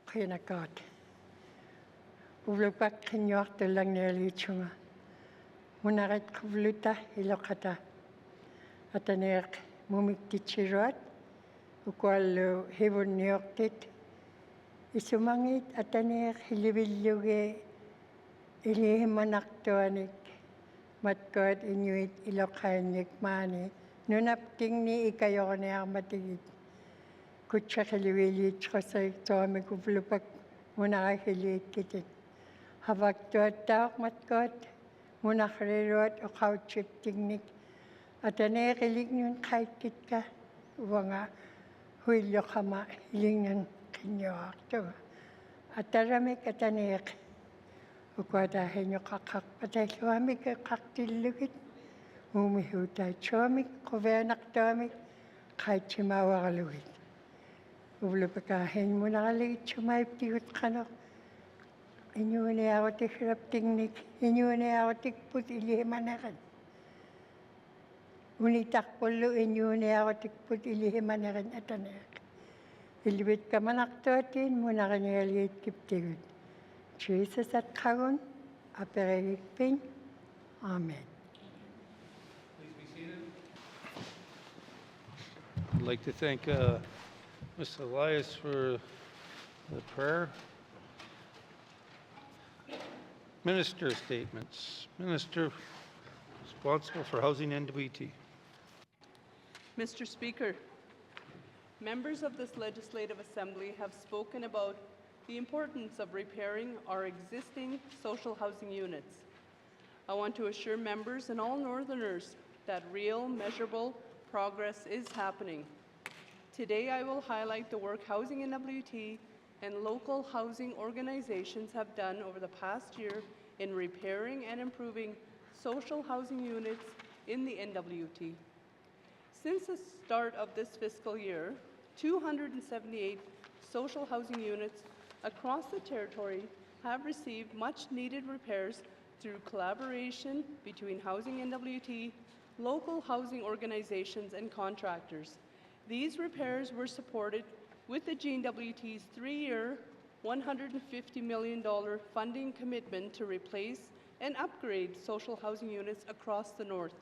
Qinakat. Ulupak kinyoak tulang nelichunga. Munarit kuvluta ilokata. Ataneak mumiktichiruat. Ukwallu hivun nyoktit. Isumangit ataneak hilivilluge ilihimanaktuanik. Matkot inuit ilokanyik mani. Nunapting ni ikayone armatigit. Kutshakiliwilit kosay toami kuvlupak munakahilit kitit. Havaktuat matkot munakriruat o kauchip tingnik. Atanekilig nun kahit kitka. Wanga huilyo kama hiling nun kinyoakto. Ataramik atanek. Ukwadahin nyo kakak patay suamik kaktilugit. Umihutay suamik kuvenak tuamik kahit simawakaluit. Uvlupakahin mo nakaligit sumaiptigot kanok. Inyuni ako tikrap tingnik. Inyuni ako tikput ilihimanakan. Unitakpolo inyuni ako tikput ilihimanakan atanek. Ilibit ka manaktuatin mo nakanyaligit kiptigot. Jesus at kagon, aperigpin. Amen. Please be seated. I'd like to thank Mr. Elias for the prayer. Minister statements. Minister responsible for housing and NWT. Mr. Speaker, members of this Legislative Assembly have spoken about the importance of repairing our existing social housing units. I want to assure members and all Northerners that real, measurable progress is happening. Today, I will highlight the work Housing NWT and local housing organizations have done over the past year in repairing and improving social housing units in the NWT. Since the start of this fiscal year, 278 social housing units across the territory have received much-needed repairs through collaboration between Housing NWT, local housing organizations, and contractors. These repairs were supported with the GNWT's 3-year, $150 million funding commitment to replace and upgrade social housing units across the north.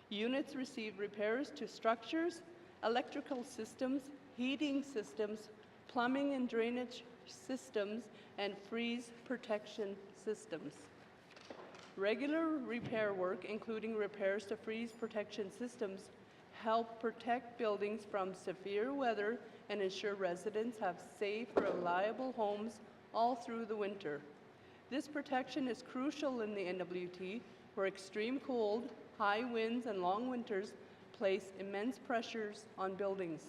Units received repairs to structures, electrical systems, heating systems, plumbing and drainage systems, and freeze protection systems. Regular repair work, including repairs to freeze protection systems, help protect buildings from severe weather and ensure residents have safe, reliable homes all through the winter. This protection is crucial in the NWT, where extreme cold, high winds, and long winters place immense pressures on buildings.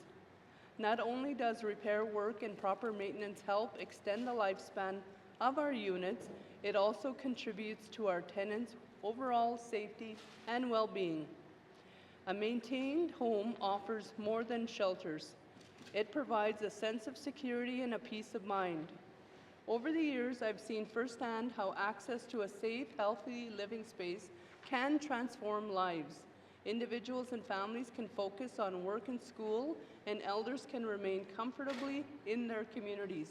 Not only does repair work and proper maintenance help extend the lifespan of our units, it also contributes to our tenants' overall safety and well-being. A maintained home offers more than shelters. It provides a sense of security and a peace of mind. Over the years, I've seen firsthand how access to a safe, healthy living space can transform lives. Individuals and families can focus on work and school, and elders can remain comfortably in their communities.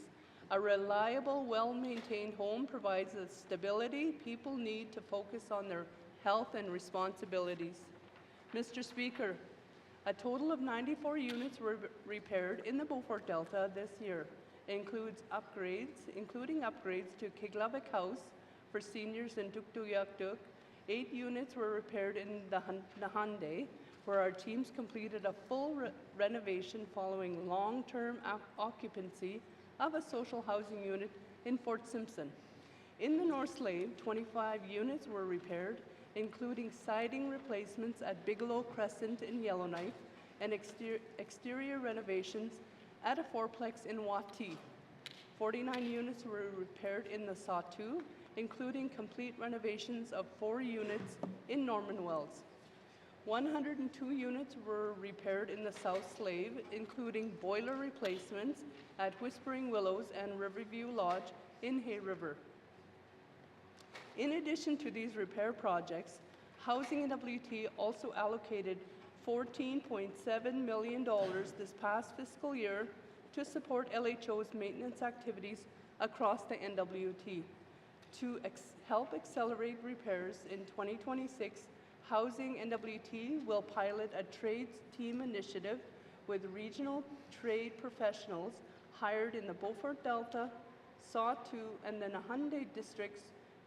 A reliable, well-maintained home provides the stability people need to focus on their health and responsibilities. Mr. Speaker, a total of 94 units were repaired in the Beaufort Delta this year. It includes upgrades, including upgrades to Kiglavik House for seniors in Tuktoyaktuk. 8 units were repaired in the Nahande, where our teams completed a full renovation following long-term occupancy of a social housing unit in Fort Simpson. In the North Slave, 25 units were repaired, including siding replacements at Bigelow Crescent in Yellowknife and exterior renovations at a fourplex in Wati. 49 units were repaired in the Sawtoo, including complete renovations of 4 units in Norman Wells. 102 units were repaired in the South Slave, including boiler replacements at Whispering Willows and Riverview Lodge in Hay River. In addition to these repair projects, Housing NWT also allocated $14.7 million this past fiscal year to support LHO's maintenance activities across the NWT. To help accelerate repairs in 2026, Housing NWT will pilot a trades team initiative with regional trade professionals hired in the Beaufort Delta, Sawtooth, and the Nahunde districts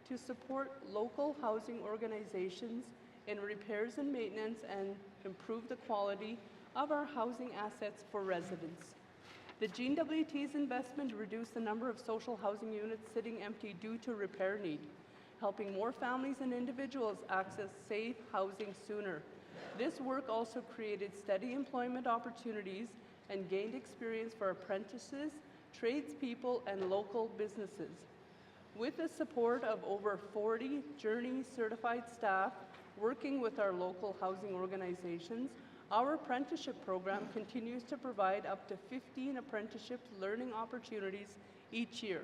to support local housing organizations in repairs and maintenance and improve the quality of our housing assets for residents. The GNWT's investment reduced the number of social housing units sitting empty due to repair need, helping more families and individuals access safe housing sooner. This work also created steady employment opportunities and gained experience for apprentices, tradespeople, and local businesses. With the support of over 40 Journey certified staff working with our local housing organizations, our apprenticeship program continues to provide up to 15 apprenticeship learning opportunities each year.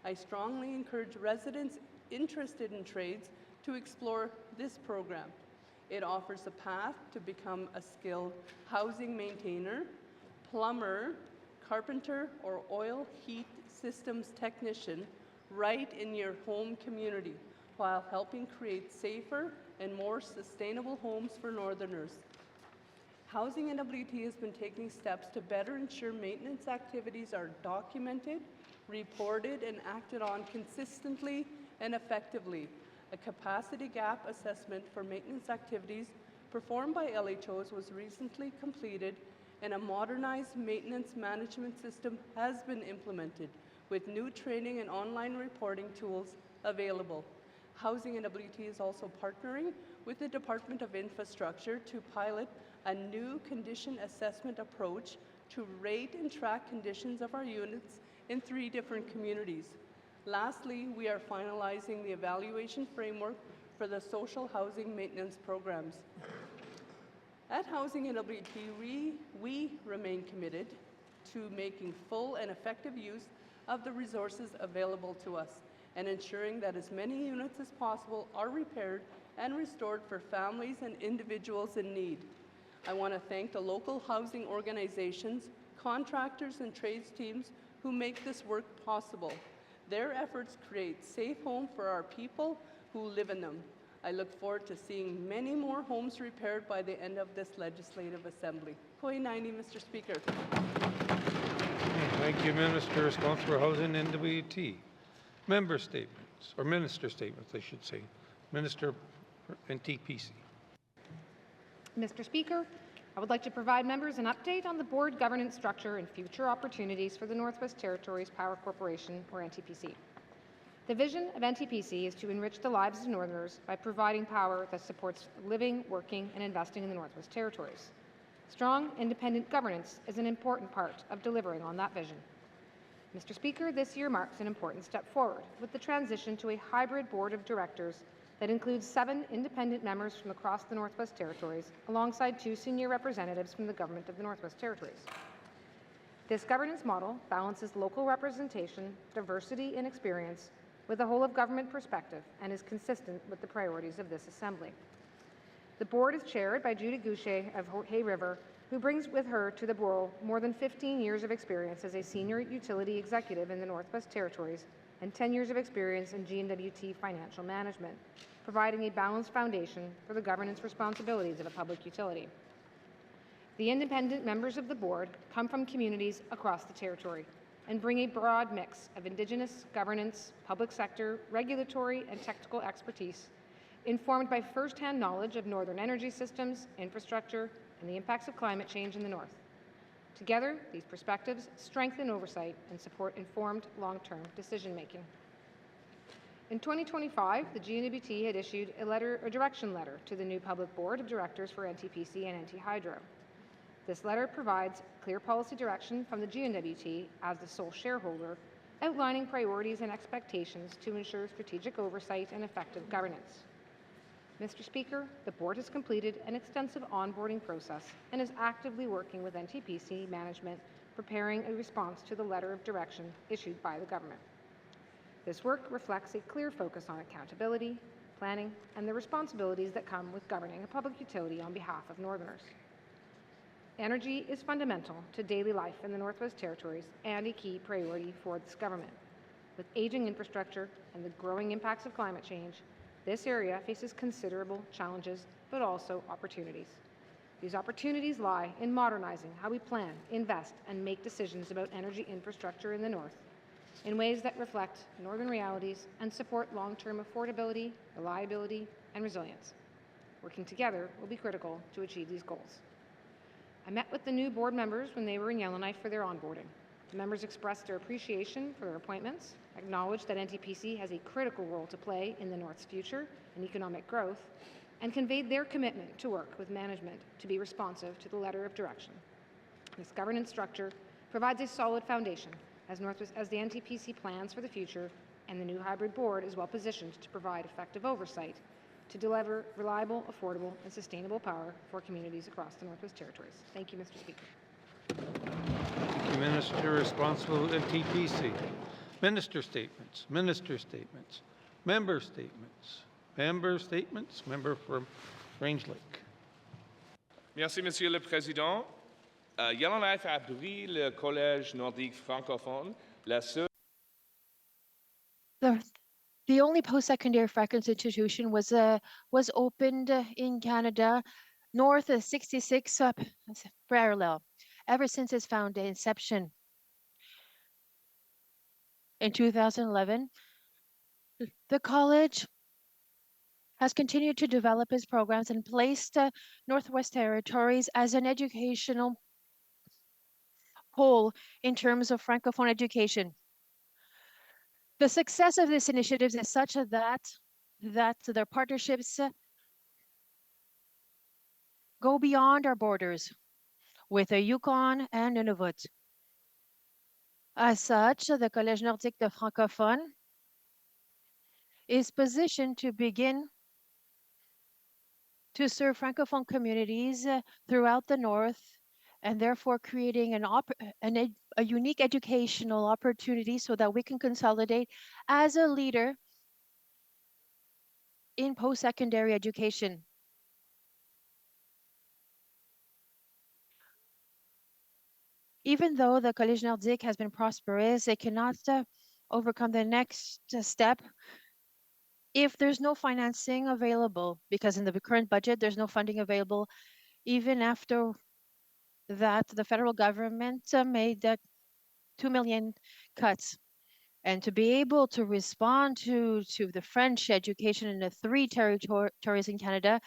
I strongly encourage residents interested in trades to explore this program. It offers a path to become a skilled housing maintainer, plumber, carpenter, or oil heat systems technician right in your home community, while helping create safer and more sustainable homes for Northerners. Housing NWT has been taking steps to better ensure maintenance activities are documented, reported, and acted on consistently and effectively. A capacity gap assessment for maintenance activities performed by LHOs was recently completed, and a modernized maintenance management system has been implemented with new training and online reporting tools available. Housing NWT is also partnering with the Department of Infrastructure to pilot a new condition assessment approach to rate and track conditions of our units in 3 different communities. Lastly, we are finalizing the evaluation framework for the social housing maintenance programs. At Housing NWT, we remain committed to making full and effective use of the resources available to us and ensuring that as many units as possible are repaired and restored for families and individuals in need. I want to thank the local housing organizations, contractors, and trades teams who make this work possible. Their efforts create safe homes for our people who live in them. I look forward to seeing many more homes repaired by the end of this Legislative Assembly. Koe Naini, Mr. Speaker. Thank you, Minister. Responsible for Housing NWT. Member statements, or minister statements, I should say. Minister for NTPC. Mr. Speaker, I would like to provide members an update on the board governance structure and future opportunities for the Northwest Territories Power Corporation, or NTPC. The vision of NTPC is to enrich the lives of Northerners by providing power that supports living, working, and investing in the Northwest Territories. Strong, independent governance is an important part of delivering on that vision. Mr. Speaker, this year marks an important step forward with the transition to a hybrid board of directors that includes 7 independent members from across the Northwest Territories, alongside 2 senior representatives from the Government of the Northwest Territories. This governance model balances local representation, diversity, and experience with a whole-of-government perspective and is consistent with the priorities of this Assembly. The board is chaired by Judy Goucher of Hay River, who brings with her to the board more than 15 years of experience as a senior utility executive in the Northwest Territories and 10 years of experience in GNWT financial management, providing a balanced foundation for the governance responsibilities of a public utility. The independent members of the board come from communities across the territory and bring a broad mix of Indigenous governance, public sector, regulatory, and technical expertise, informed by first-hand knowledge of Northern energy systems, infrastructure, and the impacts of climate change in the North. Together, these perspectives strengthen oversight and support informed long-term decision-making. In 2025, the GNWT had issued a direction letter to the new public board of directors for NTPC and NT Hydro. This letter provides clear policy direction from the GNWT as the sole shareholder, outlining priorities and expectations to ensure strategic oversight and effective governance. Mr. Speaker, the board has completed an extensive onboarding process and is actively working with NTPC management, preparing a response to the letter of direction issued by the government. This work reflects a clear focus on accountability, planning, and the responsibilities that come with governing a public utility on behalf of Northerners. Energy is fundamental to daily life in the Northwest Territories and a key priority for this government. With aging infrastructure and the growing impacts of climate change, this area faces considerable challenges, but also opportunities. These opportunities lie in modernizing how we plan, invest, and make decisions about energy infrastructure in the North in ways that reflect Northern realities and support long-term affordability, reliability, and resilience. Working together will be critical to achieve these goals. I met with the new board members when they were in Yellowknife for their onboarding. The members expressed their appreciation for their appointments, acknowledged that NTPC has a critical role to play in the North's future and economic growth, and conveyed their commitment to work with management to be responsive to the letter of direction. This governance structure provides a solid foundation as the NTPC plans for the future, and the new hybrid board is well positioned to provide effective oversight to deliver reliable, affordable, and sustainable power for communities across the Northwest Territories. Thank you, Mr. Speaker. Thank you, Minister responsible at TPC. Minister statements, member statements, member from Range Lake. Merci, Monsieur le Président. Yellowknife a abri le Collège nordique francophone, la seule The only post-secondary Franco institution was opened in Canada, north of 66 parallel, ever since its inception in 2011. The college has continued to develop its programs and placed Northwest Territories as an educational whole in terms of Francophone education. The success of this initiative is such that their partnerships go beyond our borders with the Yukon and Nunavut. As such, the Collège Nordique de Francophone is positioned to begin to serve Francophone communities throughout the North, and therefore creating a unique educational opportunity so that we can consolidate as a leader in post-secondary education. Even though the Collège Nordique has been prosperous, it cannot overcome the next step if there's no financing available, because in the current budget, there's no funding available, even after that the federal government made that 2 million cuts. And to be able to respond to the French education in the 3 territories in Canada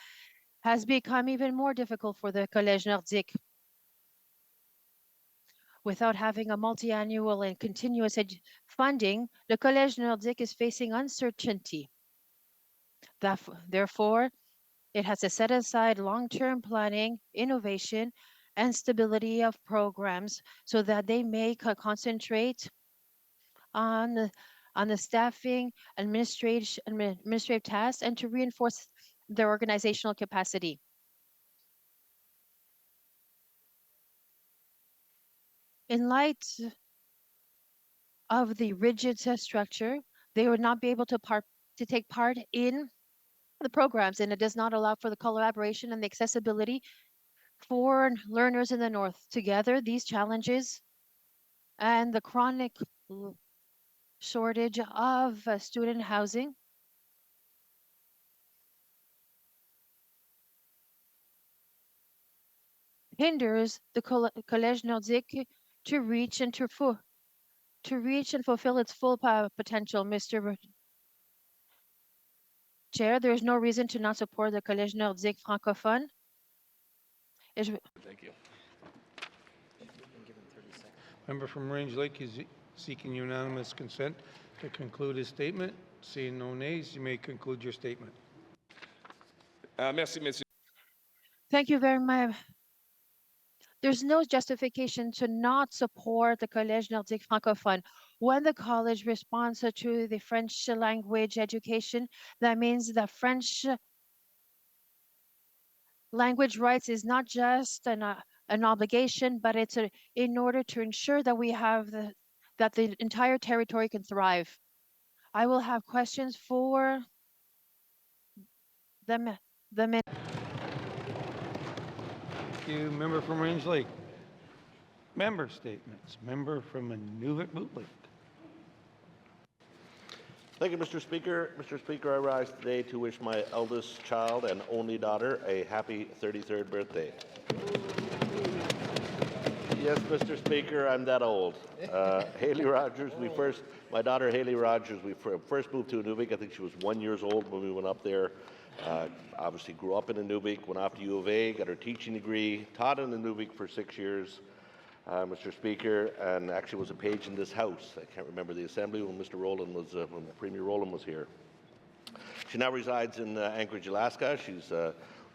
has become even more difficult for the Collège Nordique. Without having a multi-annual and continuous funding, the Collège Nordique is facing uncertainty. Therefore, it has to set aside long-term planning, innovation, and stability of programs so that they may concentrate on the staffing, administrative tasks, and to reinforce their organizational capacity. In light of the rigid structure, they would not be able to take part in the programs, and it does not allow for the collaboration and the accessibility for learners in the North. Together, these challenges and the chronic shortage of student housing hinders the Collège Nordique to reach and fulfill its full potential. Mr. Chair, there is no reason to not support the Collège Nordique francophone. Thank you. Member from Range Lake is seeking unanimous consent to conclude his statement. Seeing no nays, you may conclude your statement. Merci, Monsieur. Thank you very much. There's no justification to not support the Collège Nordique francophone. When the college responds to the French language education, that means the French language rights is not just an obligation, but it's in order to ensure that we have that the entire territory can thrive. I will have questions for the Thank you. Member from Range Lake. Member statements. Member from Nunavut Boot Lake. Thank you, Mr. Speaker. Mr. Speaker, I rise today to wish my eldest child and only daughter a happy 33rd birthday. Yes, Mr. Speaker, I'm that old. Haley Rogers, my daughter Haley Rogers, we first moved to Inuvik. I think she was 1 year old when we went up there. Obviously grew up in Inuvik, went off to U of A, got her teaching degree, taught in Inuvik for 6 years, Mr. Speaker, and actually was a page in this house. I can't remember the assembly when Mr. Rowland was, when Premier Rowland was here. She now resides in Anchorage, Alaska. She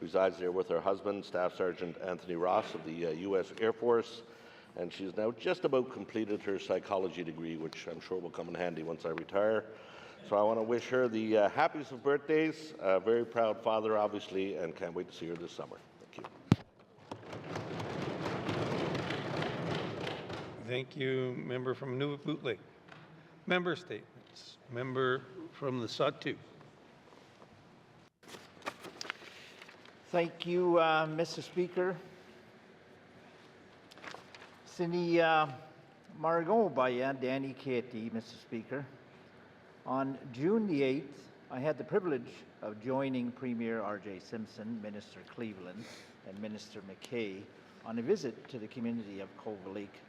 resides there with her husband, Staff Sergeant Anthony Ross of the U.S. Air Force, and she's now just about completed her psychology degree, which I'm sure will come in handy once I retire. So I want to wish her the happiest of birthdays, a very proud father, obviously, and can't wait to see her this summer. Thank you. Thank you, member from Nunavut Boot Lake. Member statements. Member from the Sahtu. Thank you, Mr. Speaker. Sini Margot Bayan Danny Katie, Mr. Speaker. On June the 8th, I had the privilege of joining Premier R.J. Simpson, Minister Cleveland, and Minister McKay on a visit to the community of Cova Lake,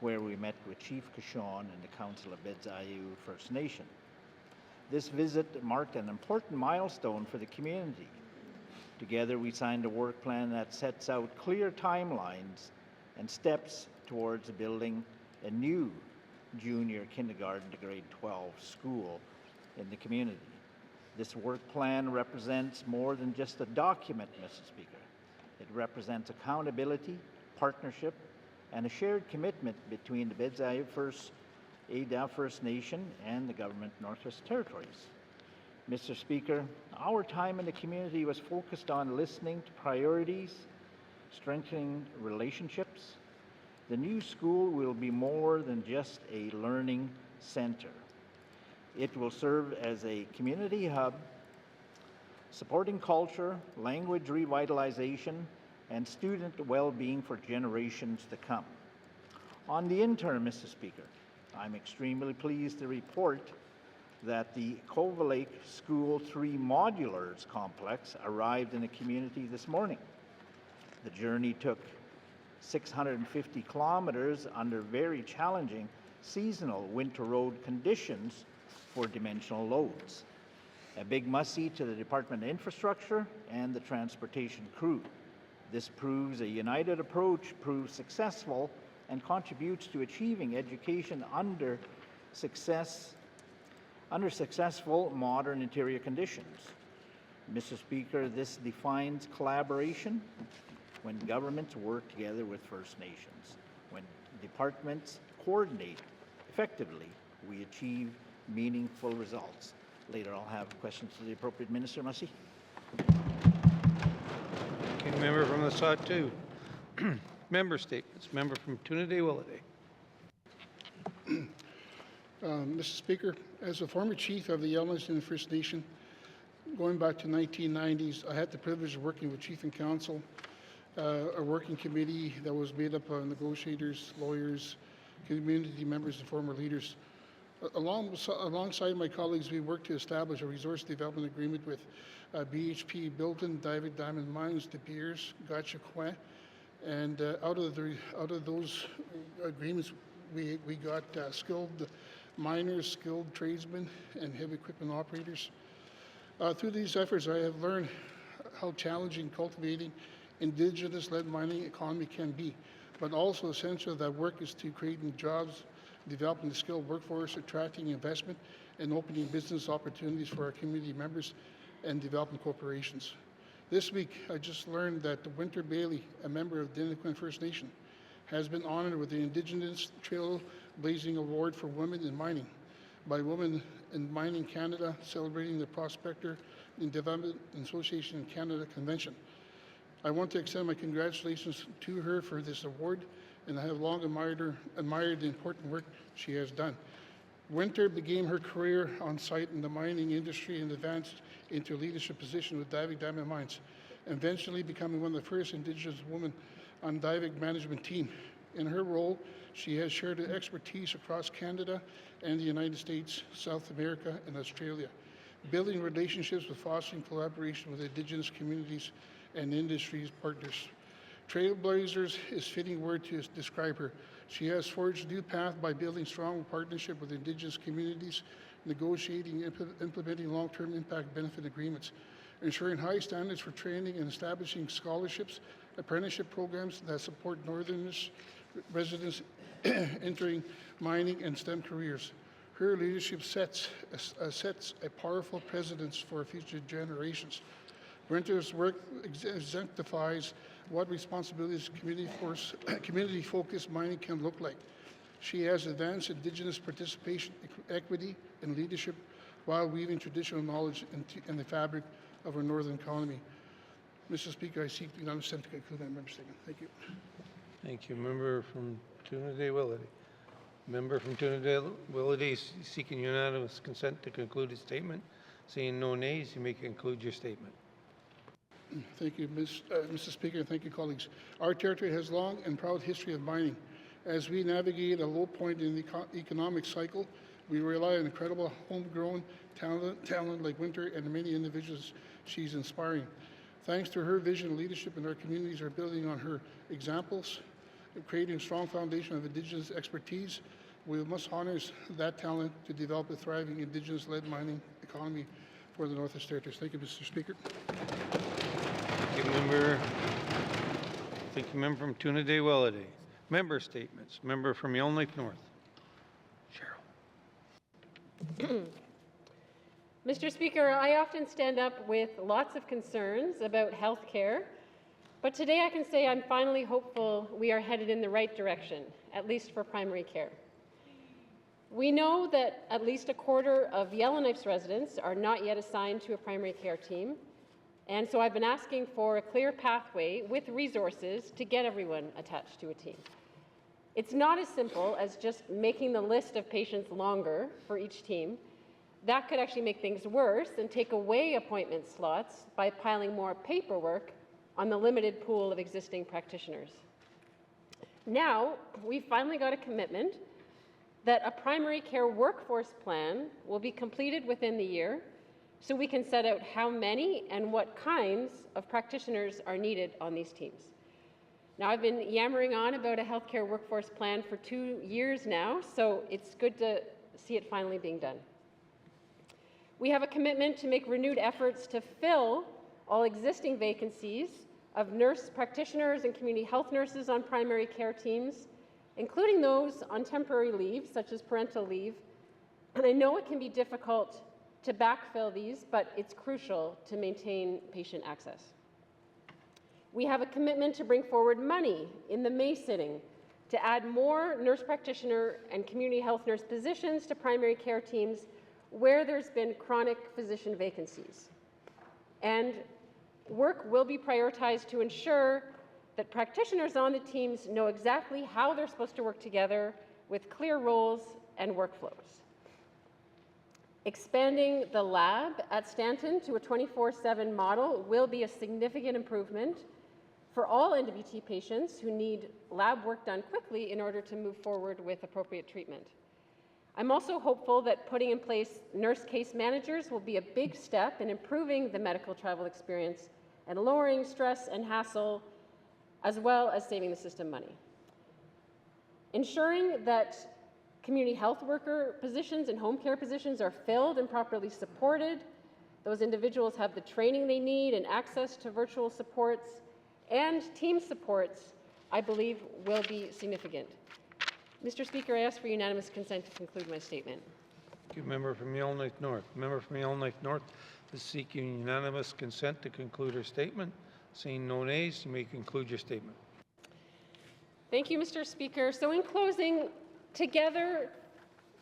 where we met with Chief Kishon and the Council of Bedzayu First Nation. This visit marked an important milestone for the community. Together, we signed a work plan that sets out clear timelines and steps towards building a new junior kindergarten to grade 12 school in the community. This work plan represents more than just a document, Mr. Speaker. It represents accountability, partnership, and a shared commitment between the Bedzayu Ada First Nation and the government Northwest Territories. Mr. Speaker, our time in the community was focused on listening to priorities, strengthening relationships. The new school will be more than just a learning center. It will serve as a community hub, supporting culture, language revitalization, and student well-being for generations to come. On the interim, Mr. Speaker, I'm extremely pleased to report that the Cova Lake School 3 Modulars complex arrived in the community this morning. The journey took 650 kilometers under very challenging seasonal winter road conditions for dimensional loads. A big must-see to the Department of Infrastructure and the transportation crew. This proves a united approach proves successful and contributes to achieving education under successful modern interior conditions. Mr. Speaker, this defines collaboration when governments work together with First Nations. When departments coordinate effectively, we achieve meaningful results. Later, I'll have questions to the appropriate minister. Merci. Okay, member from the Sahtu. Member statements. Member from Tunadee-Willowday. Mr. Speaker, as a former chief of the Yellowstone First Nation, going back to 1990s, I had the privilege of working with Chief and Council, a working committee that was made up of negotiators, lawyers, community members, and former leaders. Alongside my colleagues, we worked to establish a resource development agreement with BHP Bilton, David Diamond Mines, De Beers, Gotcha Coin, and out of those agreements, we got skilled miners, skilled tradesmen, and heavy equipment operators. Through these efforts, I have learned how challenging cultivating Indigenous-led mining economy can be, but also essential that work is to creating jobs, developing the skilled workforce, attracting investment, and opening business opportunities for our community members and developing corporations. This week, I just learned that Winter Bailey, a member of Dennequin First Nation, has been honored with the Indigenous Trailblazing Award for Women in Mining by Women in Mining Canada, celebrating the Prospector and Development Association in Canada Convention. I want to extend my congratulations to her for this award, and I have long admired the important work she has done. Winter began her career on site in the mining industry and advanced into a leadership position with David Diamond Mines. eventually becoming one of the first Indigenous women on DIVIC management team. In her role, she has shared her expertise across Canada and the United States, South America, and Australia, building relationships with fostering collaboration with Indigenous communities and industry partners. Trailblazers is fitting word to describe her. She has forged a new path by building strong partnership with Indigenous communities, negotiating and implementing long-term impact benefit agreements, ensuring high standards for training and establishing scholarships, apprenticeship programs that support Northerners residents entering mining and STEM careers. Her leadership sets a powerful precedence for future generations. Brenter's work exemplifies what responsibilities community-focused mining can look like. She has advanced Indigenous participation, equity, and leadership while weaving traditional knowledge in the fabric of our northern economy. Mr. Speaker, I seek unanimous consent to conclude my member statement. Thank you. Thank you. Member from Trinidad-Willity. Member from Trinidad-Willity is seeking unanimous consent to conclude his statement. Seeing no nays, you may conclude your statement. Thank you, Mr. Speaker, and thank you, colleagues. Our territory has long and proud history of mining. As we navigate a low point in the economic cycle, we rely on incredible homegrown talent like Winter and the many individuals she's inspiring. Thanks to her vision and leadership, and our communities are building on her examples, creating a strong foundation of Indigenous expertise. We must harness that talent to develop a thriving Indigenous-led mining economy for the Northwest Territories. Thank you, Mr. Speaker. Thank you, member. Thank you, member from Trinidad-Willity. Member statements. Member from Yellowknife North. Cheryl. Mr. Speaker, I often stand up with lots of concerns about health care, but today I can say I'm finally hopeful we are headed in the right direction, at least for primary care. We know that at least a quarter of Yellowknife's residents are not yet assigned to a primary care team, and so I've been asking for a clear pathway with resources to get everyone attached to a team. It's not as simple as just making the list of patients longer for each team. That could actually make things worse and take away appointment slots by piling more paperwork on the limited pool of existing practitioners. Now, we finally got a commitment that a primary care workforce plan will be completed within the year, so we can set out how many and what kinds of practitioners are needed on these teams. Now, I've been yammering on about a healthcare workforce plan for 2 years now, so it's good to see it finally being done. We have a commitment to make renewed efforts to fill all existing vacancies of nurse practitioners and community health nurses on primary care teams, including those on temporary leave, such as parental leave. And I know it can be difficult to backfill these, but it's crucial to maintain patient access. We have a commitment to bring forward money in the May sitting to add more nurse practitioner and community health nurse positions to primary care teams where there's been chronic physician vacancies. And work will be prioritized to ensure that practitioners on the teams know exactly how they're supposed to work together with clear roles and workflows. Expanding the lab at Stanton to a 24/7 model will be a significant improvement for all NWT patients who need lab work done quickly in order to move forward with appropriate treatment. I'm also hopeful that putting in place nurse case managers will be a big step in improving the medical travel experience and lowering stress and hassle, as well as saving the system money. Ensuring that community health worker positions and home care positions are filled and properly supported, those individuals have the training they need and access to virtual supports and team supports, I believe will be significant. Mr. Speaker, I ask for unanimous consent to conclude my statement. Thank you, member from Yellowknife North. Member from Yellowknife North is seeking unanimous consent to conclude her statement. Seeing no nays, you may conclude your statement. Thank you, Mr. Speaker. So in closing, together,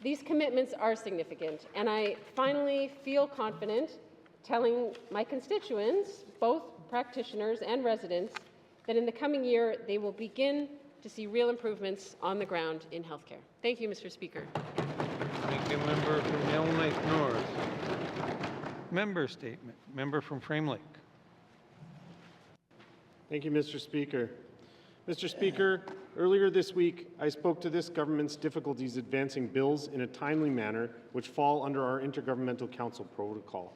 these commitments are significant, and I finally feel confident telling my constituents, both practitioners and residents, that in the coming year, they will begin to see real improvements on the ground in healthcare. Thank you, Mr. Speaker. Thank you, member from Yellowknife North. Member statement. Member from Frame Lake. Thank you, Mr. Speaker. Mr. Speaker, earlier this week, I spoke to this government's difficulties advancing bills in a timely manner which fall under our Intergovernmental Council protocol.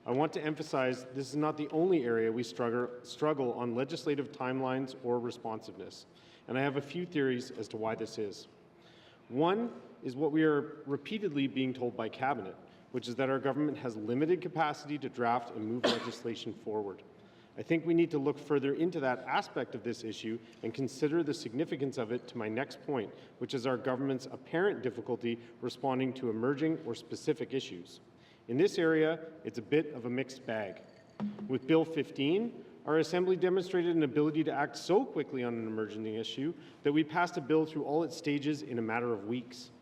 I want to emphasize this is not the only area we struggle on legislative timelines or responsiveness, and I have a few theories as to why this is. One is what we are repeatedly being told by Cabinet, which is that our government has limited capacity to draft and move legislation forward. I think we need to look further into that aspect of this issue and consider the significance of it to my next point, which is our government's apparent difficulty responding to emerging or specific issues. In this area, it's a bit of a mixed bag. With Bill 15, our Assembly demonstrated an ability to act so quickly on an emerging issue that we passed a bill through all its stages in a matter of weeks.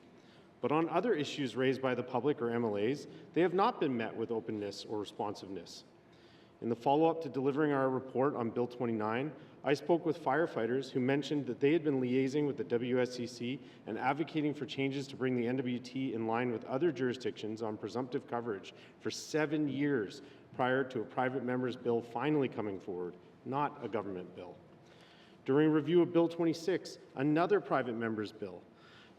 But on other issues raised by the public or MLAs, they have not been met with openness or responsiveness. In the follow-up to delivering our report on Bill 29, I spoke with firefighters who mentioned that they had been liaising with the WSCC and advocating for changes to bring the NWT in line with other jurisdictions on presumptive coverage for 7 years prior to a private member's bill finally coming forward, not a government bill. During review of Bill 26, another private member's bill,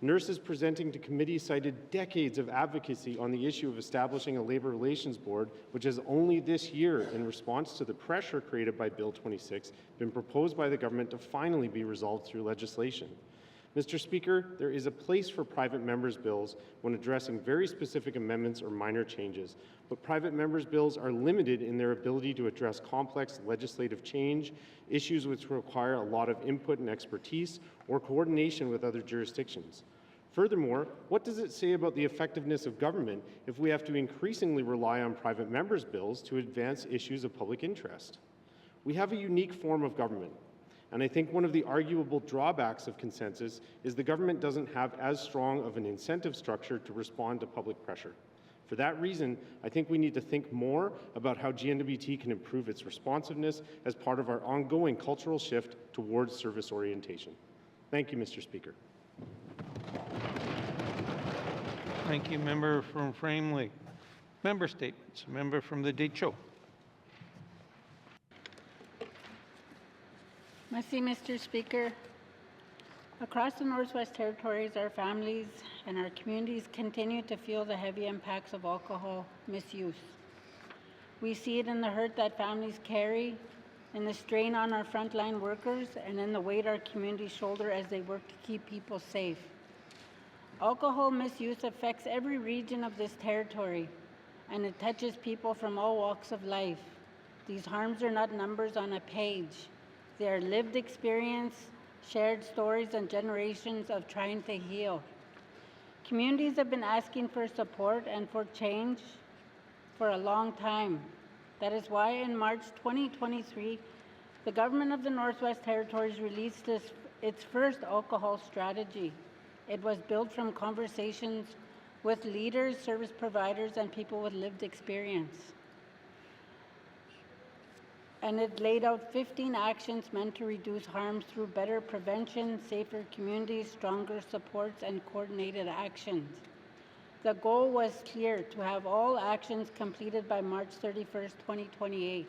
nurses presenting to committee cited decades of advocacy on the issue of establishing a labor relations board, which has only this year, in response to the pressure created by Bill 26, been proposed by the government to finally be resolved through legislation. Mr. Speaker, there is a place for private members' bills when addressing very specific amendments or minor changes, but private members' bills are limited in their ability to address complex legislative change, issues which require a lot of input and expertise, or coordination with other jurisdictions. Furthermore, what does it say about the effectiveness of government if we have to increasingly rely on private members' bills to advance issues of public interest? We have a unique form of government, and I think one of the arguable drawbacks of consensus is the government doesn't have as strong of an incentive structure to respond to public pressure. For that reason, I think we need to think more about how GNWT can improve its responsiveness as part of our ongoing cultural shift towards service orientation. Thank you, Mr. Speaker. Thank you, member from Framley. Member statements. Member from the Deschaux. Merci, Mr. Speaker. Across the Northwest Territories, our families and our communities continue to feel the heavy impacts of alcohol misuse. We see it in the hurt that families carry, in the strain on our frontline workers, and in the weight our communities shoulder as they work to keep people safe. Alcohol misuse affects every region of this territory, and it touches people from all walks of life. These harms are not numbers on a page. They are lived experience, shared stories, and generations of trying to heal. Communities have been asking for support and for change for a long time. That is why in March 2023, the Government of the Northwest Territories released its first alcohol strategy. It was built from conversations with leaders, service providers, and people with lived experience. And it laid out 15 actions meant to reduce harms through better prevention, safer communities, stronger supports, and coordinated actions. The goal was clear: to have all actions completed by March 31st, 2028.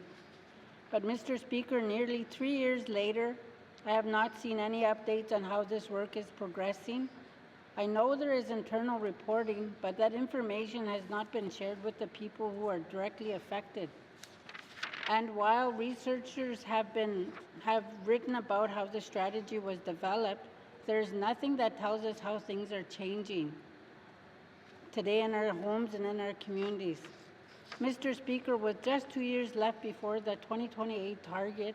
But Mr. Speaker, nearly 3 years later, I have not seen any updates on how this work is progressing. I know there is internal reporting, but that information has not been shared with the people who are directly affected. And while researchers have written about how the strategy was developed, there is nothing that tells us how things are changing today in our homes and in our communities. Mr. Speaker, with just 2 years left before the 2028 target,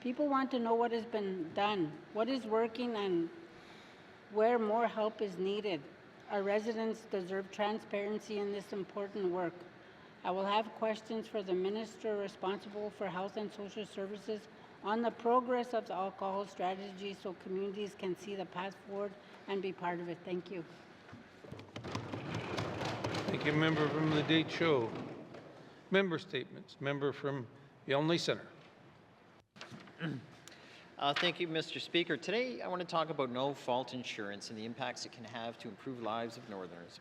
people want to know what has been done, what is working, and where more help is needed. Our residents deserve transparency in this important work. I will have questions for the Minister responsible for Health and Social Services on the progress of the alcohol strategy so communities can see the path forward and be part of it. Thank you. Thank you, member from the Deschaux. Member statements. Member from Yelney Centre. Thank you, Mr. Speaker. Today, I want to talk about no-fault insurance and the impacts it can have to improve lives of Northerners.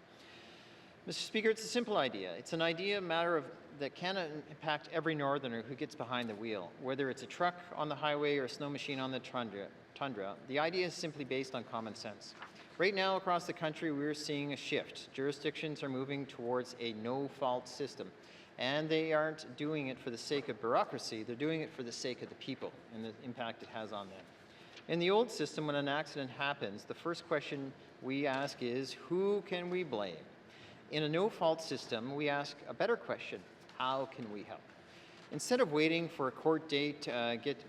Mr. Speaker, it's a simple idea. It's an idea matter of that can impact every northerner who gets behind the wheel, whether it's a truck on the highway or a snow machine on the tundra. The idea is simply based on common sense. Right now across the country, we're seeing a shift. Jurisdictions are moving towards a no-fault system, and they aren't doing it for the sake of bureaucracy. They're doing it for the sake of the people and the impact it has on them. In the old system, when an accident happens, the first question we ask is, who can we blame? In a no-fault system, we ask a better question: how can we help? Instead of waiting for a court date,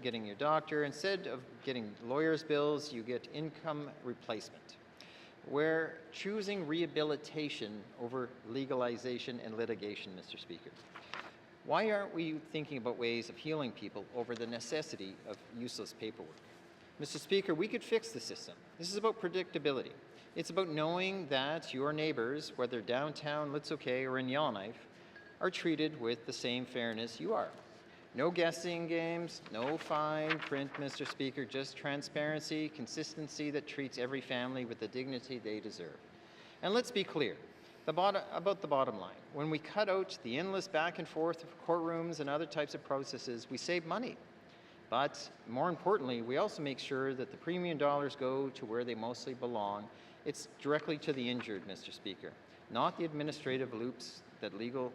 getting your doctor, instead of getting lawyers' bills, you get income replacement. We're choosing rehabilitation over legalization and litigation, Mr. Speaker. Why aren't we thinking about ways of healing people over the necessity of useless paperwork? Mr. Speaker, we could fix the system. This is about predictability. It's about knowing that your neighbors, whether downtown Litzoke or in Yellowknife, are treated with the same fairness you are. No guessing games, no fine print, Mr. Speaker, just transparency, consistency that treats every family with the dignity they deserve. And let's be clear about the bottom line. When we cut out the endless back and forth of courtrooms and other types of processes, we save money. But more importantly, we also make sure that the premium dollars go to where they mostly belong. It's directly to the injured, Mr. Speaker, not the administrative loops that legal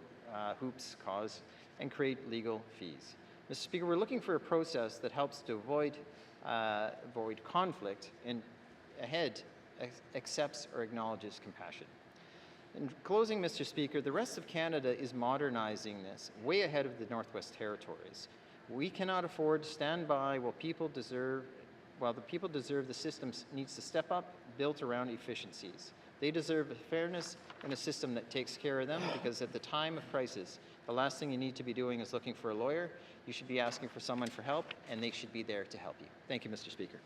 hoops cause and create legal fees. Mr. Speaker, we're looking for a process that helps to avoid conflict and accepts or acknowledges compassion. In closing, Mr. Speaker, the rest of Canada is modernizing this way ahead of the Northwest Territories. We cannot afford to stand by while the people deserve the system needs to step up, built around efficiencies. They deserve fairness and a system that takes care of them, because at the time of crisis, the last thing you need to be doing is looking for a lawyer. You should be asking for someone for help, and they should be there to help you. Thank you, Mr. Speaker.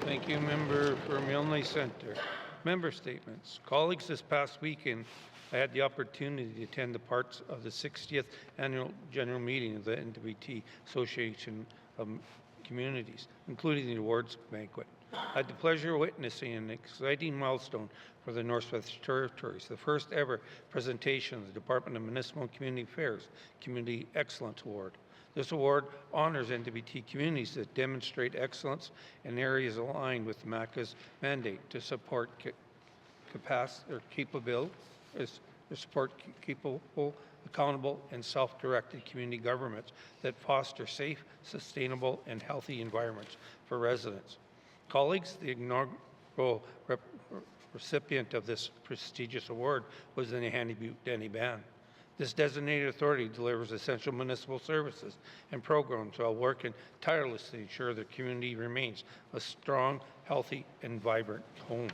Thank you, member for Milne Centre. Member statements. Colleagues, this past weekend, I had the opportunity to attend the parts of the 60th Annual General Meeting of the NWT Association of Communities, including the awards banquet. I had the pleasure of witnessing an exciting milestone for the Northwest Territories, the first ever presentation of the Department of Municipal and Community Affairs Community Excellence Award. This award honors NWT communities that demonstrate excellence in areas aligned with MACA's mandate to support capable, accountable, and self-directed community governments that foster safe, sustainable, and healthy environments for residents. Colleagues, the inaugural recipient of this prestigious award was the Nahanni Butte Denny Band. This designated authority delivers essential municipal services and programs while working tirelessly to ensure the community remains a strong, healthy, and vibrant home.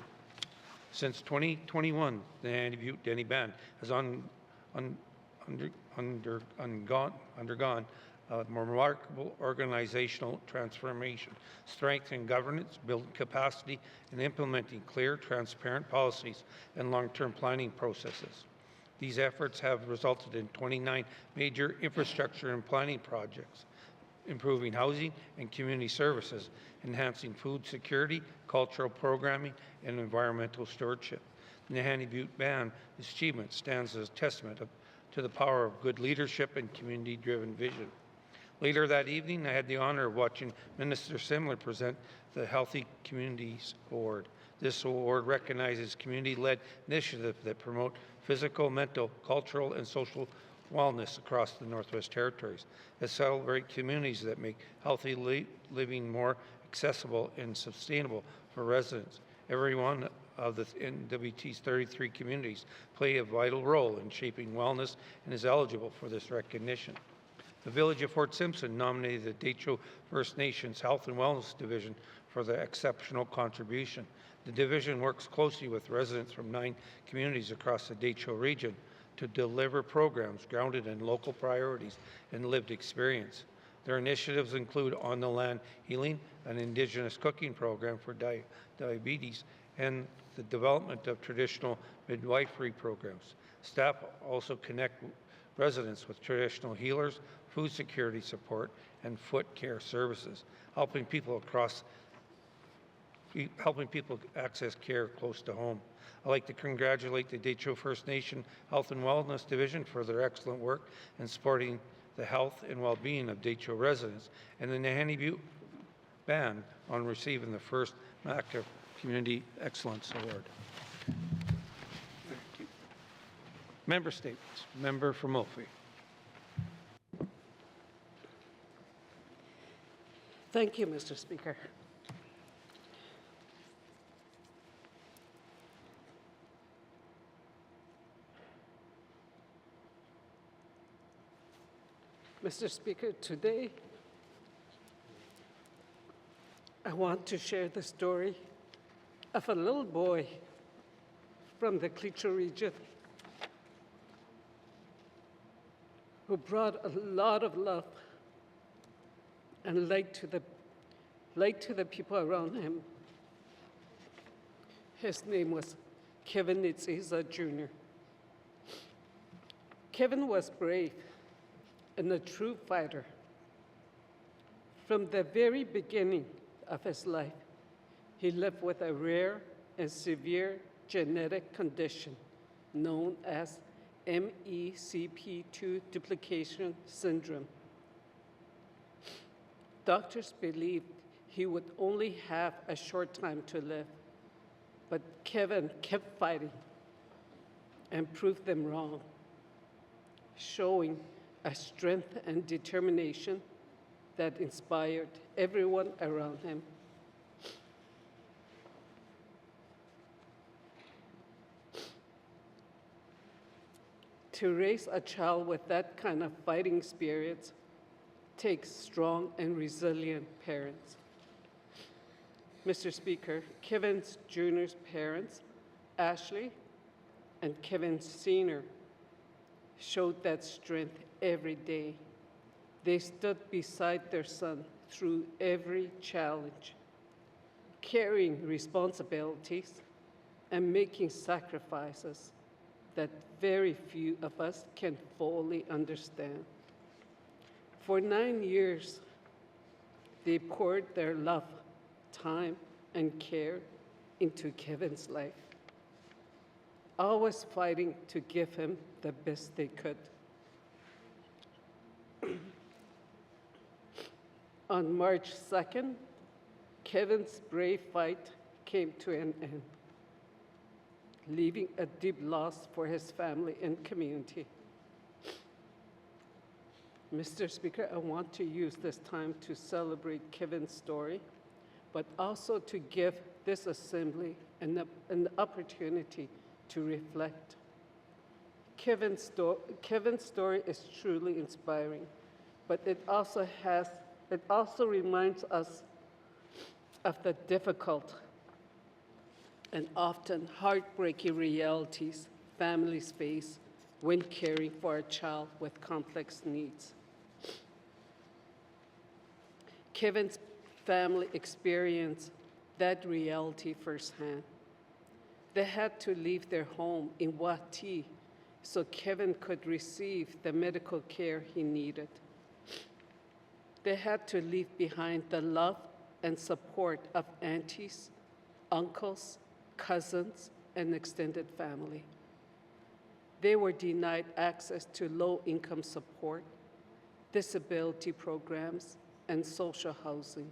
Since 2021, the Nahanni Butte Denny Band has undergone a remarkable organizational transformation, strengthening governance, building capacity, and implementing clear, transparent policies and long-term planning processes. These efforts have resulted in 29 major infrastructure and planning projects, improving housing and community services, enhancing food security, cultural programming, and environmental stewardship. The Nahanni Butte Band achievement stands as a testament to the power of good leadership and community-driven vision. Later that evening, I had the honor of watching Minister Simler present the Healthy Communities Award. This award recognizes community-led initiatives that promote physical, mental, cultural, and social wellness across the Northwest Territories, that celebrate communities that make healthy living more accessible and sustainable for residents. Every one of the NWT's 33 communities play a vital role in shaping wellness and is eligible for this recognition. The Village of Fort Simpson nominated the Deitcho First Nations Health and Wellness Division for their exceptional contribution. The division works closely with residents from 9 communities across the Deitcho region to deliver programs grounded in local priorities and lived experience. Their initiatives include On the Land Healing, an Indigenous cooking program for diabetes, and the development of traditional midwifery programs. Staff also connect residents with traditional healers, food security support, and foot care services, helping people across helping people access care close to home. I'd like to congratulate the Detroit First Nation Health and Wellness Division for their excellent work in supporting the health and well-being of Detroit residents, and the Nahanni Butte Band on receiving the first MACA Community Excellence Award. Thank you. Member statements. Member for Moultrie. Thank you, Mr. Speaker. Mr. Speaker, today I want to share the story of a little boy from the Cleacher region who brought a lot of love and light to the people around him. His name was Kevin Nitziza Jr. Kevin was brave and a true fighter. From the very beginning of his life, he lived with a rare and severe genetic condition known as MECP2 duplication syndrome. Doctors believed he would only have a short time to live, but Kevin kept fighting and proved them wrong, showing a strength and determination that inspired everyone around him. To raise a child with that kind of fighting spirit takes strong and resilient parents. Mr. Speaker, Kevin Jr.'s parents, Ashley and Kevin Sr., showed that strength every day. They stood beside their son through every challenge, carrying responsibilities and making sacrifices that very few of us can fully understand. For 9 years, they poured their love, time, and care into Kevin's life, always fighting to give him the best they could. On March 2nd, Kevin's brave fight came to an end, leaving a deep loss for his family and community. Mr. Speaker, I want to use this time to celebrate Kevin's story, but also to give this assembly an opportunity to reflect. Kevin's story is truly inspiring, but it also reminds us of the difficult and often heartbreaking realities families face when caring for a child with complex needs. Kevin's family experienced that reality firsthand. They had to leave their home in Wati so Kevin could receive the medical care he needed. They had to leave behind the love and support of aunties, uncles, cousins, and extended family. They were denied access to low-income support, disability programs, and social housing,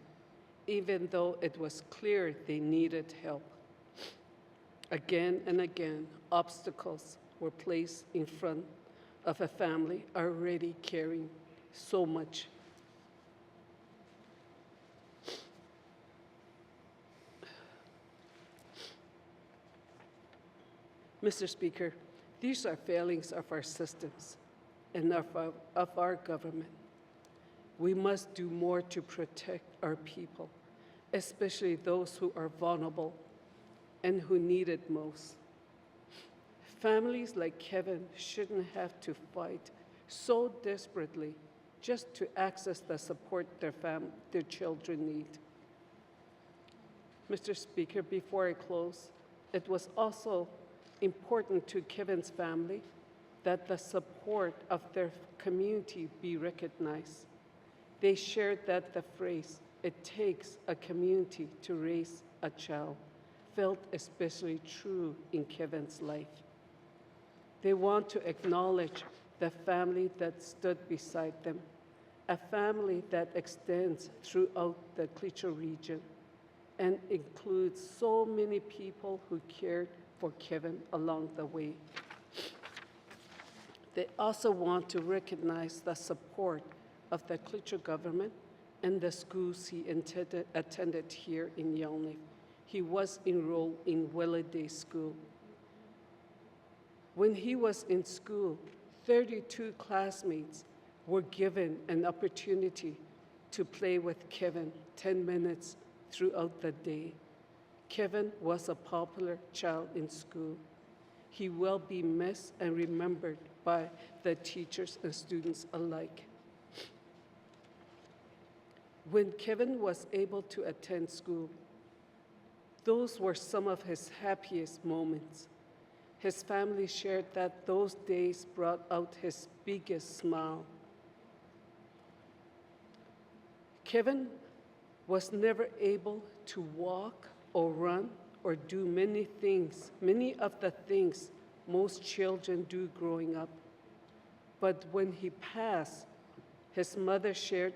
even though it was clear they needed help. Again and again, obstacles were placed in front of a family already carrying so much. Mr. Speaker, these are failings of our systems and of our government. We must do more to protect our people, especially those who are vulnerable and who need it most. Families like Kevin shouldn't have to fight so desperately just to access the support their children need. Mr. Speaker, before I close, it was also important to Kevin's family that the support of their community be recognized. They shared that the phrase, "It takes a community to raise a child felt especially true in Kevin's life. They want to acknowledge the family that stood beside them, a family that extends throughout the Klitscho region and includes so many people who cared for Kevin along the way. They also want to recognize the support of the Klitscho government and the schools he attended here in Yellowknife. He was enrolled in Welladay School. When he was in school, 32 classmates were given an opportunity to play with Kevin 10 minutes throughout the day. Kevin was a popular child in school. He will be missed and remembered by the teachers and students alike. When Kevin was able to attend school, those were some of his happiest moments. His family shared that those days brought out his biggest smile. Kevin was never able to walk or run or do many of the things most children do growing up. But when he passed, his mother shared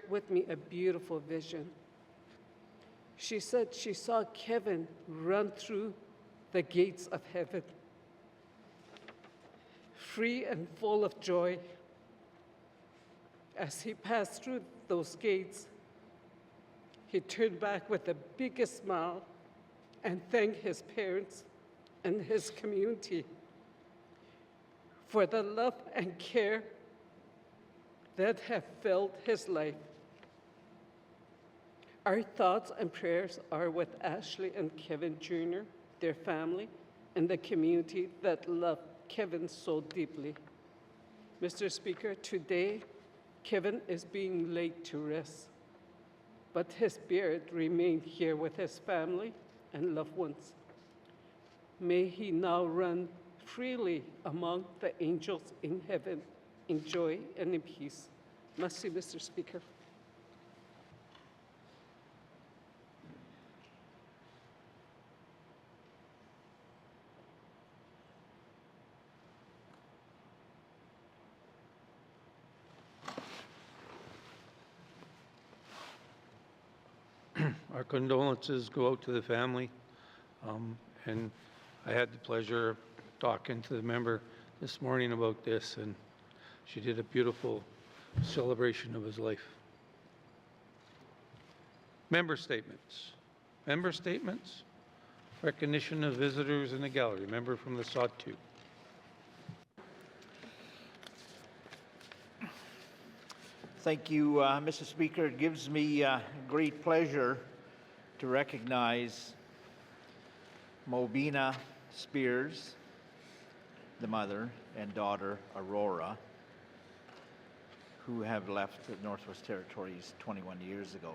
with me a beautiful vision. She said she saw Kevin run through the gates of heaven, free and full of joy. As he passed through those gates, he turned back with the biggest smile and thanked his parents and his community for the love and care that have filled his life. Our thoughts and prayers are with Ashley and Kevin Jr., their family, and the community that loved Kevin so deeply. Mr. Speaker, today, Kevin is being laid to rest, but his spirit remained here with his family and loved ones. May he now run freely among the angels in heaven in joy and in peace. Merci, Mr. Speaker. Our condolences go out to the family, and I had the pleasure of talking to the member this morning about this, and she did a beautiful celebration of his life. Member statements. Member statements. Recognition of visitors in the gallery. Member from the Sawtooth. Thank you, Mr. Speaker. It gives me great pleasure to recognize Mobina Spears, the mother and daughter Aurora, who have left the Northwest Territories 21 years ago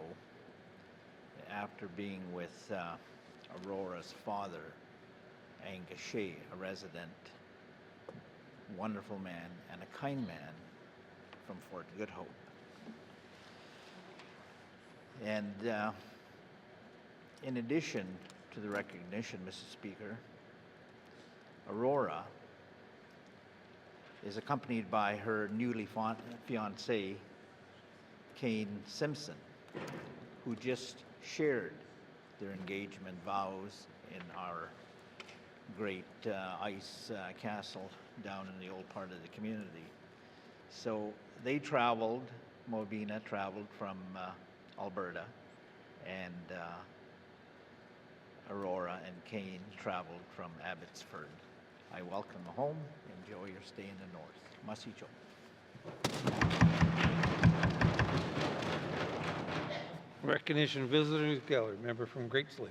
after being with Aurora's father, Angus Shea, a resident, wonderful man and a kind man from Fort Good Hope. And in addition to the recognition, Mr. Speaker, Aurora is accompanied by her newly fiancé, Kane Simpson, who just shared their engagement vows in our great ice castle down in the old part of the community. So they traveled, Mobina traveled from Alberta, and Aurora and Kane traveled from Abbotsford. I welcome them home. Enjoy your stay in the north. Masicho. Recognition of visitors gallery. Member from Great Slave.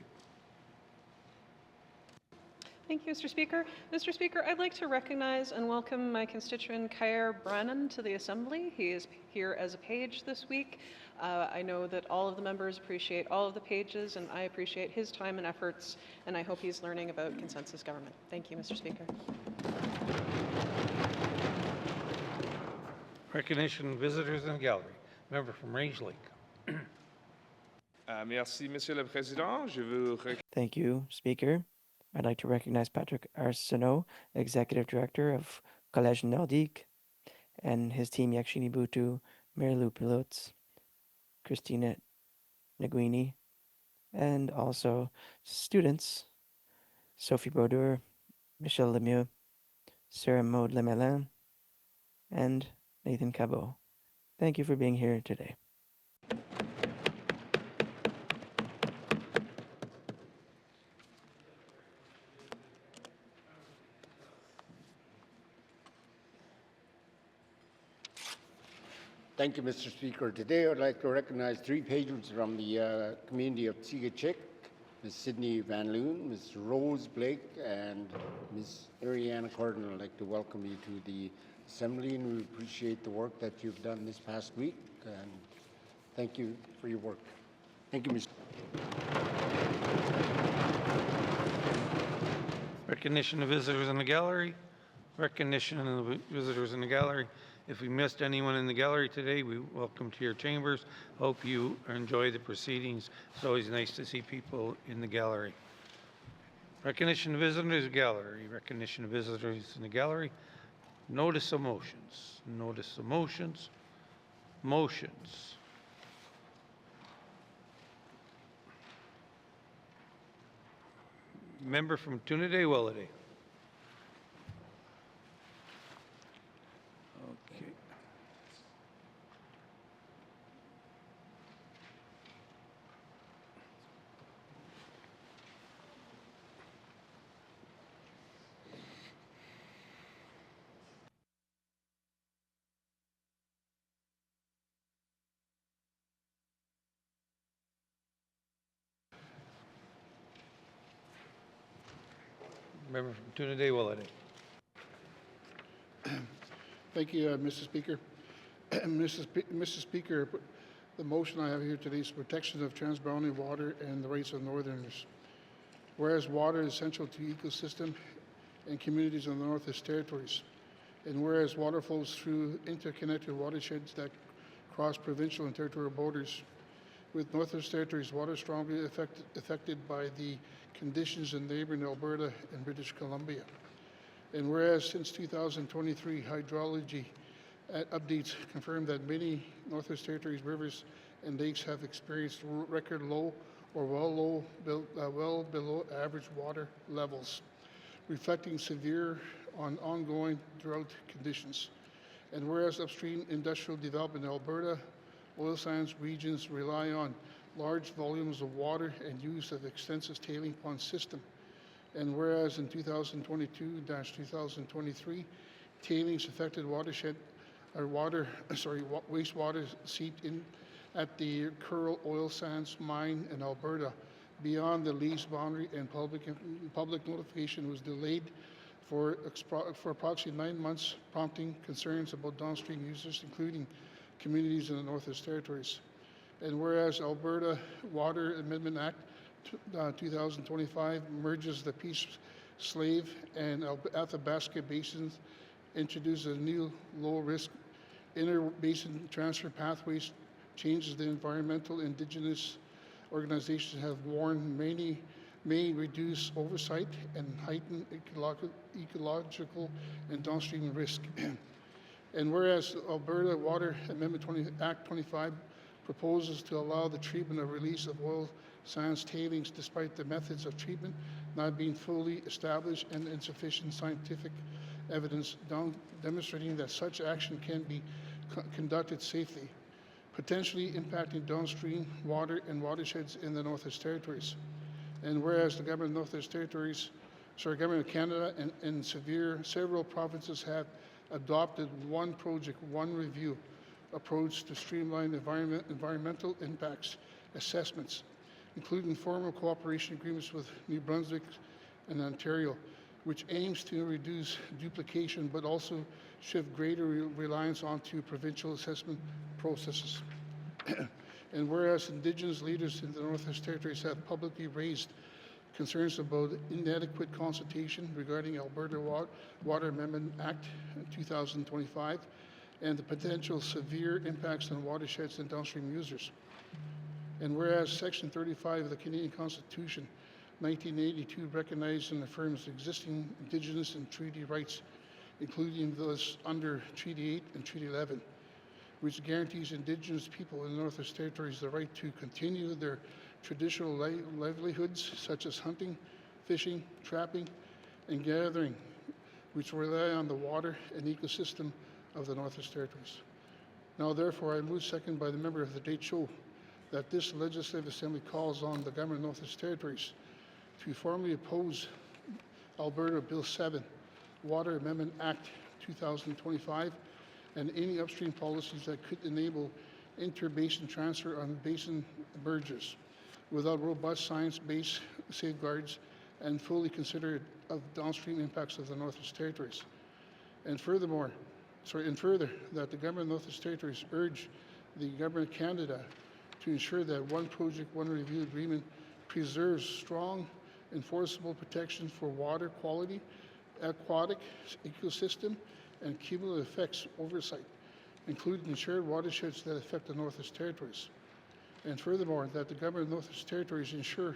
Thank you, Mr. Speaker. Mr. Speaker, I'd like to recognize and welcome my constituent Kyer Brannan to the Assembly. He is here as a page this week. I know that all of the members appreciate all of the pages, and I appreciate his time and efforts, and I hope he's learning about consensus government. Thank you, Mr. Speaker. Recognition of visitors in the gallery. Member from Range Lake. Merci, Monsieur le Président. Je veux Thank you, Speaker. I'd like to recognize Patrick Arsenault, Executive Director of Collège Nordique, and his team Yakshini Bhutu, Marilou Pilots, Christina Nguini, and also students Sophie Baudour, Michel Lemieux, Sarah Maud Lemelin, and Nathan Cabot. Thank you for being here today. Thank you, Mr. Speaker. Today, I'd like to recognize 3 patrons from the community of Tsigachick, Ms. Sydney Van Loon, Ms. Rose Blake, and Ms. Ariana Corden. I'd like to welcome you to the Assembly, and we appreciate the work that you've done this past week, and thank you for your work. Thank you, Mr. Recognition of visitors in the gallery. Recognition of the visitors in the gallery. If we missed anyone in the gallery today, we welcome to your chambers. Hope you enjoy the proceedings. It's always nice to see people in the gallery. Recognition of visitors gallery. Recognition of visitors in the gallery. Notice of motions. Notice of motions. Motions. Member from Trinidad Willity. Okay. Member from Trinidad Willity. Thank you, Mr. Speaker. Mr. Speaker, the motion I have here today is protection of transboundary water and the rights of northerners. Whereas water is essential to ecosystem and communities in the Northwest Territories, and whereas water flows through interconnected watersheds that cross provincial and territorial borders, with Northwest Territories water strongly affected by the conditions in neighboring Alberta and British Columbia. And whereas since 2023, hydrology updates confirm that many Northwest Territories rivers and lakes have experienced record low or well below average water levels, reflecting severe ongoing drought conditions. And whereas upstream industrial development in Alberta, oil sands regions rely on large volumes of water and use of extensive tailing pond system. And whereas in 2022-2023, tailings affected wastewater seeped in at the Curl Oil Sands mine in Alberta beyond the lease boundary, and public notification was delayed for approximately 9 months, prompting concerns about downstream users, including communities in the Northwest Territories. And whereas Alberta Water Amendment Act 2025 merges the Peace Slave and Athabasca basins, introduces a new low-risk inter-basin transfer pathways, changes the environmental Indigenous organizations have warned may reduce oversight and heighten ecological and downstream risk. And whereas Alberta Water Amendment Act 25 proposes to allow the treatment or release of oil sands tailings despite the methods of treatment not being fully established and insufficient scientific evidence demonstrating that such action can be conducted safely, potentially impacting downstream water and watersheds in the Northwest Territories. And whereas the government of Northwest Territories, government of Canada and several provinces have adopted one project, one review approach to streamline environmental impacts assessments, including formal cooperation agreements with New Brunswick and Ontario, which aims to reduce duplication but also shift greater reliance onto provincial assessment processes. And whereas Indigenous leaders in the Northwest Territories have publicly raised concerns about inadequate consultation regarding Alberta Water Amendment Act 2025 and the potential severe impacts on watersheds and downstream users. And whereas Section 35 of the Canadian Constitution, 1982, recognizes and affirms existing Indigenous and treaty rights, including those under Treaty 8 and Treaty 11, which guarantees Indigenous people in the Northwest Territories the right to continue their traditional livelihoods, such as hunting, fishing, trapping, and gathering, which rely on the water and ecosystem of the Northwest Territories. Now, therefore, I move second by the member of the Deitcho that this Legislative Assembly calls on the Government of Northwest Territories to formally oppose Alberta Bill 7, Water Amendment Act 2025, and any upstream policies that could enable inter-basin transfer on basin mergers without robust science-based safeguards and fully considered of downstream impacts of the Northwest Territories. And further, that the Government of Northwest Territories urge the Government of Canada to ensure that one project, one review agreement preserves strong enforceable protections for water quality, aquatic ecosystem, and cumulative effects oversight, including shared watersheds that affect the Northwest Territories. And furthermore, that the Government of Northwest Territories ensure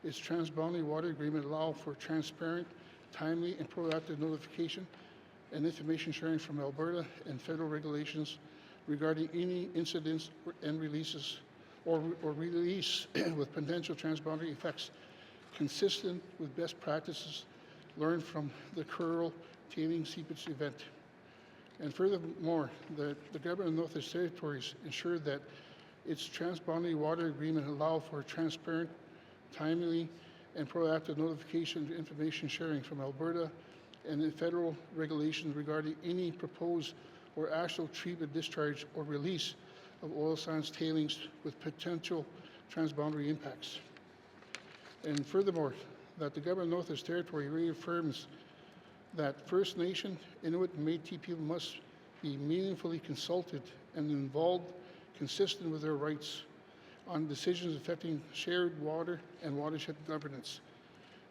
its transboundary water agreement allow for transparent, timely, and proactive notification and information sharing from Alberta and federal regulations regarding any incidents and releases or release with potential transboundary effects consistent with best practices learned from the Curl tailing seepage event. And furthermore, that the Government of Northwest Territories ensure that its transboundary water agreement allow for transparent, timely, and proactive notification and information sharing from Alberta and the federal regulations regarding any proposed or actual treatment, discharge, or release of oil sands tailings with potential transboundary impacts. And furthermore, that the Government of Northwest Territory reaffirms that First Nation, Inuit, and Métis people must be meaningfully consulted and involved consistent with their rights on decisions affecting shared water and watershed governance.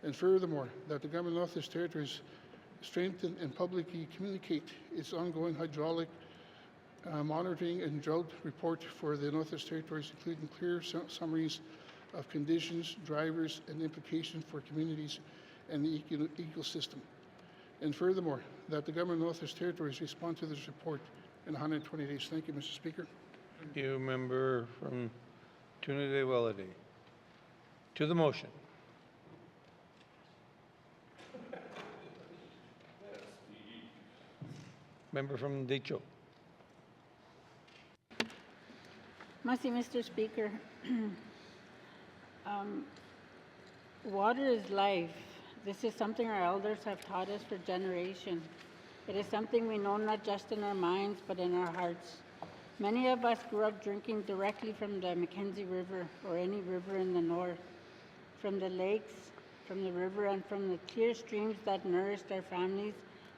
And furthermore, that the Government of Northwest Territories strengthen and publicly communicate its ongoing hydraulic monitoring and drought report for the Northwest Territories, including clear summaries of conditions, drivers, and implications for communities and the ecosystem. And furthermore, that the Government of Northwest Territories respond to this report in 120 days. Thank you, Mr. Speaker. Thank you, member from Trinidad-Wellade. To the motion. Member from Deitcho. Merci, Mr. Speaker. Water is life. This is something our elders have taught us for generations. It is something we know not just in our minds, but in our hearts. Many of us grew up drinking directly from the Mackenzie River or any river in the north, from the lakes, from the river, and from the clear streams that nourished our families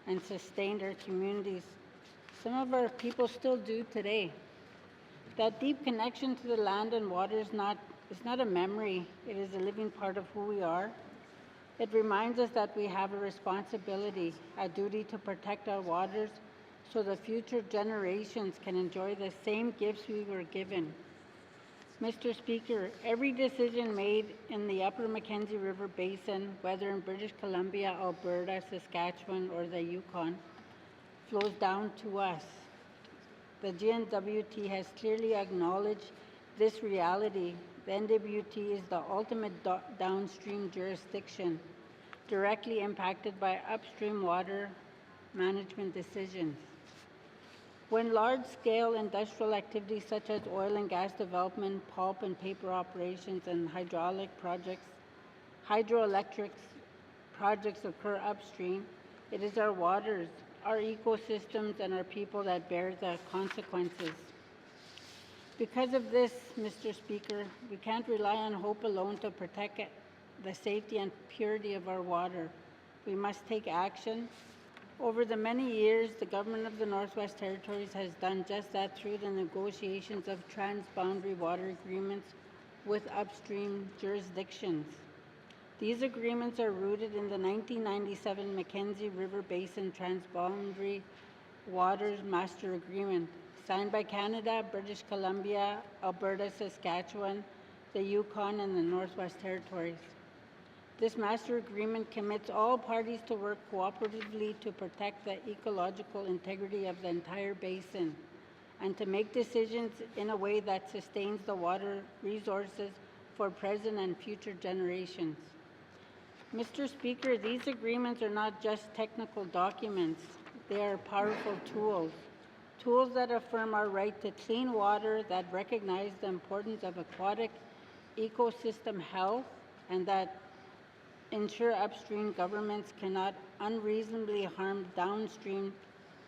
and sustained our communities. Some of our people still do today. That deep connection to the land and water is not a memory, it is a living part of who we are. It reminds us that we have a responsibility, a duty to protect our waters so the future generations can enjoy the same gifts we were given. Mr. Speaker, every decision made in the Upper Mackenzie River Basin, whether in British Columbia, Alberta, Saskatchewan, or the Yukon, flows down to us. The GNWT has clearly acknowledged this reality. The NWT is the ultimate downstream jurisdiction, directly impacted by upstream water management decisions. When large-scale industrial activities such as oil and gas development, pulp and paper operations, and hydroelectric projects occur upstream, it is our waters, our ecosystems, and our people that bear the consequences. Because of this, Mr. Speaker, we can't rely on hope alone to protect the safety and purity of our water. We must take action. Over the many years, the Government of the Northwest Territories has done just that through the negotiations of transboundary water agreements with upstream jurisdictions. These agreements are rooted in the 1997 Mackenzie River Basin Transboundary Waters Master Agreement, signed by Canada, British Columbia, Alberta, Saskatchewan, the Yukon, and the Northwest Territories. This master agreement commits all parties to work cooperatively to protect the ecological integrity of the entire basin and to make decisions in a way that sustains the water resources for present and future generations. Mr. Speaker, these agreements are not just technical documents. They are powerful tools that affirm our right to clean water, that recognize the importance of aquatic ecosystem health, and that ensure upstream governments cannot unreasonably harm downstream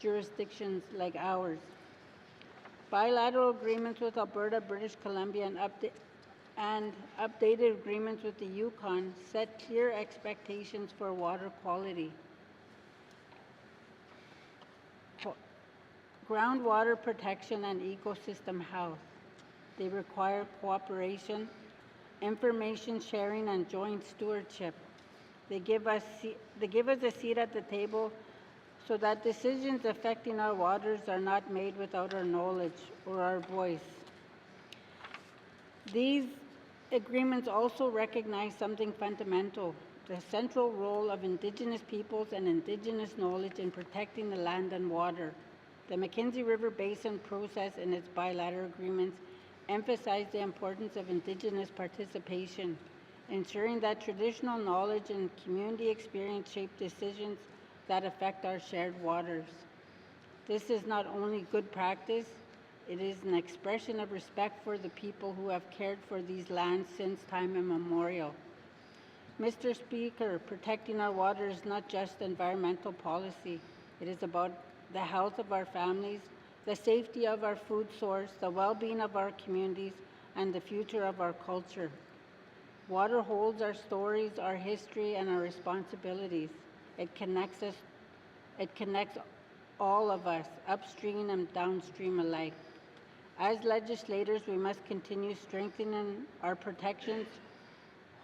jurisdictions like ours. Bilateral agreements with Alberta, British Columbia, and updated agreements with the Yukon set clear expectations for water quality. Groundwater protection and ecosystem health. They require cooperation, information sharing, and joint stewardship. They give us a seat at the table so that decisions affecting our waters are not made without our knowledge or our voice. These agreements also recognize something fundamental, the central role of Indigenous peoples and Indigenous knowledge in protecting the land and water. The Mackenzie River Basin process and its bilateral agreements emphasize the importance of Indigenous participation, ensuring that traditional knowledge and community experience shape decisions that affect our shared waters. This is not only good practice, it is an expression of respect for the people who have cared for these lands since time immemorial. Mr. Speaker, protecting our water is not just environmental policy. It is about the health of our families, the safety of our food source, the well-being of our communities, and the future of our culture. Water holds our stories, our history, and our responsibilities. It connects all of us, upstream and downstream alike. As legislators, we must continue strengthening our protections,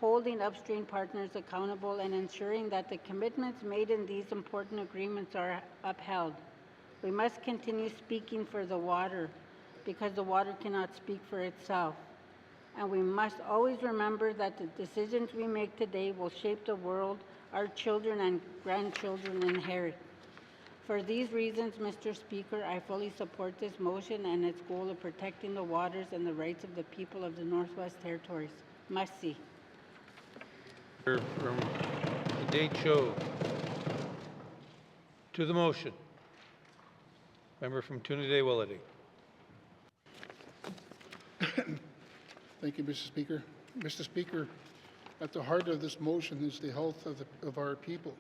holding upstream partners accountable, and ensuring that the commitments made in these important agreements are upheld. We must continue speaking for the water, because the water cannot speak for itself. And we must always remember that the decisions we make today will shape the world our children and grandchildren inherit. For these reasons, Mr. Speaker, I fully support this motion and its goal of protecting the waters and the rights of the people of the Northwest Territories. Merci. From the date show. To the motion. Member from Trinidad-Willity. Thank you, Mr. Speaker. Mr. Speaker, at the heart of this motion is the health of our people.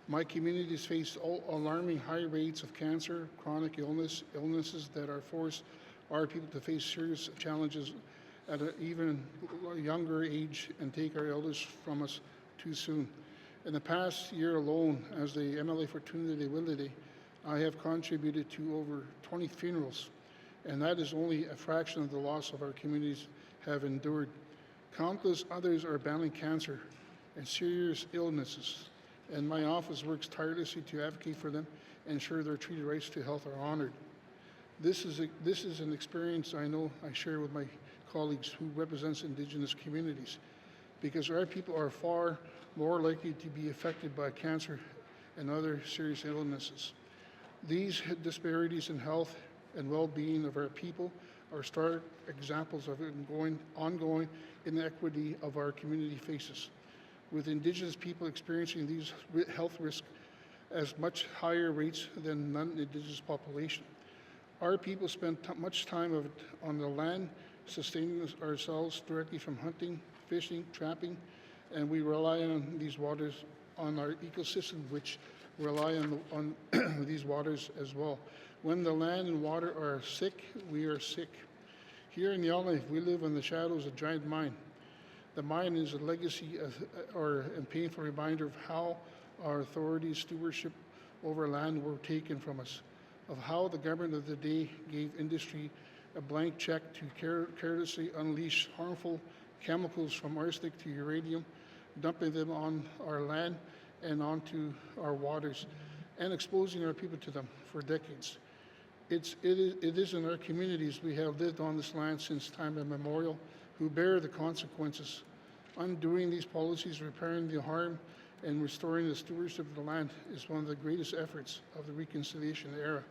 My communities face alarming high rates of cancer, chronic illnesses that are forced our people to face serious challenges at an even younger age and take our elders from us too soon. In the past year alone, as the MLA for Trinidad-Willity, I have contributed to over 20 funerals, and that is only a fraction of the loss of our communities have endured. Countless others are battling cancer and serious illnesses, and my office works tirelessly to advocate for them and ensure their treated rights to health are honored. This is an experience I know I share with my colleagues who represents Indigenous communities, because our people are far more likely to be affected by cancer and other serious illnesses. These disparities in health and well-being of our people are stark examples of ongoing inequity of our community faces, with Indigenous people experiencing these health risks as much higher rates than non-Indigenous population. Our people spend much time on the land, sustaining ourselves directly from hunting, fishing, trapping, and we rely on these waters, on our ecosystem, which rely on these waters as well. When the land and water are sick, we are sick. Here in Yellowknife, we live in the shadows of a giant mine. The mine is a legacy or a painful reminder of how our authorities' stewardship over land were taken from us, of how the government of the day gave industry a blank check to carelessly unleash harmful chemicals from arsenic to uranium, dumping them on our land and onto our waters, and exposing our people to them for decades. It is in our communities we have lived on this land since time immemorial, who bear the consequences. Undoing these policies, repairing the harm, and restoring the stewardship of the land is one of the greatest efforts of the reconciliation era.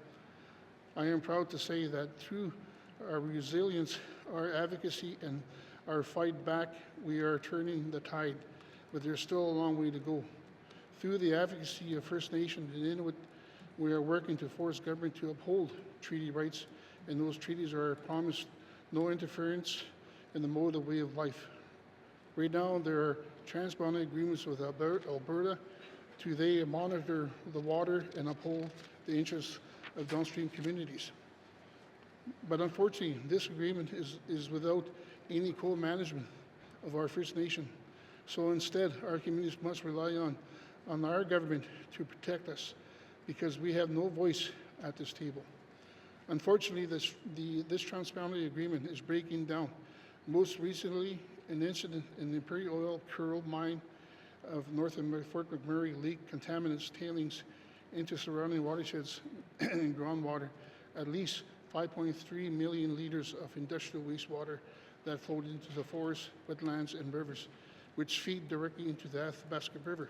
I am proud to say that through our resilience, our advocacy, and our fight back, we are turning the tide, but there's still a long way to go. Through the advocacy of First Nations and Inuit, we are working to force government to uphold treaty rights, and those treaties are promised no interference in the mode of way of life. Right now, there are transboundary agreements with Alberta to they monitor the water and uphold the interests of downstream communities. But unfortunately, this agreement is without any co-management of our First Nation. So instead, our communities must rely on our government to protect us because we have no voice at this table. Unfortunately, this transboundary agreement is breaking down. Most recently, an incident in the Imperial Oil Curl mine of north of Fort McMurray leaked contaminants tailings into surrounding watersheds and groundwater, at least 5.3 million liters of industrial wastewater that flowed into the forests, wetlands, and rivers, which feed directly into the Athabasca River.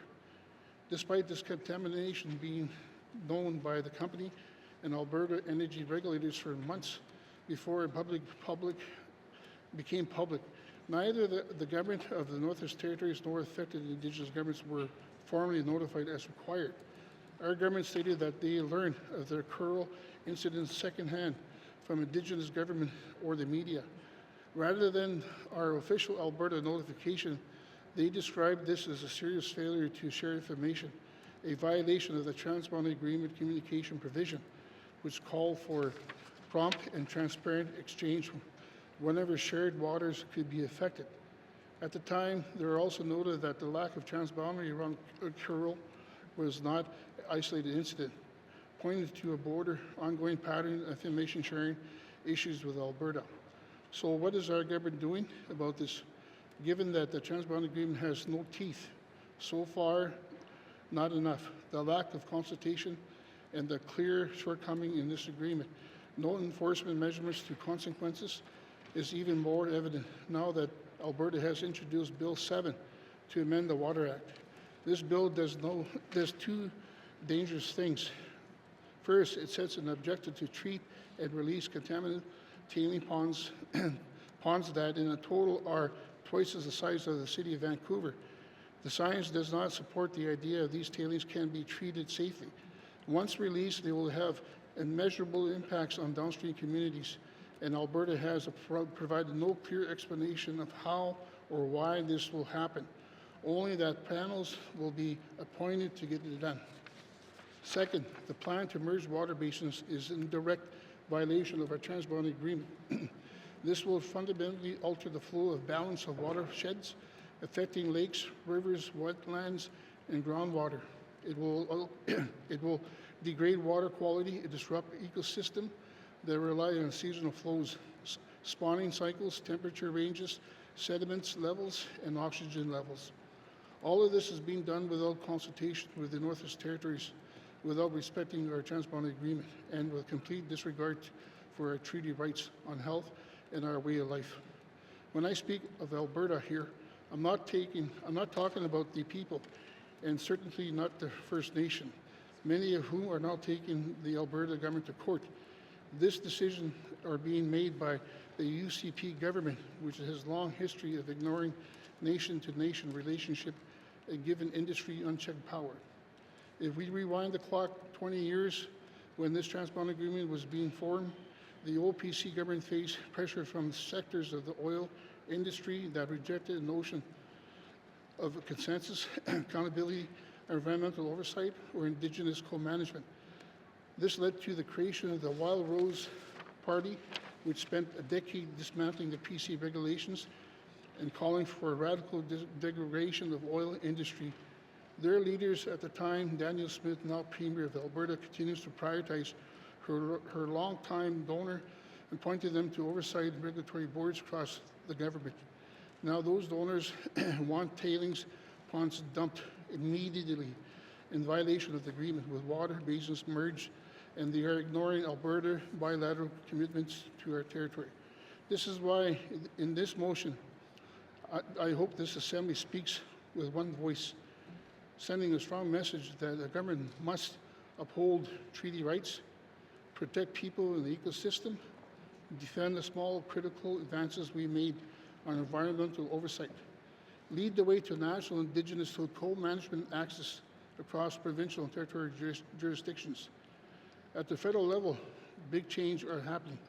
Despite this contamination being known by the company and Alberta energy regulators for months before it became public, neither the government of the Northwest Territories nor affected Indigenous governments were formally notified as required. Our government stated that they learned of the Curl incident secondhand from Indigenous government or the media. Rather than our official Alberta notification, they described this as a serious failure to share information, a violation of the Transboundary Agreement communication provision, which called for prompt and transparent exchange whenever shared waters could be affected. At the time, they were also noted that the lack of transboundary around Curl was not an isolated incident, pointed to a broader ongoing pattern of information sharing issues with Alberta. So what is our government doing about this? Given that the Transboundary Agreement has no teeth, so far, not enough. The lack of consultation and the clear shortcoming in this agreement. No enforcement measurements to consequences is even more evident now that Alberta has introduced Bill 7 to amend the Water Act. This bill does two dangerous things. First, it sets an objective to treat and release contaminated tailing ponds, ponds that in a total are twice as the size of the city of Vancouver. The science does not support the idea these tailings can be treated safely. Once released, they will have immeasurable impacts on downstream communities, and Alberta has provided no clear explanation of how or why this will happen, only that panels will be appointed to get it done. Second, the plan to merge water basins is in direct violation of our transboundary agreement. This will fundamentally alter the flow of balance of watersheds, affecting lakes, rivers, wetlands, and groundwater. It will degrade water quality and disrupt ecosystem that rely on seasonal flows, spawning cycles, temperature ranges, sediments levels, and oxygen levels. All of this is being done without consultation with the Northwest Territories, without respecting our transboundary agreement, and with complete disregard for our treaty rights on health and our way of life. When I speak of Alberta here, I'm not talking about the people, and certainly not the First Nation, many of whom are now taking the Alberta government to court. This decision are being made by the UCP government, which has a long history of ignoring nation-to-nation relationship and giving industry unchecked power. If we rewind the clock 20 years, when this transboundary agreement was being formed, the OPC government faced pressure from sectors of the oil industry that rejected the notion of consensus, accountability, environmental oversight, or Indigenous co-management. This led to the creation of the Wild Rose Party, which spent a decade dismantling the PC regulations and calling for a radical degradation of oil industry. Their leaders at the time, Danielle Smith, now Premier of Alberta, continues to prioritize her longtime donor and pointed them to oversight regulatory boards across the government. Now those donors want tailings ponds dumped immediately in violation of the agreement with water basins merged, and they are ignoring Alberta bilateral commitments to our territory. This is why, in this motion, I hope this Assembly speaks with one voice, sending a strong message that the government must uphold treaty rights, protect people in the ecosystem, defend the small critical advances we made on environmental oversight, lead the way to national Indigenous co-management access across provincial and territorial jurisdictions. At the federal level, big change are happening.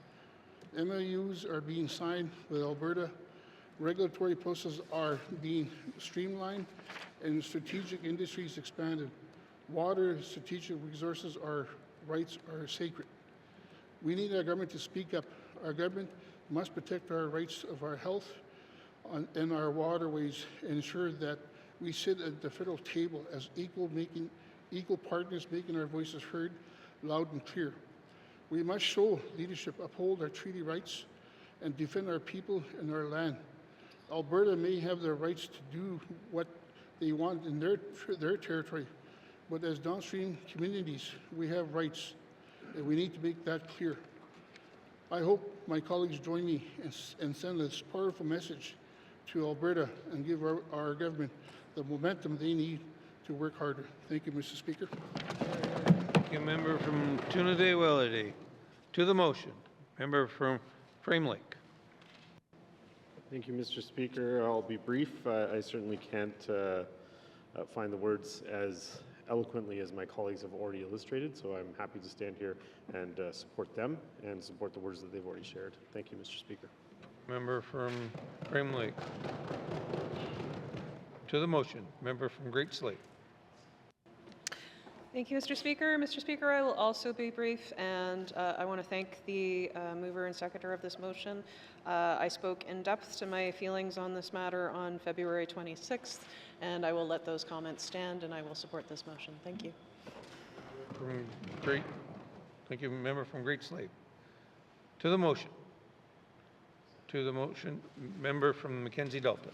MOUs are being signed with Alberta, regulatory processes are being streamlined, and strategic industries expanded. Water, strategic resources, our rights are sacred. We need our government to speak up. Our government must protect our rights of our health and our waterways, and ensure that we sit at the federal table as equal partners, making our voices heard loud and clear. We must show leadership, uphold our treaty rights, and defend our people and our land. Alberta may have the rights to do what they want in their territory, but as downstream communities, we have rights, and we need to make that clear. I hope my colleagues join me and send this powerful message to Alberta and give our government the momentum they need to work harder. Thank you, Mr. Speaker. Thank you, member from Trinidad-Willity. To the motion, member from Frame Lake. Thank you, Mr. Speaker. I'll be brief. I certainly can't find the words as eloquently as my colleagues have already illustrated, so I'm happy to stand here and support them and support the words that they've already shared. Thank you, Mr. Speaker. Member from Frame Lake. To the motion, member from Great Slate. Thank you, Mr. Speaker. Mr. Speaker, I will also be brief, and I want to thank the mover and seconder of this motion. I spoke in depth to my feelings on this matter on February 26th, and I will let those comments stand, and I will support this motion. Thank you. Thank you, member from Great Slate. To the motion. To the motion, member from Mackenzie Delta.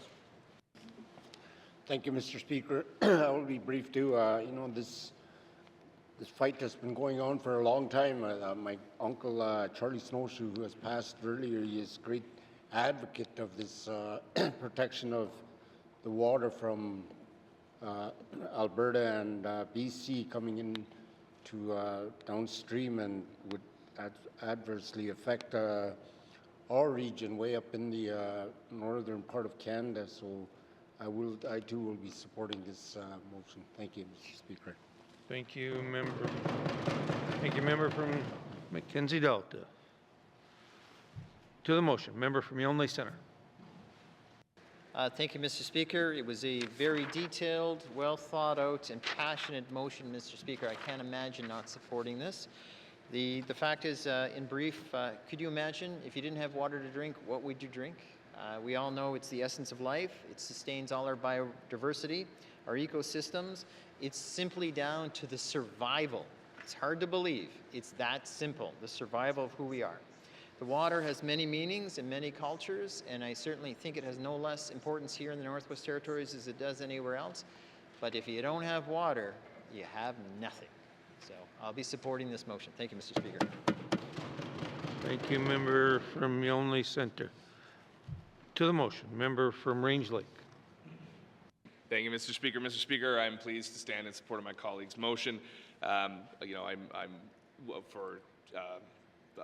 Thank you, Mr. Speaker. I will be brief too. You know, this fight has been going on for a long time. My uncle Charlie Snowshoe, who has passed earlier, he is a great advocate of this protection of the water from Alberta and BC coming in to downstream and would adversely affect our region way up in the northern part of Canada. So I too will be supporting this motion. Thank you, Mr. Speaker. Thank you, member. Thank you, member from Mackenzie Delta. To the motion, member from Yonge Centre. Thank you, Mr. Speaker. It was a very detailed, well thought out, and passionate motion, Mr. Speaker. I can't imagine not supporting this. The fact is, in brief, could you imagine if you didn't have water to drink, what would you drink? We all know it's the essence of life. It sustains all our biodiversity, our ecosystems. It's simply down to the survival. It's hard to believe. It's that simple, the survival of who we are. The water has many meanings in many cultures, and I certainly think it has no less importance here in the Northwest Territories as it does anywhere else. But if you don't have water, you have nothing. So I'll be supporting this motion. Thank you, Mr. Speaker. Thank you, member from Yonge Centre. To the motion, member from Range Lake. Thank you, Mr. Speaker. Mr. Speaker, I'm pleased to stand in support of my colleague's motion. You know,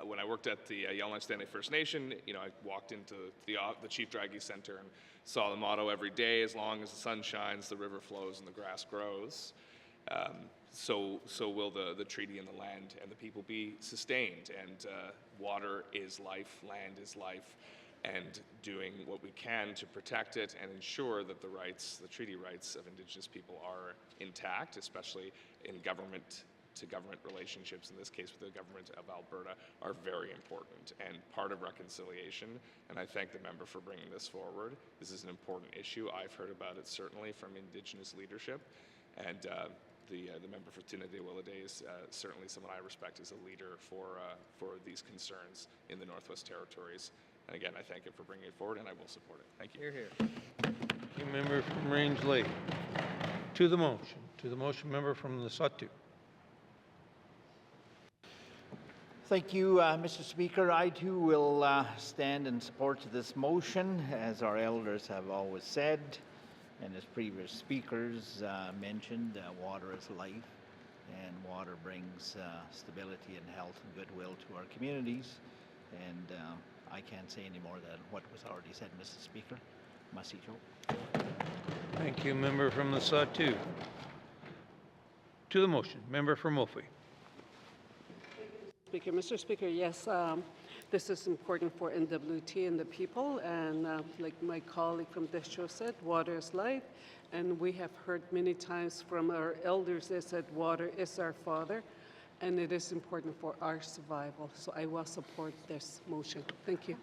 when I worked at the Yellowknife Stanley First Nation, you know, I walked into the Chief Draghi Center and saw the motto every day: as long as the sun shines, the river flows, and the grass grows. So will the treaty and the land and the people be sustained. And water is life, land is life, and doing what we can to protect it and ensure that the treaty rights of Indigenous people are intact, especially in government-to-government relationships, in this case with the government of Alberta, are very important and part of reconciliation. And I thank the member for bringing this forward. This is an important issue. I've heard about it certainly from Indigenous leadership, and the member for Trinidad-Willity is certainly someone I respect as a leader for these concerns in the Northwest Territories. And again, I thank him for bringing it forward, and I will support it. Thank you. Hear, hear. Thank you, member from Range Lake. To the motion, member from the Satu. Thank you, Mr. Speaker. I too will stand in support of this motion, as our elders have always said, and as previous speakers mentioned, water is life, and water brings stability and health and goodwill to our communities. And I can't say any more than what was already said, Mr. Speaker. Merci, Joe. Thank you, member from the Sawtoo. To the motion, member from Moultrie. Speaker. Mr. Speaker, yes, this is important for NWT and the people, and like my colleague from Deschaux said, water is life, and we have heard many times from our elders, they said water is our father, and it is important for our survival, so I will support this motion. Thank you.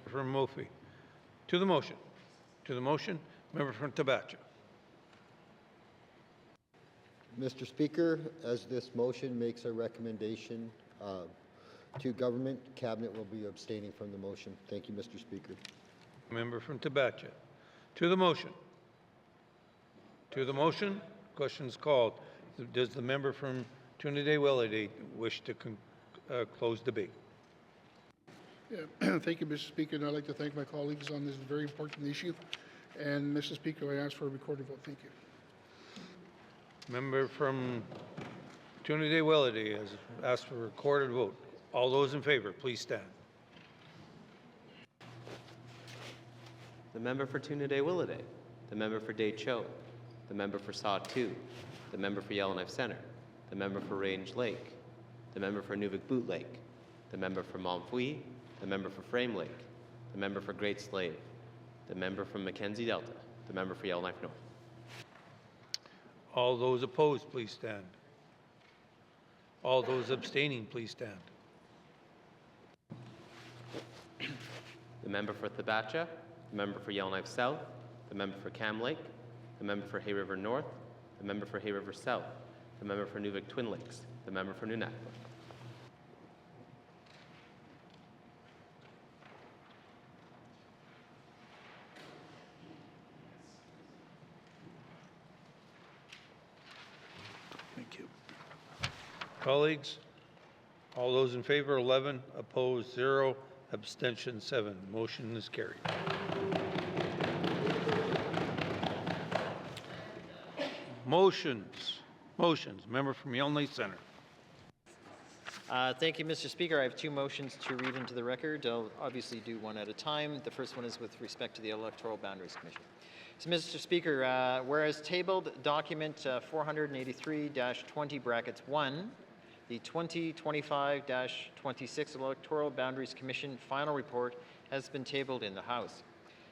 From Moultrie. To the motion. To the motion, member from Tabacha. Mr. Speaker, as this motion makes a recommendation to government, Cabinet will be abstaining from the motion. Thank you, Mr. Speaker. Member from Tabacha. To the motion. To the motion, questions called. Does the member from Trinidad-Willowdale wish to close debate? Yeah. Thank you, Mr. Speaker, and I'd like to thank my colleagues on this very important issue. And Mr. Speaker, I ask for a recorded vote. Thank you. Member from Trinidad-Willowdale has asked for a recorded vote. All those in favor, please stand. The member for Trinidad-Willowdale, the member for Deschaux, the member for Sawtoo, the member for Yellowknife Centre, the member for Range Lake, the member for Nuvik-Boot Lake, the member for Montfouille, the member for Frame Lake, the member for Great Slave, the member from Mackenzie Delta, the member for Yellowknife North. All those opposed, please stand. All those abstaining, please stand. The member for Tabacha, the member for Yellowknife South, the member for Cam Lake, the member for Hay River North, the member for Hay River South, the member for Nuvik Twin Lakes, the member for Nunavut. Thank you. Colleagues, all those in favor, 11, opposed, 0, abstention 7. Motion is carried. Motions. Member from Yellowknife Centre. Thank you, Mr. Speaker. I have two motions to read into the record. I'll obviously do one at a time. The first one is with respect to the Electoral Boundaries Commission. So, Mr. Speaker, whereas tabled document 483-20(1), the 2025-26 Electoral Boundaries Commission final report has been tabled in the House.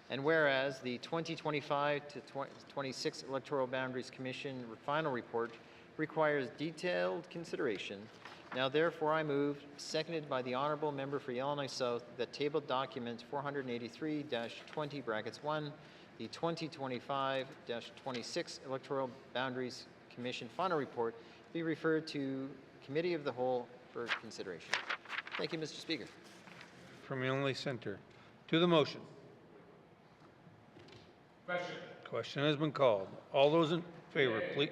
And whereas the 2025-26 Electoral Boundaries Commission final report requires detailed consideration, now therefore I move, seconded by the Honourable Member for Yellowknife South, that tabled document 483-20(1), the 2025-26 Electoral Boundaries Commission final report be referred to Committee of the Whole for consideration. Thank you, Mr. Speaker. From Yellowknife Centre. To the motion. Question has been called. All those in favor, please.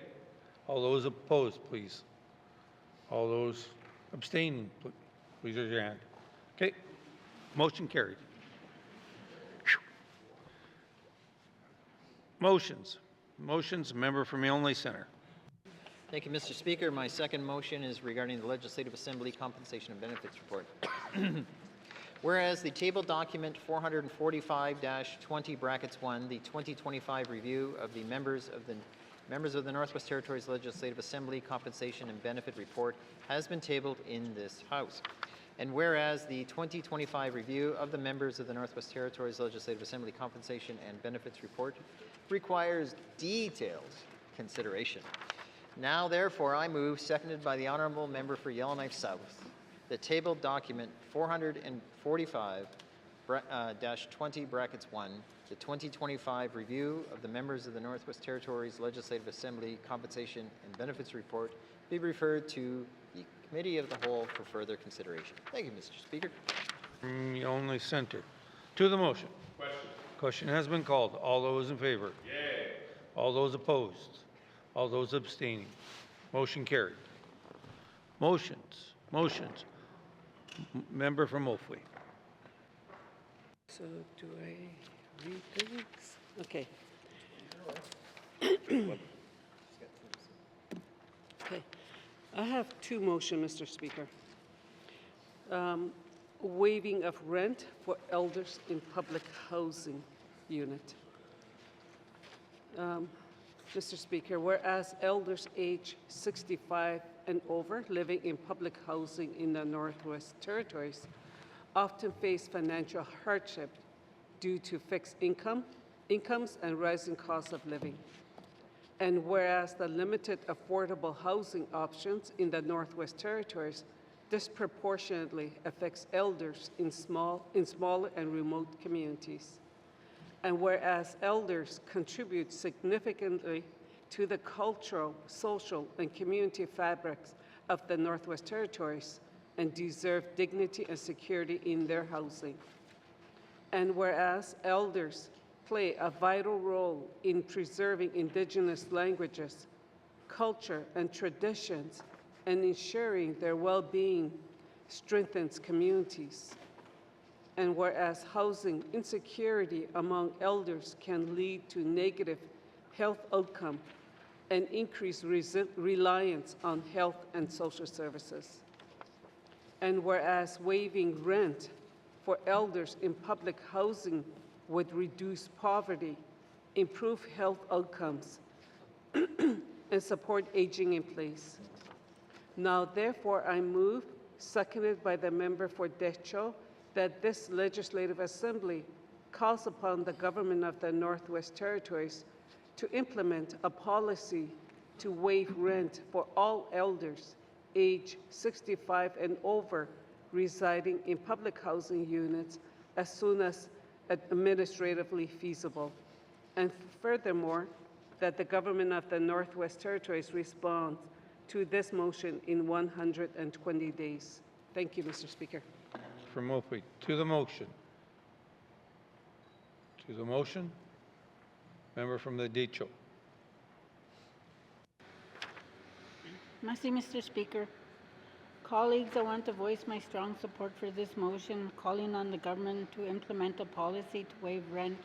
All those opposed, please. All those abstaining, please raise your hand. Okay. Motion carried. Motions. Member from Yellowknife Centre. Thank you, Mr. Speaker. My second motion is regarding the Legislative Assembly Compensation and Benefits Report. Whereas the table document 445-20(1), the 2025 review of the members of the Northwest Territories Legislative Assembly Compensation and Benefit Report has been tabled in this House. And whereas the 2025 review of the members of the Northwest Territories Legislative Assembly Compensation and Benefits Report requires detailed consideration. Now, therefore, I move, seconded by the Honourable Member for Yellowknife South, the tabled document 445-20(1), the 2025 review of the members of the Northwest Territories Legislative Assembly Compensation and Benefits Report be referred to the Committee of the Whole for further consideration. Thank you, Mr. Speaker. From Yellowknife Centre. To the motion. Question has been called. All those in favor? Yay. All those opposed? All those abstaining? Motion carried. Motions. Member from Oakville. So do I read things? Okay. Okay. I have two motions, Mr. Speaker. Waiving of rent for elders in public housing unit. Mr. Speaker, whereas elders age 65 and over living in public housing in the Northwest Territories often face financial hardship due to fixed incomes and rising costs of living. And whereas the limited affordable housing options in the Northwest Territories disproportionately affects elders in smaller and remote communities. And whereas elders contribute significantly to the cultural, social, and community fabrics of the Northwest Territories and deserve dignity and security in their housing. And whereas elders play a vital role in preserving Indigenous languages, culture, and traditions, and ensuring their well-being strengthens communities. And whereas housing insecurity among elders can lead to negative health outcome and increased reliance on health and social services. And whereas waiving rent for elders in public housing would reduce poverty, improve health outcomes, and support aging in place. Now, therefore, I move, seconded by the member for Decho, that this Legislative Assembly calls upon the government of the Northwest Territories to implement a policy to waive rent for all elders age 65 and over residing in public housing units as soon as administratively feasible. And furthermore, that the government of the Northwest Territories respond to this motion in 120 days. Thank you, Mr. Speaker. From Oakville. To the motion. To the motion. Member from the Decho. Merci, Mr. Speaker. Colleagues, I want to voice my strong support for this motion, calling on the government to implement a policy to waive rent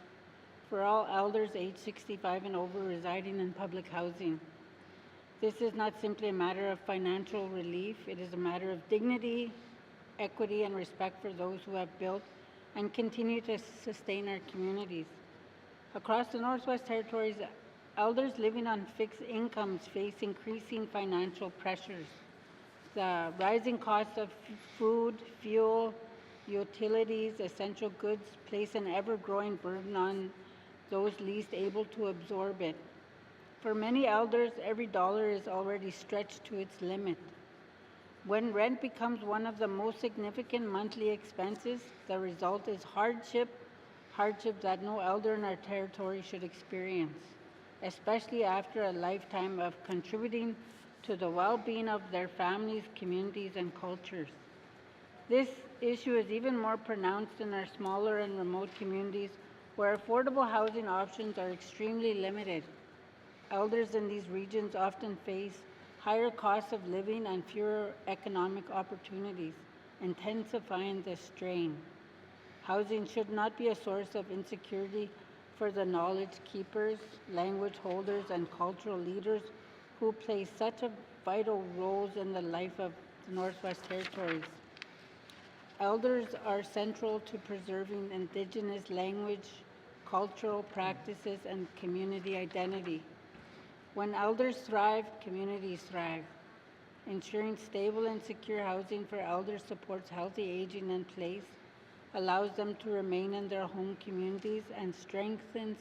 for all elders aged 65 and over residing in public housing. This is not simply a matter of financial relief, it is a matter of dignity, equity, and respect for those who have built and continue to sustain our communities. Across the Northwest Territories, elders living on fixed incomes face increasing financial pressures. The rising cost of food, fuel, utilities, essential goods place an ever-growing burden on those least able to absorb it. For many elders, every dollar is already stretched to its limit. When rent becomes one of the most significant monthly expenses, the result is hardship that no elder in our territory should experience, especially after a lifetime of contributing to the well-being of their families, communities, and cultures. This issue is even more pronounced in our smaller and remote communities where affordable housing options are extremely limited. Elders in these regions often face higher costs of living and fewer economic opportunities, intensifying the strain. Housing should not be a source of insecurity for the knowledge keepers, language holders, and cultural leaders who play such a vital roles in the life of the Northwest Territories. Elders are central to preserving Indigenous language, cultural practices, and community identity. When elders thrive, communities thrive. Ensuring stable and secure housing for elders supports healthy aging in place, allows them to remain in their home communities, and strengthens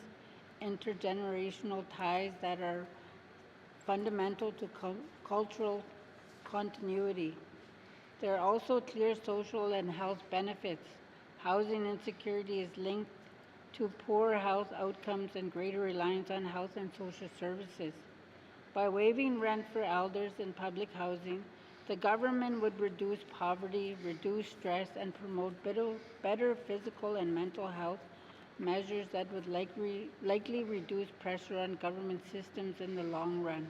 intergenerational ties that are fundamental to cultural continuity. There are also clear social and health benefits. Housing insecurity is linked to poor health outcomes and greater reliance on health and social services. By waiving rent for elders in public housing, the government would reduce poverty, reduce stress, and promote better physical and mental health measures that would likely reduce pressure on government systems in the long run.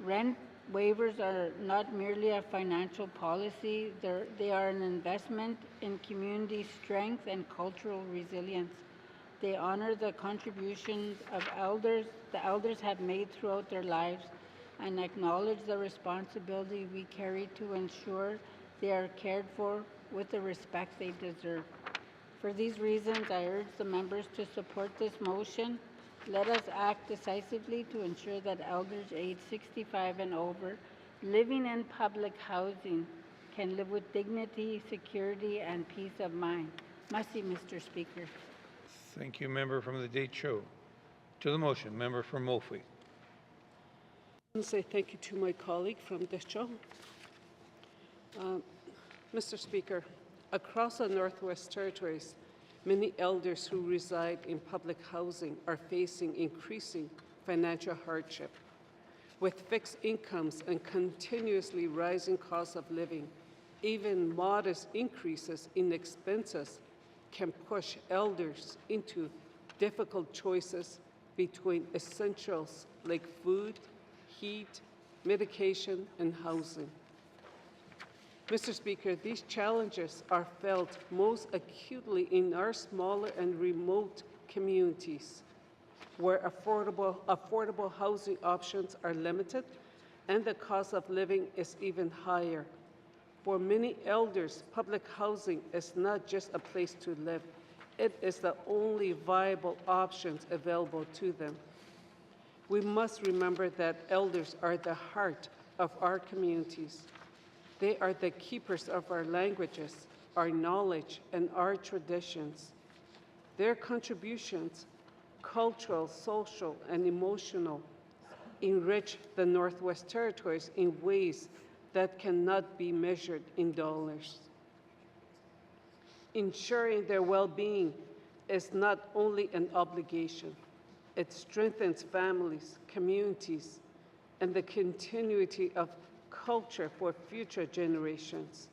Rent Waivers are not merely a financial policy, they are an investment in community strength and cultural resilience. They honor the contributions of the elders have made throughout their lives, and acknowledge the responsibility we carry to ensure they are cared for with the respect they deserve. For these reasons, I urge the members to support this motion. Let us act decisively to ensure that elders aged 65 and over living in public housing can live with dignity, security, and peace of mind. Merci, Mr. Speaker. Thank you, member from the Deschaux. To the motion, member from Moultrie. I want to say thank you to my colleague from Deschaux. Mr. Speaker, across the Northwest Territories, many elders who reside in public housing are facing increasing financial hardship. With fixed incomes and continuously rising costs of living, even modest increases in expenses can push elders into difficult choices between essentials like food, heat, medication, and housing. Mr. Speaker, these challenges are felt most acutely in our smaller and remote communities, where affordable housing options are limited and the cost of living is even higher. For many elders, public housing is not just a place to live, it is the only viable options available to them. We must remember that elders are the heart of our communities. They are the keepers of our languages, our knowledge, and our traditions. Their contributions, cultural, social, and emotional, enrich the Northwest Territories in ways that cannot be measured in dollars. Ensuring their well-being is not only an obligation, it strengthens families, communities, and the continuity of culture for future generations.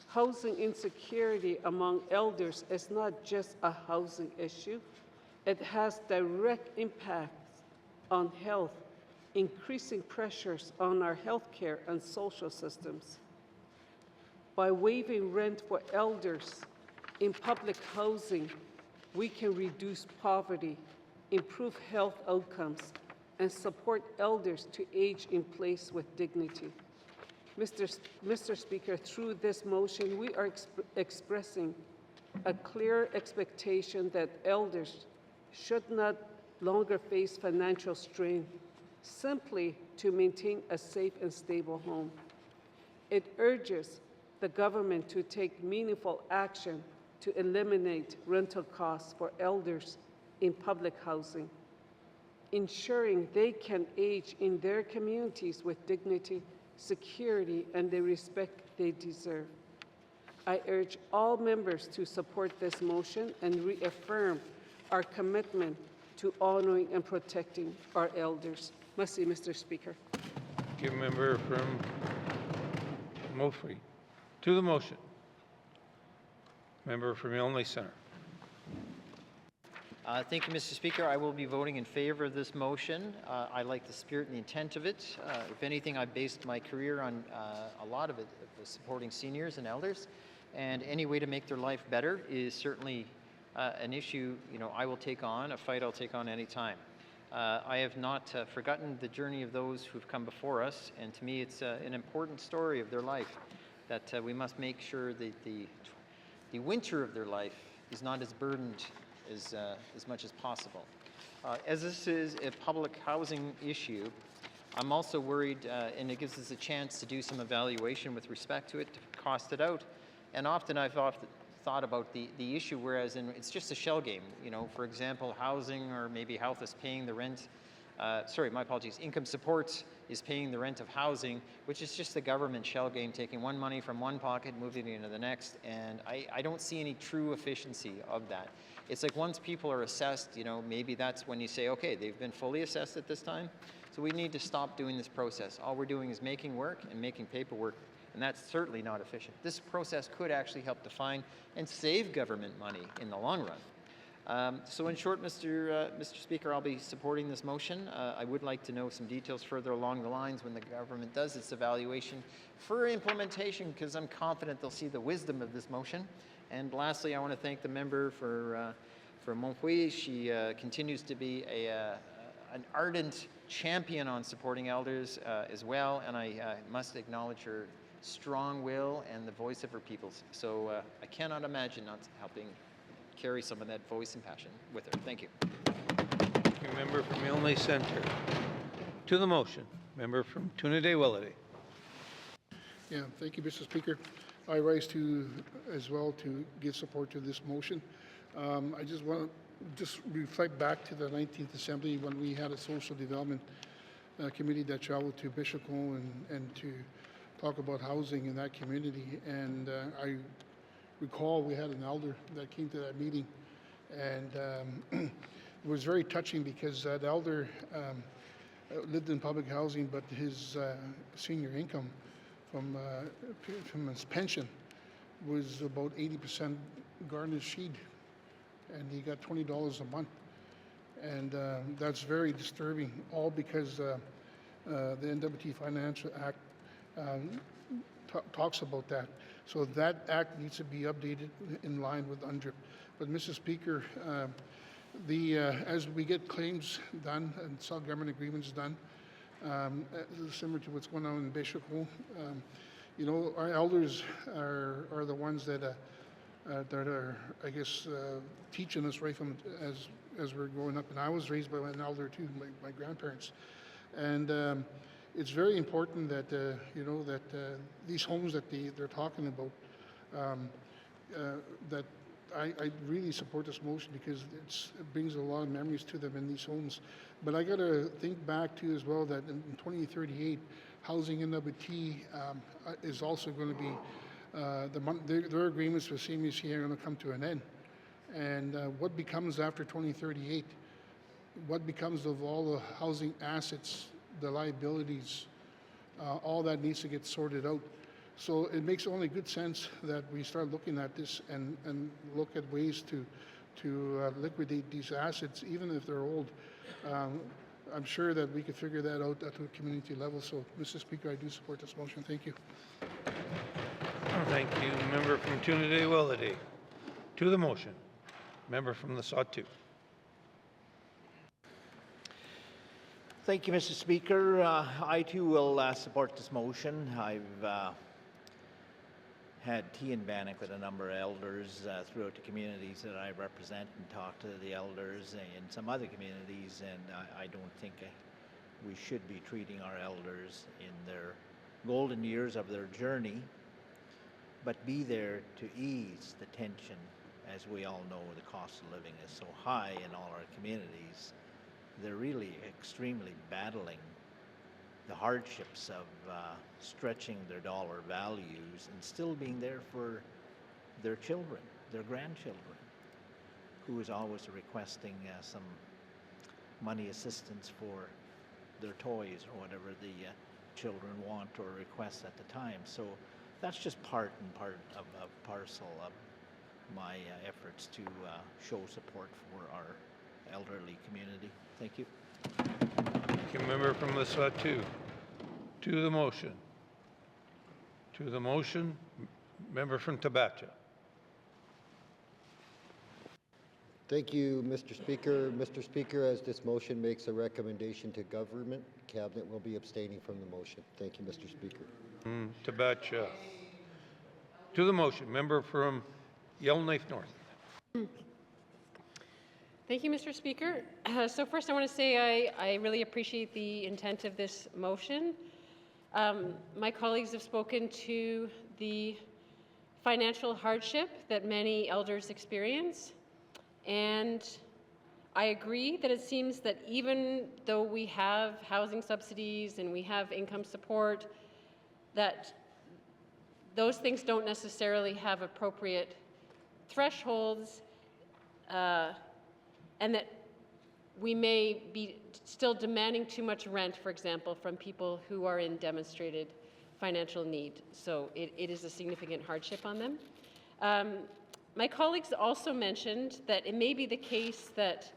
Housing insecurity among elders is not just a housing issue, it has direct impacts on health, increasing pressures on our healthcare and social systems. By waiving rent for elders in public housing, we can reduce poverty, improve health outcomes, and support elders to age in place with dignity. Mr. Speaker, through this motion, we are expressing a clear expectation that elders should not longer face financial strain simply to maintain a safe and stable home. It urges the government to take meaningful action to eliminate rental costs for elders in public housing, ensuring they can age in their communities with dignity, security, and the respect they deserve. I urge all members to support this motion and reaffirm our commitment to honoring and protecting our elders. Merci, Mr. Speaker. Thank you, member from Moultrie. To the motion, member from Yonge Centre. Thank you, Mr. Speaker. I will be voting in favor of this motion. I like the spirit and the intent of it. If anything, I based my career on a lot of it was supporting seniors and elders, and any way to make their life better is certainly an issue I will take on, a fight I'll take on any time. I have not forgotten the journey of those who've come before us, and to me it's an important story of their life that we must make sure that the winter of their life is not as burdened as much as possible. As this is a public housing issue, I'm also worried, and it gives us a chance to do some evaluation with respect to it, to cost it out. And often I've thought about the issue, whereas it's just a shell game. For example, housing or maybe health is paying the rent. Sorry, my apologies. Income support is paying the rent of housing, which is just the government shell game, taking one money from one pocket, moving it into the next. And I don't see any true efficiency of that. It's like once people are assessed, maybe that's when you say, okay, they've been fully assessed at this time. So we need to stop doing this process. All we're doing is making work and making paperwork, and that's certainly not efficient. This process could actually help define and save government money in the long run. So in short, Mr. Speaker, I'll be supporting this motion. I would like to know some details further along the lines when the government does its evaluation for implementation, because I'm confident they'll see the wisdom of this motion. And lastly, I want to thank the member for Montfouille. She continues to be an ardent champion on supporting elders as well, and I must acknowledge her strong will and the voice of her people. So I cannot imagine not helping carry some of that voice and passion with her. Thank you. Member from Yellowknife Centre. To the motion, member from Tune-a-Day-Willity. Yeah, thank you, Mr. Speaker. I rise to, as well, to give support to this motion. I just want to reflect back to the 19th Assembly when we had a social development committee that traveled to Bichicon and to talk about housing in that community. And I recall we had an elder that came to that meeting, and it was very touching because that elder lived in public housing, but his senior income from his pension was about 80% garnished seed, and he got $20 a month. And that's very disturbing, all because the NWT Financial Act talks about that. So that act needs to be updated in line with UNDRIP. But Mr. Speaker, as we get claims done and self-government agreements done, similar to what's going on in Bichicon, you know, our elders are the ones that are, I guess, teaching us right from as we're growing up. And I was raised by an elder too, my grandparents. And it's very important that you know, that these homes that they're talking about, that I really support this motion because it brings a lot of memories to them in these homes. But I got to think back too as well that in 2038, housing in NWT is also going to be their agreements with CMHC are going to come to an end. And what becomes after 2038? What becomes of all the housing assets, the liabilities, all that needs to get sorted out. So it makes only good sense that we start looking at this and look at ways to liquidate these assets, even if they're old. I'm sure that we could figure that out at a community level. So, Mr. Speaker, I do support this motion. Thank you. Thank you. Member from Tune-a-Day-Willity. To the motion, member from the Sawtooth. Thank you, Mr. Speaker. I too will support this motion. I've had tea and bannock with a number of elders throughout the communities that I represent and talked to the elders in some other communities, and I don't think we should be treating our elders in their golden years of their journey, but be there to ease the tension. As we all know, the cost of living is so high in all our communities. They're really extremely battling the hardships of stretching their dollar values and still being there for their children, their grandchildren, who is always requesting some money assistance for their toys or whatever the children want or request at the time. So that's just part of a parcel of my efforts to show support for our elderly community. Thank you. Thank you, member from the Sawtooth. To the motion. To the motion, member from Tabasco. Thank you, Mr. Speaker. Mr. Speaker, as this motion makes a recommendation to government, Cabinet will be abstaining from the motion. Thank you, Mr. Speaker. Tabasco. To the motion, member from Yellowknife North. Thank you, Mr. Speaker. So first I want to say I really appreciate the intent of this motion. My colleagues have spoken to the financial hardship that many elders experience, and I agree that it seems that even though we have housing subsidies and we have income support, that those things don't necessarily have appropriate thresholds, and that we may be still demanding too much rent, for example, from people who are in demonstrated financial need. So it is a significant hardship on them. My colleagues also mentioned that it may be the case that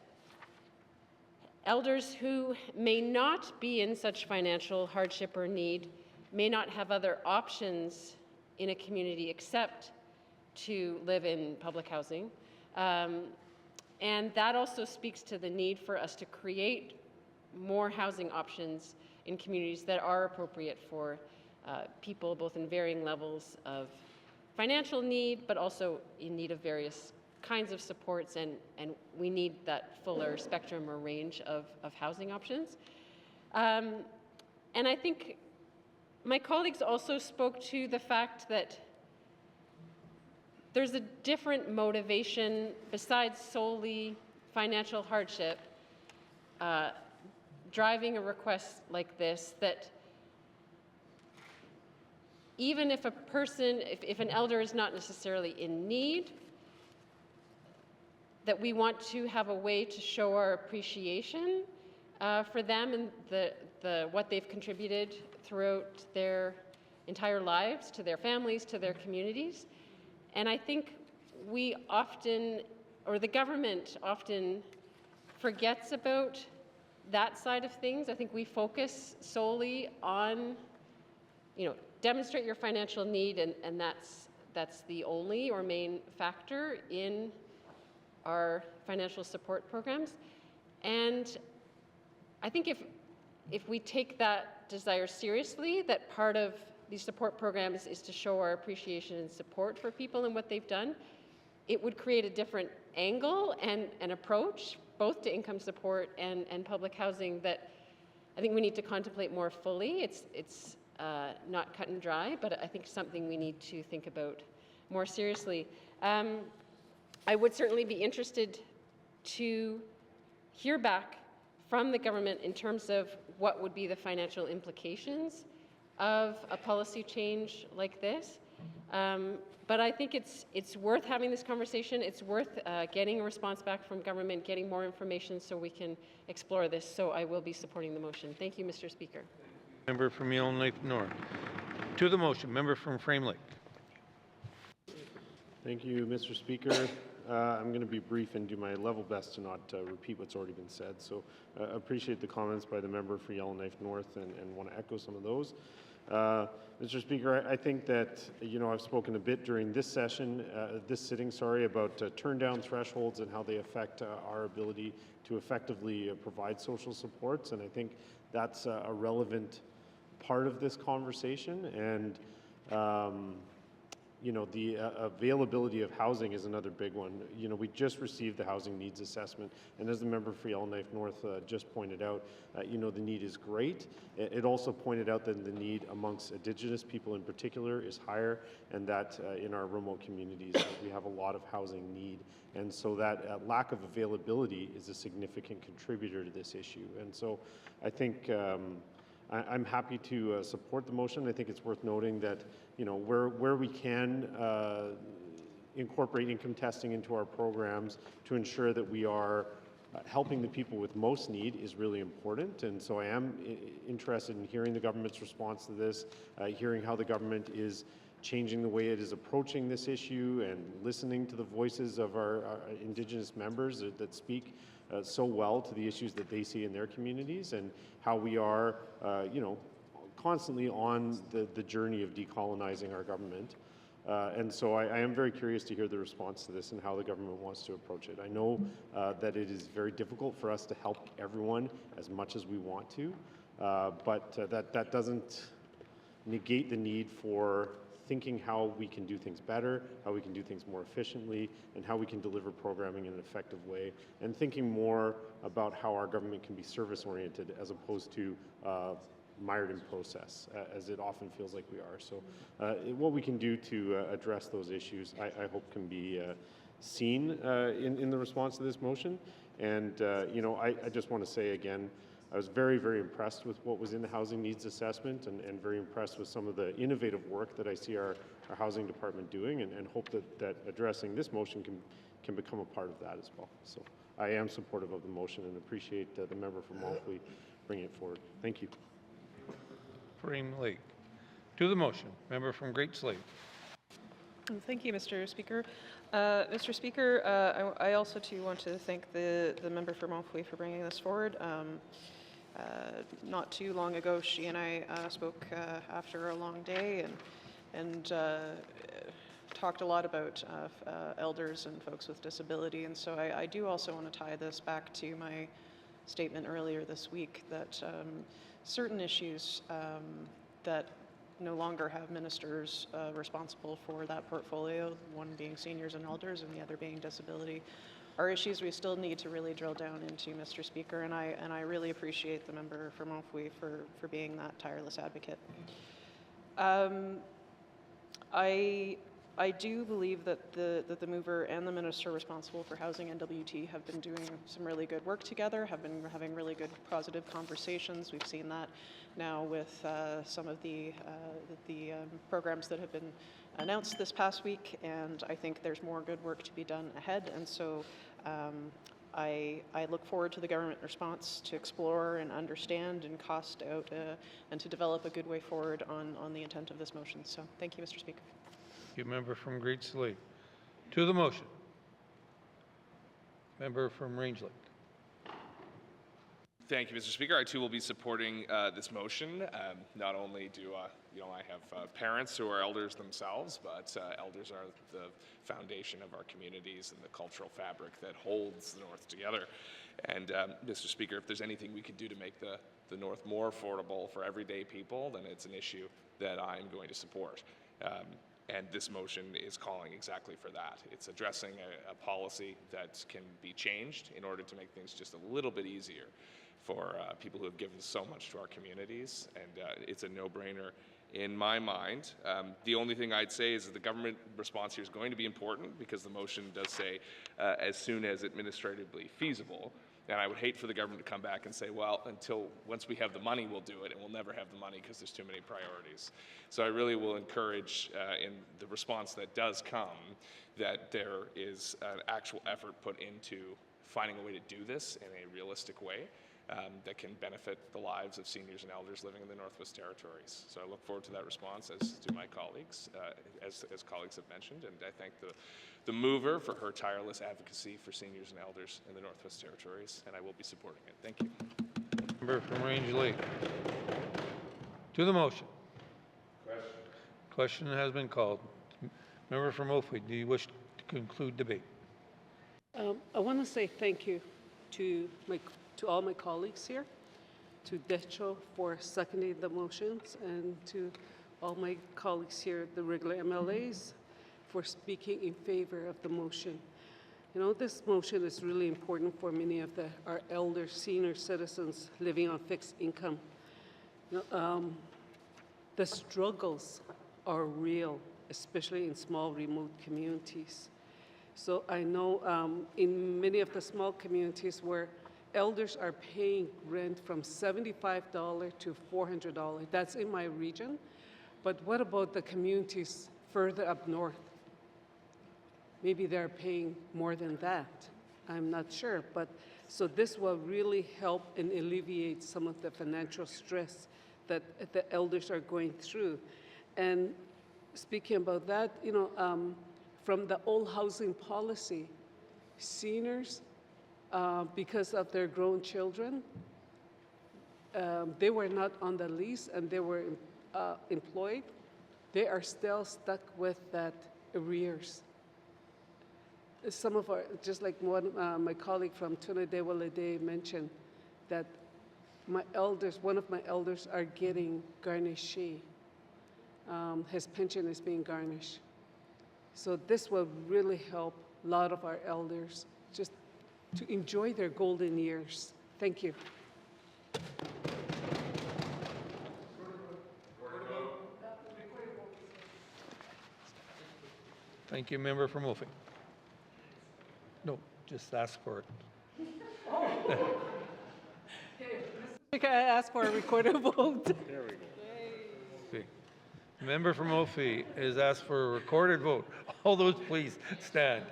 elders who may not be in such financial hardship or need may not have other options in a community except to live in public housing. And that also speaks to the need for us to create more housing options in communities that are appropriate for people both in varying levels of financial need, but also in need of various kinds of supports, and we need that fuller spectrum or range of housing options. And I think my colleagues also spoke to the fact that there's a different motivation besides solely financial hardship driving a request like this, that even if a person, if an elder is not necessarily in need, that we want to have a way to show our appreciation for them and what they've contributed throughout their entire lives, to their families, to their communities. And I think we often, or the government often forgets about that side of things. I think we focus solely on, demonstrate your financial need, and that's the only or main factor in our financial support programs. And I think if we take that desire seriously, that part of these support programs is to show our appreciation and support for people and what they've done, it would create a different angle and an approach, both to income support and public housing, that I think we need to contemplate more fully. It's not cut and dry, but I think something we need to think about more seriously. I would certainly be interested to hear back from the government in terms of what would be the financial implications of a policy change like this. But I think it's worth having this conversation. It's worth getting a response back from government, getting more information so we can explore this. So I will be supporting the motion. Thank you, Mr. Speaker. Member from Yellowknife North. To the motion, member from Frame Lake. Thank you, Mr. Speaker. I'm going to be brief and do my level best to not repeat what's already been said. So appreciate the comments by the member for Yellowknife North and want to echo some of those. Mr. Speaker, I think that, I've spoken a bit during this session, this sitting, about turn down thresholds and how they affect our ability to effectively provide social supports. And I think that's a relevant part of this conversation. And, the availability of housing is another big one. We just received the housing needs assessment, and as the member for Yellowknife North just pointed out, the need is great. It also pointed out that the need amongst Indigenous people in particular is higher, and that in our remote communities we have a lot of housing need. And so that lack of availability is a significant contributor to this issue. And so I think I'm happy to support the motion. I think it's worth noting that, where we can incorporate income testing into our programs to ensure that we are helping the people with most need is really important. And so I am interested in hearing the government's response to this, hearing how the government is changing the way it is approaching this issue, and listening to the voices of our Indigenous members that speak so well to the issues that they see in their communities, and how we are, constantly on the journey of decolonizing our government. And so I am very curious to hear the response to this and how the government wants to approach it. I know that it is very difficult for us to help everyone as much as we want to, but that doesn't negate the need for thinking how we can do things better, how we can do things more efficiently, and how we can deliver programming in an effective way, and thinking more about how our government can be service-oriented as opposed to mired in process, as it often feels like we are. So what we can do to address those issues, I hope can be seen in the response to this motion. And, I just want to say again, I was very, very impressed with what was in the housing needs assessment, and very impressed with some of the innovative work that I see our housing department doing, and hope that addressing this motion can become a part of that as well. So I am supportive of the motion and appreciate the member from Walkley bringing it forward. Thank you. Frame Lake. To the motion, member from Great Slave. Thank you, Mr. Speaker. Mr. Speaker, I also too want to thank the member for Montfouet for bringing this forward. Not too long ago, she and I spoke after a long day and talked a lot about elders and folks with disability. And so I do also want to tie this back to my statement earlier this week that certain issues that no longer have ministers responsible for that portfolio, one being seniors and elders and the other being disability, are issues we still need to really drill down into, Mr. Speaker, and I really appreciate the member for Montfouet for being that tireless advocate. I do believe that the mover and the minister responsible for housing NWT have been doing some really good work together, have been having really good positive conversations. We've seen that now with some of the programs that have been announced this past week, and I think there's more good work to be done ahead. And so I look forward to the government response to explore and understand and cost out and to develop a good way forward on the intent of this motion. So thank you, Mr. Speaker. Thank you, member from Great Slave. To the motion. Member from Range Lake. Thank you, Mr. Speaker. I too will be supporting this motion. Not only do I have parents who are elders themselves, but elders are the foundation of our communities and the cultural fabric that holds the North together. And Mr. Speaker, if there's anything we could do to make the North more affordable for everyday people, then it's an issue that I'm going to support. And this motion is calling exactly for that. It's addressing a policy that can be changed in order to make things just a little bit easier for people who have given so much to our communities, and it's a no-brainer in my mind. The only thing I'd say is that the government response here is going to be important because the motion does say as soon as administratively feasible. And I would hate for the government to come back and say, well, once we have the money, we'll do it, and we'll never have the money because there's too many priorities. So I really will encourage in the response that does come that there is an actual effort put into finding a way to do this in a realistic way that can benefit the lives of seniors and elders living in the Northwest Territories. So I look forward to that response, as do my colleagues, as colleagues have mentioned, and I thank the mover for her tireless advocacy for seniors and elders in the Northwest Territories, and I will be supporting it. Thank you. Member from Range Lake. To the motion. Question has been called. Member from Montfouet, do you wish to conclude debate? I want to say thank you to all my colleagues here, to Decho for seconding the motions, and to all my colleagues here, the regular MLAs, for speaking in favor of the motion. You know, this motion is really important for many of our elder senior citizens living on fixed income. You know, the struggles are real, especially in small, remote communities. So I know in many of the small communities where elders are paying rent from $75 to $400. That's in my region. But what about the communities further up north? Maybe they're paying more than that. I'm not sure. But so this will really help and alleviate some of the financial stress that the elders are going through. And speaking about that, you know, from the old housing policy, seniors, because of their grown children, they were not on the lease and they were employed. They are still stuck with that arrears. Some of our, just like my colleague from Trinidad-Willade mentioned, that one of my elders are getting garnishee. His pension is being garnished. So this will really help a lot of our elders just to enjoy their golden years. Thank you. Thank you, member from Montfouet. No, just ask for it. I ask for a recorded vote. There we go. Okay. Member from Montfouet has asked for a recorded vote. All those please stand.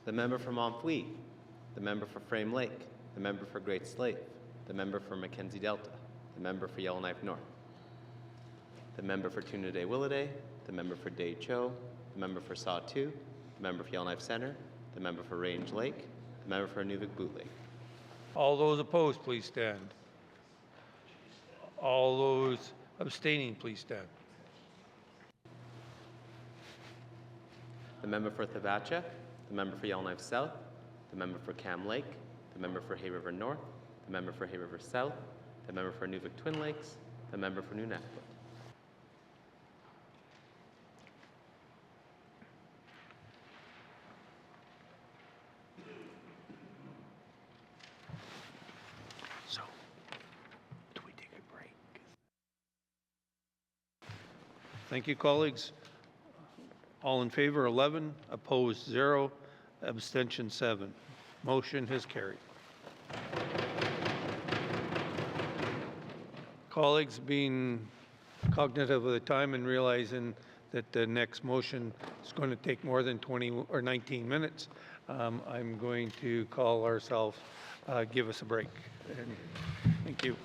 The member for Montfouet, the member for Frame Lake, the member for Great Slave, the member for Mackenzie Delta, the member for Yellowknife North, the member for Tune-a-Day-Willowday, the member for Day Cho, the member for Saw 2, the member for Yellowknife Center, the member for Range Lake, the member for Nuvik-Boot Lake. All those opposed, please stand. All those abstaining, please stand. The member for Thavacha, the member for Yellowknife South, the member for Cam Lake, the member for Hay River North, the member for Hay River South, the member for Nuvik Twin Lakes, the member for Nunavut. So, do we take a break? Thank you, colleagues. All in favor, 11. Opposed, 0. Abstention, 7. Motion has carried. Colleagues, being cognitive of the time and realizing that the next motion is going to take more than 20 or 19 minutes, I'm going to call ourselves, give us a break. And thank you.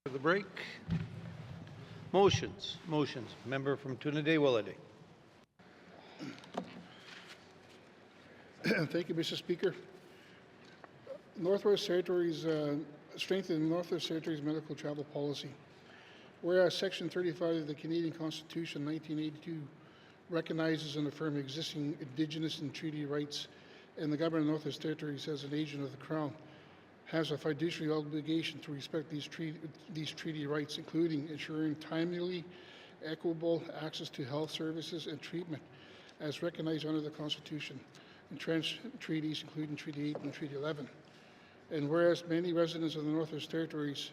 For the break. Motions. Member from Tuna Day Willowday. Thank you, Mr. Speaker. Northwest Territories strengthen Northwest Territories medical travel policy. Whereas Section 35 of the Canadian Constitution 1982 recognizes and affirms existing Indigenous and treaty rights, and the Government of Northwest Territories as an agent of the Crown has a fiduciary obligation to respect these treaty rights, including ensuring timely, equitable access to health services and treatment as recognized under the Constitution and treaties, including Treaty 8 and Treaty 11. And whereas many residents of the Northwest Territories,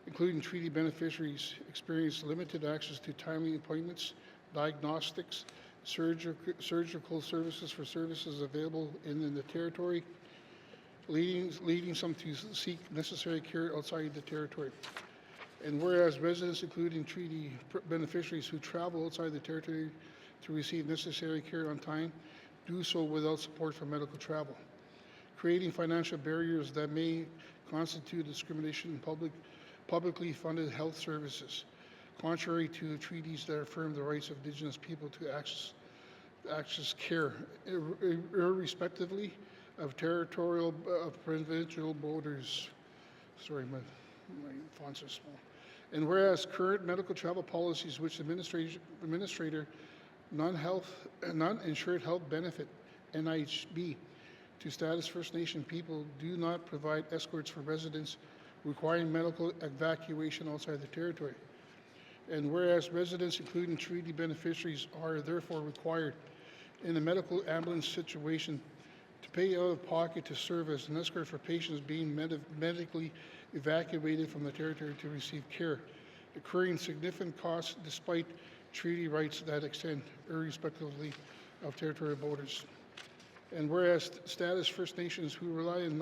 including treaty beneficiaries, experience limited access to timely appointments, diagnostics, surgical services for services available in the territory, leading some to seek necessary care outside the territory. And whereas residents, including treaty beneficiaries who travel outside the territory to receive necessary care on time, do so without support for medical travel, creating financial barriers that may constitute discrimination in publicly funded health services, contrary to treaties that affirm the rights of Indigenous people to access care, irrespectively of territorial, provincial borders. Sorry, my fonts are small. And whereas current medical travel policies, which administrator non-insured health benefit, NIHB, to status First Nation people do not provide escorts for residents requiring medical evacuation outside the territory. And whereas residents, including treaty beneficiaries, are therefore required in a medical ambulance situation to pay out of pocket to serve as an escort for patients being medically evacuated from the territory to receive care, incurring significant costs despite treaty rights that extend irrespectively of territorial borders. And whereas status First Nations who rely on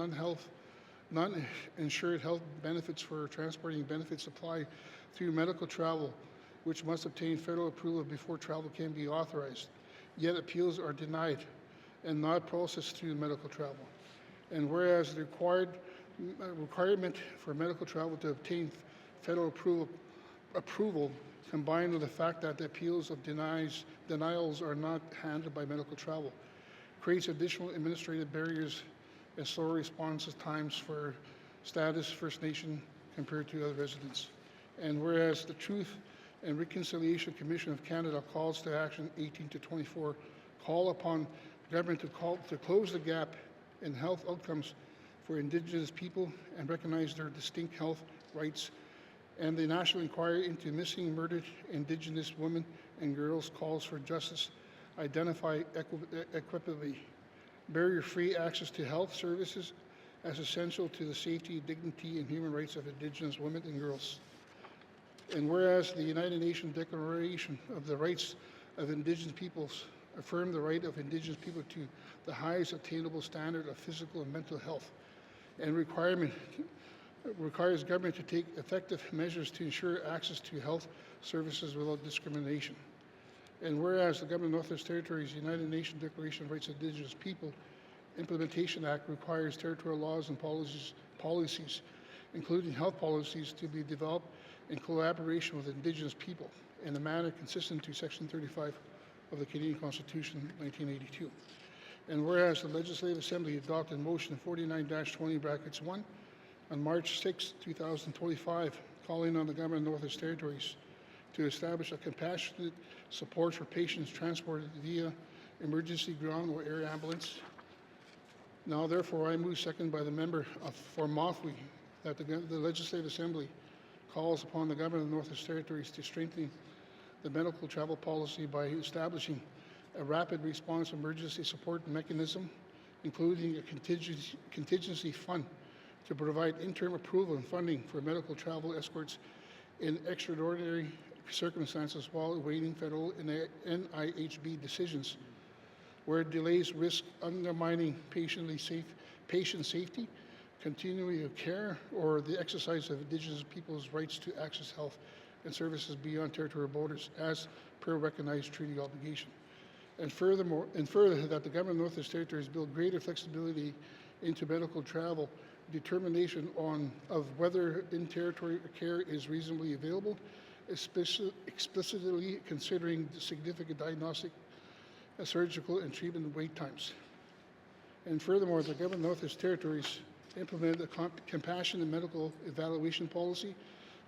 non-insured health benefits for transporting benefits apply through medical travel, which must obtain federal approval before travel can be authorized, yet appeals are denied and not processed through medical travel. And whereas the requirement for medical travel to obtain federal approval combined with the fact that the appeals of denials are not handled by medical travel creates additional administrative barriers and slower response times for status First Nation compared to other residents. And whereas the Truth and Reconciliation Commission of Canada calls to action 18 to 24 call upon government to close the gap in health outcomes for Indigenous people and recognize their distinct health rights, and the National Inquiry into Missing Murdered Indigenous Women and Girls calls for justice, identify equitably, barrier-free access to health services as essential to the safety, dignity, and human rights of Indigenous women and girls. And whereas the United Nations Declaration of the Rights of Indigenous Peoples affirm the right of Indigenous people to the highest attainable standard of physical and mental health, and requires government to take effective measures to ensure access to health services without discrimination. And whereas the Government of Northwest Territories United Nations Declaration of Rights of Indigenous People Implementation Act requires territorial laws and policies, including health policies, to be developed in collaboration with Indigenous people in a manner consistent to Section 35 of the Canadian Constitution 1982. And whereas the Legislative Assembly adopted Motion 49-20(1) on March 6, 2025, calling on the Government of Northwest Territories to establish a compassionate support for patients transported via emergency ground or air ambulance. Now, therefore, I move second by the member for Mothwee that the Legislative Assembly calls upon the Government of the Northwest Territories to strengthen the medical travel policy by establishing a rapid response emergency support mechanism, including a contingency fund to provide interim approval and funding for medical travel escorts in extraordinary circumstances while awaiting federal NIHB decisions, where delays risk undermining patient safety, continuity of care, or the exercise of Indigenous people's rights to access health and services beyond territorial borders, as per recognized treaty obligation. And further, that the Government of Northwest Territories build greater flexibility into medical travel determination of whether in-territory care is reasonably available, explicitly considering the significant diagnostic, surgical, and treatment wait times. And furthermore, the government of Northwest Territories implement a compassionate medical evaluation policy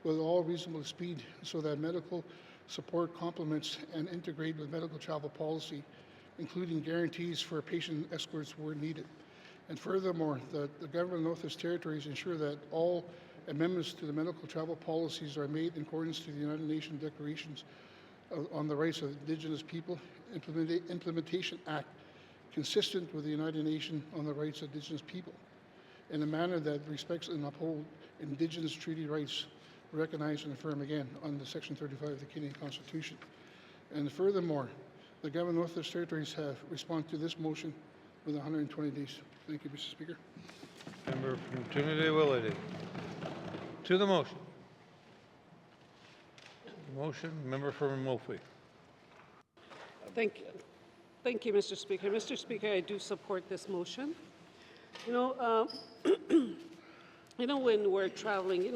with all reasonable speed so that medical support complements and integrate with medical travel policy, including guarantees for patient escorts where needed. And furthermore, the government of Northwest Territories ensure that all amendments to the medical travel policies are made in accordance to the United Nations Declarations on the Rights of Indigenous People Implementation Act, consistent with the United Nations on the Rights of Indigenous People, in a manner that respects and upholds Indigenous treaty rights recognized and affirmed again under Section 35 of the Canadian Constitution. And furthermore, the government of Northwest Territories have responded to this motion within 120 days. Thank you, Mr. Speaker. Member from Trinidad-Willowdale. To the motion. Motion, member from Moultrie. Thank you, Mr. Speaker. Mr. Speaker, I do support this motion. You know, when we're traveling,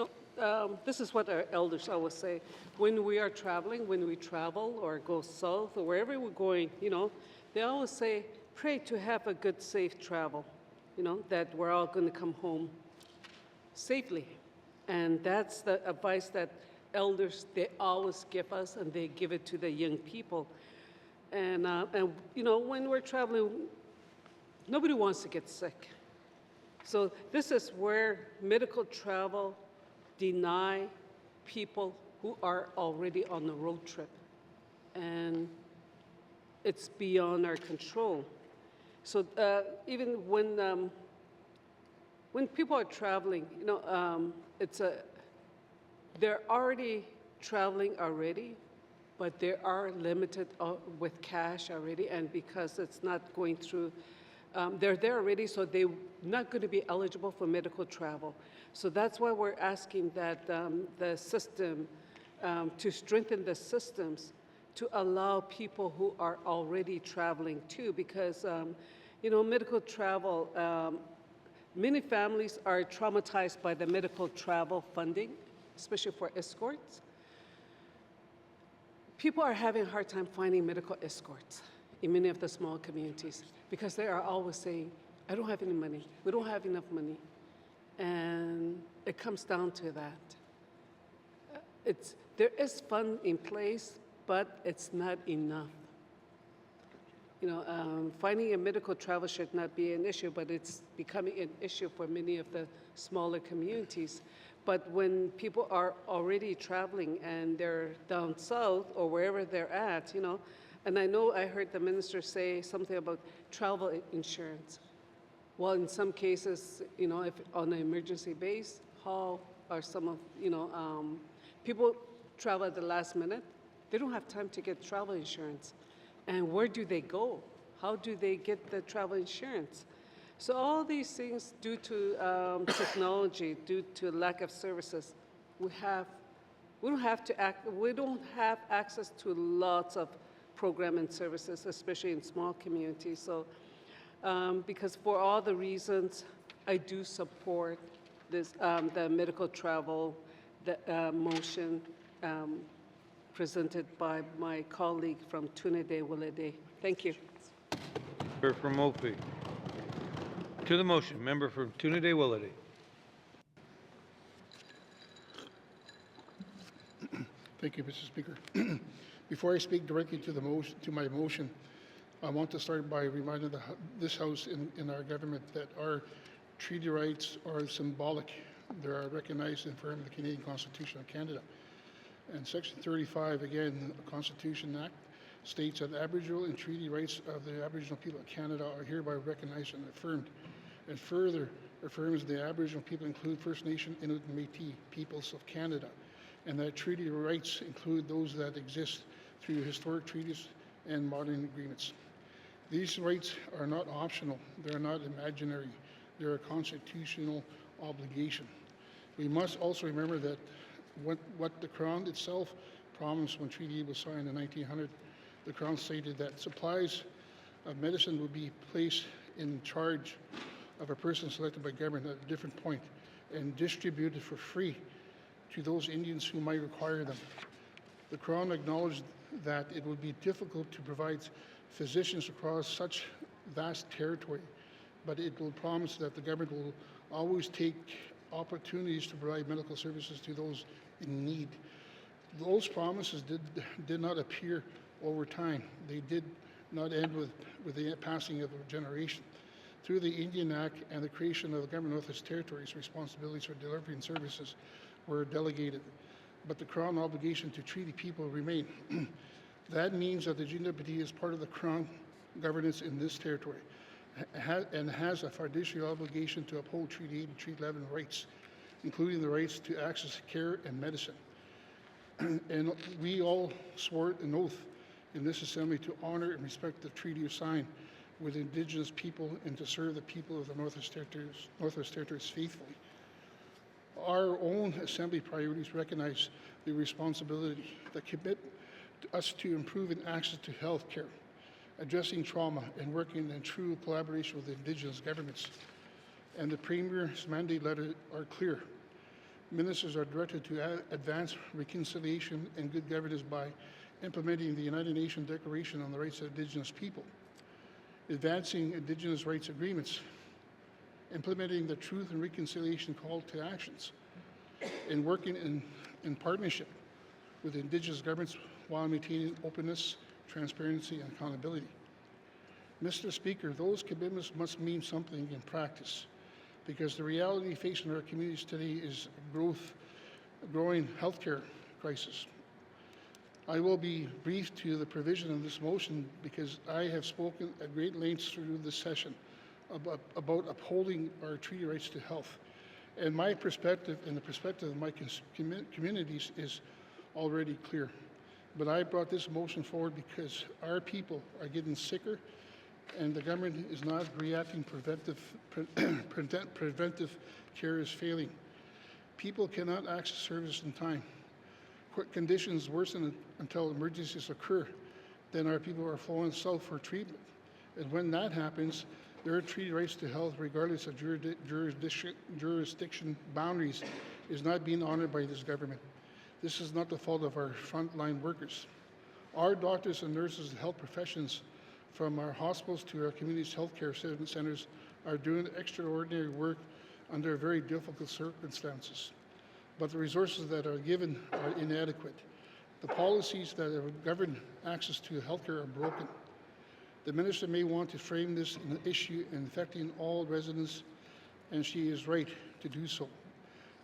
this is what our elders always say. When we are traveling, when we travel or go south or wherever we're going, they always say, pray to have a good, safe travel, that we're all going to come home safely. And that's the advice that elders, they always give us, and they give it to the young people. And when we're traveling, nobody wants to get sick. So this is where medical travel deny people who are already on the road trip. And it's beyond our control. So even when people are traveling, they're already traveling already, but they are limited with cash already, and because it's not going through, they're there already, so they're not going to be eligible for medical travel. So that's why we're asking that the system, to strengthen the systems to allow people who are already traveling too, because medical travel, many families are traumatized by the medical travel funding, especially for escorts. People are having a hard time finding medical escorts in many of the small communities because they are always saying, I don't have any money, we don't have enough money. And it comes down to that. There is fund in place, but it's not enough. Finding a medical travel should not be an issue, but it's becoming an issue for many of the smaller communities. But when people are already traveling and they're down south or wherever they're at, and I heard the minister say something about travel insurance. Well, in some cases, if on an emergency base, how are some of, people travel at the last minute, they don't have time to get travel insurance. And where do they go? How do they get the travel insurance? So all these things, due to technology, due to lack of services, we don't have access to lots of programs and services, especially in small communities. So, because for all the reasons, I do support this, the medical travel, the motion presented by my colleague from Trinidad-Willowdale. Thank you. Member from Moultrie. To the motion, member from Trinidad-Willowdale. Thank you, Mr. Speaker. Before I speak directly to my motion, I want to start by reminding this House in our government that our treaty rights are symbolic. They are recognized and affirmed in the Canadian Constitution of Canada. And Section 35, again, the Constitution Act, states that Aboriginal and treaty rights of the Aboriginal people of Canada are hereby recognized and affirmed, and further affirms the Aboriginal people include First Nation, Inuit, and Métis peoples of Canada, and that treaty rights include those that exist through historic treaties and modern agreements. These rights are not optional, they're not imaginary, they're a constitutional obligation. We must also remember that what the Crown itself promised when treaty was signed in 1900, the Crown stated that supplies of medicine would be placed in charge of a person selected by government at a different point and distributed for free to those Indians who might require them. The Crown acknowledged that it would be difficult to provide physicians across such vast territory, but it will promise that the government will always take opportunities to provide medical services to those in need. Those promises did not appear over time. They did not end with the passing of a generation. Through the Indian Act and the creation of the Government of Northwest Territories, responsibilities for delivering services were delegated, but the Crown obligation to treaty people remain. That means that the GWT is part of the Crown governance in this territory and has a fiduciary obligation to uphold Treaty 8 and Treaty 11 rights, including the rights to access to care and medicine. And we all swore an oath in this assembly to honor and respect the treaty you signed with Indigenous people and to serve the people of the Northwest Territories faithfully. Our own assembly priorities recognize the responsibility that commit us to improving access to health care, addressing trauma, and working in true collaboration with Indigenous governments. And the Premier's mandate letter are clear. Ministers are directed to advance reconciliation and good governance by implementing the United Nations Declaration on the Rights of Indigenous People, advancing Indigenous rights agreements, implementing the Truth and Reconciliation Call to Actions, and working in partnership with Indigenous governments while maintaining openness, transparency, and accountability. Mr. Speaker, those commitments must mean something in practice, because the reality facing our communities today is a growing healthcare crisis. I will be brief to the provision of this motion because I have spoken at great lengths through this session about upholding our treaty rights to health. And my perspective and the perspective of my communities is already clear. But I brought this motion forward because our people are getting sicker and the government is not reacting. Preventive care is failing. People cannot access service in time. Conditions worsen until emergencies occur. Then our people are flowing south for treatment. And when that happens, their treaty rights to health, regardless of jurisdiction boundaries, is not being honored by this government. This is not the fault of our frontline workers. Our doctors and nurses and health professions, from our hospitals to our community health care centers, are doing extraordinary work under very difficult circumstances. But the resources that are given are inadequate. The policies that have governed access to health care are broken. The minister may want to frame this an issue affecting all residents, and she is right to do so.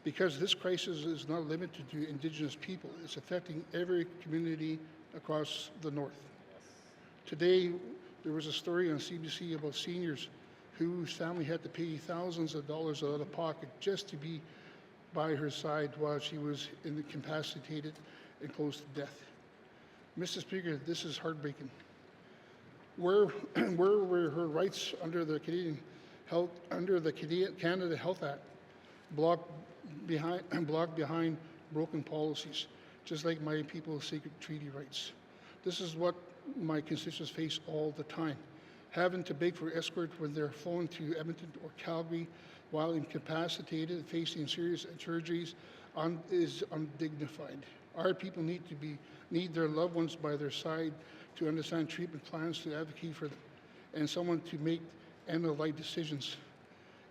Because this crisis is not limited to Indigenous people, it's affecting every community across the North. Today, there was a story on CBC about seniors whose family had to pay thousands of dollars out of pocket just to be by her side while she was incapacitated and close to death. Mr. Speaker, this is heartbreaking. Where were her rights under the Canada Health Act, blocked behind broken policies, just like my people's sacred treaty rights? This is what my constituents face all the time, having to beg for escort when they're flown to Edmonton or Calgary while incapacitated, facing serious surgeries, is undignified. Our people need their loved ones by their side to understand treatment plans, to advocate for them, and someone to make end-of-life decisions.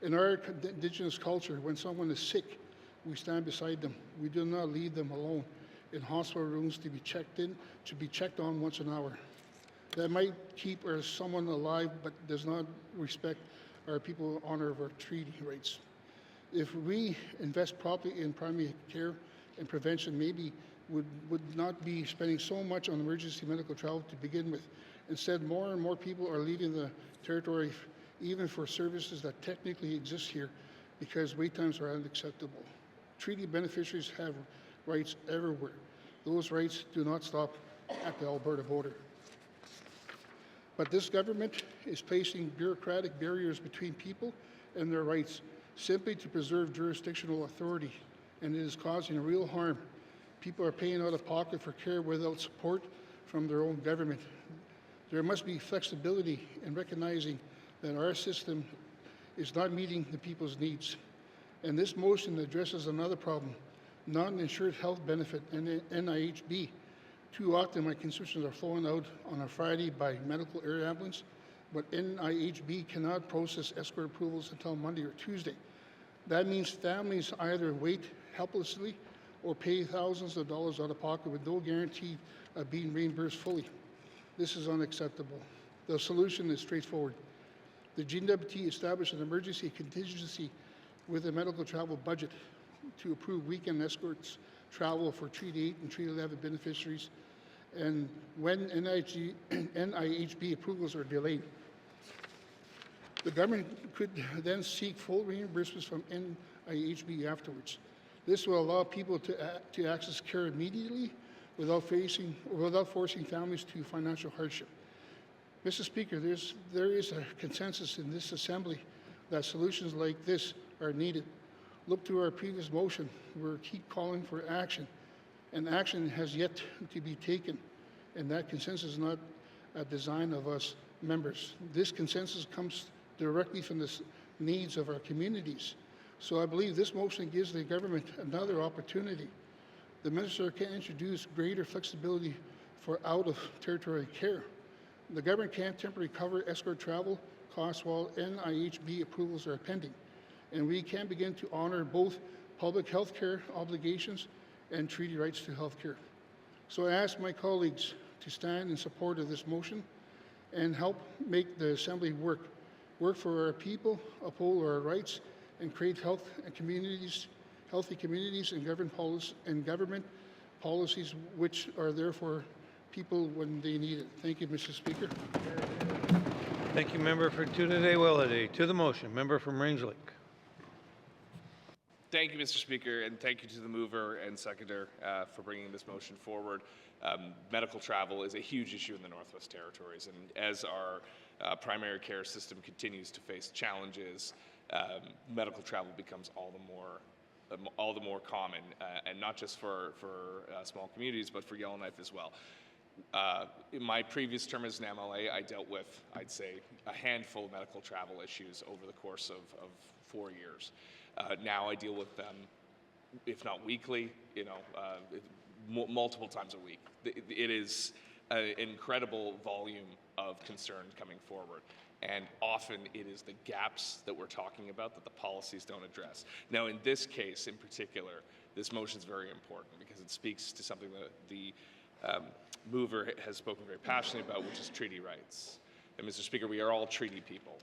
In our Indigenous culture, when someone is sick, we stand beside them. We do not leave them alone in hospital rooms to be checked on once an hour. That might keep someone alive, but does not respect our people honor of our treaty rights. If we invest properly in primary care and prevention, maybe would not be spending so much on emergency medical travel to begin with. Instead, more and more people are leaving the territory even for services that technically exist here because wait times are unacceptable. Treaty beneficiaries have rights everywhere. Those rights do not stop at the Alberta border. But this government is placing bureaucratic barriers between people and their rights simply to preserve jurisdictional authority, and it is causing real harm. People are paying out of pocket for care without support from their own government. There must be flexibility in recognizing that our system is not meeting the people's needs. And this motion addresses another problem, non-insured health benefit, NIHB. Too often my constituents are flown out on a Friday by medical air ambulance, but NIHB cannot process escort approvals until Monday or Tuesday. That means families either wait helplessly or pay thousands of dollars out of pocket with no guarantee of being reimbursed fully. This is unacceptable. The solution is straightforward. The GWT established an emergency contingency with a medical travel budget to approve weekend escorts travel for Treaty 8 and Treaty 11 beneficiaries, and when NIHB approvals are delayed. The government could then seek full reimbursements from NIHB afterwards. This will allow people to access care immediately without forcing families to financial hardship. Mr. Speaker, there is a consensus in this Assembly that solutions like this are needed. Look to our previous motion. We keep calling for action, and action has yet to be taken, and that consensus is not a design of us members. This consensus comes directly from the needs of our communities. So I believe this motion gives the government another opportunity. The minister can introduce greater flexibility for out-of-territory care. The government can't temporarily cover escort travel costs while NIHB approvals are pending. And we can begin to honor both public health care obligations and treaty rights to health care. So I ask my colleagues to stand in support of this motion and help make the Assembly work for our people, uphold our rights, and create healthy communities and government policies which are there for people when they need it. Thank you, Mr. Speaker. Thank you, member for Tune-a-Day-Willowday. To the motion, member from Range Lake. Thank you, Mr. Speaker, and thank you to the mover and seconder for bringing this motion forward. Medical travel is a huge issue in the Northwest Territories, and as our primary care system continues to face challenges, medical travel becomes all the more common, and not just for small communities, but for Yellowknife as well. In my previous term as an MLA, I dealt with, I'd say, a handful of medical travel issues over the course of 4 years. Now I deal with them, if not weekly, multiple times a week. It is an incredible volume of concern coming forward. And often it is the gaps that we're talking about that the policies don't address. Now, in this case in particular, this motion is very important because it speaks to something that the mover has spoken very passionately about, which is treaty rights. And Mr. Speaker, we are all treaty people.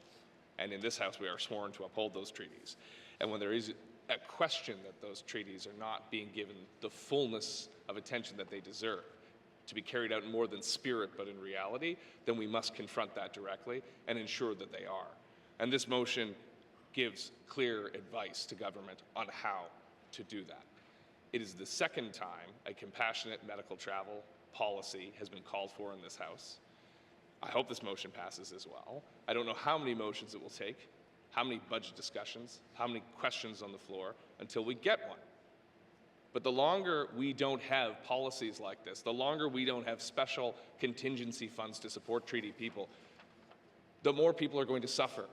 And in this House, we are sworn to uphold those treaties. And when there is a question that those treaties are not being given the fullness of attention that they deserve, to be carried out in more than spirit but in reality, then we must confront that directly and ensure that they are. And this motion gives clear advice to government on how to do that. It is the second time a compassionate medical travel policy has been called for in this House. I hope this motion passes as well. I don't know how many motions it will take, how many budget discussions, how many questions on the floor until we get one. But the longer we don't have policies like this, the longer we don't have special contingency funds to support treaty people, the more people are going to suffer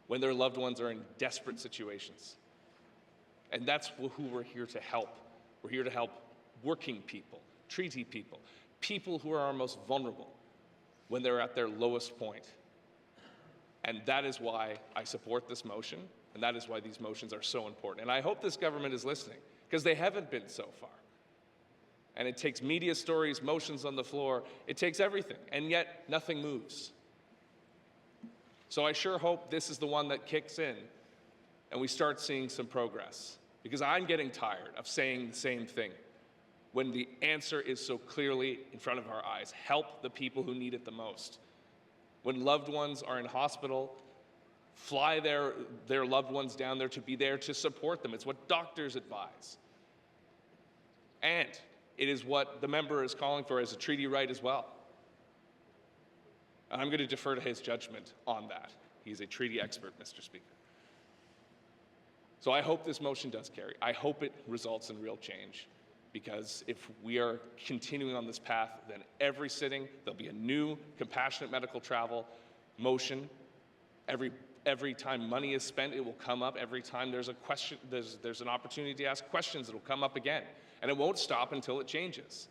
when their loved ones are in desperate situations. And that's who we're here to help. We're here to help working people, treaty people, people who are our most vulnerable when they're at their lowest point. And that is why I support this motion, and that is why these motions are so important. And I hope this government is listening, because they haven't been so far. And it takes media stories, motions on the floor, it takes everything, and yet nothing moves. So I sure hope this is the one that kicks in and we start seeing some progress, because I'm getting tired of saying the same thing when the answer is so clearly in front of our eyes. Help the people who need it the most. When loved ones are in hospital, fly their loved ones down there to be there to support them. It's what doctors advise. And it is what the member is calling for as a treaty right as well. And I'm going to defer to his judgment on that. He's a treaty expert, Mr. Speaker. So I hope this motion does carry. I hope it results in real change, because if we are continuing on this path, then every sitting there'll be a new compassionate medical travel motion. Every Every time money is spent, it will come up. Every time there's a question, there's an opportunity to ask questions, it'll come up again. And it won't stop until it changes.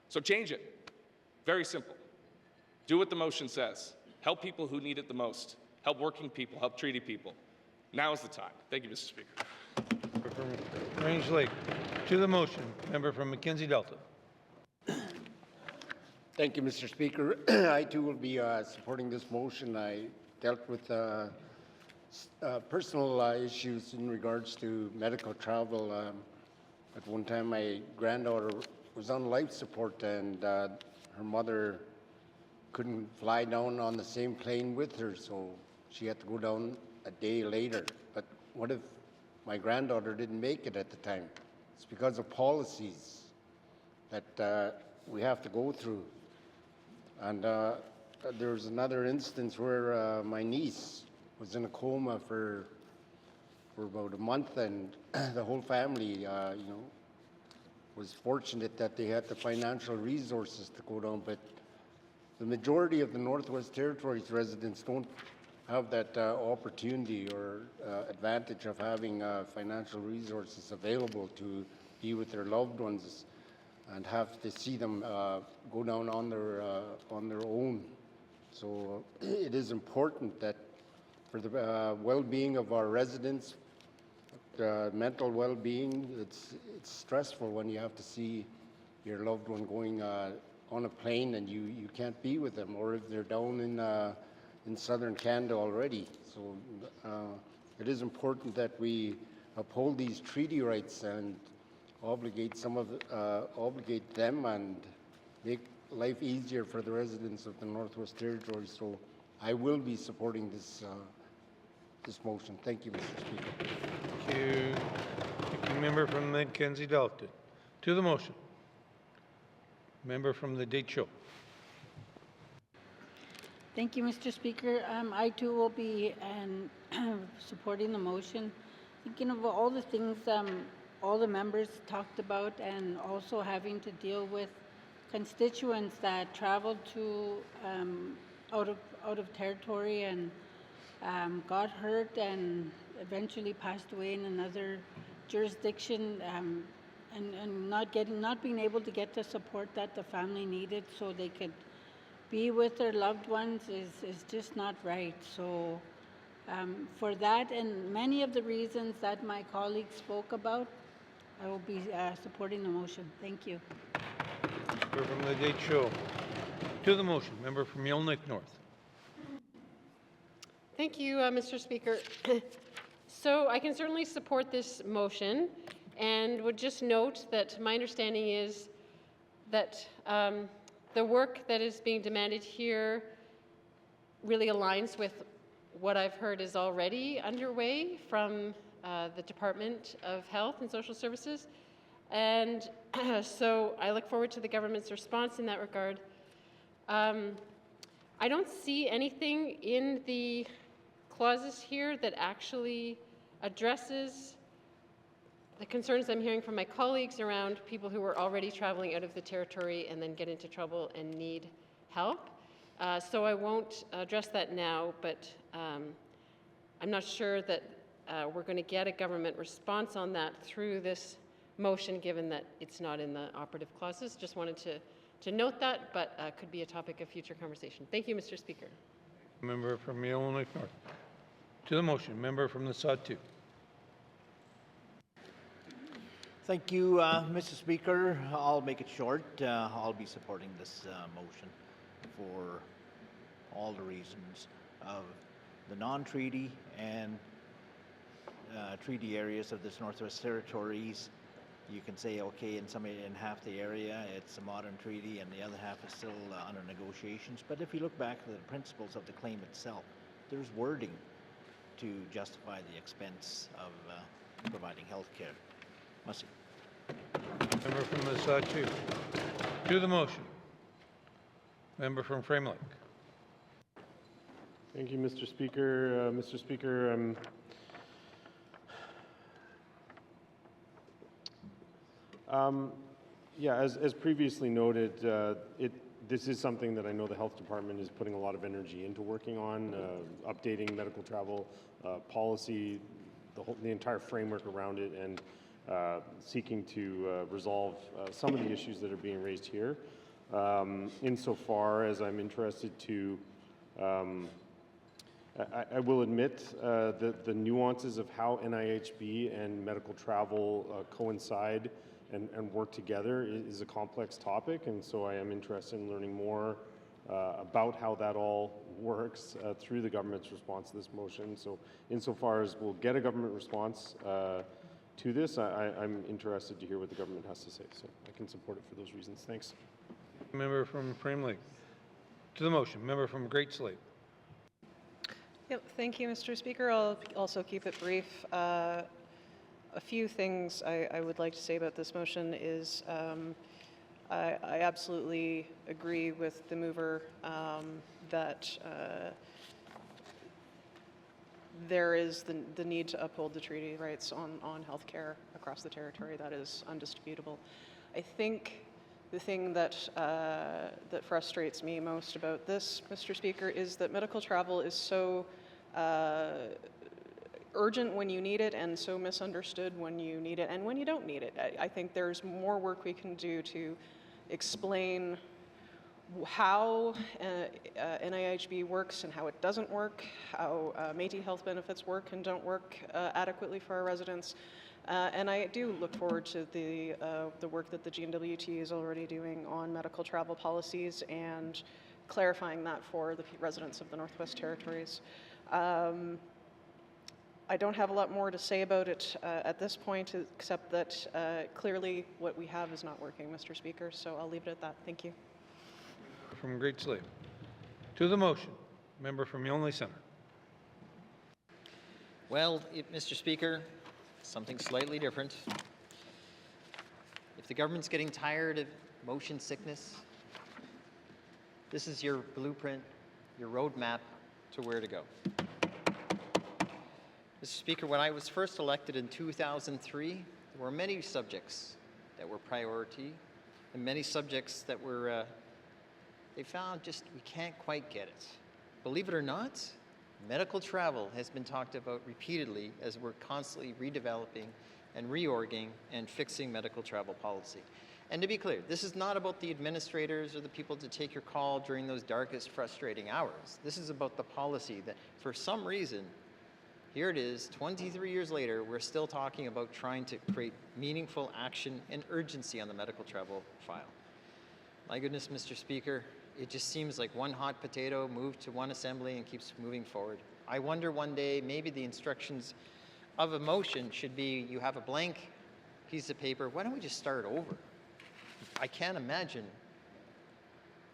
So change it. Very simple. Do what the motion says. Help people who need it the most. Help working people, help treaty people. Now is the time. Thank you, Mr. Speaker. From Range Lake. To the motion, member from Mackenzie Delta. Thank you, Mr. Speaker. I too will be supporting this motion. I dealt with personal issues in regards to medical travel. At one time, my granddaughter was on life support, and her mother couldn't fly down on the same plane with her, so she had to go down a day later. But what if my granddaughter didn't make it at the time? It's because of policies that we have to go through. And there was another instance where my niece was in a coma for about a month, and the whole family, was fortunate that they had the financial resources to go down. But the majority of the Northwest Territories residents don't have that opportunity or advantage of having financial resources available to be with their loved ones, and have to see them go down on their own. So it is important that for the well-being of our residents, mental well-being, it's stressful when you have to see your loved one going on a plane and you can't be with them, or if they're down in southern Canada already. So it is important that we uphold these treaty rights and obligate them and make life easier for the residents of the Northwest Territories. So I will be supporting this motion. Thank you, Mr. Speaker. Thank you. Thank you, member from Mackenzie Delta. To the motion, member from the Deschutes. Thank you, Mr. Speaker. I too will be supporting the motion, thinking of all the things all the members talked about, and also having to deal with constituents that travel to out of territory and got hurt and eventually passed away in another jurisdiction, and not being able to get the support that the family needed so they could be with their loved ones is just not right. So for that and many of the reasons that my colleagues spoke about, I will be supporting the motion. Thank you. Member from the Deschutes. To the motion, member from Yellowknife North. Thank you, Mr. Speaker. So I can certainly support this motion, and would just note that my understanding is that the work that is being demanded here really aligns with what I've heard is already underway from the Department of Health and Social Services. And so I look forward to the government's response in that regard. I don't see anything in the clauses here that actually addresses the concerns I'm hearing from my colleagues around people who are already traveling out of the territory and then get into trouble and need help. So I won't address that now, but I'm not sure that we're going to get a government response on that through this motion, given that it's not in the operative clauses. Just wanted to note that, but could be a topic of future conversation. Thank you, Mr. Speaker. Member from Yellowknife North. To the motion, member from the Sawtooth. Thank you, Mr. Speaker. I'll make it short. I'll be supporting this motion for all the reasons of the non-treaty and treaty areas of this Northwest Territories. You can say, okay, in half the area it's a modern treaty and the other half is still under negotiations. But if you look back at the principles of the claim itself, there's wording to justify the expense of providing health care. Merci. Member from the Sawtooth. To the motion, member from Frame Lake. Thank you, Mr. Speaker. Mr. Speaker, yeah, as previously noted, this is something that I know the health department is putting a lot of energy into working on, updating medical travel policy, the entire framework around it, and seeking to resolve some of the issues that are being raised here. Insofar as I'm interested to, I will admit the nuances of how NIHB and medical travel coincide and work together is a complex topic, and so I am interested in learning more about how that all works through the government's response to this motion. So insofar as we'll get a government response to this, I'm interested to hear what the government has to say, so I can support it for those reasons. Thanks. Member from Frame Lake. To the motion, member from Great Slave. Yep, thank you, Mr. Speaker. I'll also keep it brief. A few things I would like to say about this motion is I absolutely agree with the mover that there is the need to uphold the treaty rights on healthcare across the territory. That is undisputable. I think the thing that that frustrates me most about this, Mr. Speaker, is that medical travel is so urgent when you need it and so misunderstood when you need it and when you don't need it. I think there's more work we can do to explain how NIHB works and how it doesn't work, how Métis health benefits work and don't work adequately for our residents. And I do look forward to the work that the GNWT is already doing on medical travel policies and clarifying that for the residents of the Northwest Territories. I don't have a lot more to say about it at this point, except that clearly what we have is not working, Mr. Speaker, so I'll leave it at that. Thank you. From Great Slave. To the motion, member from Yonley Centre. Well, Mr. Speaker, something slightly different. If the government's getting tired of motion sickness, this is your blueprint, your roadmap to where to go. Mr. Speaker, when I was first elected in 2003, there were many subjects that were priority and many subjects that were, they found just we can't quite get it. Believe it or not, medical travel has been talked about repeatedly as we're constantly redeveloping and reorging and fixing medical travel policy. And to be clear, this is not about the administrators or the people to take your call during those darkest, frustrating hours. This is about the policy that, for some reason, here it is, 23 years later, we're still talking about trying to create meaningful action and urgency on the medical travel file. My goodness, Mr. Speaker, it just seems like one hot potato moved to one assembly and keeps moving forward. I wonder one day, maybe the instructions of a motion should be, you have a blank piece of paper, why don't we just start over? I can't imagine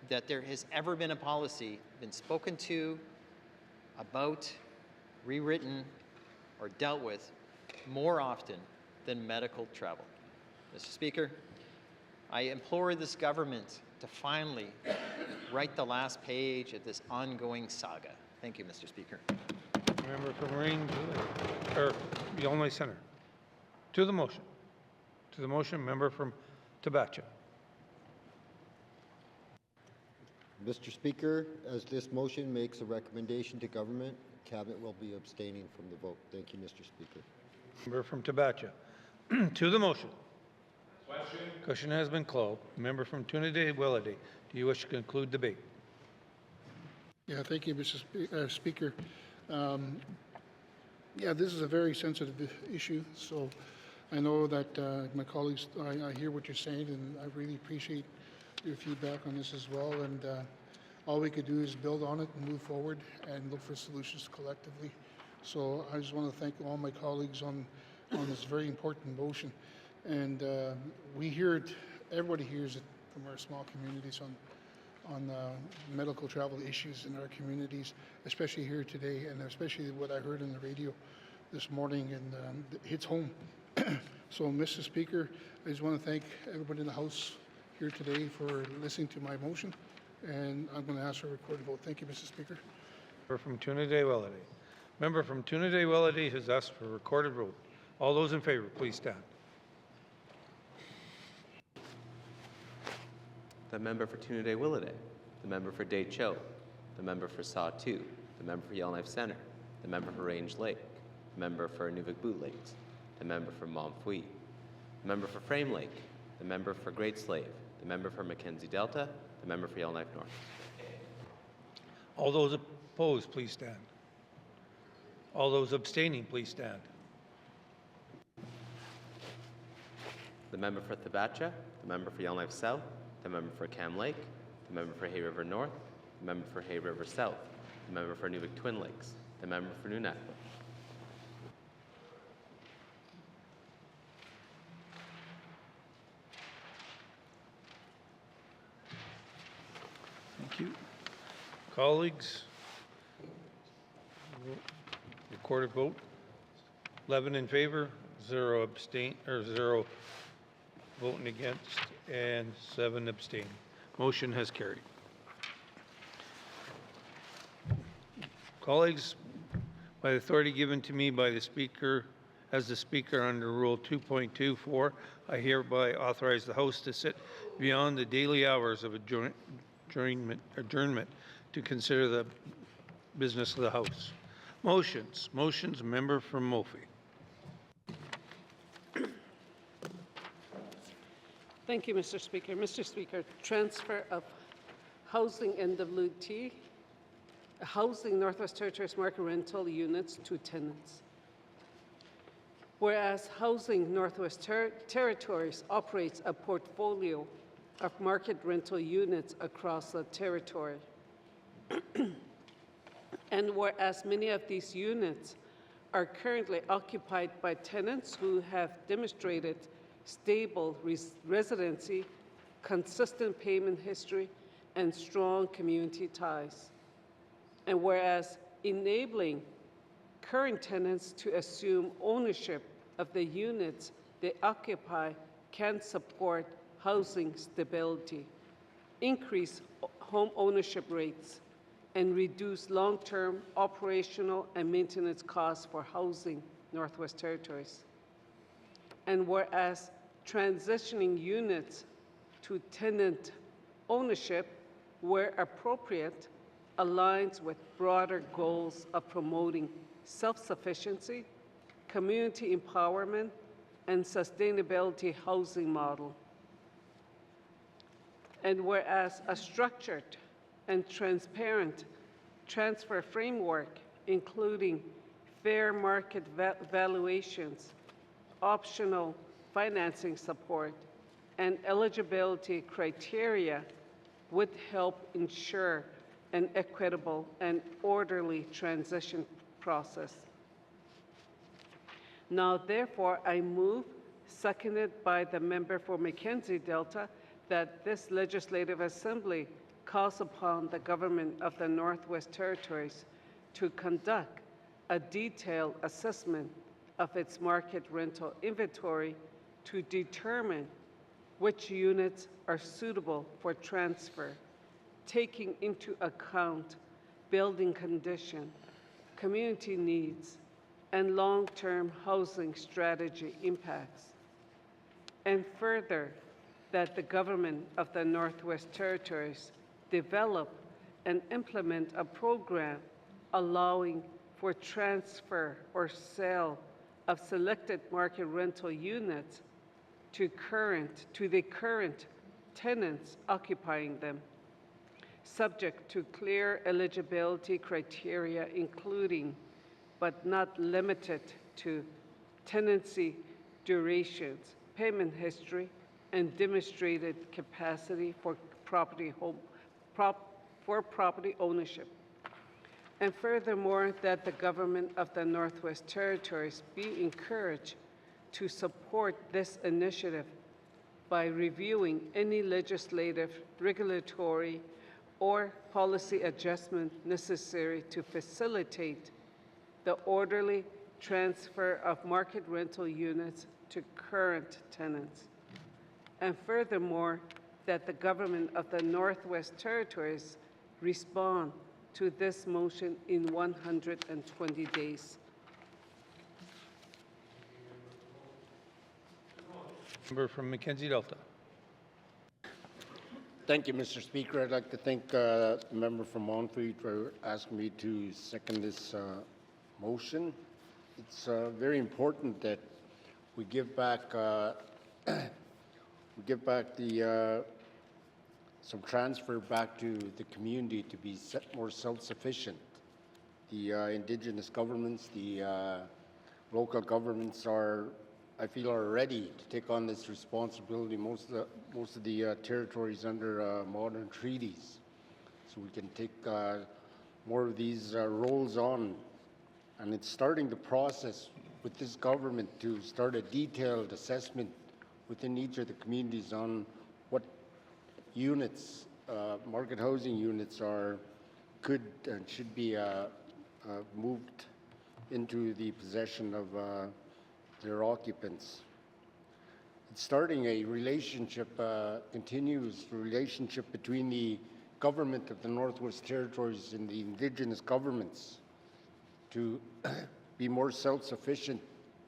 that there has ever been a policy been spoken to, about, rewritten, or dealt with more often than medical travel. Mr. Speaker, I implore this government to finally write the last page of this ongoing saga. Thank you, Mr. Speaker. Member from Range, or Yonley Centre. To the motion. To the motion, member from Tabacha. Mr. Speaker, as this motion makes a recommendation to government, Cabinet will be abstaining from the vote. Thank you, Mr. Speaker. Member from Tabacha. To the motion. Question has been closed. Member from Trinidad-Willowday, do you wish to conclude debate? Yeah, thank you, Mr. Speaker. Yeah, this is a very sensitive issue, so I know that my colleagues, I hear what you're saying, and I really appreciate your feedback on this as well. And all we could do is build on it and move forward and look for solutions collectively. So I just want to thank all my colleagues on this very important motion. And we hear it, everybody hears it from our small communities on medical travel issues in our communities, especially here today, and especially what I heard on the radio this morning, and it hits home. So, Mr. Speaker, I just want to thank everybody in the House here today for listening to my motion, and I'm going to ask for a recorded vote. Thank you, Mr. Speaker. Member from Trinidad-Willowday. Member from Trinidad-Willowday has asked for a recorded vote. All those in favor, please stand. The member for Tunde-Willowday. The member for Day Cho. The member for Saw 2. The member for Yellowknife Centre. The member for Range Lake. The member for Nunavut Lakes. The member for Montfouille. The member for Frame Lake. The member for Great Slave. The member for Mackenzie Delta. The member for Yellowknife North. All those opposed, please stand. All those abstaining, please stand. The member for Thabatcha, the member for Yellowknife South, the member for Cam Lake, the member for Hay River North, the member for Hay River South, the member for Nunavut Twin Lakes, the member for Nunavut. Thank you. Colleagues, recorded vote, 11 in favor, 0 abstain, or 0 voting against, and 7 abstain. Motion has carried. Colleagues, by the authority given to me by the Speaker, as the Speaker under Rule 2.24, I hereby authorize the House to sit beyond the daily hours of adjournment to consider the business of the House. Motions. Motions, member from Mophie. Thank you, Mr. Speaker. Mr. Speaker, transfer of housing NWT, housing Northwest Territories market rental units to tenants. Whereas Housing Northwest Territories operates a portfolio of market rental units across the territory. And whereas many of these units are currently occupied by tenants who have demonstrated stable residency, consistent payment history, and strong community ties. And whereas enabling current tenants to assume ownership of the units they occupy can support housing stability, increase home ownership rates, and reduce long-term operational and maintenance costs for Housing Northwest Territories. And whereas transitioning units to tenant ownership, where appropriate, aligns with broader goals of promoting self-sufficiency, community empowerment, and sustainability housing model. And whereas a structured and transparent transfer framework, including fair market valuations, optional financing support, and eligibility criteria would help ensure an equitable and orderly transition process. Now, therefore, I move, seconded by the member for Mackenzie Delta, that this Legislative Assembly calls upon the government of the Northwest Territories to conduct a detailed assessment of its market rental inventory to determine which units are suitable for transfer, taking into account building condition, community needs, and long-term housing strategy impacts. And further, that the government of the Northwest Territories develop and implement a program allowing for transfer or sale of selected market rental units to the current tenants occupying them, subject to clear eligibility criteria, including but not limited to tenancy durations, payment history, and demonstrated capacity for property ownership. And furthermore, that the government of the Northwest Territories be encouraged to support this initiative by reviewing any legislative, regulatory, or policy adjustment necessary to facilitate the orderly transfer of market rental units to current tenants. And furthermore, that the government of the Northwest Territories respond to this motion in 120 days. Member from Mackenzie Delta. Thank you, Mr. Speaker. I'd like to thank the member from Montfrey for asking me to second this motion. It's very important that we give back some transfer back to the community to be more self-sufficient. The Indigenous governments, the local governments I feel are ready to take on this responsibility. Most of the territories under modern treaties, so we can take more of these roles on. And it's starting the process with this government to start a detailed assessment within each of the communities on what units, market housing units, could and should be moved into the possession of their occupants. It's starting a relationship, continuous relationship between the government of the Northwest Territories and the Indigenous governments to be more self-sufficient,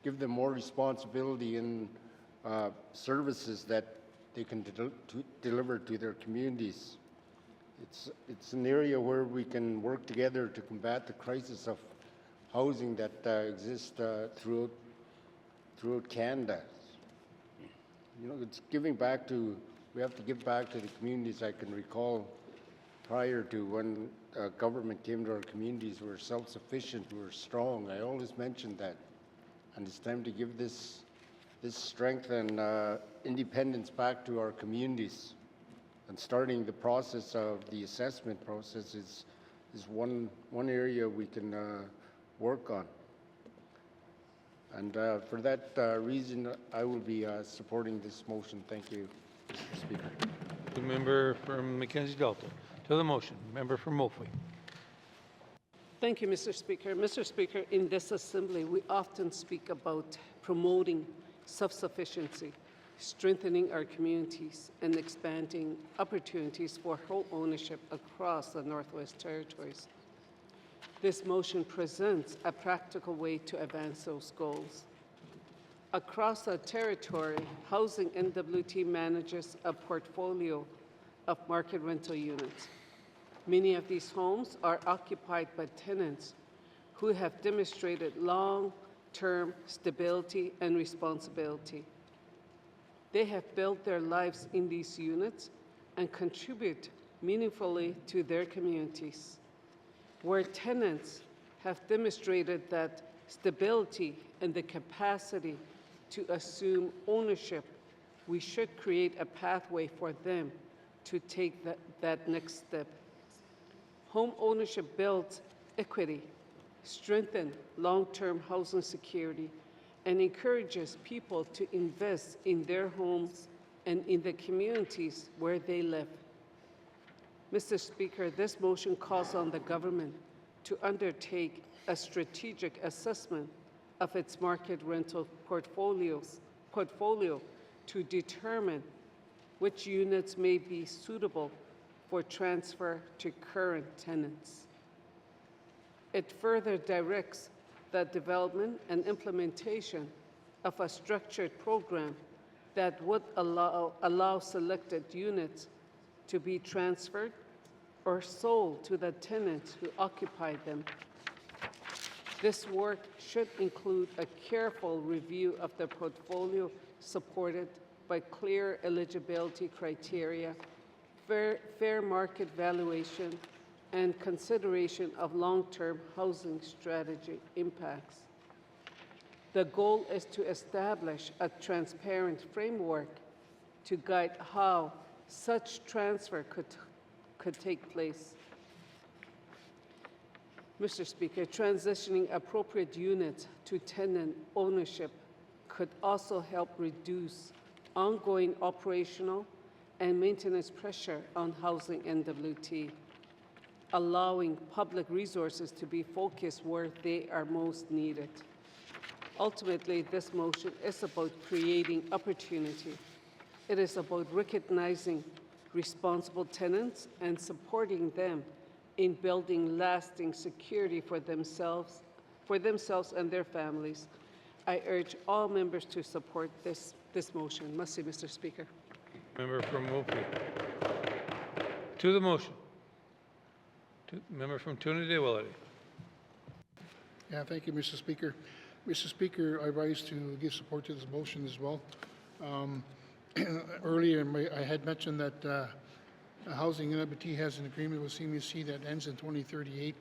give them more responsibility in services that they can deliver to their communities. It's an area where we can work together to combat the crisis of housing that exists throughout Canada. You know, it's giving back to, we have to give back to the communities. I can recall prior to when government came to our communities, we were self-sufficient, we were strong. I always mentioned that. And it's time to give this strength and independence back to our communities. And starting the process of the assessment process is one area we can work on. And for that reason, I will be supporting this motion. Thank you, Mr. Speaker. The member from Mackenzie Delta. To the motion, member from Montfrey. Thank you, Mr. Speaker. Mr. Speaker, in this Assembly, we often speak about promoting self-sufficiency, strengthening our communities, and expanding opportunities for home ownership across the Northwest Territories. This motion presents a practical way to advance those goals. Across the territory, Housing NWT manages a portfolio of market rental units. Many of these homes are occupied by tenants who have demonstrated long-term stability and responsibility. They have built their lives in these units and contribute meaningfully to their communities. Where tenants have demonstrated that stability and the capacity to assume ownership, we should create a pathway for them to take that next step. Home ownership builds equity, strengthens long-term housing security, and encourages people to invest in their homes and in the communities where they live. Mr. Speaker, this motion calls on the government to undertake a strategic assessment of its market rental portfolio to determine which units may be suitable for transfer to current tenants. It further directs the development and implementation of a structured program that would allow selected units to be transferred or sold to the tenants who occupy them. This work should include a careful review of the portfolio supported by clear eligibility criteria, fair market valuation, and consideration of long-term housing strategy impacts. The goal is to establish a transparent framework to guide how such transfer could take place. Mr. Speaker, transitioning appropriate units to tenant ownership could also help reduce ongoing operational and maintenance pressure on Housing NWT, allowing public resources to be focused where they are most needed. Ultimately, this motion is about creating opportunity. It is about recognizing responsible tenants and supporting them in building lasting security for themselves and their families. I urge all members to support this motion. Merci, Mr. Speaker. Member from Montfrey. To the motion. Member from Tuna de Willity. Yeah, thank you, Mr. Speaker. Mr. Speaker, I rise to give support to this motion as well. Earlier, I had mentioned that Housing NWT has an agreement with CMUC that ends in 2038,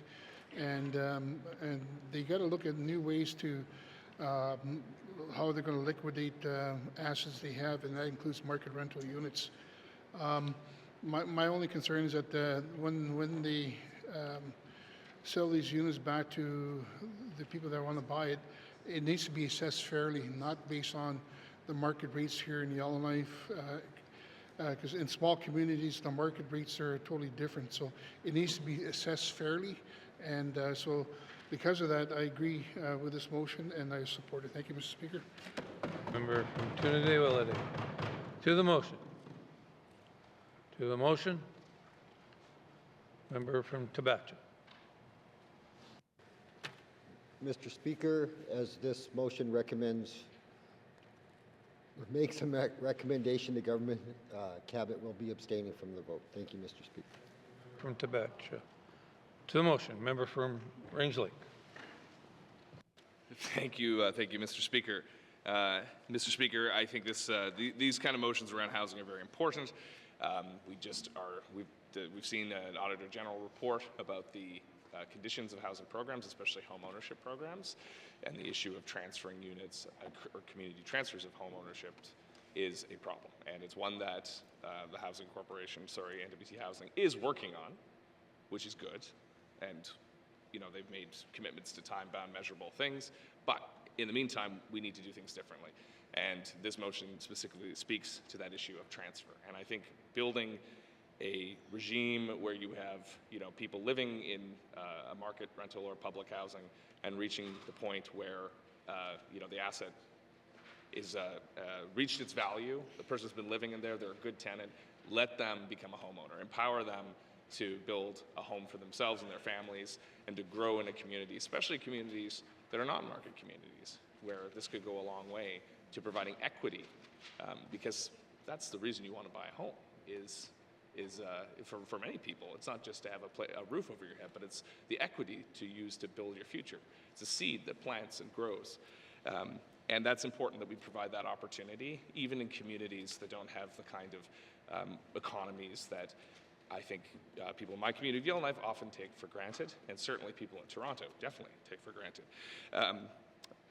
and they got to look at new ways to how they're going to liquidate assets they have, and that includes market rental units. My only concern is that when they sell these units back to the people that want to buy it, it needs to be assessed fairly, not based on the market rates here in Yellowknife, because in small communities, the market rates are totally different. So it needs to be assessed fairly. And so because of that, I agree with this motion and I support it. Thank you, Mr. Speaker. Member from Tuna de Willity. To the motion. To the motion. Member from Tabacha. Mr. Speaker, as this motion makes a recommendation, the government cabinet will be abstaining from the vote. Thank you, Mr. Speaker. From Tabacha. To the motion, member from Range Lake. Thank you, Mr. Speaker. Mr. Speaker, I think these kind of motions around housing are very important. We've seen an Auditor General report about the conditions of housing programs, especially home ownership programs, and the issue of transferring units or community transfers of home ownership is a problem, and it's one that the Housing Corporation, NWT Housing, is working on, which is good, and they've made commitments to time-bound, measurable things, but in the meantime, we need to do things differently, and this motion specifically speaks to that issue of transfer, and I think building a regime where you have people living in a market rental or public housing and reaching the point where the asset is reached its value, the person's been living in there, they're a good tenant, let them become a homeowner, empower them to build a home for themselves and their families and to grow in a community, especially communities that are not market communities, where this could go a long way to providing equity, because that's the reason you want to buy a home is for many people. It's not just to have a roof over your head, but it's the equity to use to build your future. It's a seed that plants and grows. And that's important that we provide that opportunity, even in communities that don't have the kind of economies that I think people in my community of Yellowknife often take for granted, and certainly people in Toronto definitely take for granted.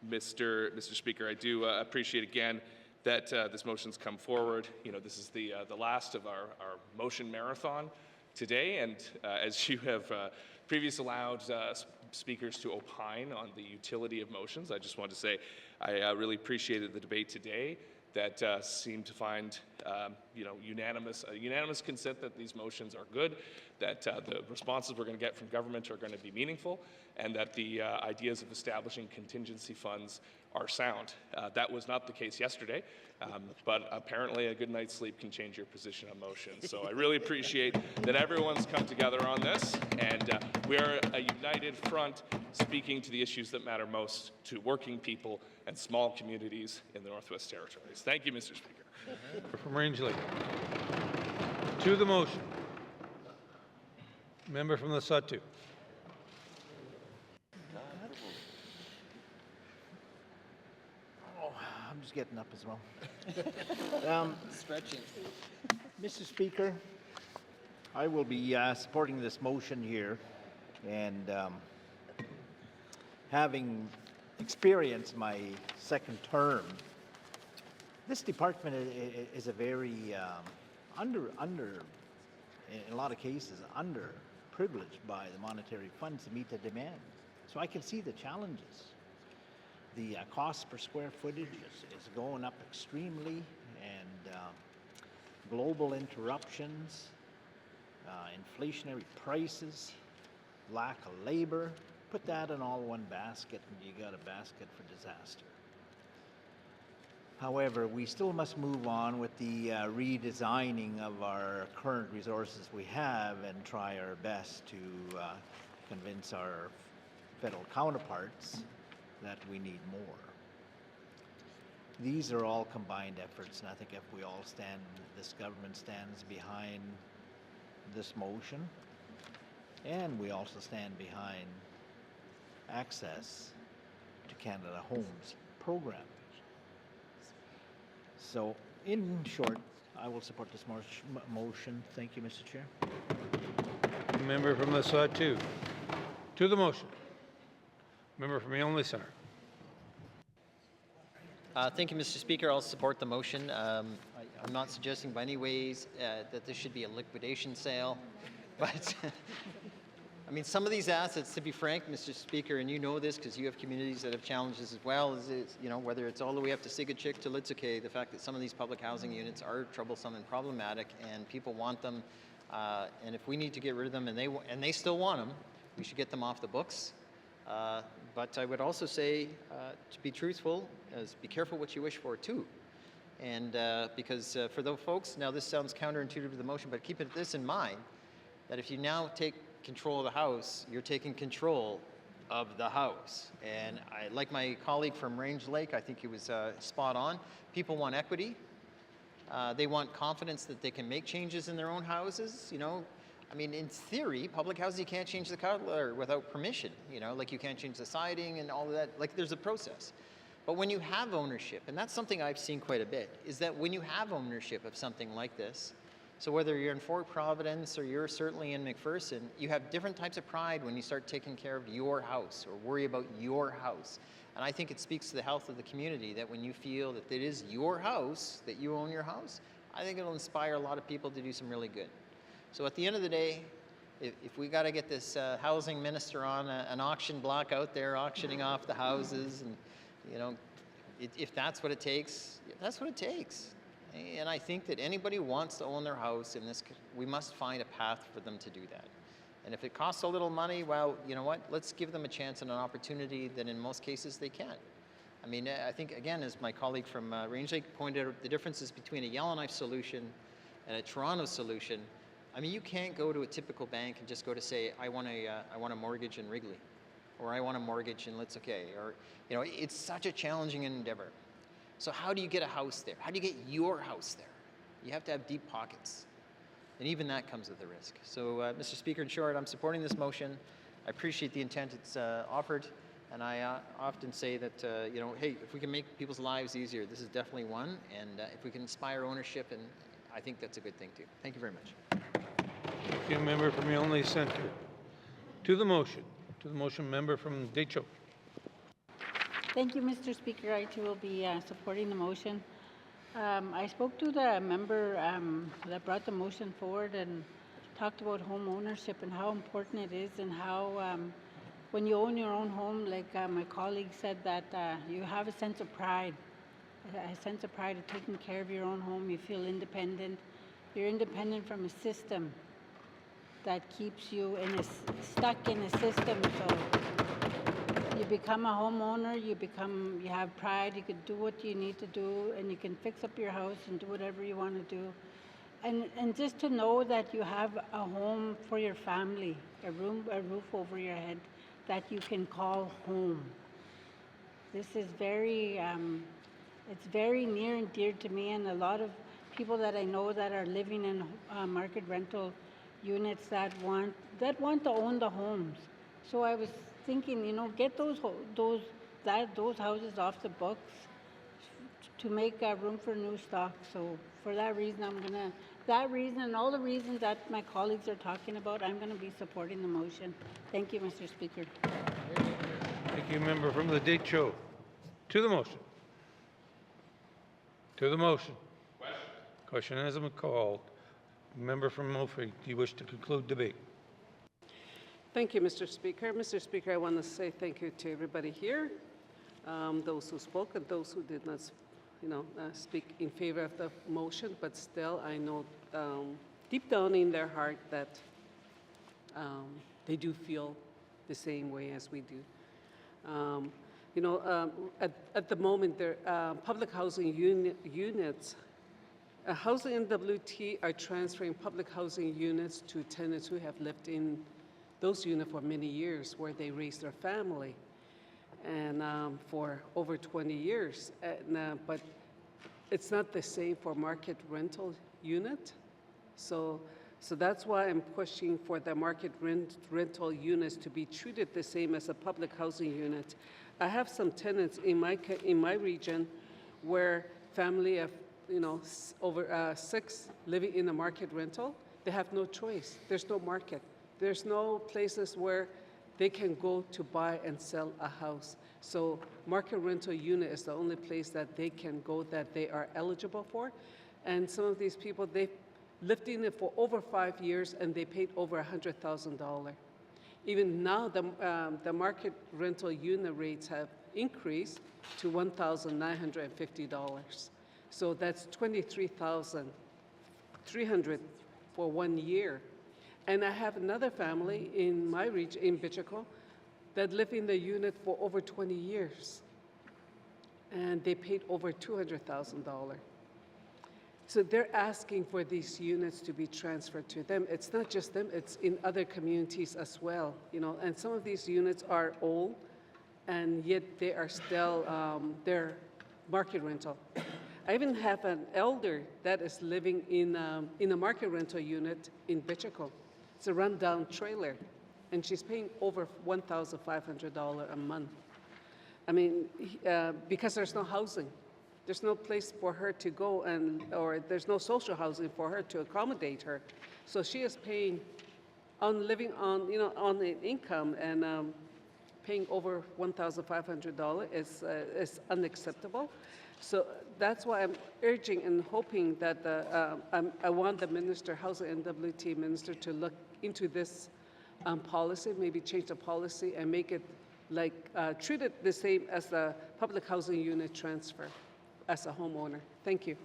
Mr. Speaker, I do appreciate again that this motion's come forward. This is the last of our motion marathon today, and as you have previously allowed speakers to opine on the utility of motions, I just want to say I really appreciated the debate today that seemed to find unanimous consent that these motions are good, that the responses we're going to get from government are going to be meaningful, and that the ideas of establishing contingency funds are sound. That was not the case yesterday, but apparently a good night's sleep can change your position on motions. So I really appreciate that everyone's come together on this, and we are a united front speaking to the issues that matter most to working people and small communities in the Northwest Territories. Thank you, Mr. Speaker. From Range Lake. To the motion. Member from the Satu. I'm just getting up as well. Stretching. Mr. Speaker, I will be supporting this motion here, and having experienced my second term, this department is a very in a lot of cases, underprivileged by the monetary funds to meet the demand. So I can see the challenges. The cost per square footage is going up extremely, and global interruptions, inflationary prices, lack of labor. Put that in all one basket and you got a basket for disaster. However, we still must move on with the redesigning of our current resources we have and try our best to convince our federal counterparts that we need more. These are all combined efforts, and I think if we all this government stands behind this motion, and we also stand behind access to Canada Homes program. So, in short, I will support this motion. Thank you, Mr. Chair. Member from the Saw 2. To the motion. Member from Elmley Centre. Thank you, Mr. Speaker. I'll support the motion. I'm not suggesting by any ways that this should be a liquidation sale, but I mean, some of these assets, to be frank, Mr. Speaker, and you know this because you have communities that have challenges as well, is you know, whether it's all the way up to Sigachik to Litsuke, the fact that some of these public housing units are troublesome and problematic, and people want them, and if we need to get rid of them, and they still want them, we should get them off the books. But I would also say, to be truthful, is be careful what you wish for too. And because for those folks, now this sounds counterintuitive to the motion, but keep this in mind, that if you now take control of the house, you're taking control of the house. And I, like my colleague from Range Lake, I think he was spot on. People want equity. They want confidence that they can make changes in their own houses. You know, I mean, in theory, public housing, you can't change the color without permission. You know, like you can't change the siding and all of that. Like there's a process. But when you have ownership, and that's something I've seen quite a bit, is that when you have ownership of something like this, so whether you're in Fort Providence or you're certainly in McPherson, you have different types of pride when you start taking care of your house or worry about your house. And I think it speaks to the health of the community that when you feel that it is your house, that you own your house, I think it'll inspire a lot of people to do some really good. So at the end of the day, if we got to get this housing minister on an auction block out there auctioning off the houses, and you know, if that's what it takes, that's what it takes. And I think that anybody who wants to own their house in this, we must find a path for them to do that. And if it costs a little money, well, you know what? Let's give them a chance and an opportunity that in most cases they can. I mean, I think, again, as my colleague from Range Lake pointed out, the differences between a Yellowknife solution and a Toronto solution. I mean, you can't go to a typical bank and just go to say, I want a mortgage in Wrigley, or I want a mortgage in Litsuke, or, you know, it's such a challenging endeavor. So how do you get a house there? How do you get your house there? You have to have deep pockets. And even that comes with a risk. So, Mr. Speaker, in short, I'm supporting this motion. I appreciate the intent it's offered. And I often say that, you know, hey, if we can make people's lives easier, this is definitely one. And if we can inspire ownership, and I think that's a good thing too. Thank you very much. Thank you, member from Elmley Centre. To the motion, member from Deschaux. Thank you, Mr. Speaker. I too will be supporting the motion. I spoke to the member that brought the motion forward and talked about home ownership and how important it is, and how when you own your own home, like my colleague said, that you have a sense of pride, of taking care of your own home. You feel independent. You're independent from a system that keeps you stuck in a system. So you become a homeowner, you have pride, you can do what you need to do, and you can fix up your house and do whatever you want to do. And just to know that you have a home for your family, a roof over your head that you can call home. This is very, it's very near and dear to me, and a lot of people that I know that are living in market rental units that want to own the homes. So I was thinking, you know, get those houses off the books to make room for new stock. So for that reason, and all the reasons that my colleagues are talking about, I'm going to be supporting the motion. Thank you, Mr. Speaker. Thank you, member from the Deschaux. To the motion. To the motion. Question has been called. Member from Moultrie, do you wish to conclude debate? Thank you, Mr. Speaker. Mr. Speaker, I want to say thank you to everybody here, those who spoke and those who did not, speak in favor of the motion. But still, I know deep down in their heart that they do feel the same way as we do. At the moment, there public housing units. Housing NWT are transferring public housing units to tenants who have lived in those units for many years, where they raised their family, and for over 20 years. But it's not the same for market rental unit. So So that's why I'm pushing for the market rental units to be treated the same as a public housing unit. I have some tenants in my region where family of over 6 living in a market rental. They have no choice. There's no market. There's no places where they can go to buy and sell a house. So market rental unit is the only place that they can go that they are eligible for. And some of these people, they've lived in it for over 5 years and they paid over $100,000. Even now, the market rental unit rates have increased to $1,950. So that's $23,300 for 1 year. And I have another family in my region, in Bichico, that live in the unit for over 20 years. And they paid over $200,000. So they're asking for these units to be transferred to them. It's not just them, it's in other communities as well, and some of these units are old, and yet they are still, they're market rental. I even have an elder that is living in a market rental unit in Bichico. It's a rundown trailer, and she's paying over $1,500 a month. I mean, because there's no housing. There's no place for her to go, or there's no social housing for her to accommodate her. So she is paying living on an income, and paying over $1,500 is unacceptable. So that's why I'm urging and hoping that I want the minister, Housing and NWT minister, to look into this policy, maybe change the policy and make it treat it the same as the public housing unit transfer as a homeowner. Thank you.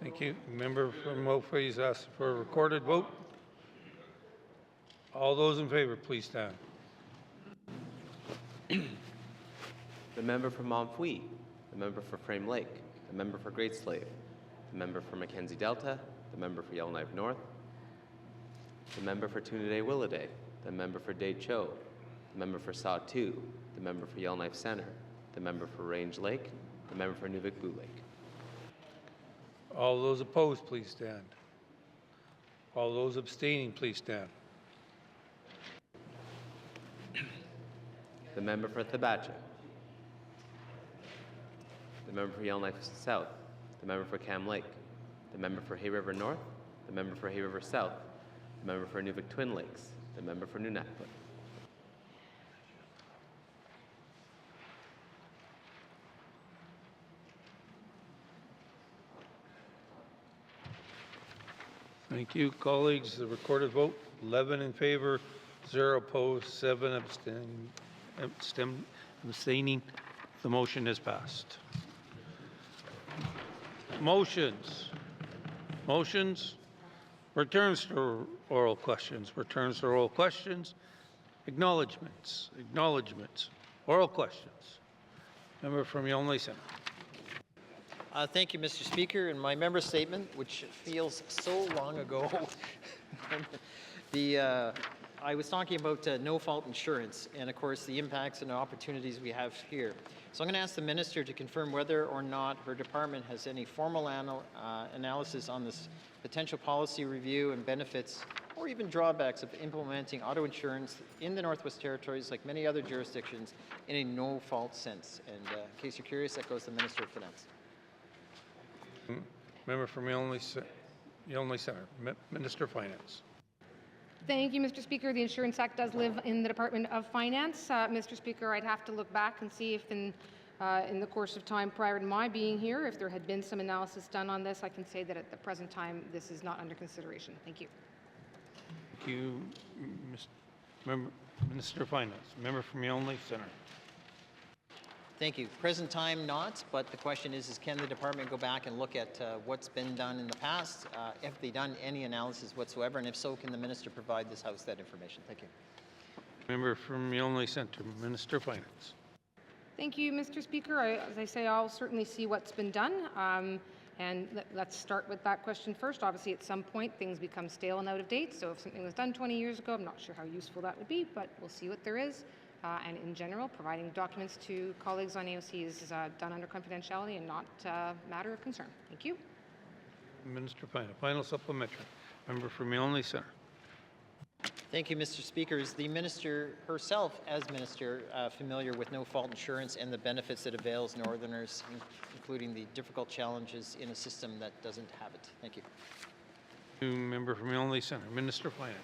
Thank you. Member from Moffa's asked for a recorded vote. All those in favor, please stand. The member for Montfouille, the member for Frame Lake, the member for Great Slave, the member for Mackenzie Delta, the member for Yellowknife North, the member for Tune-a-Day-Willowday, the member for Day-Cho, the member for Saw 2, the member for Yellowknife Center, the member for Range Lake, the member for Nuvik-Blue Lake. All those opposed, please stand. All those abstaining, please stand. The member for Thabacha, the member for Yellowknife South, the member for Cam Lake, the member for Hay River North, the member for Hay River South, the member for Nuvik Twin Lakes, the member for Nunakput. Thank you, colleagues. The recorded vote, 11 in favor, 0 opposed, 7 abstaining. The motion is passed. Motions. Returns to oral questions. Acknowledgements. Oral questions. Member from Yellowknife Center. Thank you, Mr. Speaker. In my member statement, which feels so long ago, I was talking about no-fault insurance and, of course, the impacts and opportunities we have here. So I'm going to ask the minister to confirm whether or not her department has any formal analysis on this potential policy review and benefits or even drawbacks of implementing auto insurance in the Northwest Territories, like many other jurisdictions, in a no-fault sense. And in case you're curious, that goes to the Minister of Finance. Member from Yellowknife Center, Minister of Finance. Thank you, Mr. Speaker. The Insurance Act does live in the Department of Finance. Mr. Speaker, I'd have to look back and see if in the course of time prior to my being here, if there had been some analysis done on this. I can say that at the present time, this is not under consideration. Thank you. Thank you, Minister of Finance. Member from Yellowknife Center. Thank you. Present time, not, but the question is can the department go back and look at what's been done in the past, if they've done any analysis whatsoever, and if so, can the minister provide this House that information? Thank you. Member from Yellowknife Center, Minister of Finance. Thank you, Mr. Speaker. As I say, I'll certainly see what's been done. And let's start with that question first. Obviously, at some point, things become stale and out of date. So if something was done 20 years ago, I'm not sure how useful that would be, but we'll see what there is. and in general, providing documents to colleagues on AOC is done under confidentiality and not a matter of concern. Thank you. Minister Pina. Final supplementary. Member for Milne Centre. Thank you, Mr. Speaker. Is the minister herself, as minister, familiar with no-fault insurance and the benefits it avails Northerners, including the difficult challenges in a system that doesn't have it? Thank you. Member for Milne Centre. Minister of Finance.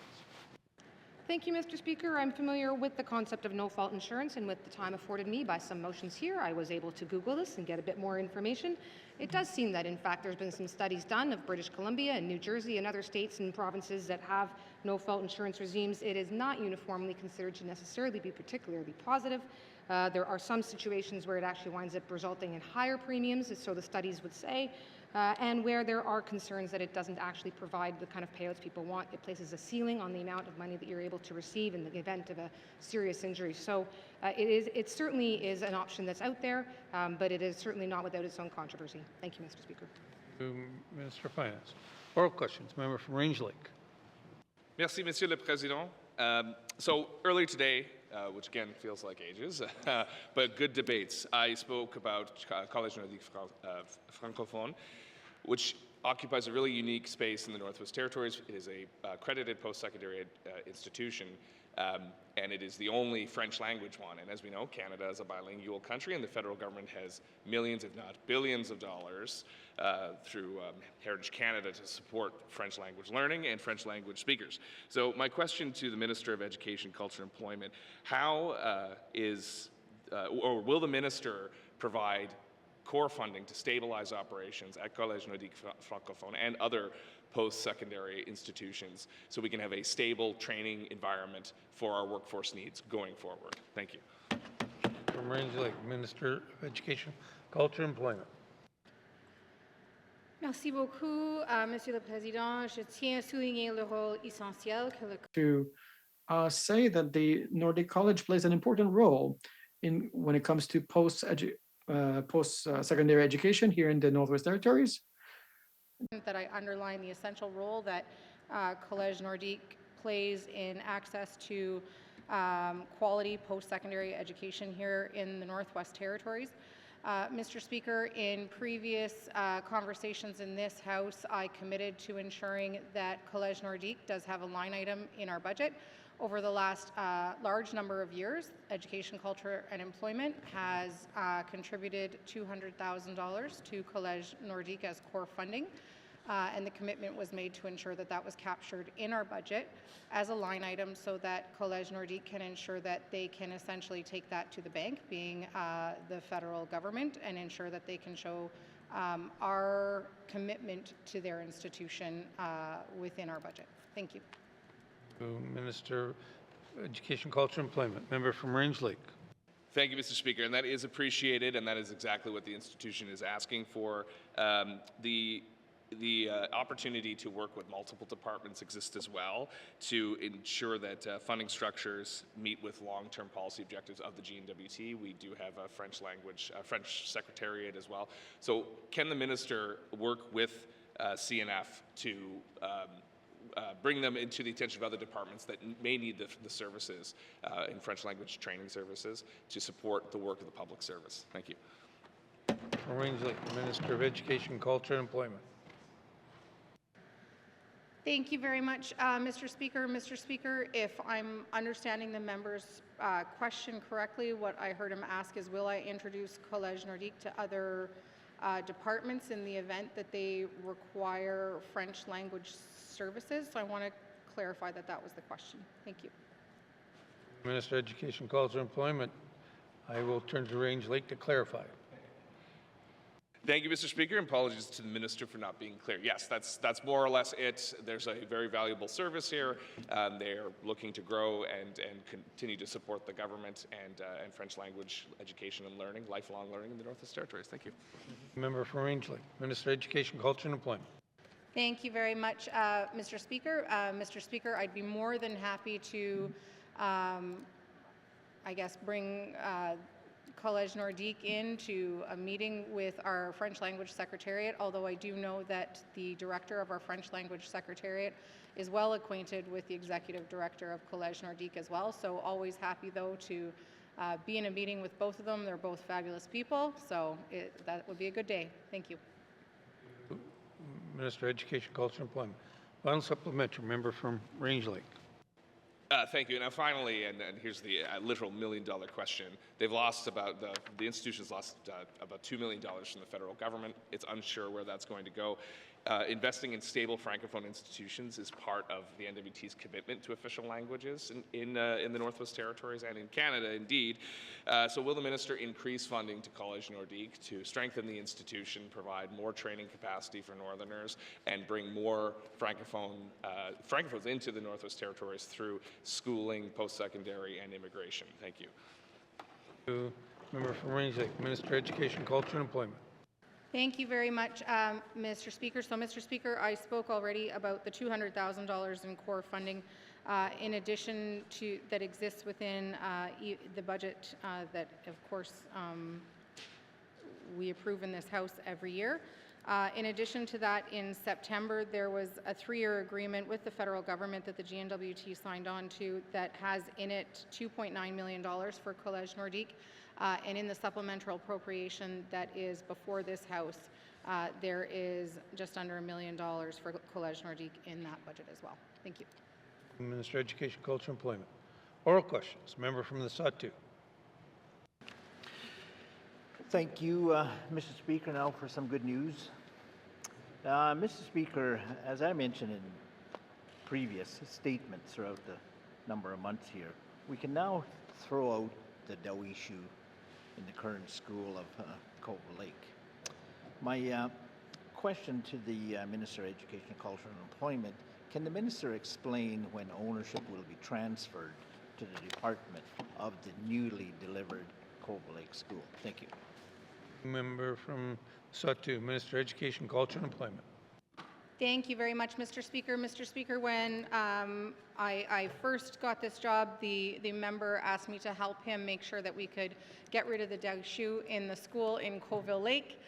Thank you, Mr. Speaker. I'm familiar with the concept of no-fault insurance, and with the time afforded me by some motions here, I was able to Google this and get a bit more information. It does seem that, in fact, there's been some studies done of British Columbia and New Jersey and other states and provinces that have no-fault insurance regimes. It is not uniformly considered to necessarily be particularly positive. There are some situations where it actually winds up resulting in higher premiums, so the studies would say, and where there are concerns that it doesn't actually provide the kind of payouts people want. It places a ceiling on the amount of money that you're able to receive in the event of a serious injury. So it certainly is an option that's out there, but it is certainly not without its own controversy. Thank you, Mr. Speaker. Minister of Finance. Oral questions. Member from Range Lake. Merci, Monsieur le Président. So earlier today, which again feels like ages, but good debates, I spoke about Collège Nordique Francophone, which occupies a really unique space in the Northwest Territories. It is a accredited post-secondary institution, and it is the only French language one. And as we know, Canada is a bilingual country, and the federal government has millions, if not billions of dollars through Heritage Canada to support French language learning and French language speakers. So my question to the Minister of Education, Culture and Employment, how or will the minister provide core funding to stabilize operations at Collège Nordique Francophone and other post-secondary institutions so we can have a stable training environment for our workforce needs going forward? Thank you. From Range Lake, Minister of Education, Culture and Employment. Merci beaucoup, Monsieur le Président. Je tiens à souligner le rôle essentiel que le to say that the Nordic College plays an important role in when it comes to post-secondary education here in the Northwest Territories. that I underline the essential role that Collège Nordique plays in access to quality post-secondary education here in the Northwest Territories. Mr. Speaker, in previous conversations in this House, I committed to ensuring that Collège Nordique does have a line item in our budget. Over the last large number of years, Education, Culture and Employment has contributed $200,000 to Collège Nordique as core funding. And the commitment was made to ensure that that was captured in our budget as a line item so that Collège Nordique can ensure that they can essentially take that to the bank, being the federal government, and ensure that they can show our commitment to their institution within our budget. Thank you. Minister of Education, Culture and Employment. Member from Range Lake. Thank you, Mr. Speaker, and that is appreciated, and that is exactly what the institution is asking for. The opportunity to work with multiple departments exists as well to ensure that funding structures meet with long-term policy objectives of the GNWT. We do have a French language, French secretariat as well. So can the minister work with CNF to bring them into the attention of other departments that may need the services in French language training services to support the work of the public service? Thank you. From Range Lake, Minister of Education, Culture and Employment. Thank you very much, Mr. Speaker. Mr. Speaker, if I'm understanding the member's question correctly, what I heard him ask is, will I introduce Collège Nordique to other departments in the event that they require French language services? So I want to clarify that that was the question. Thank you. Minister of Education, Culture and Employment. I will turn to Range Lake to clarify. Thank you, Mr. Speaker, and apologies to the minister for not being clear. Yes, that's more or less it. There's a very valuable service here. They're looking to grow and continue to support the government and French language education and learning, lifelong learning in the Northwest Territories. Thank you. Member for Range Lake, Minister of Education, Culture and Employment. Thank you very much, Mr. Speaker. Mr. Speaker, I'd be more than happy to, I guess, bring Collège Nordique into a meeting with our French language secretariat, although I do know that the director of our French language secretariat is well acquainted with the executive director of Collège Nordique as well. So always happy, though, to be in a meeting with both of them. They're both fabulous people, so that would be a good day. Thank you. Minister of Education, Culture, and Employment. Final supplementary, member from Range Lake. Thank you. Now, finally, and here's the literal million-dollar question. They've lost about, the institution's lost about $2 million from the federal government. It's unsure where that's going to go. Investing in stable Francophone institutions is part of the NWT's commitment to official languages in the Northwest Territories and in Canada, indeed. So will the minister increase funding to Collège Nordique to strengthen the institution, provide more training capacity for Northerners, and bring more Francophones into the Northwest Territories through schooling, post-secondary, and immigration? Thank you. Member from Range Lake, Minister of Education, Culture, and Employment. Thank you very much, Mr. Speaker. So, Mr. Speaker, I spoke already about the $200,000 in core funding, in addition to that exists within the budget that, of course, we approve in this House every year. In addition to that, in September, there was a 3-year agreement with the federal government that the GNWT signed on to that has in it $2.9 million for Collège Nordique. And in the supplemental appropriation that is before this House, there is just under $1 million for Collège Nordique in that budget as well. Thank you. Minister of Education, Culture, and Employment. Oral questions. Member from the Sahtu. Thank you, Mr. Speaker. Now for some good news. Mr. Speaker, as I mentioned in previous statements throughout the number of months here, we can now throw out the Dawishu in the current school of Cove Lake. My question to the Minister of Education, Culture and Employment, can the Minister explain when ownership will be transferred to the department of the newly delivered Cove Lake School? Thank you. Member from Sahtu, Minister of Education, Culture, and Employment. Thank you very much, Mr. Speaker. Mr. Speaker, when I first got this job, the member asked me to help him make sure that we could get rid of the Dawishu in the school in Coville Lake.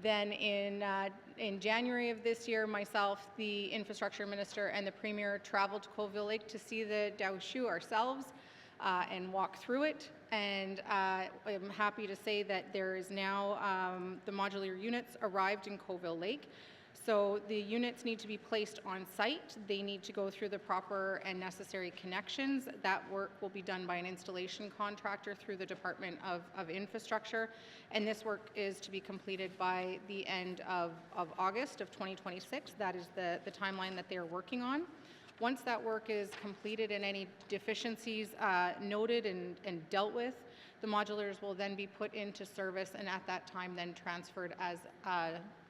Then in January of this year, myself, the Infrastructure Minister, and the Premier traveled to Coville Lake to see the Dawishu ourselves and walk through it. And I'm happy to say that there is now the modular units arrived in Coville Lake. So the units need to be placed on site. They need to go through the proper and necessary connections. That work will be done by an installation contractor through the Department of Infrastructure. And this work is to be completed by the end of August of 2026. That is the timeline that they are working on. Once that work is completed and any deficiencies noted and dealt with, the modulars will then be put into service and at that time then transferred as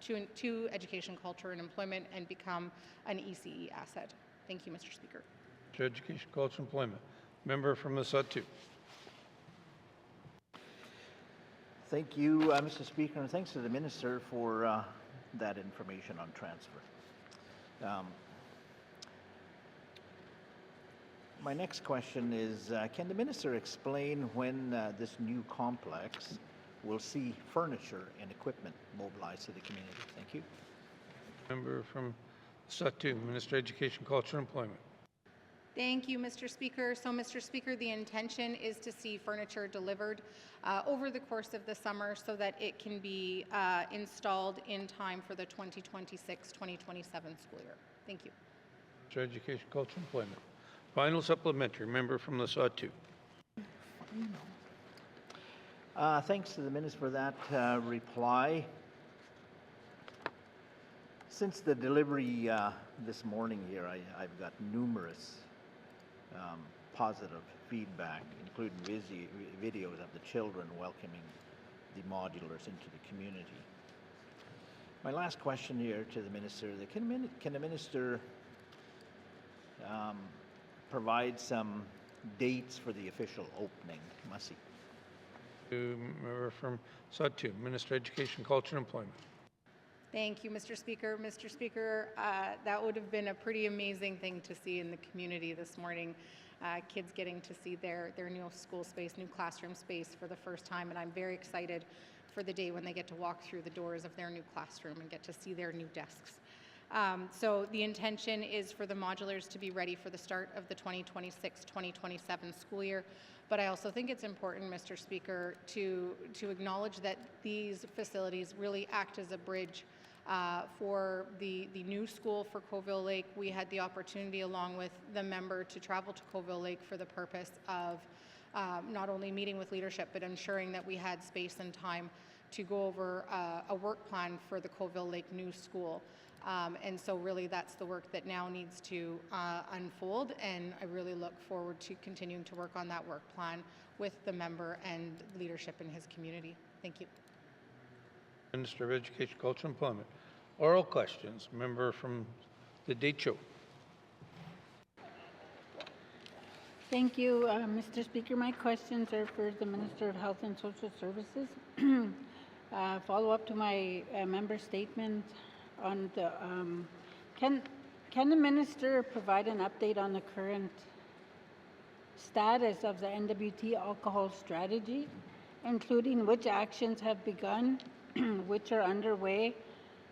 to Education, Culture and Employment and become an ECE asset. Thank you, Mr. Speaker. To Education, Culture and Employment. Member from the Sahtu. Thank you, Mr. Speaker, and thanks to the Minister for that information on transfer. My next question is, can the Minister explain when this new complex will see furniture and equipment mobilized to the community? Thank you. Member from Sahtu, Minister of Education, Culture and Employment. Thank you, Mr. Speaker. So, Mr. Speaker, the intention is to see furniture delivered over the course of the summer so that it can be installed in time for the 2026-2027 school year. Thank you. Minister of Education, Culture and Employment. Final supplementary, member from the Sahtu. Thanks to the Minister for that reply. Since the delivery this morning here, I've got numerous positive feedback, including videos of the children welcoming the modulars into the community. My last question here to the Minister, can the Minister provide some dates for the official opening? Masi. Member from Sahtu, Minister of Education, Culture and Employment. Thank you, Mr. Speaker. Mr. Speaker, that would have been a pretty amazing thing to see in the community this morning. Kids getting to see their new school space, new classroom space for the first time, and I'm very excited for the day when they get to walk through the doors of their new classroom and get to see their new desks. So the intention is for the modulars to be ready for the start of the 2026-2027 school year. But I also think it's important, Mr. Speaker, to acknowledge that these facilities really act as a bridge for the new school for Coville Lake. We had the opportunity, along with the member, to travel to Coville Lake for the purpose of not only meeting with leadership, but ensuring that we had space and time to go over a work plan for the Coville Lake new school. And so really that's the work that now needs to unfold, and I really look forward to continuing to work on that work plan with the member and leadership in his community. Thank you. Minister of Education, Culture and Employment. Oral questions. Member from the Decho. Thank you, Mr. Speaker. My questions are for the Minister of Health and Social Services. Follow up to my member statement on the, can the Minister provide an update on the current status of the NWT alcohol strategy, including which actions have begun, which are underway,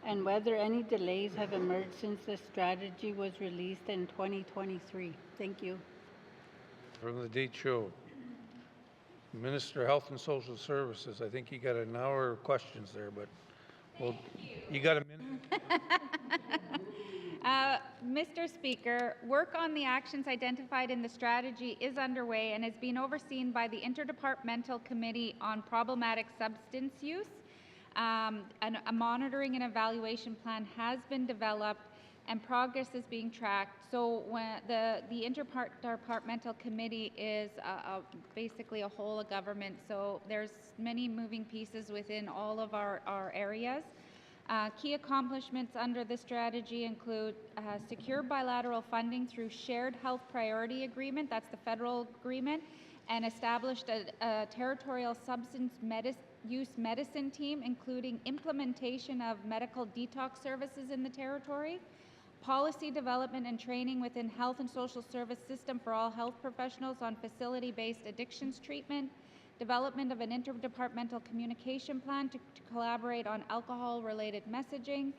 and whether any delays have emerged since the strategy was released in 2023? Thank you. From the Decho. Minister of Health and Social Services. I think you got an hour of questions there, but well, you got a minute. Mr. Speaker, work on the actions identified in the strategy is underway and is being overseen by the Interdepartmental Committee on Problematic Substance Use. A monitoring and evaluation plan has been developed and progress is being tracked. So when the interdepartmental committee is basically a whole of government, so there's many moving pieces within all of our areas. Key accomplishments under the strategy include secure bilateral funding through Shared Health Priority Agreement, that's the federal agreement, and established a territorial substance use medicine team, including implementation of medical detox services in the territory, policy development and training within health and social service system for all health professionals on facility-based addictions treatment, development of an interdepartmental communication plan to collaborate on alcohol-related messaging,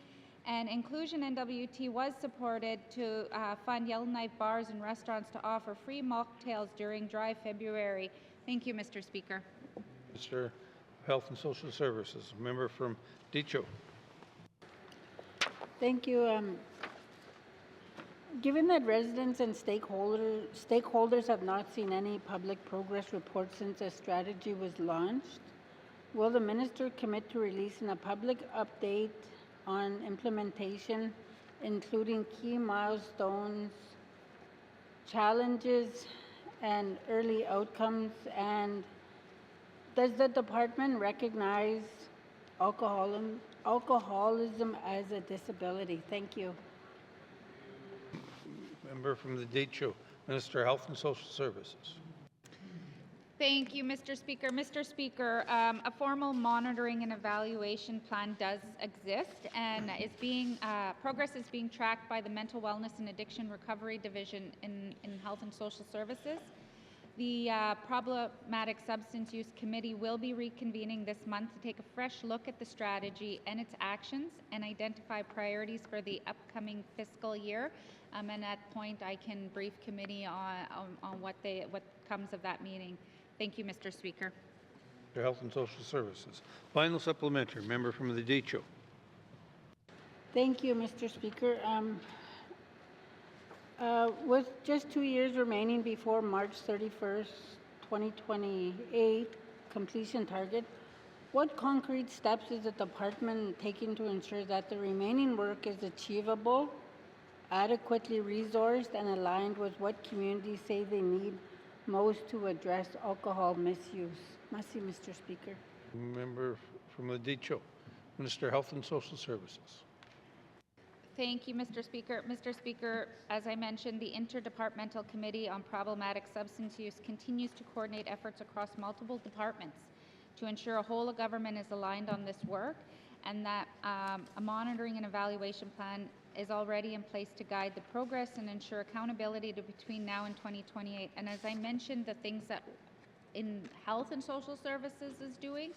and Inclusion NWT was supported to fund Yellowknife bars and restaurants to offer free mocktails during dry February. Thank you, Mr. Speaker. Minister of Health and Social Services. Member from Decho. Thank you. Given that residents and stakeholders have not seen any public progress report since the strategy was launched, will the Minister commit to releasing a public update on implementation, including key milestones, challenges, and early outcomes? And does the department recognize alcoholism as a disability? Thank you. Member from the Decho, Minister of Health and Social Services. Thank you, Mr. Speaker. Mr. Speaker, a formal monitoring and evaluation plan does exist and is progress is being tracked by the Mental Wellness and Addiction Recovery Division in Health and Social Services. The Problematic Substance Use Committee will be reconvening this month to take a fresh look at the strategy and its actions and identify priorities for the upcoming fiscal year. And at that point, I can brief committee on what comes of that meeting. Thank you, Mr. Speaker. Health and Social Services. Final supplementary. Member from the Decho. Thank you, Mr. Speaker. With just 2 years remaining before March 31st, 2028 completion target, what concrete steps is the department taking to ensure that the remaining work is achievable, adequately resourced, and aligned with what communities say they need most to address alcohol misuse? Merci, Mr. Speaker. Member from the Decho, Minister of Health and Social Services. Thank you, Mr. Speaker. Mr. Speaker, as I mentioned, the Interdepartmental Committee on Problematic Substance Use continues to coordinate efforts across multiple departments to ensure a whole of government is aligned on this work, and that a monitoring and evaluation plan is already in place to guide the progress and ensure accountability between now and 2028. And as I mentioned, the things that in Health and Social Services is doing,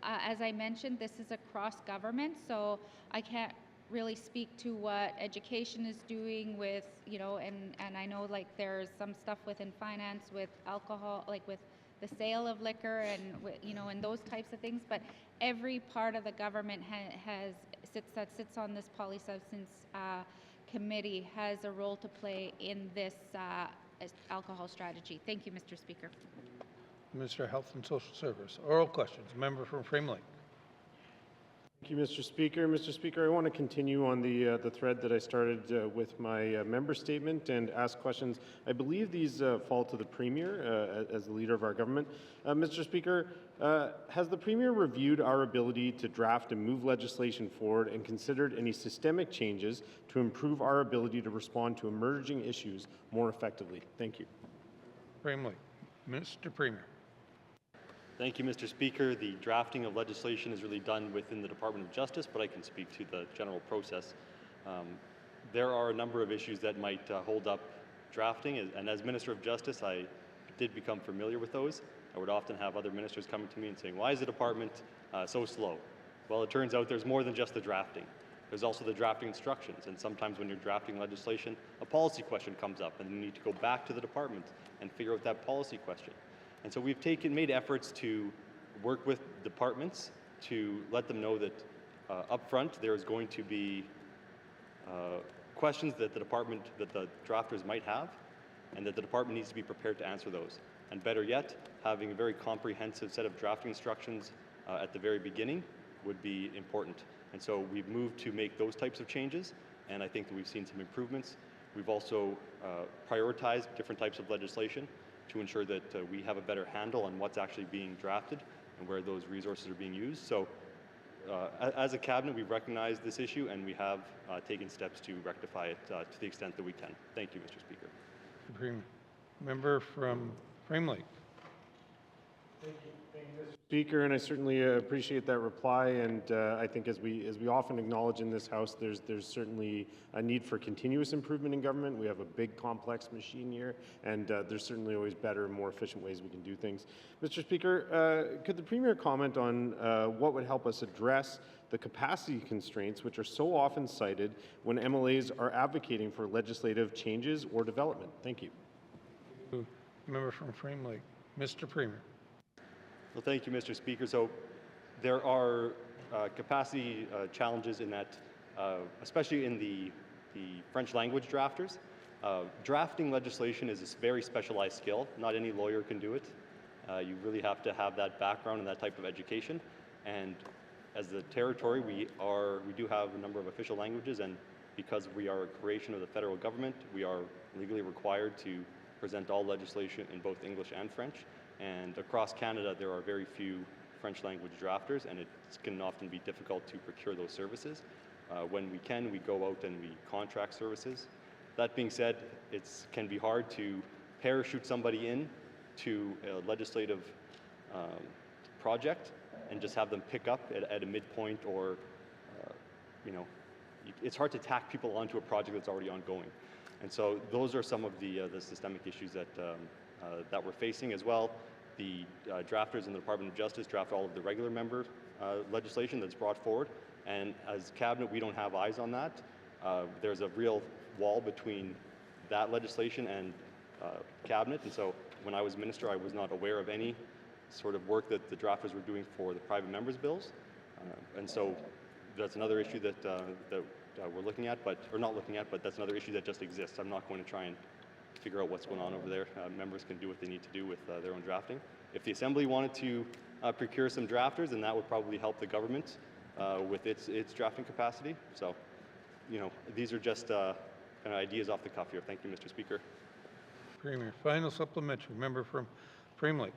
as I mentioned, this is across government, so I can't really speak to what education is doing with, you know, and I know like there's some stuff within finance with alcohol, like with the sale of liquor and, you know, and those types of things, but every part of the government that sits on this polysubstance committee has a role to play in this alcohol strategy. Thank you, Mr. Speaker. Minister of Health and Social Service. Oral questions. Member from Frame Lake. Thank you, Mr. Speaker. Mr. Speaker, I want to continue on the thread that I started with my member statement and ask questions. I believe these fall to the Premier as the leader of our government. Mr. Speaker, has the Premier reviewed our ability to draft and move legislation forward and considered any systemic changes to improve our ability to respond to emerging issues more effectively? Thank you. Frame Lake. Mr. Premier. Thank you, Mr. Speaker. The drafting of legislation is really done within the Department of Justice, but I can speak to the general process. There are a number of issues that might hold up drafting, and as Minister of Justice, I did become familiar with those. I would often have other ministers coming to me and saying, why is the department so slow? Well, it turns out there's more than just the drafting. There's also the drafting instructions, and sometimes when you're drafting legislation, a policy question comes up, and you need to go back to the department and figure out that policy question. And so we've made efforts to work with departments to let them know that up front there is going to be questions that the drafters might have, and that the department needs to be prepared to answer those. And better yet, having a very comprehensive set of drafting instructions at the very beginning would be important. And so we've moved to make those types of changes, and I think that we've seen some improvements. We've also prioritized different types of legislation to ensure that we have a better handle on what's actually being drafted and where those resources are being used. So as a cabinet, we've recognized this issue and we have taken steps to rectify it to the extent that we can. Thank you, Mr. Speaker. Premier. Member from Frame Lake. Thank you, Mr. Speaker, and I certainly appreciate that reply. And I think, as we often acknowledge in this House, there's certainly a need for continuous improvement in government. We have a big, complex machine here, and there's certainly always better and more efficient ways we can do things. Mr. Speaker, could the Premier comment on what would help us address the capacity constraints which are so often cited when MLAs are advocating for legislative changes or development? Thank you. Member from Frame Lake. Mr. Premier. Well, thank you, Mr. Speaker. So there are capacity challenges in that, especially in the French language drafters. Drafting legislation is a very specialized skill. Not any lawyer can do it. You really have to have that background and that type of education. And as the territory, we do have a number of official languages, and because we are a creation of the federal government, we are legally required to present all legislation in both English and French. And across Canada, there are very few French language drafters, and it can often be difficult to procure those services. When we can, we go out and we contract services. That being said, it can be hard to parachute somebody in to a legislative project and just have them pick up at a midpoint, or it's hard to tack people onto a project that's already ongoing. And so those are some of the systemic issues that we're facing as well. The drafters in the Department of Justice draft all of the regular member legislation that's brought forward, and as Cabinet, we don't have eyes on that. There's a real wall between that legislation and Cabinet, and so when I was Minister, I was not aware of any sort of work that the drafters were doing for the private members' bills, and so that's another issue that we're looking at, but that's another issue that just exists. I'm not going to try and figure out what's going on over there. Members can do what they need to do with their own drafting. If the Assembly wanted to procure some drafters, then that would probably help the government with its drafting capacity. So, these are just kind of ideas off the cuff here. Thank you, Mr. Speaker. Premier. Final supplementary. Member from Frame Lake.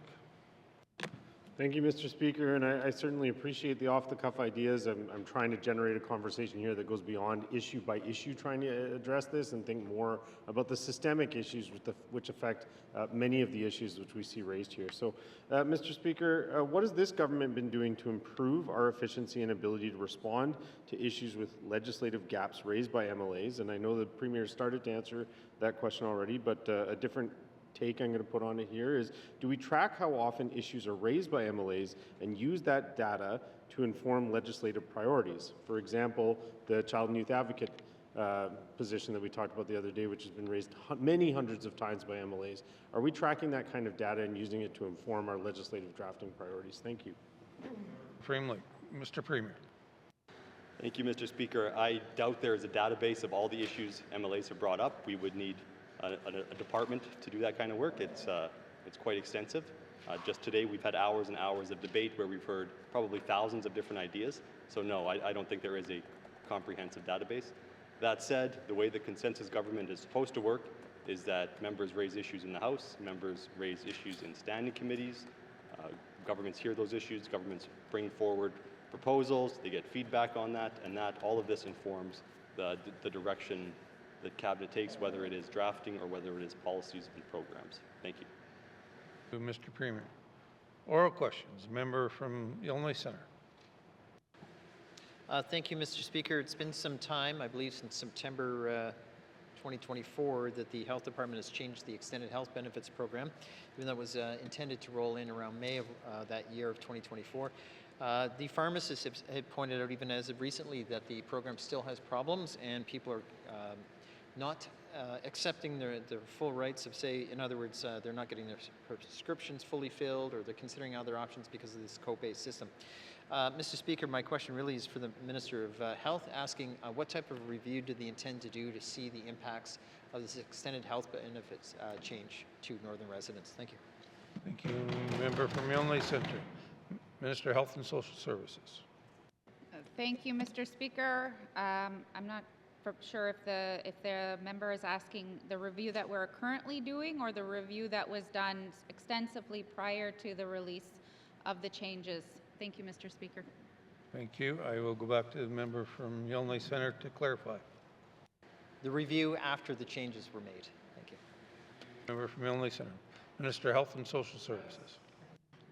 Thank you, Mr. Speaker, and I certainly appreciate the off-the-cuff ideas. I'm trying to generate a conversation here that goes beyond issue by issue, trying to address this and think more about the systemic issues which affect many of the issues which we see raised here. So, Mr. Speaker, what has this government been doing to improve our efficiency and ability to respond to issues with legislative gaps raised by MLAs? And I know the Premier started to answer that question already, but a different take I'm going to put on it here is, do we track how often issues are raised by MLAs and use that data to inform legislative priorities? For example, the child and youth advocate position that we talked about the other day, which has been raised many hundreds of times by MLAs. Are we tracking that kind of data and using it to inform our legislative drafting priorities? Thank you. Mr. Premier. Thank you, Mr. Speaker. I doubt there is a database of all the issues MLAs have brought up. We would need a department to do that kind of work. It's quite extensive. Just today, we've had hours and hours of debate where we've heard probably thousands of different ideas. So no, I don't think there is a comprehensive database. That said, the way the consensus government is supposed to work is that members raise issues in the House, members raise issues in standing committees, governments hear those issues, governments bring forward proposals, they get feedback on that, and all of this informs the direction that Cabinet takes, whether it is drafting or whether it is policies and programs. Thank you. Mr. Premier. Oral questions. Member from Illinois Centre. Thank you, Mr. Speaker. It's been some time, I believe since September 2024, that the Health Department has changed the Extended Health Benefits Program, even though it was intended to roll in around May of that year of 2024. The pharmacists had pointed out even as of recently that the program still has problems and people are not accepting their full rights of, say, in other words, they're not getting their prescriptions fully filled or they're considering other options because of this co-pay system. Mr. Speaker, my question really is for the Minister of Health, asking what type of review do they intend to do to see the impacts of this extended health benefits change to Northern residents? Thank you. Thank you. Member from Illinois Centre. Minister of Health and Social Services. Thank you, Mr. Speaker. I'm not sure if the member is asking the review that we're currently doing or the review that was done extensively prior to the release of the changes. Thank you, Mr. Speaker. Thank you. I will go back to the member from Illinois Centre to clarify. The review after the changes were made. Thank you. Member from Illinois Centre. Minister of Health and Social Services.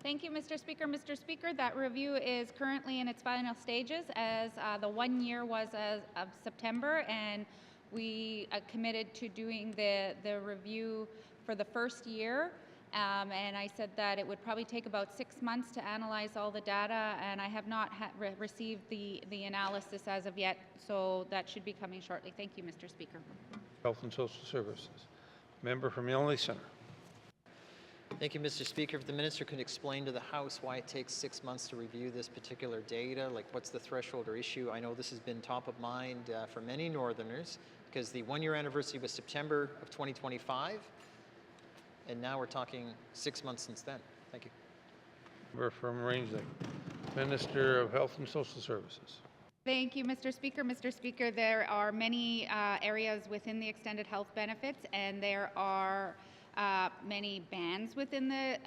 Thank you, Mr. Speaker. Mr. Speaker, that review is currently in its final stages, as the 1 year was as of September, and we committed to doing the review for the first year. And I said that it would probably take about 6 months to analyze all the data, and I have not received the analysis as of yet, so that should be coming shortly. Thank you, Mr. Speaker. Health and Social Services. Member from Illinois Centre. Thank you, Mr. Speaker. If the Minister could explain to the House why it takes 6 months to review this particular data, like what's the threshold or issue? I know this has been top of mind for many Northerners because the 1 year anniversary was September of 2025, and now we're talking 6 months since then. Thank you. Member from Range Lake. Minister of Health and Social Services. Thank you, Mr. Speaker. Mr. Speaker, there are many areas within the extended health benefits, and there are many bans within the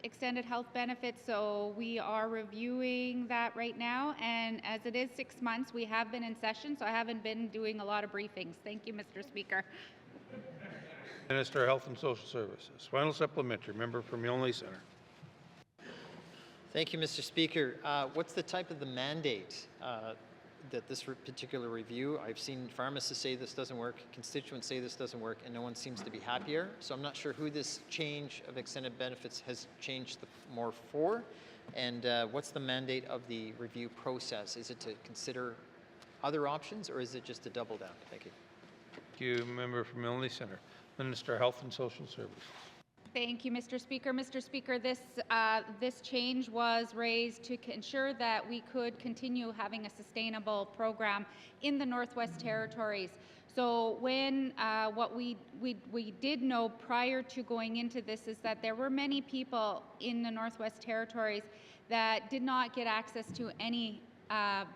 extended health benefits, so we are reviewing that right now, and as it is 6 months, we have been in session, so I haven't been doing a lot of briefings. Thank you, Mr. Speaker. Minister of Health and Social Services. Final supplementary. Member from Illinois Centre. Thank you, Mr. Speaker. What's the type of the mandate that this particular review? I've seen pharmacists say this doesn't work, constituents say this doesn't work, and no one seems to be happier. So I'm not sure who this change of extended benefits has changed more for, and what's the mandate of the review process? Is it to consider other options, or is it just to double down? Thank you. Thank you, member from Illinois Centre. Minister of Health and Social Services. Thank you, Mr. Speaker. Mr. Speaker, this change was raised to ensure that we could continue having a sustainable program in the Northwest Territories. So when what we did know prior to going into this is that there were many people in the Northwest Territories that did not get access to any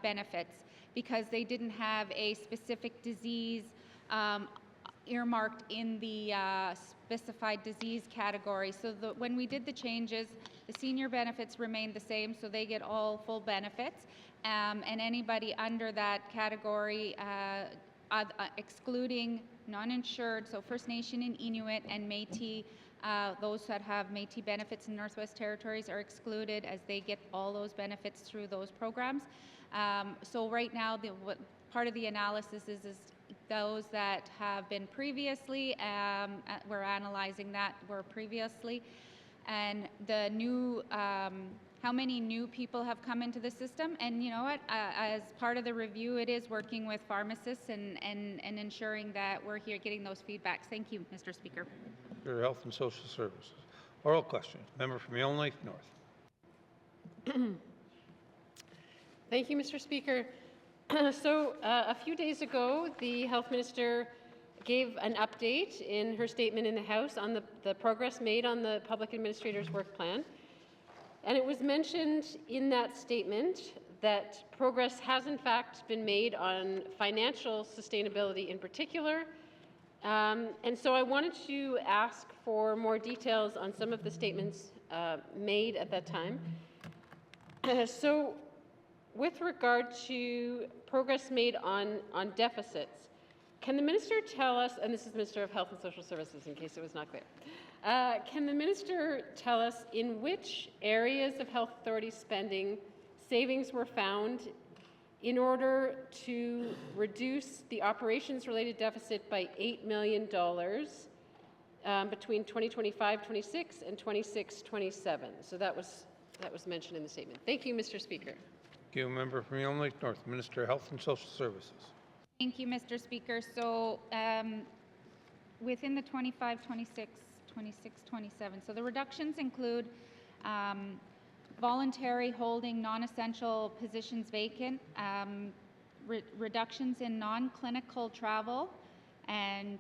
benefits because they didn't have a specific disease earmarked in the specified disease category. So when we did the changes, the senior benefits remained the same, so they get all full benefits, and anybody under that category, excluding non-insured, so First Nation and Inuit and Métis, those that have Métis benefits in Northwest Territories are excluded as they get all those benefits through those programs. So right now, part of the analysis is those that have been previously, we're analyzing that were previously, and the new, how many new people have come into the system. And you know what, as part of the review, it is working with pharmacists and ensuring that we're here getting those feedbacks. Thank you, Mr. Speaker. Your Health and Social Services. Oral question. Member from Yellowknife North. Thank you, Mr. Speaker. So a few days ago, the Health Minister gave an update in her statement in the House on the progress made on the Public Administrator's Work Plan. And it was mentioned in that statement that progress has in fact been made on financial sustainability in particular. And so I wanted to ask for more details on some of the statements made at that time. So with regard to progress made on deficits, can the Minister tell us, and this is Minister of Health and Social Services in case it was not clear, can the Minister tell us in which areas of Health Authority spending savings were found in order to reduce the operations-related deficit by $8 million between 2025-26 and 26-27? So that was mentioned in the statement. Thank you, Mr. Speaker. Thank you. Member from Yellowknife North, Minister of Health and Social Services. Thank you, Mr. Speaker. So within the 25, 26, 26, 27, so the reductions include voluntary holding non-essential positions vacant, reductions in non-clinical travel and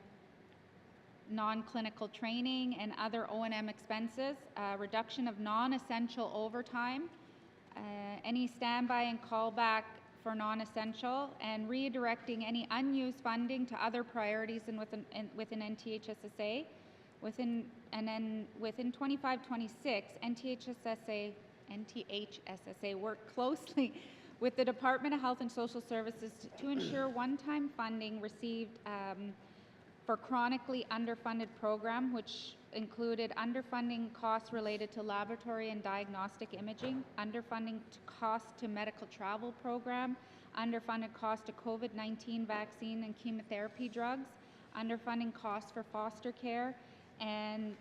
non-clinical training and other O&M expenses, reduction of non-essential overtime, any standby and callback for non-essential, and redirecting any unused funding to other priorities within NTHSSA. Within 25-26, NTHSSA worked closely with the Department of Health and Social Services to ensure one-time funding received for chronically underfunded program, which included underfunding costs related to laboratory and diagnostic imaging, underfunding costs to medical travel program, underfunded costs to COVID-19 vaccine and chemotherapy drugs, underfunding costs for foster care, and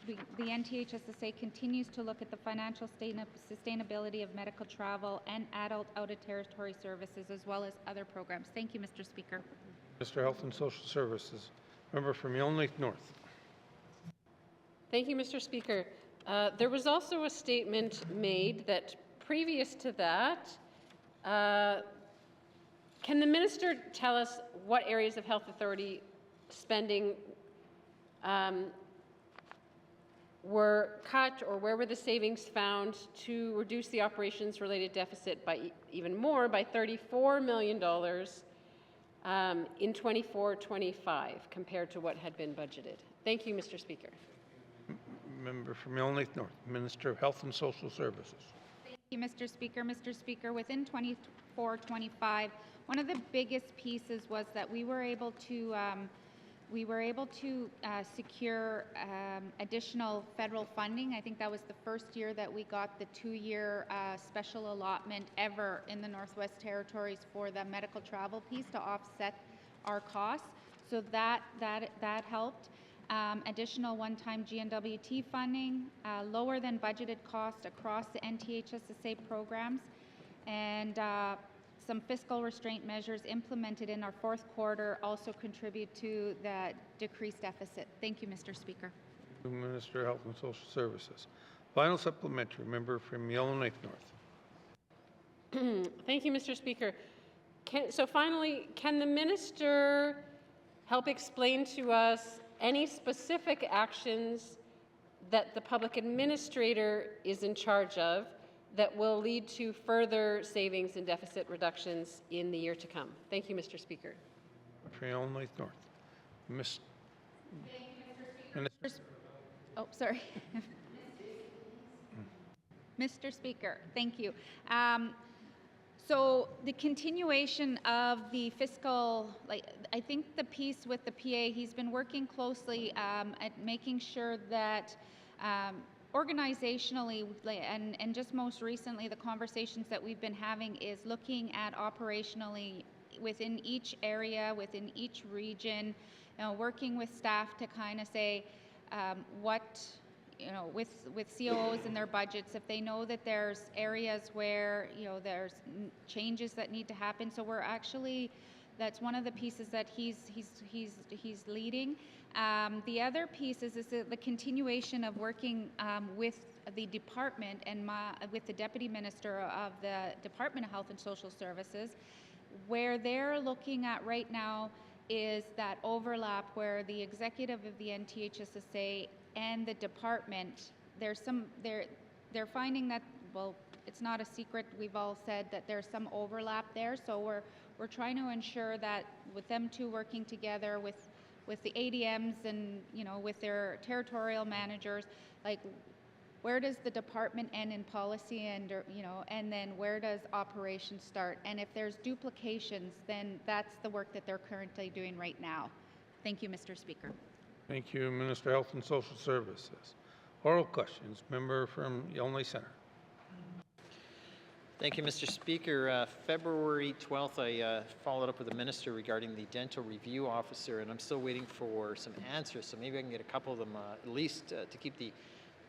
the NTHSSA continues to look at the financial sustainability of medical travel and adult out-of-territory services, as well as other programs. Thank you, Mr. Speaker. Mr. Health and Social Services. Member from Yellowknife North. Thank you, Mr. Speaker. There was also a statement made that previous to that, can the Minister tell us what areas of Health Authority spending were cut, or where were the savings found to reduce the operations-related deficit by even more, by $34 million in 24-25 compared to what had been budgeted? Thank you, Mr. Speaker. Member from Yellowknife North, Minister of Health and Social Services. Thank you, Mr. Speaker. Mr. Speaker, within 24-25, one of the biggest pieces was that we were able to secure additional federal funding. I think that was the first year that we got the 2-year special allotment ever in the Northwest Territories for the medical travel piece to offset our costs. So that helped. Additional one-time GNWT funding, lower than budgeted cost across the NTHSSA programs, and some fiscal restraint measures implemented in our fourth quarter also contribute to the decreased deficit. Thank you, Mr. Speaker. Minister of Health and Social Services. Final supplementary, member from Yellowknife North. Thank you, Mr. Speaker. So finally, can the Minister help explain to us any specific actions that the Public Administrator is in charge of that will lead to further savings and deficit reductions in the year to come? Thank you, Mr. Speaker. From Yellowknife North. Oh, sorry. Mr. Speaker, thank you. So the continuation of the fiscal, I think the piece with the PA, he's been working closely at making sure that organizationally, and just most recently, the conversations that we've been having is looking at operationally within each area, within each region, working with staff to kind of say what, with COOs and their budgets, if they know that there's areas where, there's changes that need to happen. So we're actually, that's one of the pieces that he's leading. The other piece is the continuation of working with the department and with the Deputy Minister of the Department of Health and Social Services, where they're looking at right now is that overlap where the executive of the NTHSSA and the department, they're finding that, well, it's not a secret, we've all said that there's some overlap there, so we're trying to ensure that with them two working together with the ADMs and, with their territorial managers, like, where does the department end in policy and, and then where does operations start? And if there's duplications, then that's the work that they're currently doing right now. Thank you, Mr. Speaker. Thank you, Minister of Health and Social Services. Oral questions. Member from Yellowknife Centre. Thank you, Mr. Speaker. February 12th, I followed up with the minister regarding the dental review officer, and I'm still waiting for some answers, so maybe I can get a couple of them at least to keep the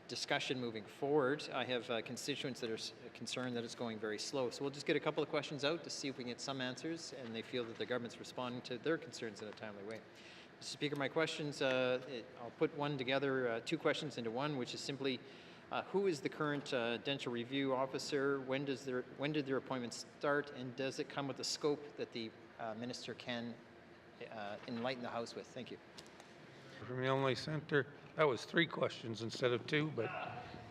discussion moving forward. I have constituents that are concerned that it's going very slow, so we'll just get a couple of questions out to see if we can get some answers, and they feel that the government's responding to their concerns in a timely way. Mr. Speaker, my questions, I'll put one together, two questions into one, which is simply, who is the current dental review officer? When did their appointment start? And does it come with a scope that the minister can enlighten the House with? Thank you. From Yellowknife Centre, that was 3 questions instead of 2, but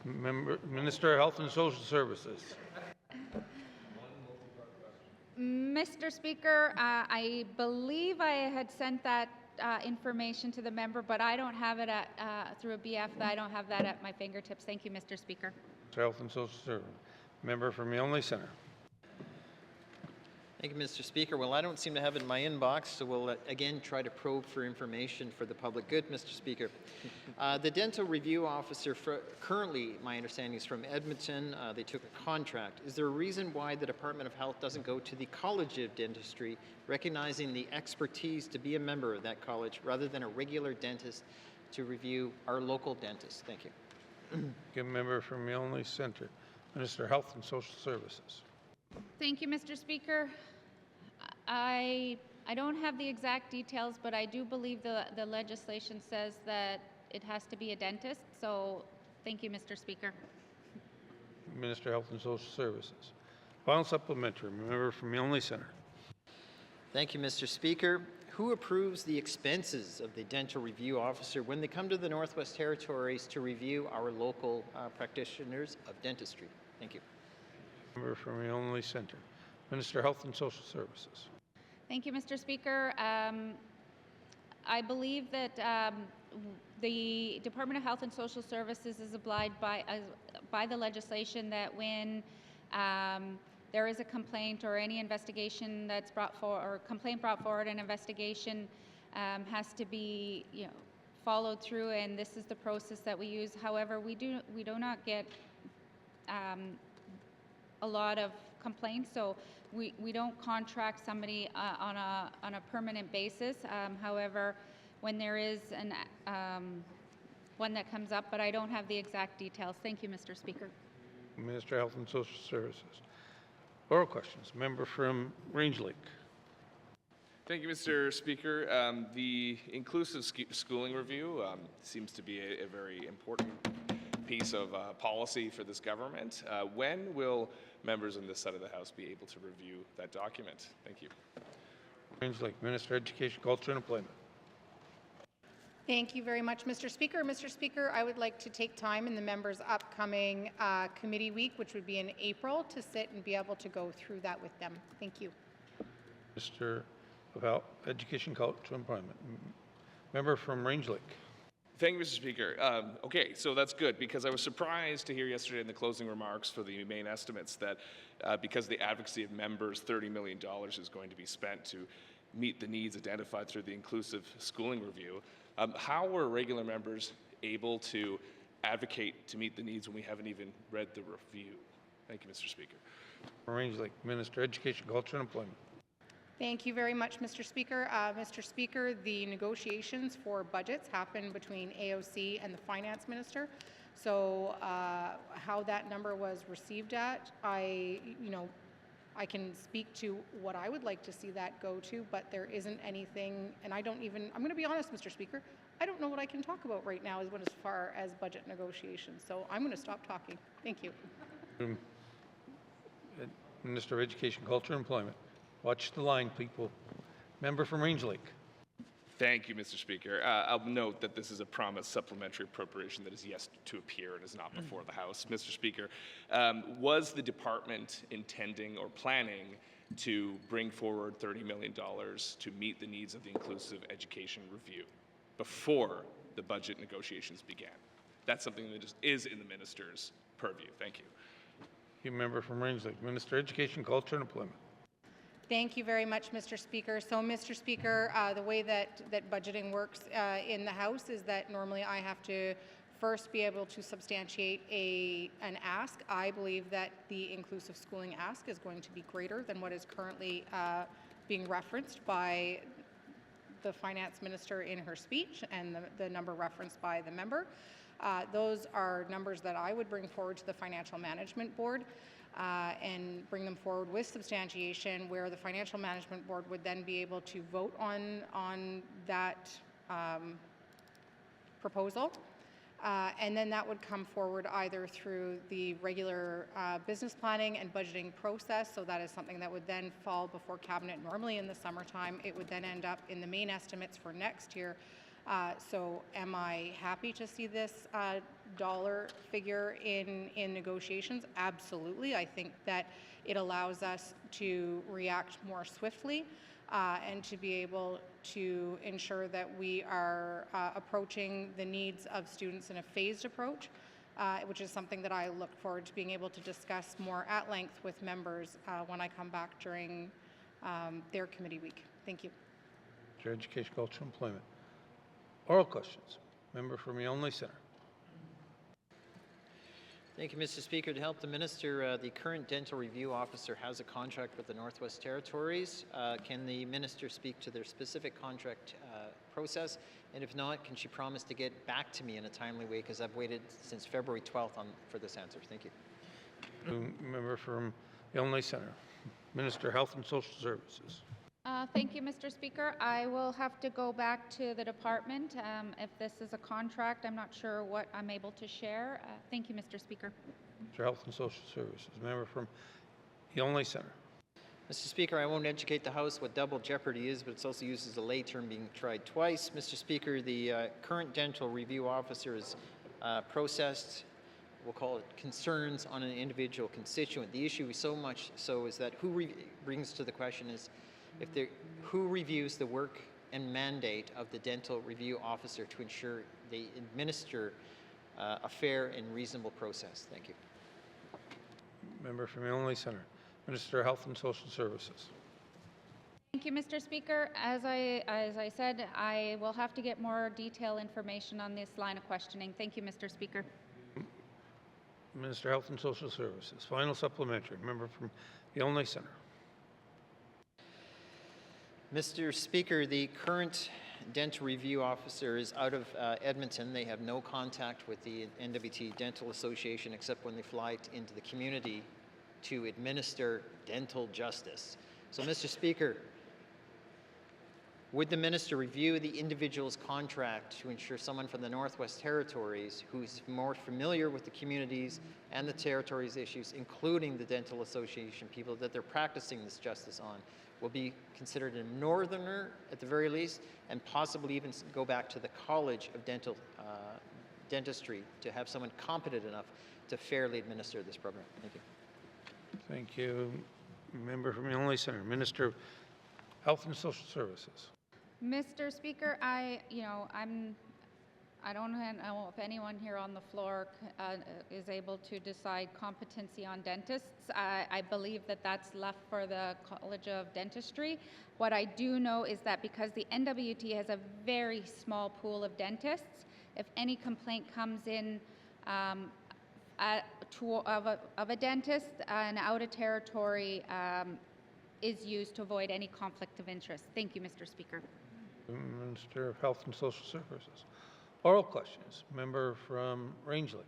Minister of Health and Social Services. Mr. Speaker, I believe I had sent that information to the member, but I don't have it through a BF. I don't have that at my fingertips. Thank you, Mr. Speaker. Health and Social Services. Member from Yellowknife Centre. Thank you, Mr. Speaker. Well, I don't seem to have it in my inbox, so we'll again try to probe for information for the public good, Mr. Speaker. The dental review officer, currently, my understanding is from Edmonton. They took a contract. Is there a reason why the Department of Health doesn't go to the College of Dentistry, recognizing the expertise to be a member of that college, rather than a regular dentist to review our local dentists? Thank you. Give member from Yellowknife Centre. Minister of Health and Social Services. Thank you, Mr. Speaker. I don't have the exact details, but I do believe the legislation says that it has to be a dentist. So thank you, Mr. Speaker. Minister of Health and Social Services. Final supplementary. Member from Yellowknife Centre. Thank you, Mr. Speaker. Who approves the expenses of the dental review officer when they come to the Northwest Territories to review our local practitioners of dentistry? Thank you. Member from Yellowknife Centre. Minister of Health and Social Services. Thank you, Mr. Speaker. I believe that the Department of Health and Social Services is obliged by the legislation that when there is a complaint or any investigation that's brought forward, or complaint brought forward, an investigation has to be followed through, and this is the process that we use. However, we do not get a lot of complaints, so we don't contract somebody on a permanent basis. However, when there is one that comes up, but I don't have the exact details. Thank you, Mr. Speaker. Minister of Health and Social Services. Oral questions. Member from Range Lake. Thank you, Mr. Speaker. The inclusive schooling review seems to be a very important piece of policy for this government. When will members on this side of the House be able to review that document? Thank you. Range Lake, Minister of Education, Culture and Employment. Thank you very much, Mr. Speaker. Mr. Speaker, I would like to take time in the members' upcoming committee week, which would be in April, to sit and be able to go through that with them. Thank you. Minister of Health, Education, Culture and Employment. Member from Range Lake. Thank you, Mr. Speaker. Okay, so that's good, because I was surprised to hear yesterday in the closing remarks for the main estimates that because of the advocacy of members, $30 million is going to be spent to meet the needs identified through the inclusive schooling review. How were regular members able to advocate to meet the needs when we haven't even read the review? Thank you, Mr. Speaker. Range Lake, Minister of Education, Culture and Employment. Thank you very much, Mr. Speaker. Mr. Speaker, the negotiations for budgets happen between AOC and the Finance Minister. So how that number was received at, I can speak to what I would like to see that go to, but there isn't anything, and I'm going to be honest, Mr. Speaker, I don't know what I can talk about right now as far as budget negotiations. So I'm going to stop talking. Thank you. Minister of Education, Culture and Employment. Watch the line, people. Member from Range Lake. Thank you, Mr. Speaker. I'll note that this is a promised supplementary appropriation that is yet to appear and is not before the House. Mr. Speaker, was the department intending or planning to bring forward $30 million to meet the needs of the Inclusive Education Review before the budget negotiations began? That's something that just is in the minister's purview. Thank you. You member from Range Lake. Minister of Education, Culture and Employment. Thank you very much, Mr. Speaker. So, Mr. Speaker, the way that budgeting works in the House is that normally I have to first be able to substantiate an ask. I believe that the inclusive schooling ask is going to be greater than what is currently being referenced by the Finance Minister in her speech and the number referenced by the member. Those are numbers that I would bring forward to the Financial Management Board and bring them forward with substantiation, where the Financial Management Board would then be able to vote on that proposal. And then that would come forward either through the regular business planning and budgeting process. So that is something that would then fall before Cabinet normally in the summertime. It would then end up in the main estimates for next year. So am I happy to see this dollar figure in negotiations? Absolutely. I think that it allows us to react more swiftly and to be able to ensure that we are approaching the needs of students in a phased approach, which is something that I look forward to being able to discuss more at length with members when I come back during their committee week. Thank you. Chair, Education, Culture and Employment. Oral questions. Member from Yonge Centre. Thank you, Mr. Speaker. To help the Minister, the current dental review officer has a contract with the Northwest Territories. Can the Minister speak to their specific contract process? And if not, can she promise to get back to me in a timely way, because I've waited since February 12th for this answer. Thank you. Member from Yonge Centre. Minister of Health and Social Services. Thank you, Mr. Speaker. I will have to go back to the department. If this is a contract, I'm not sure what I'm able to share. Thank you, Mr. Speaker. Minister of Health and Social Services. Member from Yonge Centre. Mr. Speaker, I won't educate the House what double jeopardy is, but it's also used as a lay term being tried twice. Mr. Speaker, the current dental review officer is processed, we'll call it concerns on an individual constituent. The issue is so much so is that brings to the question is who reviews the work and mandate of the dental review officer to ensure they administer a fair and reasonable process. Thank you. Member from Yonge Centre. Minister of Health and Social Services. Thank you, Mr. Speaker. As I said, I will have to get more detailed information on this line of questioning. Thank you, Mr. Speaker. Minister of Health and Social Services. Final supplementary. Member from Yonge Centre. Mr. Speaker, the current dental review officer is out of Edmonton. They have no contact with the NWT Dental Association except when they fly into the community to administer dental justice. So, Mr. Speaker, would the minister review the individual's contract to ensure someone from the Northwest Territories who's more familiar with the communities and the territories' issues, including the Dental Association people that they're practicing this justice on, will be considered a northerner at the very least, and possibly even go back to the College of Dentistry to have someone competent enough to fairly administer this program? Thank you. Thank you. Member from Yonge Centre. Minister of Health and Social Services. Mr. Speaker, I don't know if anyone here on the floor is able to decide competency on dentists. I believe that that's left for the College of Dentistry. What I do know is that because the NWT has a very small pool of dentists, if any complaint comes in of a dentist, an out-of-territory is used to avoid any conflict of interest. Thank you, Mr. Speaker. Minister of Health and Social Services. Oral questions. Member from Rangeley.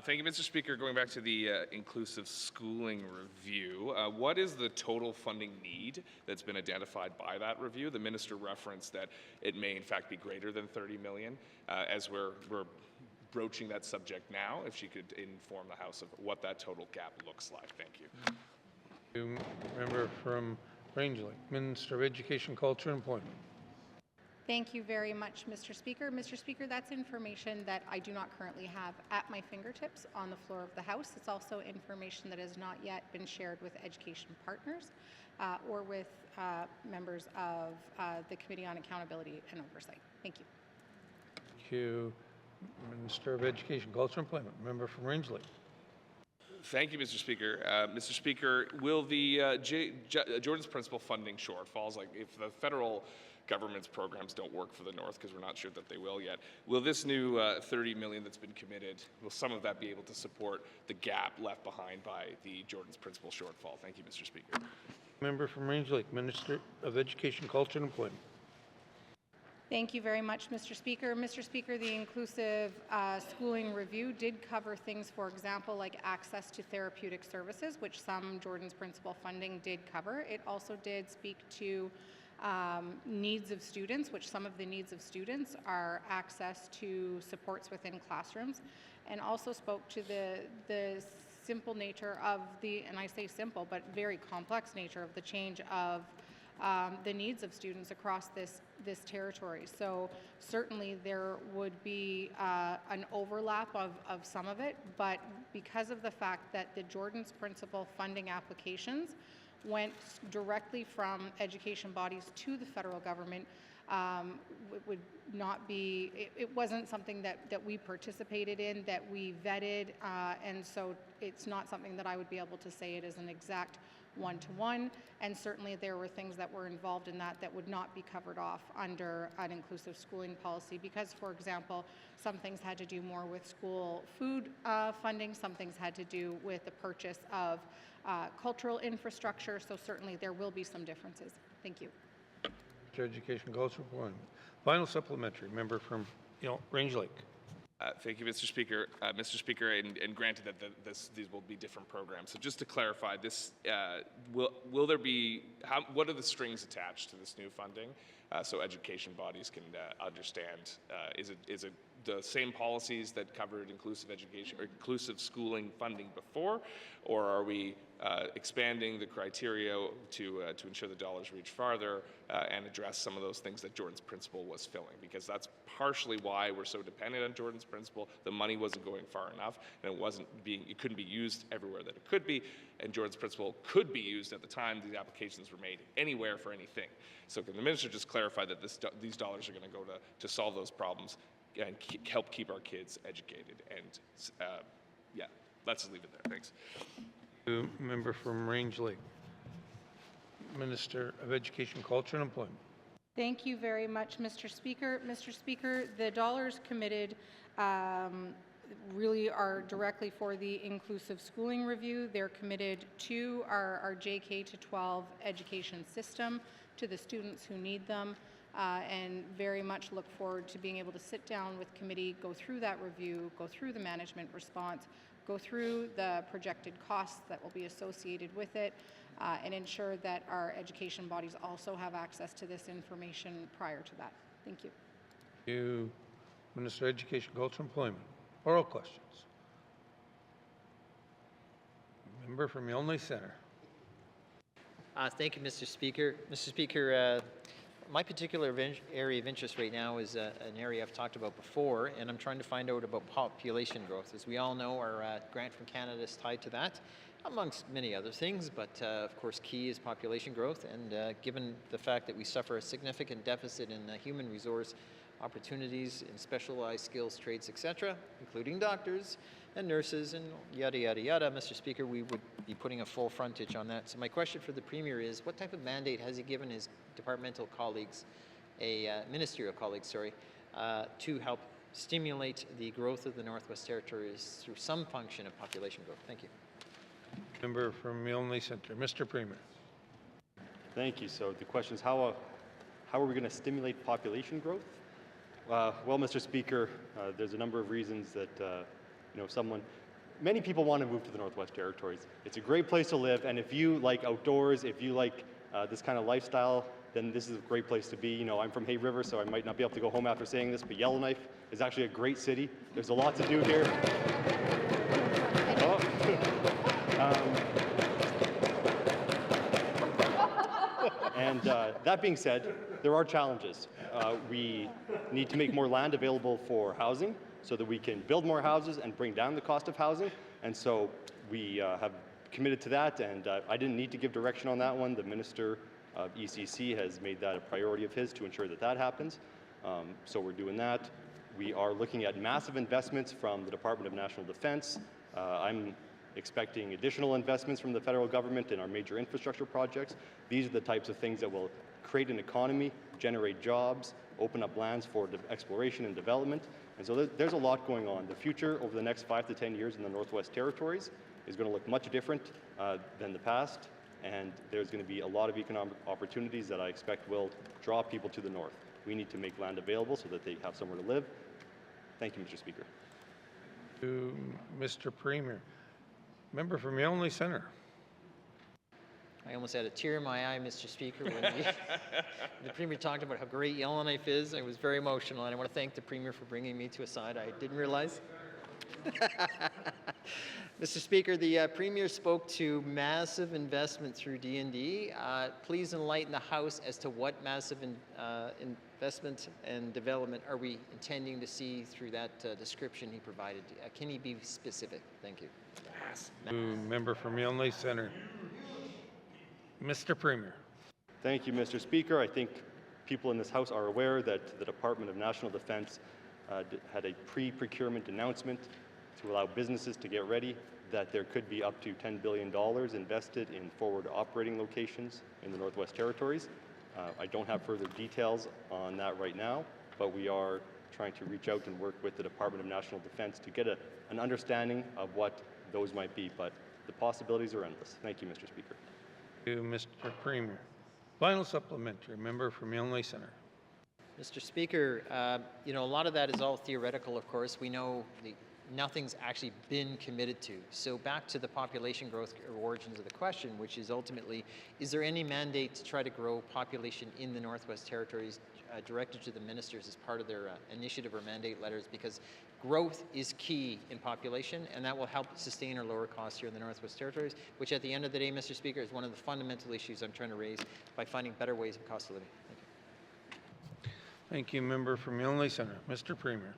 Thank you, Mr. Speaker. Going back to the inclusive schooling review, what is the total funding need that's been identified by that review? The minister referenced that it may in fact be greater than 30 million. As we're broaching that subject now, if she could inform the House of what that total gap looks like. Thank you. Member from Rangeley. Minister of Education, Culture and Employment. Thank you very much, Mr. Speaker. Mr. Speaker, that's information that I do not currently have at my fingertips on the floor of the House. It's also information that has not yet been shared with education partners or with members of the Committee on Accountability and Oversight. Thank you. Thank you. Minister of Education, Culture and Employment. Member from Rangeley. Thank you, Mr. Speaker. Mr. Speaker, will the Jordan's Principle funding shortfalls, like if the federal government's programs don't work for the North, because we're not sure that they will yet, will this new 30 million that's been committed, will some of that be able to support the gap left behind by the Jordan's Principle shortfall? Thank you, Mr. Speaker. Member from Rangeley, Minister of Education, Culture and Employment. Thank you very much, Mr. Speaker. Mr. Speaker, the inclusive schooling review did cover things, for example, like access to therapeutic services, which some Jordan's Principle funding did cover. It also did speak to needs of students, which some of the needs of students are access to supports within classrooms, and also spoke to the simple nature of the, and I say simple, but very complex nature of the change of the needs of students across this territory. So certainly there would be an overlap of some of it, but because of the fact that the Jordan's Principle funding applications went directly from education bodies to the federal government, it would not be, it wasn't something that we participated in, that we vetted, and so it's not something that I would be able to say it is an exact one-to-one, and certainly there were things that were involved in that would not be covered off under an inclusive schooling policy because, for example, some things had to do more with school food funding, some things had to do with the purchase of cultural infrastructure, so certainly there will be some differences. Thank you. Education, Culture and Employment. Final supplementary. Member from Range Lake. Thank you, Mr. Speaker. Mr. Speaker, and granted that these will be different programs. So just to clarify, this will there be? What are the strings attached to this new funding? So education bodies can understand. Is it the same policies that covered inclusive education or inclusive schooling funding before, or are we expanding the criteria to ensure the dollars reach farther and address some of those things that Jordan's Principle was filling? Because that's partially why we're so dependent on Jordan's Principle. The money wasn't going far enough, and it couldn't be used everywhere that it could be. And Jordan's Principle could be used at the time these applications were made anywhere for anything. So can the minister just clarify that these dollars are going to go to solve those problems and help keep our kids educated? And yeah, let's just leave it there. Thanks. Member from Range Lake. Minister of Education, Culture and Employment. Thank you very much, Mr. Speaker. Mr. Speaker, the dollars committed really are directly for the inclusive schooling review. They're committed to our JK to 12 education system, to the students who need them, and very much look forward to being able to sit down with committee, go through that review, go through the management response, go through the projected costs that will be associated with it, and ensure that our education bodies also have access to this information prior to that. Thank you. Thank you. Minister of Education, Culture and Employment. Oral questions. Member from Yonge Centre. Thank you, Mr. Speaker. Mr. Speaker, my particular area of interest right now is an area I've talked about before, and I'm trying to find out about population growth. As we all know, our grant from Canada is tied to that, amongst many other things, but of course key is population growth, and given the fact that we suffer a significant deficit in human resource opportunities in specialized skills, trades, etc., including doctors and nurses and yada, yada, yada, Mr. Speaker, we would be putting a full frontage on that. So my question for the Premier is, what type of mandate has he given his departmental colleagues, ministerial colleagues, sorry, to help stimulate the growth of the Northwest Territories through some function of population growth? Thank you. Member from Milne Centre. Mr. Premier. Thank you. So the question is how are we going to stimulate population growth? Well, Mr. Speaker, there's a number of reasons that many people want to move to the Northwest Territories. It's a great place to live, and if you like outdoors, if you like this kind of lifestyle, then this is a great place to be. You know, I'm from Hay River, so I might not be able to go home after saying this, but Yellowknife is actually a great city. There's a lot to do here. And that being said, there are challenges. We need to make more land available for housing so that we can build more houses and bring down the cost of housing. And so we have committed to that, and I didn't need to give direction on that one. The Minister of ECC has made that a priority of his to ensure that that happens. So we're doing that. We are looking at massive investments from the Department of National Defense. I'm expecting additional investments from the federal government in our major infrastructure projects. These are the types of things that will create an economy, generate jobs, open up lands for exploration and development. And so there's a lot going on. The future over the next 5 to 10 years in the Northwest Territories is going to look much different than the past, and there's going to be a lot of economic opportunities that I expect will draw people to the north. We need to make land available so that they have somewhere to live. Thank you, Mr. Speaker. To Mr. Premier. Member from Milne Centre. I almost had a tear in my eye, Mr. Speaker, when the Premier talked about how great Yellowknife is. I was very emotional, and I want to thank the Premier for bringing me to a side I didn't realize. Mr. Speaker, the Premier spoke to massive investment through D&D. Please enlighten the House as to what massive investment and development are we intending to see through that description he provided. Can he be specific? Thank you. Member from Milne Centre. Mr. Premier. Thank you, Mr. Speaker. I think people in this House are aware that the Department of National Defense had a pre-procurement announcement to allow businesses to get ready, that there could be up to $10 billion invested in forward operating locations in the Northwest Territories. I don't have further details on that right now, but we are trying to reach out and work with the Department of National Defense to get an understanding of what those might be, but the possibilities are endless. Thank you, Mr. Speaker. To Mr. Premier. Final supplementary. Member from Milne Centre. Mr. Speaker, a lot of that is all theoretical, of course. We know nothing's actually been committed to. So back to the population growth origins of the question, which is ultimately, is there any mandate to try to grow population in the Northwest Territories directed to the ministers as part of their initiative or mandate letters? Because growth is key in population, and that will help sustain or lower costs here in the Northwest Territories, which at the end of the day, Mr. Speaker, is one of the fundamental issues I'm trying to raise by finding better ways of cost of living. Thank you. Thank you, Member from Milne Centre. Mr. Premier.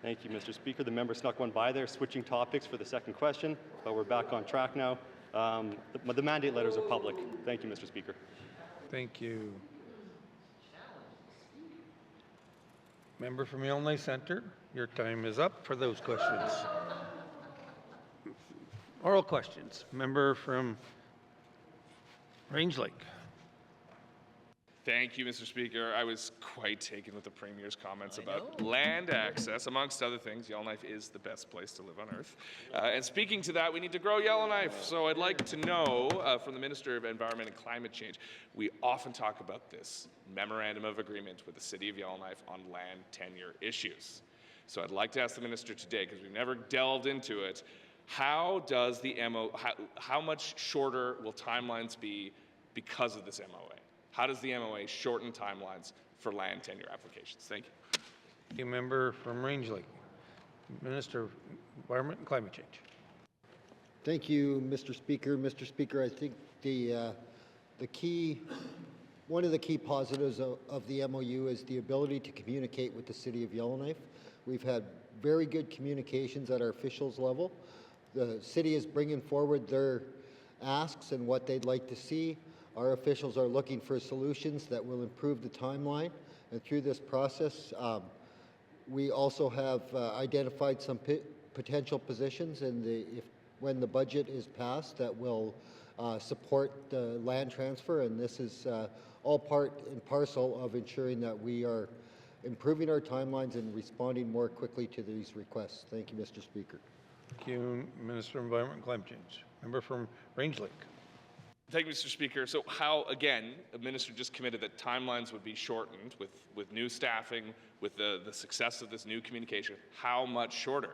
Thank you, Mr. Speaker. The member snuck one by there, switching topics for the second question, but we're back on track now. The mandate letters are public. Thank you, Mr. Speaker. Thank you. Member from Milne Centre, your time is up for those questions. Oral questions. Member from Range Lake. Thank you, Mr. Speaker. I was quite taken with the Premier's comments about land access. Amongst other things, Yellowknife is the best place to live on Earth. And speaking to that, we need to grow Yellowknife. So I'd like to know from the Minister of Environment and Climate Change, we often talk about this memorandum of agreement with the City of Yellowknife on land tenure issues. So I'd like to ask the Minister today, because we've never delved into it, how does the how much shorter will timelines be because of this MOA? How does the MOA shorten timelines for land tenure applications? Thank you. The member from Range Lake, Minister of Environment and Climate Change. Thank you, Mr. Speaker. Mr. Speaker, I think one of the key positives of the MOU is the ability to communicate with the City of Yellowknife. We've had very good communications at our officials level. The city is bringing forward their asks and what they'd like to see. Our officials are looking for solutions that will improve the timeline. And through this process, we also have identified some potential positions when the budget is passed that will support the land transfer. And this is all part and parcel of ensuring that we are improving our timelines and responding more quickly to these requests. Thank you, Mr. Speaker. Thank you, Minister of Environment and Climate Change. Member from Range Lake. Thank you, Mr. Speaker. So how, again, the minister just committed that timelines would be shortened with new staffing, with the success of this new communication. How much shorter?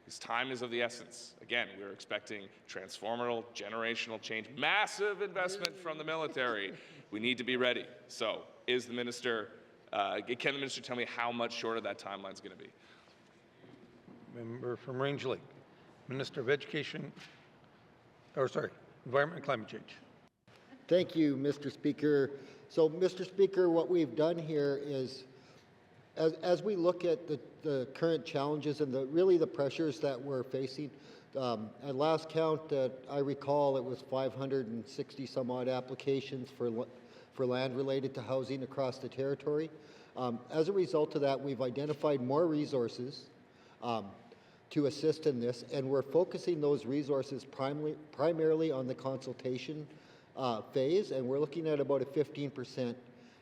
Because time is of the essence. Again, we're expecting transformational, generational change, massive investment from the military. We need to be ready. So is the minister, can the minister tell me how much shorter that timeline is going to be? Member from Range Lake. Minister of Education, Environment and Climate Change. Thank you, Mr. Speaker. So, Mr. Speaker, what we've done here is, as we look at the current challenges and really the pressures that we're facing, at last count that I recall, it was 560 some odd applications for land related to housing across the territory. As a result of that, we've identified more resources to assist in this, and we're focusing those resources primarily on the consultation phase, and we're looking at about a 15%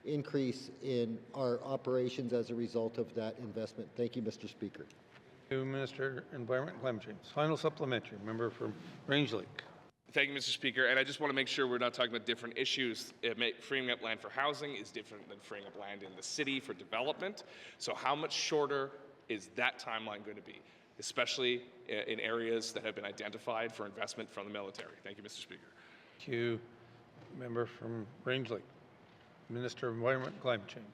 increase in our operations as a result of that investment. Thank you, Mr. Speaker. To Minister Environment and Climate Change. Final supplementary. Member from Range Lake. Thank you, Mr. Speaker. And I just want to make sure we're not talking about different issues. Freeing up land for housing is different than freeing up land in the city for development. So how much shorter is that timeline going to be, especially in areas that have been identified for investment from the military? Thank you, Mr. Speaker. Thank you. Member from Range Lake. Minister of Environment and Climate Change.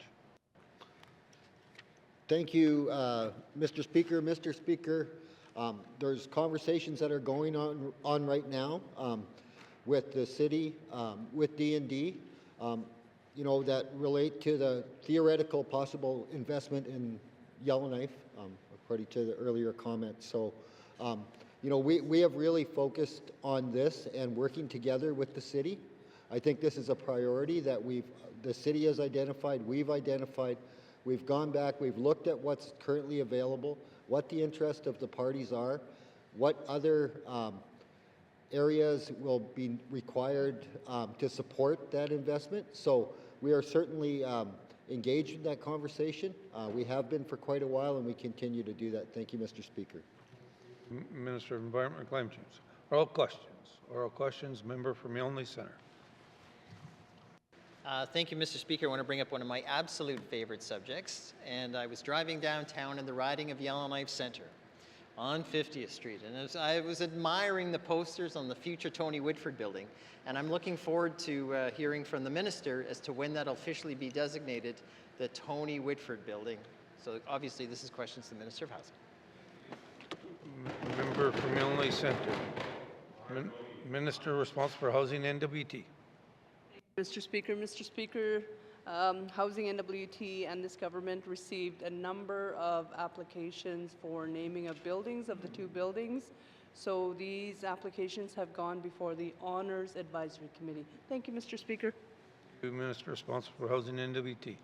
Thank you, Mr. Speaker. Mr. Speaker, there's conversations that are going on right now with the city, with D&D, that relate to the theoretical possible investment in Yellowknife, according to the earlier comments. So, we have really focused on this and working together with the city. I think this is a priority that the city has identified, we've identified. We've gone back, we've looked at what's currently available, what the interest of the parties are, what other areas will be required to support that investment. So we are certainly engaged in that conversation. We have been for quite a while, and we continue to do that. Thank you, Mr. Speaker. Minister of Environment and Climate Change. Oral questions. Oral questions. Member from Yellowknife Centre. Thank you, Mr. Speaker. I want to bring up one of my absolute favorite subjects. And I was driving downtown in the riding of Yellowknife Centre on 50th Street. And I was admiring the posters on the future Tony Whitford building. And I'm looking forward to hearing from the minister as to when that'll officially be designated the Tony Whitford building. So obviously this is questions to the Minister of Housing. Member from Yellowknife Centre. Minister responsible for Housing NWT. Mr. Speaker, Housing NWT and this government received a number of applications for naming of buildings, of the two buildings. So these applications have gone before the Honors Advisory Committee. Thank you, Mr. Speaker. Minister responsible for Housing NWT.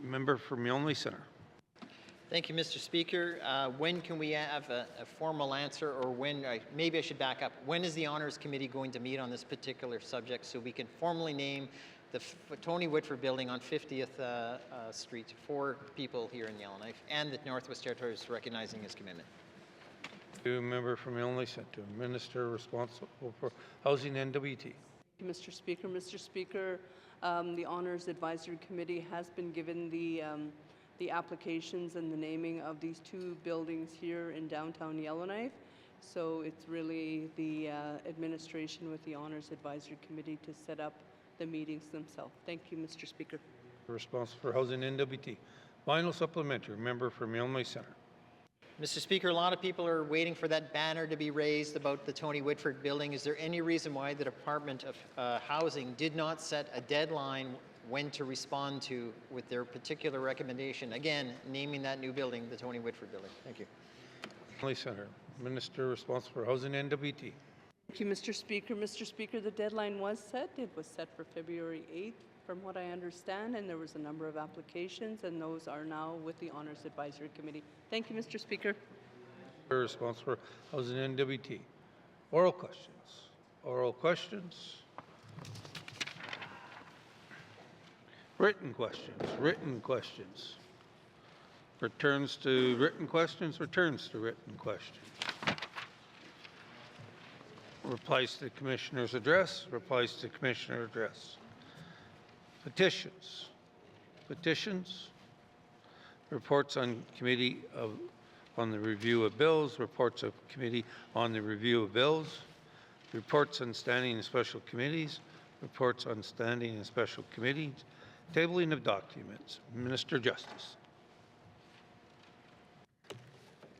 Member from Yellowknife Centre. Thank you, Mr. Speaker. When can we have a formal answer, or when, maybe I should back up, when is the Honours Committee going to meet on this particular subject so we can formally name the Tony Whitford building on 50th Street for people here in Yellowknife, and the Northwest Territories recognizing his commitment? Member from Yellowknife Centre. Minister responsible for Housing NWT. Mr. Speaker, the Honors Advisory Committee has been given the applications and the naming of these two buildings here in downtown Yellowknife. So it's really the administration with the Honors Advisory Committee to set up the meetings themselves. Thank you, Mr. Speaker. Responsible for Housing NWT. Final supplementary. Member from Yellowknife Centre. Mr. Speaker, a lot of people are waiting for that banner to be raised about the Tony Whitford building. Is there any reason why the Department of Housing did not set a deadline when to respond to with their particular recommendation, again, naming that new building the Tony Whitford building? Thank you. Yellowknife Centre. Minister responsible for Housing NWT. Thank you, Mr. Speaker, the deadline was set. It was set for February 8th, from what I understand, and there was a number of applications, and those are now with the Honors Advisory Committee. Thank you, Mr. Speaker. Responsible for Housing NWT. Oral questions. Oral questions. Written questions. Written questions. Returns to written questions. Returns to written questions. replies to the Commissioner's address, replies to Commissioner address. Petitions. Petitions. Reports on committee on the review of bills, reports of committee on the review of bills, reports on standing and special committees, reports on standing and special committees, tabling of documents. Minister Justice.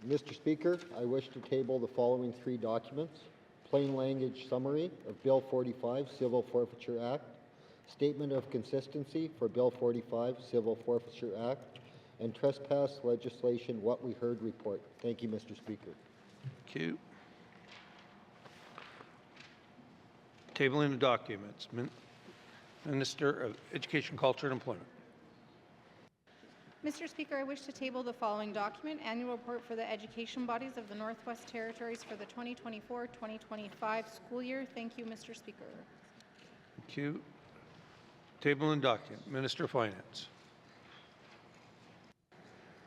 Mr. Speaker, I wish to table the following three documents: plain language summary of Bill 45, Civil Forfeiture Act, statement of consistency for Bill 45, Civil Forfeiture Act, and trespass legislation what we heard report. Thank you, Mr. Speaker. Thank you. Tabling of documents. Minister of Education, Culture and Employment. Mr. Speaker, I wish to table the following document, Annual Report for the Education Bodies of the Northwest Territories for the 2024-2025 school year. Thank you, Mr. Speaker. Thank you. Table and document. Minister of Finance.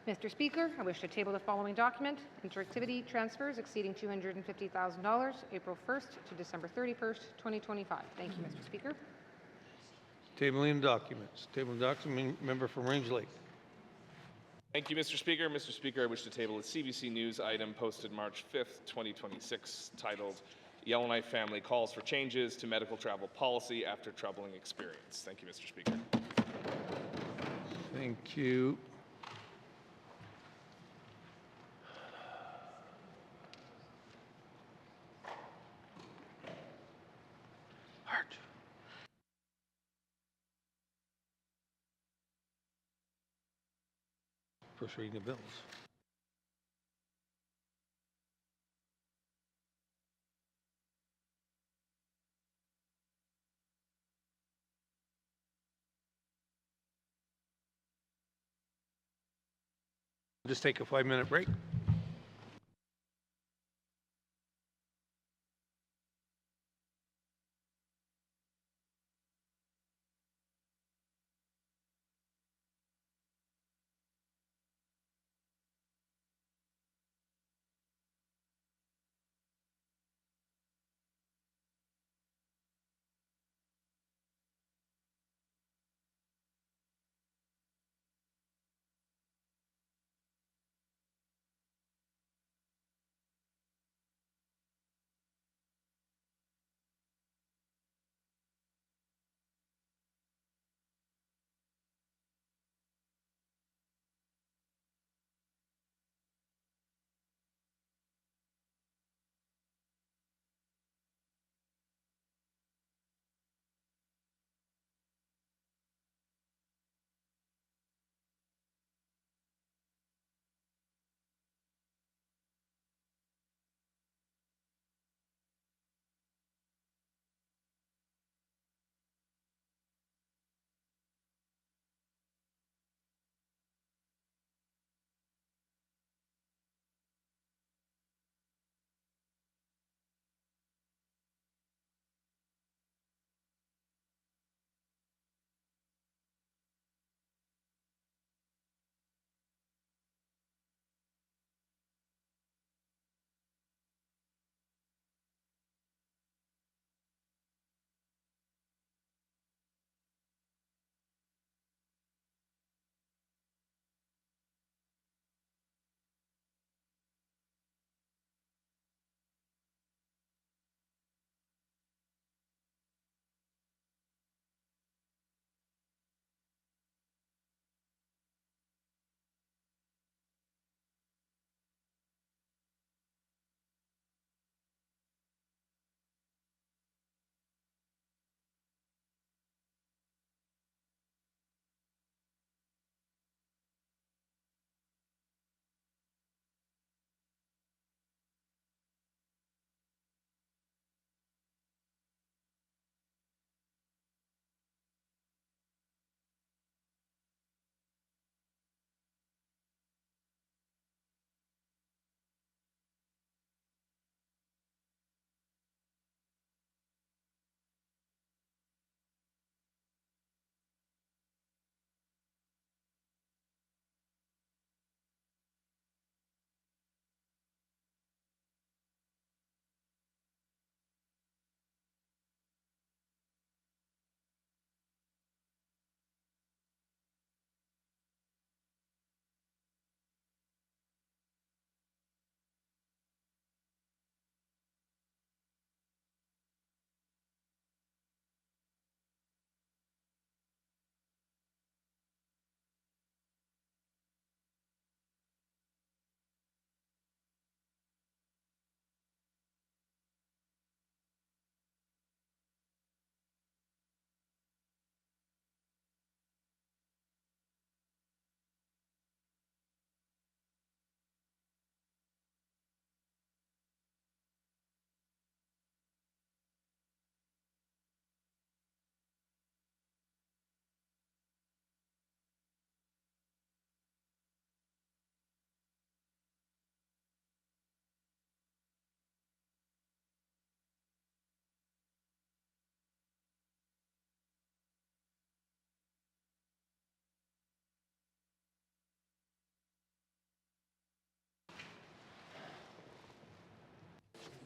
Mr. Speaker, I wish to table the following document, interactivity transfers exceeding $250,000, April 1st to December 31st, 2025. Thank you, Mr. Speaker. Tabling documents. Table document. Member from Range Lake. Thank you, Mr. Speaker. Mr. Speaker, I wish to table a CBC News item posted March 5th, 2026, titled Yellowknife Family Calls for Changes to Medical Travel Policy After Troubling Experience. Thank you, Mr. Speaker. Thank you. First reading of bills. Just take a 5-minute break.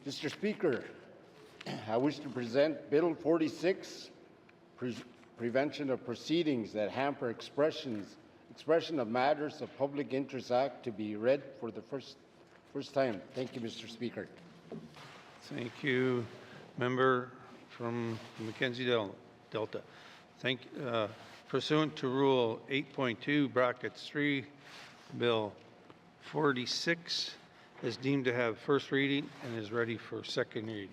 Mr. Speaker, I wish to present Bill 46, Prevention of Proceedings that Hamper Expression of Matters of Public Interest Act, to be read for the first time. Thank you, Mr. Speaker. Thank you. Member from Mackenzie Delta. Pursuant to Rule 8.2, brackets 3, Bill 46 is deemed to have first reading and is ready for second reading.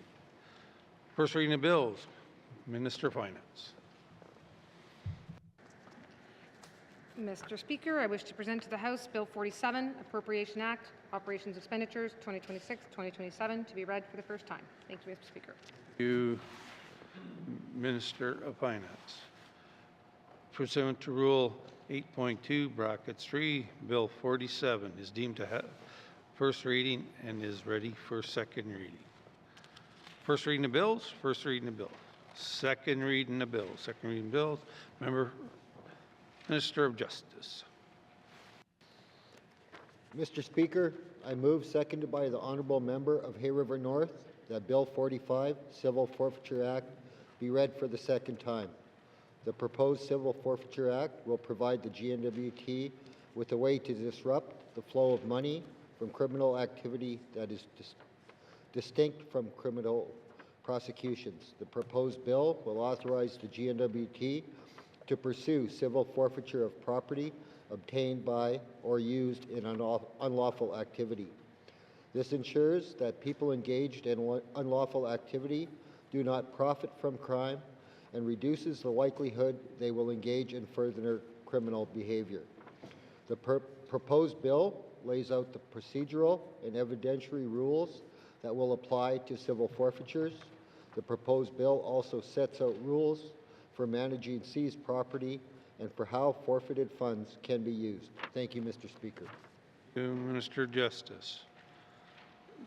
First reading of bills, Minister of Finance. Mr. Speaker, I wish to present to the House Bill 47, Appropriation Act, Operations Expenditures 2026-2027, to be read for the first time. Thank you, Mr. Speaker. Thank you, Minister of Finance. Pursuant to Rule 8.2, brackets 3, Bill 47 is deemed to have first reading and is ready for second reading. First reading of bills, first reading of bills. Second reading of bills, second reading of bills. Minister of Justice. Mr. Speaker, I move, seconded by the Honourable Member of Hay River North, that Bill 45, Civil Forfeiture Act, be read for the second time. The proposed Civil Forfeiture Act will provide the GNWT with a way to disrupt the flow of money from criminal activity that is distinct from criminal prosecutions. The proposed bill will authorize the GNWT to pursue civil forfeiture of property obtained by or used in unlawful activity. This ensures that people engaged in unlawful activity do not profit from crime and reduces the likelihood they will engage in further criminal behavior. The proposed bill lays out the procedural and evidentiary rules that will apply to civil forfeitures. The proposed bill also sets out rules for managing seized property and for how forfeited funds can be used. Thank you, Mr. Speaker. Thank you, Minister of Justice.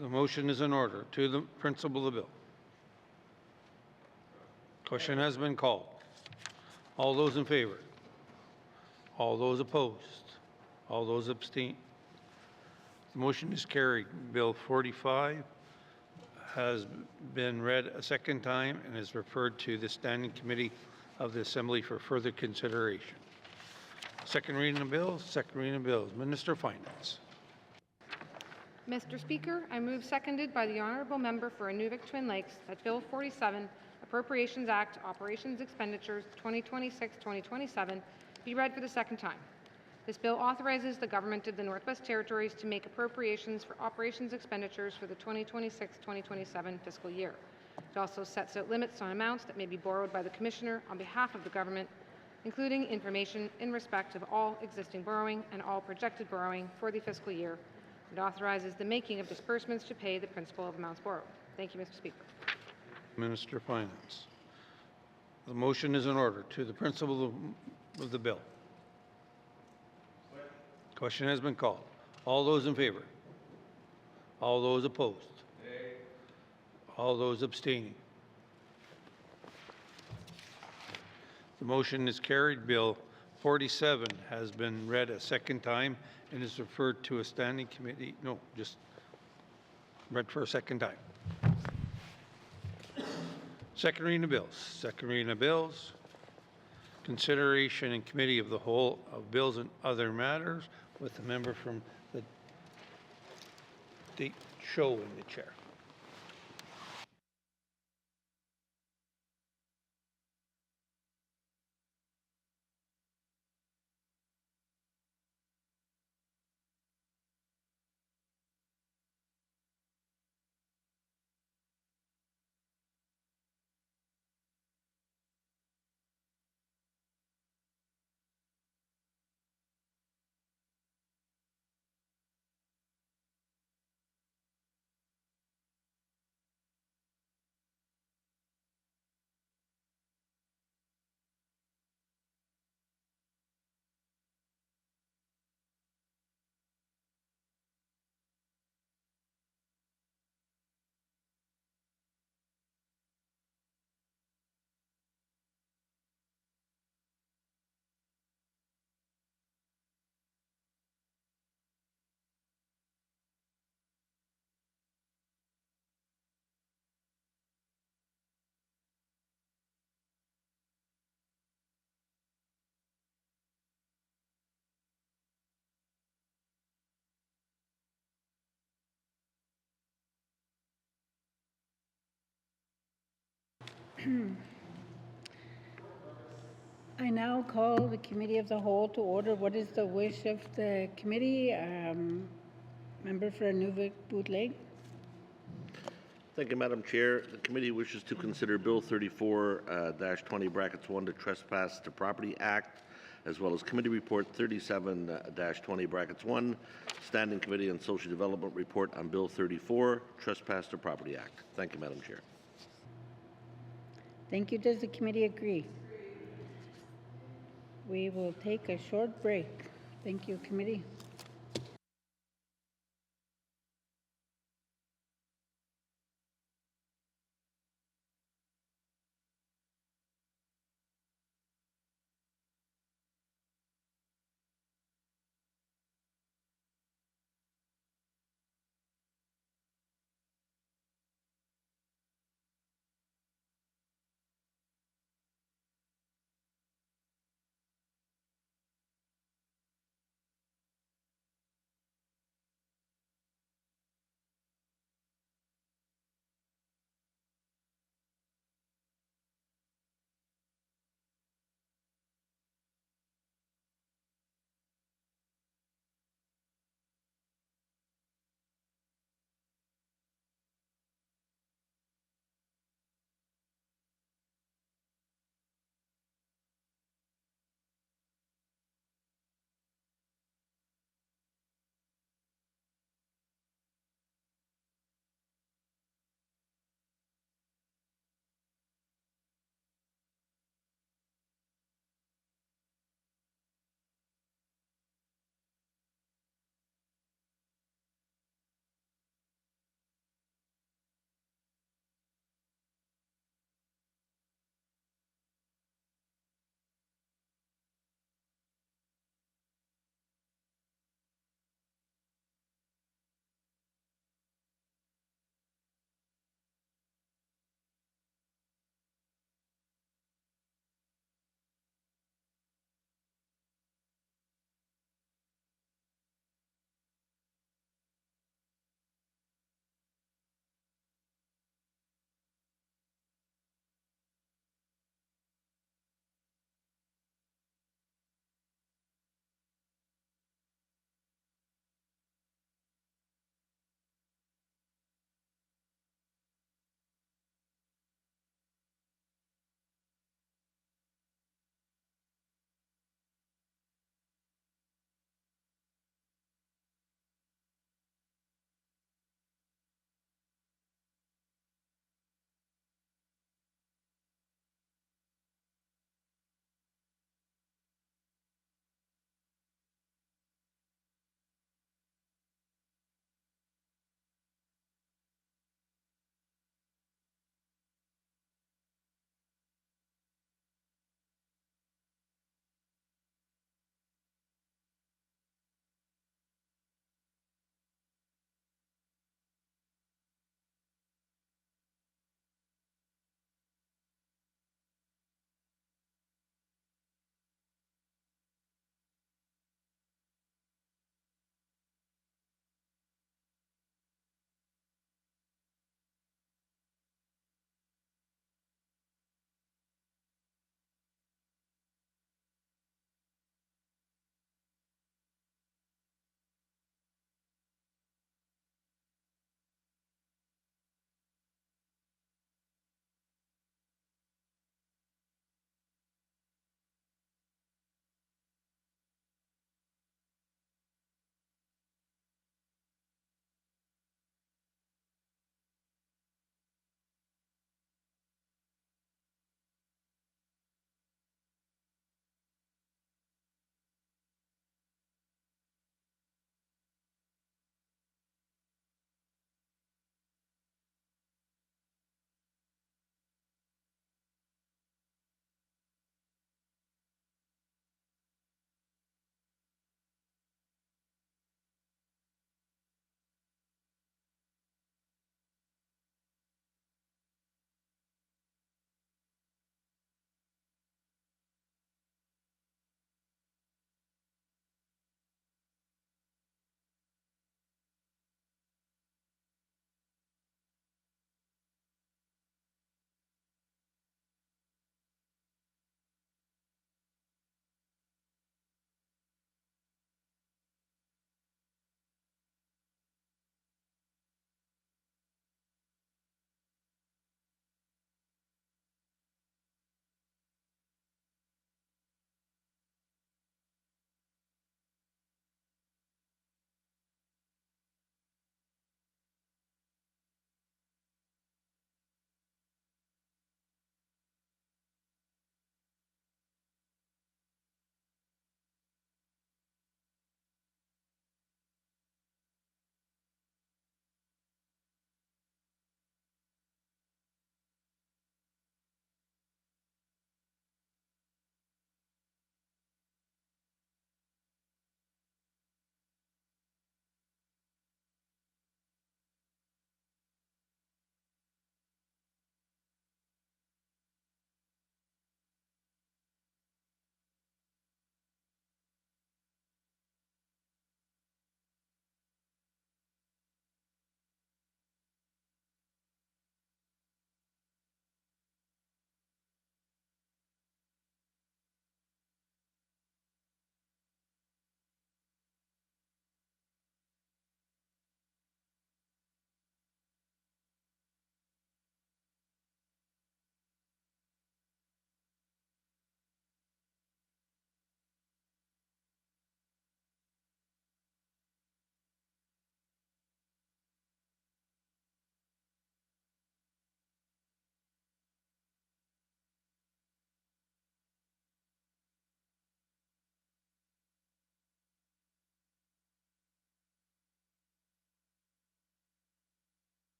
The motion is in order. To the principle of the bill. Question has been called. All those in favor? All those opposed? All those abstain? The motion is carried. Bill 45 has been read a second time and is referred to the Standing Committee of the Assembly for further consideration. Second reading of bills, second reading of bills. Minister of Finance. Mr. Speaker, I move, seconded by the Honourable Member for Inuvik Twin Lakes, that Bill 47, Appropriations Act, Operations Expenditures 2026-2027, be read for the second time. This bill authorizes the Government of the Northwest Territories to make appropriations for operations expenditures for the 2026-2027 fiscal year. It also sets out limits on amounts that may be borrowed by the Commissioner on behalf of the Government, including information in respect of all existing borrowing and all projected borrowing for the fiscal year. It authorizes the making of disbursements to pay the principal of amounts borrowed. Thank you, Mr. Speaker. Minister of Finance. The motion is in order. To the principle of the bill. Question has been called. All those in favor? All those opposed? Nay. All those abstaining? The motion is carried. Bill 47 has been read a second time and is referred to a standing committee. No, just read for a second time. Second reading of bills. Second reading of bills. Consideration in committee of the whole of bills and other matters with the member from the Date Show in the chair. I now call the Committee of the Whole to order. What is the wish of the committee? Member for Nunavut Lake. Thank you, Madam Chair. The committee wishes to consider Bill 34-20 brackets 1, the Trespass to Property Act, as well as Committee Report 37-20 brackets 1, Standing Committee on Social Development Report on Bill 34, Trespass to Property Act. Thank you, Madam Chair. Thank you. Does the committee agree? We will take a short break. Thank you, committee.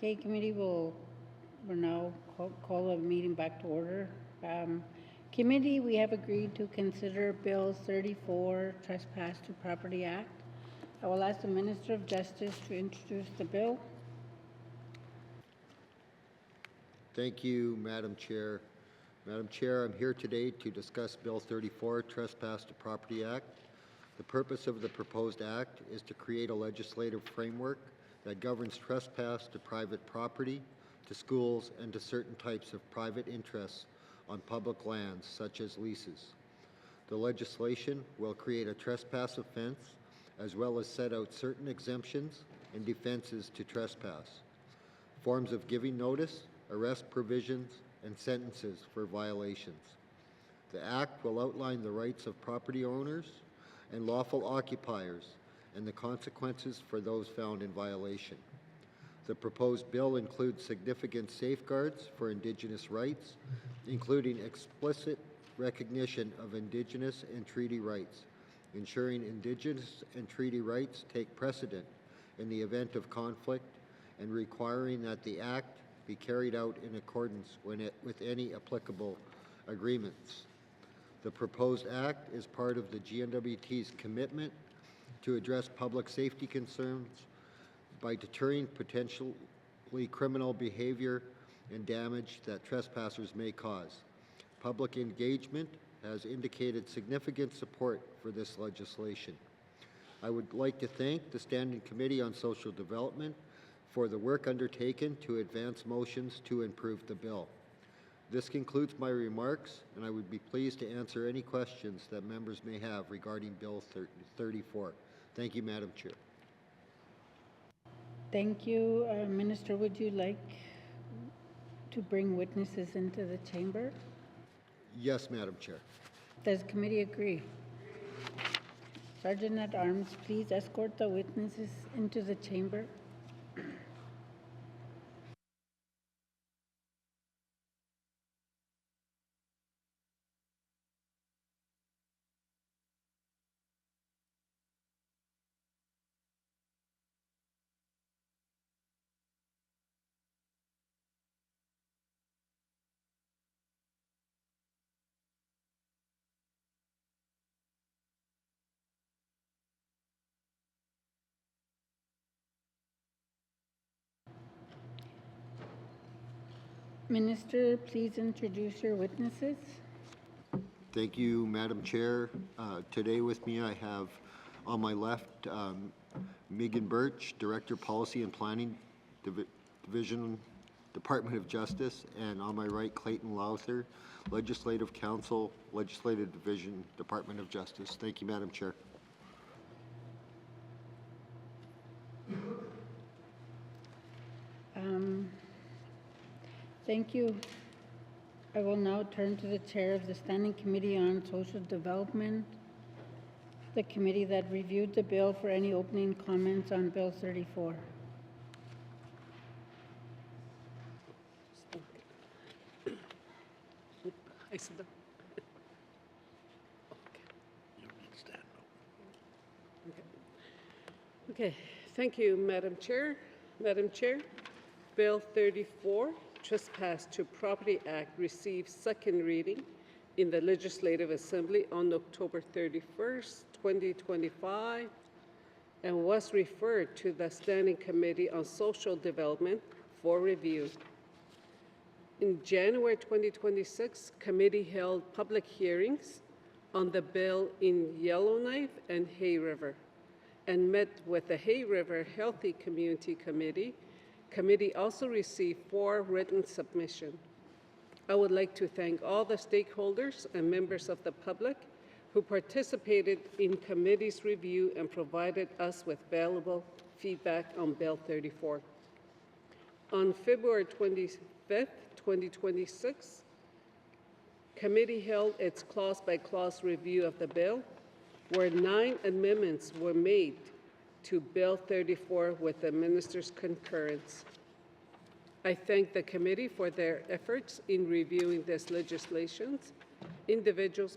Okay, committee will now call the meeting back to order. Committee, we have agreed to consider Bill 34, Trespass to Property Act. I will ask the Minister of Justice to introduce the bill. Thank you, Madam Chair. Madam Chair, I'm here today to discuss Bill 34, Trespass to Property Act. The purpose of the proposed act is to create a legislative framework that governs trespass to private property, to schools, and to certain types of private interests on public lands, such as leases. The legislation will create a trespass offense, as well as set out certain exemptions and defenses to trespass, forms of giving notice, arrest provisions, and sentences for violations. The Act will outline the rights of property owners and lawful occupiers and the consequences for those found in violation. The proposed bill includes significant safeguards for Indigenous rights, including explicit recognition of Indigenous and treaty rights, ensuring Indigenous and treaty rights take precedent in the event of conflict, and requiring that the Act be carried out in accordance with any applicable agreements. The proposed Act is part of the GNWT's commitment to address public safety concerns by deterring potentially criminal behavior and damage that trespassers may cause. Public engagement has indicated significant support for this legislation. I would like to thank the Standing Committee on Social Development for the work undertaken to advance motions to improve the bill. This concludes my remarks, and I would be pleased to answer any questions that members may have regarding Bill 34. Thank you, Madam Chair. Thank you. Minister, would you like to bring witnesses into the chamber? Yes, Madam Chair. Does committee agree? Sergeant at Arms, please escort the witnesses into the chamber. Minister, please introduce your witnesses. Thank you, Madam Chair. Today with me I have on my left Megan Birch, Director Policy and Planning Division, Department of Justice, and on my right Clayton Lowther, Legislative Counsel, Legislative Division, Department of Justice. Thank you, Madam Chair. Thank you. I will now turn to the chair of the Standing Committee on Social Development, the committee that reviewed the bill, for any opening comments on Bill 34. I sit down. Okay, thank you, Madam Chair. Madam Chair, Bill 34, Trespass to Property Act, received second reading in the Legislative Assembly on October 31st, 2025, and was referred to the Standing Committee on Social Development for review. In January 2026, committee held public hearings on the bill in Yellowknife and Hay River, and met with the Hay River Healthy Community Committee. Committee also received 4 written submissions. I would like to thank all the stakeholders and members of the public who participated in committee's review and provided us with valuable feedback on Bill 34. On February 25th, 2026, committee held its clause-by-clause review of the bill, where 9 amendments were made to Bill 34 with the minister's concurrence. I thank the committee for their efforts in reviewing this legislation. Individual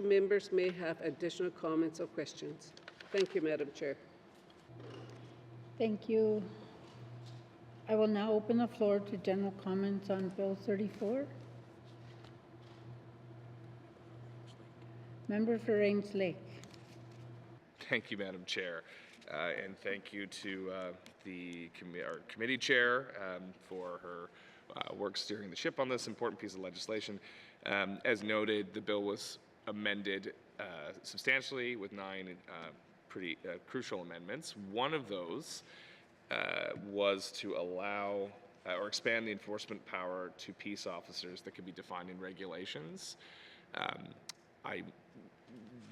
members may have additional comments or questions. Thank you, Madam Chair. Thank you. I will now open the floor to general comments on Bill 34. Member for Range Lake. Thank you, Madam Chair. And thank you to our committee chair for her work steering the ship on this important piece of legislation. As noted, the bill was amended substantially with 9 pretty crucial amendments. One of those was to allow or expand the enforcement power to peace officers that can be defined in regulations.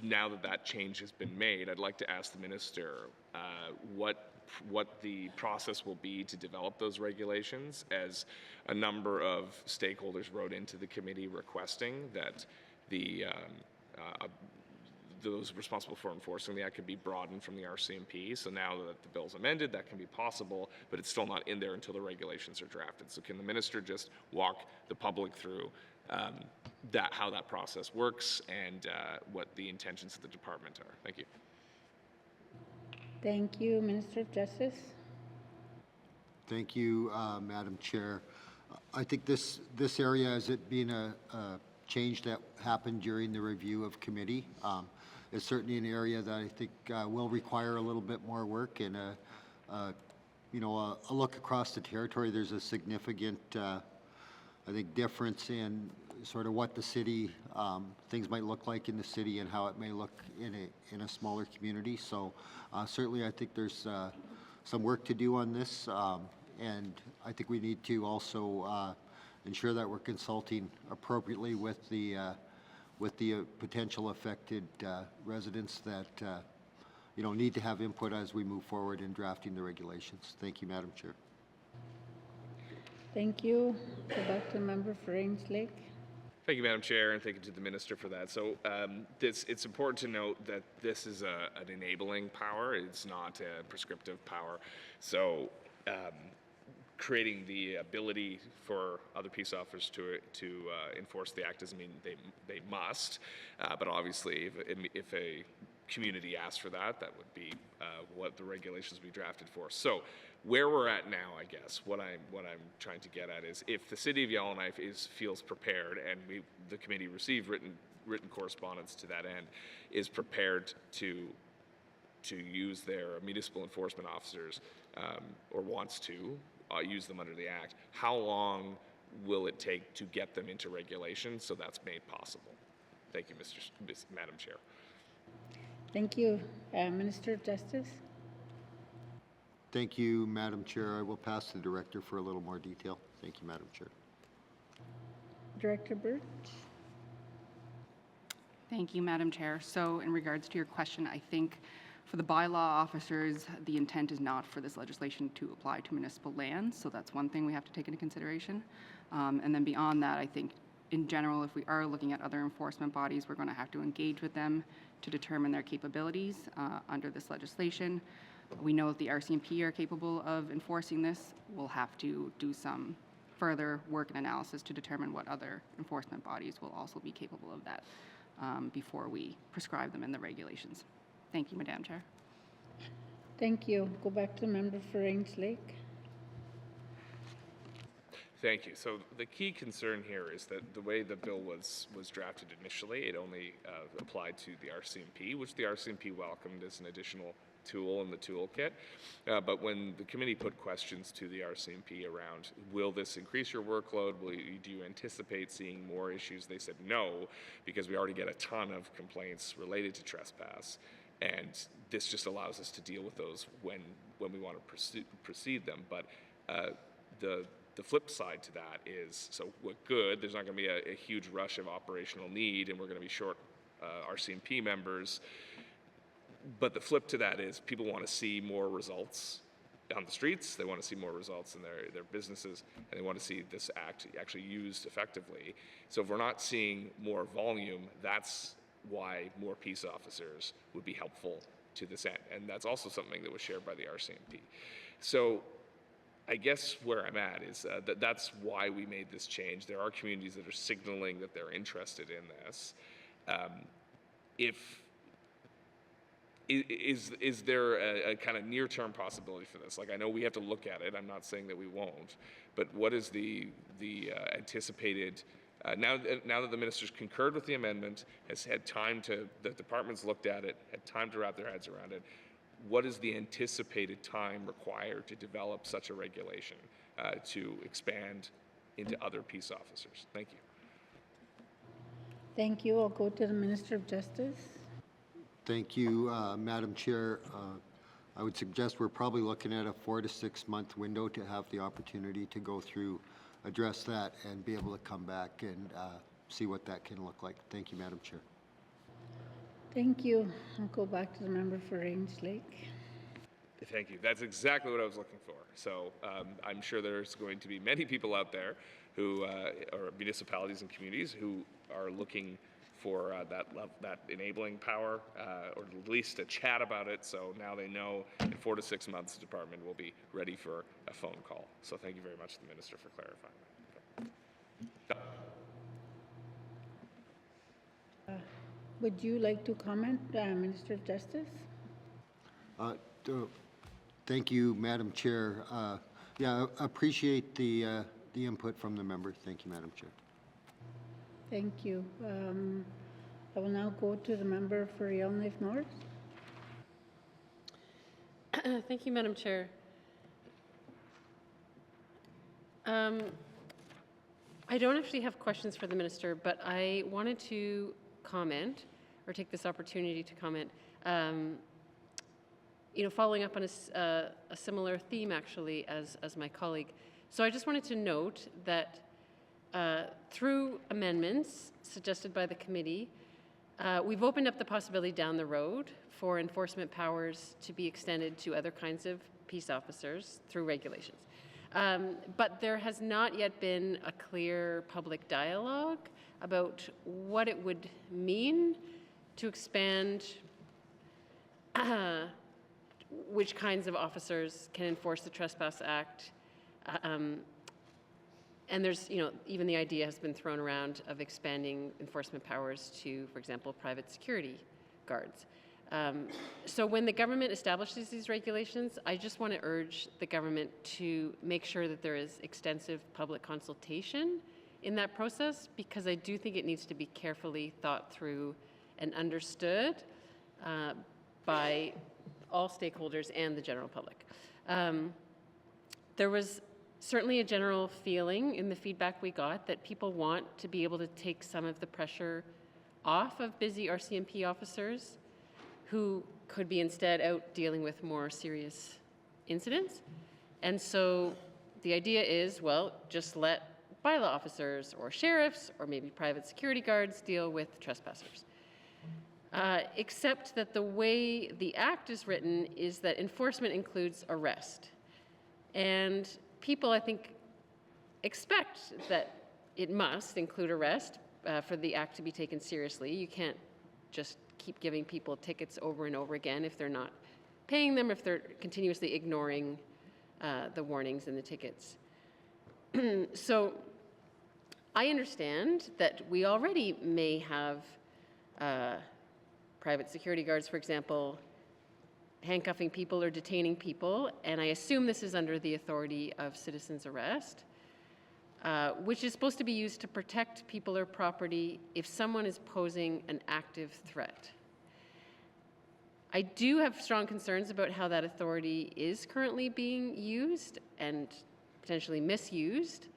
Now that that change has been made, I'd like to ask the minister what the process will be to develop those regulations, as a number of stakeholders wrote into the committee requesting that those responsible for enforcing the act could be broadened from the RCMP. So now that the bill's amended, that can be possible, but it's still not in there until the regulations are drafted. So can the minister just walk the public through how that process works and what the intentions of the department are? Thank you. Thank you. Minister of Justice. Thank you, Madam Chair. I think this area, as it being a change that happened during the review of committee, is certainly an area that I think will require a little bit more work and a look across the territory. There's a significant, I think, difference in sort of what the city, things might look like in the city and how it may look in a smaller community. So certainly I think there's some work to do on this, and I think we need to also ensure that we're consulting appropriately with the potential affected residents that need to have input as we move forward in drafting the regulations. Thank you, Madam Chair. Thank you. Go back to the member for Range Lake. Thank you, Madam Chair, and thank you to the minister for that. So it's important to note that this is an enabling power. It's not a prescriptive power. So creating the ability for other peace officers to enforce the act doesn't mean they must, but obviously if a community asks for that, that would be what the regulations would be drafted for. So where we're at now, I guess, what I'm trying to get at is, if the city of Yellowknife feels prepared, and the committee received written correspondence to that end, is prepared to use their municipal enforcement officers, or wants to use them under the act, how long will it take to get them into regulation so that's made possible? Thank you, Madam Chair. Thank you. Minister of Justice. Thank you, Madam Chair. I will pass to the Director for a little more detail. Thank you, Madam Chair. Director Birch. Thank you, Madam Chair. So in regards to your question, I think for the bylaw officers, the intent is not for this legislation to apply to municipal lands. So that's one thing we have to take into consideration. And then beyond that, I think in general, if we are looking at other enforcement bodies, we're going to have to engage with them to determine their capabilities under this legislation. We know that the RCMP are capable of enforcing this. We'll have to do some further work and analysis to determine what other enforcement bodies will also be capable of that before we prescribe them in the regulations. Thank you, Madam Chair. Thank you. Go back to the member for Range Lake. Thank you. So the key concern here is that the way the bill was drafted initially, it only applied to the RCMP, which the RCMP welcomed as an additional tool in the toolkit. But when the committee put questions to the RCMP around, will this increase your workload? Do you anticipate seeing more issues? They said no, because we already get a ton of complaints related to trespass. And this just allows us to deal with those when we want to proceed them. But the flip side to that is, so what good, there's not going to be a huge rush of operational need, and we're going to be short RCMP members. But the flip to that is, people want to see more results on the streets, they want to see more results in their businesses, and they want to see this act actually used effectively. So if we're not seeing more volume, that's why more peace officers would be helpful to this end. And that's also something that was shared by the RCMP. So I guess where I'm at is that's why we made this change. There are communities that are signaling that they're interested in this. If is there a kind of near-term possibility for this? Like, I know we have to look at it. I'm not saying that we won't, but what is the anticipated? Now that the minister's concurred with the amendment, has had time to, the department's looked at it, had time to wrap their heads around it. What is the anticipated time required to develop such a regulation to expand into other peace officers? Thank you. Thank you. I'll go to the Minister of Justice. Thank you, Madam Chair. I would suggest we're probably looking at a 4 to 6 month window to have the opportunity to go through, address that, and be able to come back and see what that can look like. Thank you, Madam Chair. Thank you. I'll go back to the member for Range Lake. Thank you. That's exactly what I was looking for. So I'm sure there's going to be many people out there who, or municipalities and communities who are looking for that enabling power, or at least a chat about it. So now they know in 4 to 6 months, the department will be ready for a phone call. So thank you very much to the minister for clarifying that. Would you like to comment, Minister of Justice? Thank you, Madam Chair. Yeah, I appreciate the input from the member. Thank you, Madam Chair. Thank you. I will now go to the member for Yellowknife North. Thank you, Madam Chair. I don't actually have questions for the minister, but I wanted to comment, or take this opportunity to comment, following up on a similar theme, actually, as my colleague. So I just wanted to note that through amendments suggested by the committee, we've opened up the possibility down the road for enforcement powers to be extended to other kinds of peace officers through regulations. But there has not yet been a clear public dialogue about what it would mean to expand which kinds of officers can enforce the Trespass Act. And there's, even the idea has been thrown around of expanding enforcement powers to, for example, private security guards. So when the government establishes these regulations, I just want to urge the government to make sure that there is extensive public consultation in that process, because I do think it needs to be carefully thought through and understood by all stakeholders and the general public. There was certainly a general feeling in the feedback we got that people want to be able to take some of the pressure off of busy RCMP officers who could be instead out dealing with more serious incidents. And so the idea is, well, just let bylaw officers or sheriffs or maybe private security guards deal with trespassers. Except that the way the Act is written is that enforcement includes arrest. And people, I think, expect that it must include arrest for the Act to be taken seriously. You can't just keep giving people tickets over and over again if they're not paying them, if they're continuously ignoring the warnings and the tickets. So I understand that we already may have private security guards, for example, handcuffing people or detaining people, and I assume this is under the authority of citizen's arrest, which is supposed to be used to protect people or property if someone is posing an active threat. I do have strong concerns about how that authority is currently being used and potentially misused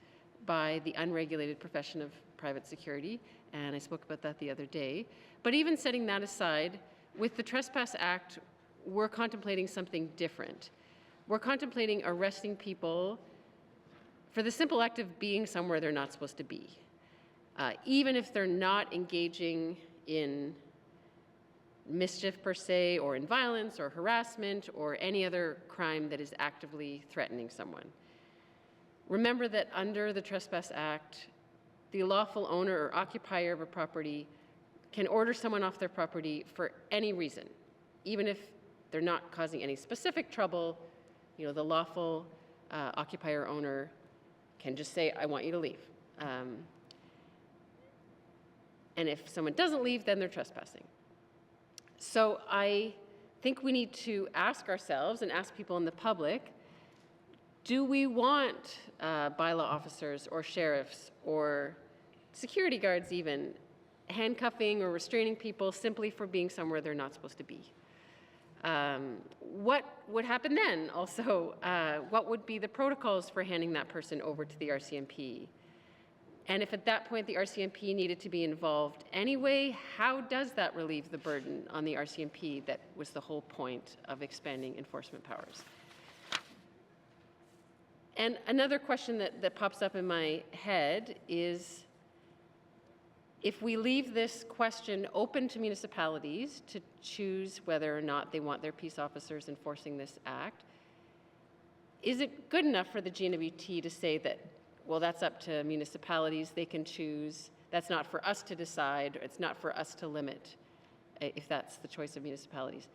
by the unregulated profession of private security, and I spoke about that the other day. But even setting that aside, with the Trespass Act, we're contemplating something different. We're contemplating arresting people for the simple act of being somewhere they're not supposed to be, even if they're not engaging in mischief per se, or in violence or harassment or any other crime that is actively threatening someone. Remember that under the Trespass Act, the lawful owner or occupier of a property can order someone off their property for any reason, even if they're not causing any specific trouble. The lawful occupier or owner can just say, I want you to leave. And if someone doesn't leave, then they're trespassing. So I think we need to ask ourselves and ask people in the public, do we want bylaw officers or sheriffs or security guards even handcuffing or restraining people simply for being somewhere they're not supposed to be? What would happen then? Also, what would be the protocols for handing that person over to the RCMP? And if at that point the RCMP needed to be involved anyway, how does that relieve the burden on the RCMP that was the whole point of expanding enforcement powers? And another question that pops up in my head is, if we leave this question open to municipalities to choose whether or not they want their peace officers enforcing this act, is it good enough for the GNWT to say that, well, that's up to municipalities, they can choose, that's not for us to decide, it's not for us to limit, if that's the choice of municipalities?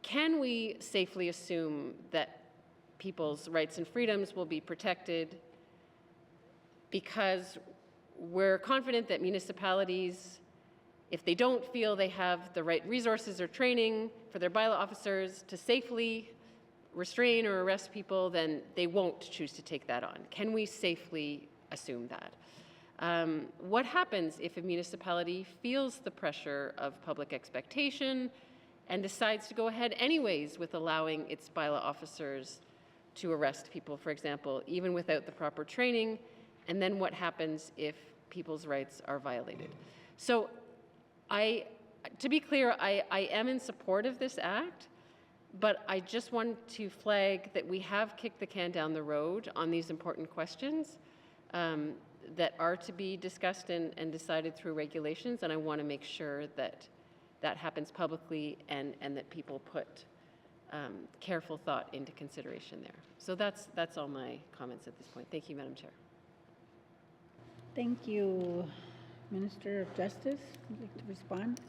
Can we safely assume that people's rights and freedoms will be protected because we're confident that municipalities, if they don't feel they have the right resources or training for their bylaw officers to safely restrain or arrest people, then they won't choose to take that on? Can we safely assume that? What happens if a municipality feels the pressure of public expectation and decides to go ahead anyways with allowing its bylaw officers to arrest people, for example, even without the proper training? And then what happens if people's rights are violated? So to be clear, I am in support of this act, but I just want to flag that we have kicked the can down the road on these important questions that are to be discussed and decided through regulations, and I want to make sure that that happens publicly and that people put careful thought into consideration there. So that's all my comments at this point. Thank you, Madam Chair. Thank you. Minister of Justice, would you like to respond?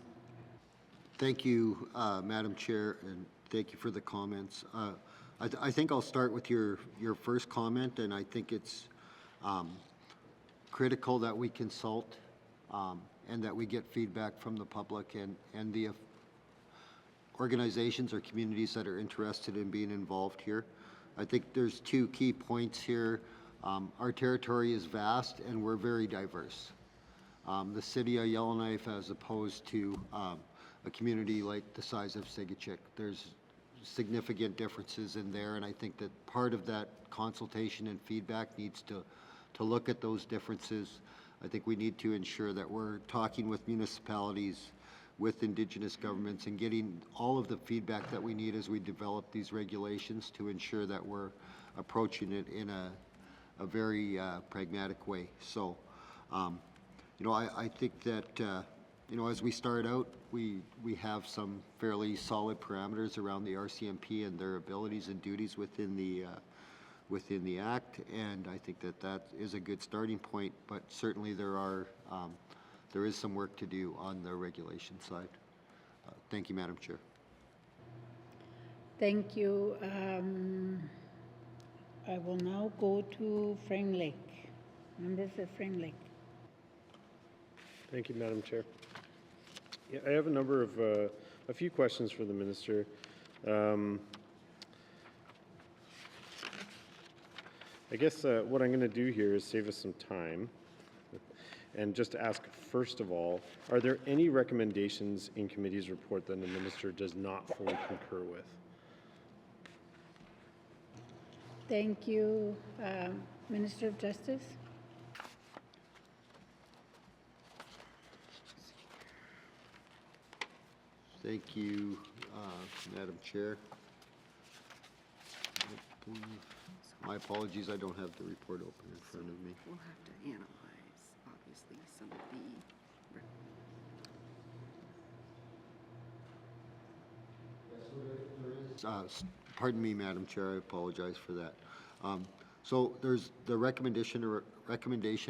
Thank you, Madam Chair, and thank you for the comments. I think I'll start with your first comment, and I think it's critical that we consult and that we get feedback from the public and the organizations or communities that are interested in being involved here. I think there's two key points here. Our territory is vast and we're very diverse. The city of Yellowknife, as opposed to a community like the size of Sigachik, there's significant differences in there, and I think that part of that consultation and feedback needs to look at those differences. I think we need to ensure that we're talking with municipalities, with Indigenous governments, and getting all of the feedback that we need as we develop these regulations to ensure that we're approaching it in a very pragmatic way. So, you know, I think that, you know, as we start out, we have some fairly solid parameters around the RCMP and their abilities and duties within the Act, and I think that that is a good starting point, but certainly there is some work to do on the regulation side. Thank you, Madam Chair. Thank you. I will now go to Frame Lake. Member for Frame Lake. Thank you, Madam Chair. Yeah, I have a few questions for the Minister. I guess what I'm going to do here is save us some time and just ask, first of all, are there any recommendations in committee's report that the Minister does not fully concur with? Thank you. Minister of Justice. Thank you, Madam Chair. My apologies, I don't have the report open in front of me. We'll have to analyze, obviously, some of the... Pardon me, Madam Chair, I apologize for that. So there's the recommendation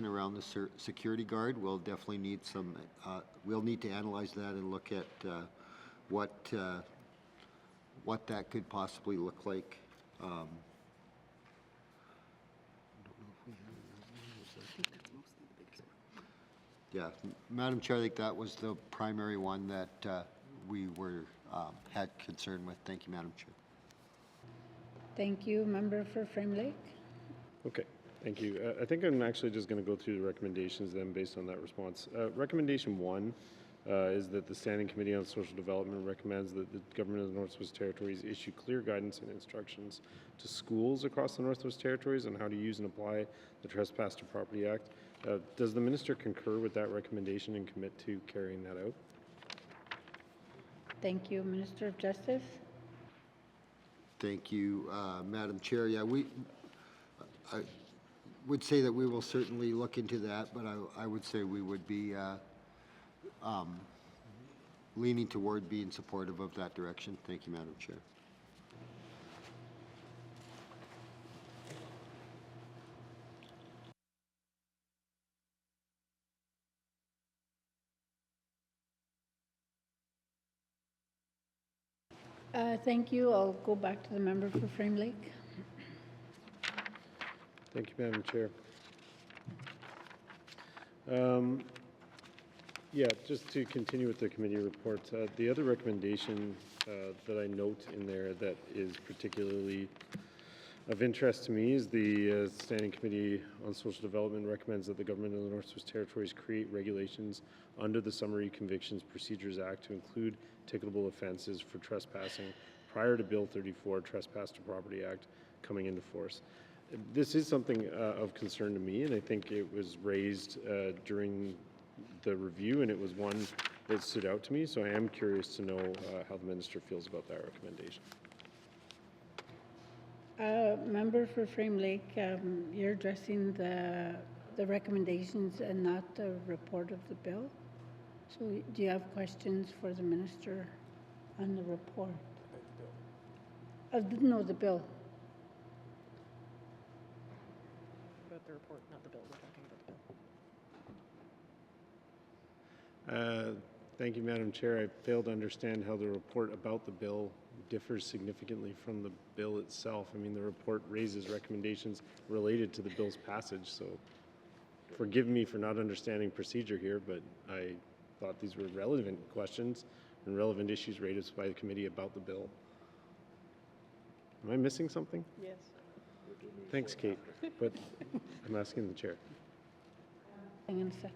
around the security guard. We'll definitely need some, we'll need to analyze that and look at what that could possibly look like. Yeah, Madam Chair, I think that was the primary one that we were had concern with. Thank you, Madam Chair. Thank you. Member for Frame Lake. Okay, thank you. I think I'm actually just going to go through the recommendations then based on that response. Recommendation 1 is that the Standing Committee on Social Development recommends that the Government of the Northwest Territories issue clear guidance and instructions to schools across the Northwest Territories on how to use and apply the Trespass to Property Act. Does the Minister concur with that recommendation and commit to carrying that out? Thank you. Minister of Justice. Thank you, Madam Chair. Yeah, I would say that we will certainly look into that, but I would say we would be leaning toward being supportive of that direction. Thank you, Madam Chair. Thank you. I'll go back to the member for Frame Lake. Thank you, Madam Chair. Yeah, just to continue with the committee report, the other recommendation that I note in there that is particularly of interest to me is the Standing Committee on Social Development recommends that the Government of the Northwest Territories create regulations under the Summary Convictions Procedures Act to include ticketable offenses for trespassing prior to Bill 34, Trespass to Property Act, coming into force. This is something of concern to me, and I think it was raised during the review, and it was one that stood out to me, so I am curious to know how the Minister feels about that recommendation. Member for Frame Lake, you're addressing the recommendations and not the report of the bill. So do you have questions for the Minister on the report? No, the bill. About the report, not the bill. We're talking about the bill. Thank you, Madam Chair. I fail to understand how the report about the bill differs significantly from the bill itself. I mean, the report raises recommendations related to the bill's passage, so forgive me for not understanding procedure here, but I thought these were relevant questions and relevant issues raised by the committee about the bill. Am I missing something? Yes. Thanks, Kate, but I'm asking the chair. Hang on a second.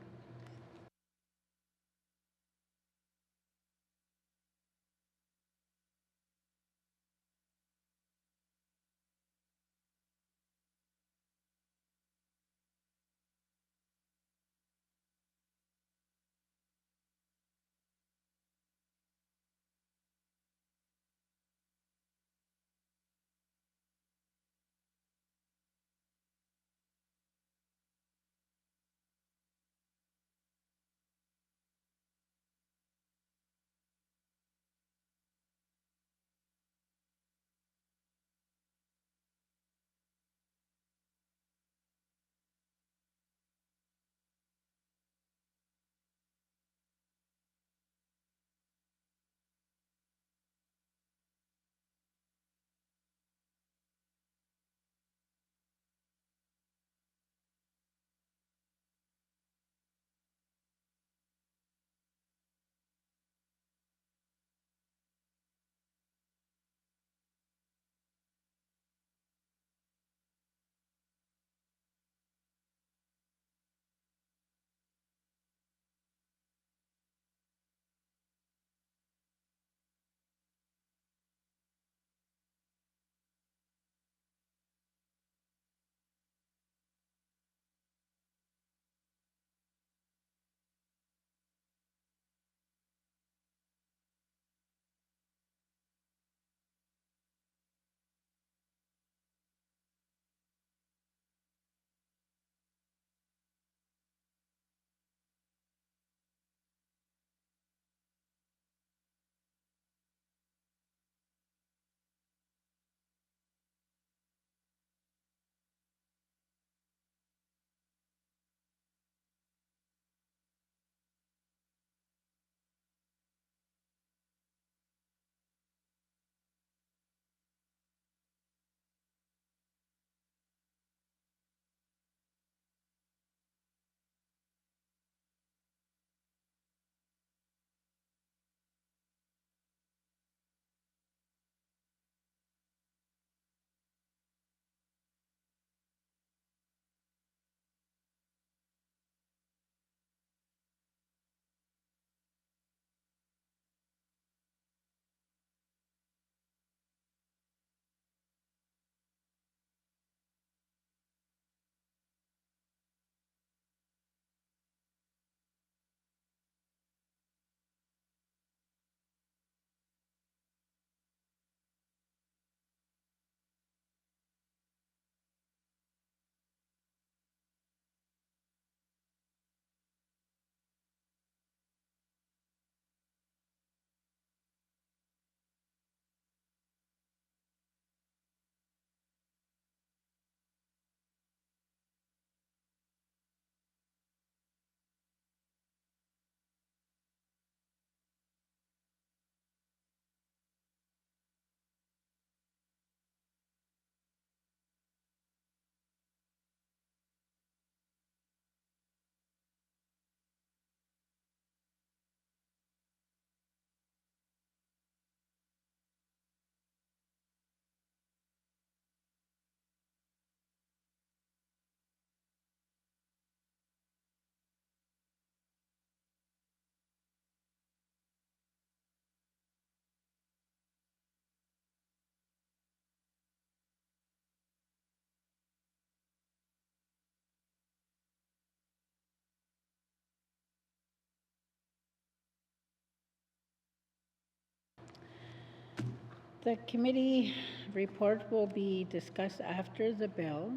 The committee report will be discussed after the bill.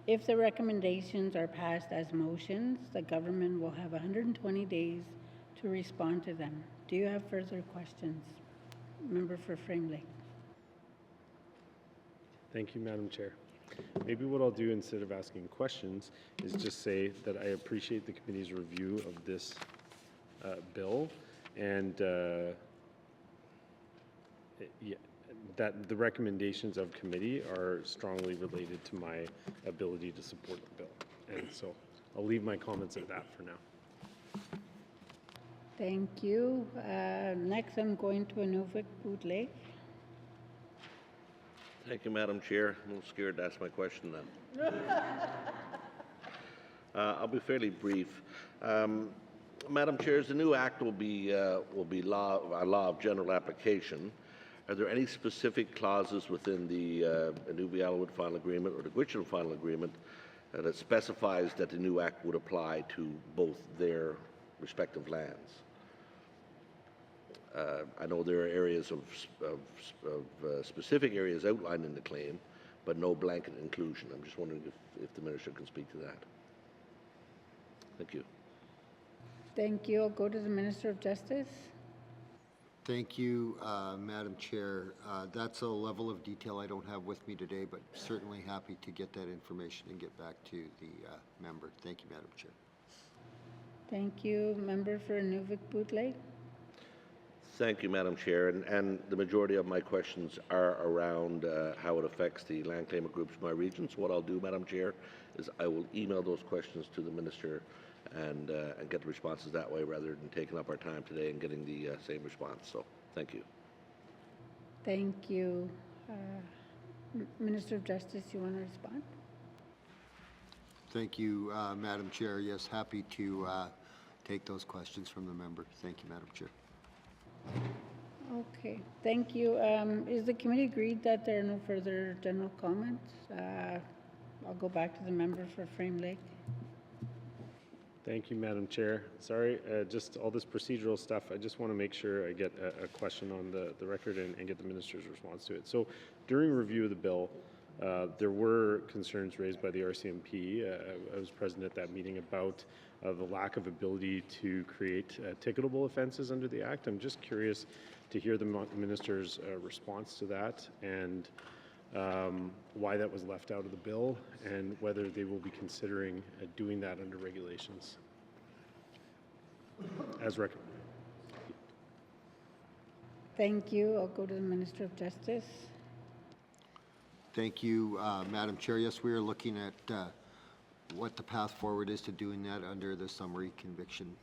If the recommendations are passed as motions, the government will have 120 days to respond to them. Do you have further questions? Member for Frame Lake. Thank you, Madam Chair. Maybe what I'll do instead of asking questions is just say that I appreciate the committee's review of this bill and that the recommendations of committee are strongly related to my ability to support the bill. And so I'll leave my comments at that for now. Thank you. Next, I'm going to Inuvik Bootleg. Thank you, Madam Chair. I'm a little scared to ask my question then. I'll be fairly brief. Madam Chair, as the new act will be a law of general application, are there any specific clauses within the Inuvialuit Final Agreement or the Gwich'in Final Agreement that specifies that the new act would apply to both their respective lands? I know there are areas of specific areas outlined in the claim, but no blanket inclusion. I'm just wondering if the Minister can speak to that. Thank you. Thank you. I'll go to the Minister of Justice. Thank you, Madam Chair. That's a level of detail I don't have with me today, but certainly happy to get that information and get back to the member. Thank you, Madam Chair. Thank you. Member for Inuvik Bootleg. Thank you, Madam Chair. And the majority of my questions are around how it affects the land claimant groups in my region. So what I'll do, Madam Chair, is I will email those questions to the Minister and get the responses that way rather than taking up our time today and getting the same response. So thank you. Thank you. Minister of Justice, you want to respond? Thank you, Madam Chair. Yes, happy to take those questions from the member. Thank you, Madam Chair. Okay, thank you. Is the committee agreed that there are no further general comments? I'll go back to the member for Frame Lake. Thank you, Madam Chair. Sorry, just all this procedural stuff. I just want to make sure I get a question on the record and get the Minister's response to it. So during review of the bill, there were concerns raised by the RCMP. I was present at that meeting about the lack of ability to create ticketable offenses under the Act. I'm just curious to hear the Minister's response to that and why that was left out of the bill and whether they will be considering doing that under regulations as recommended. Thank you. I'll go to the Minister of Justice. Thank you, Madam Chair. Yes, we are looking at what the path forward is to doing that under the summary conviction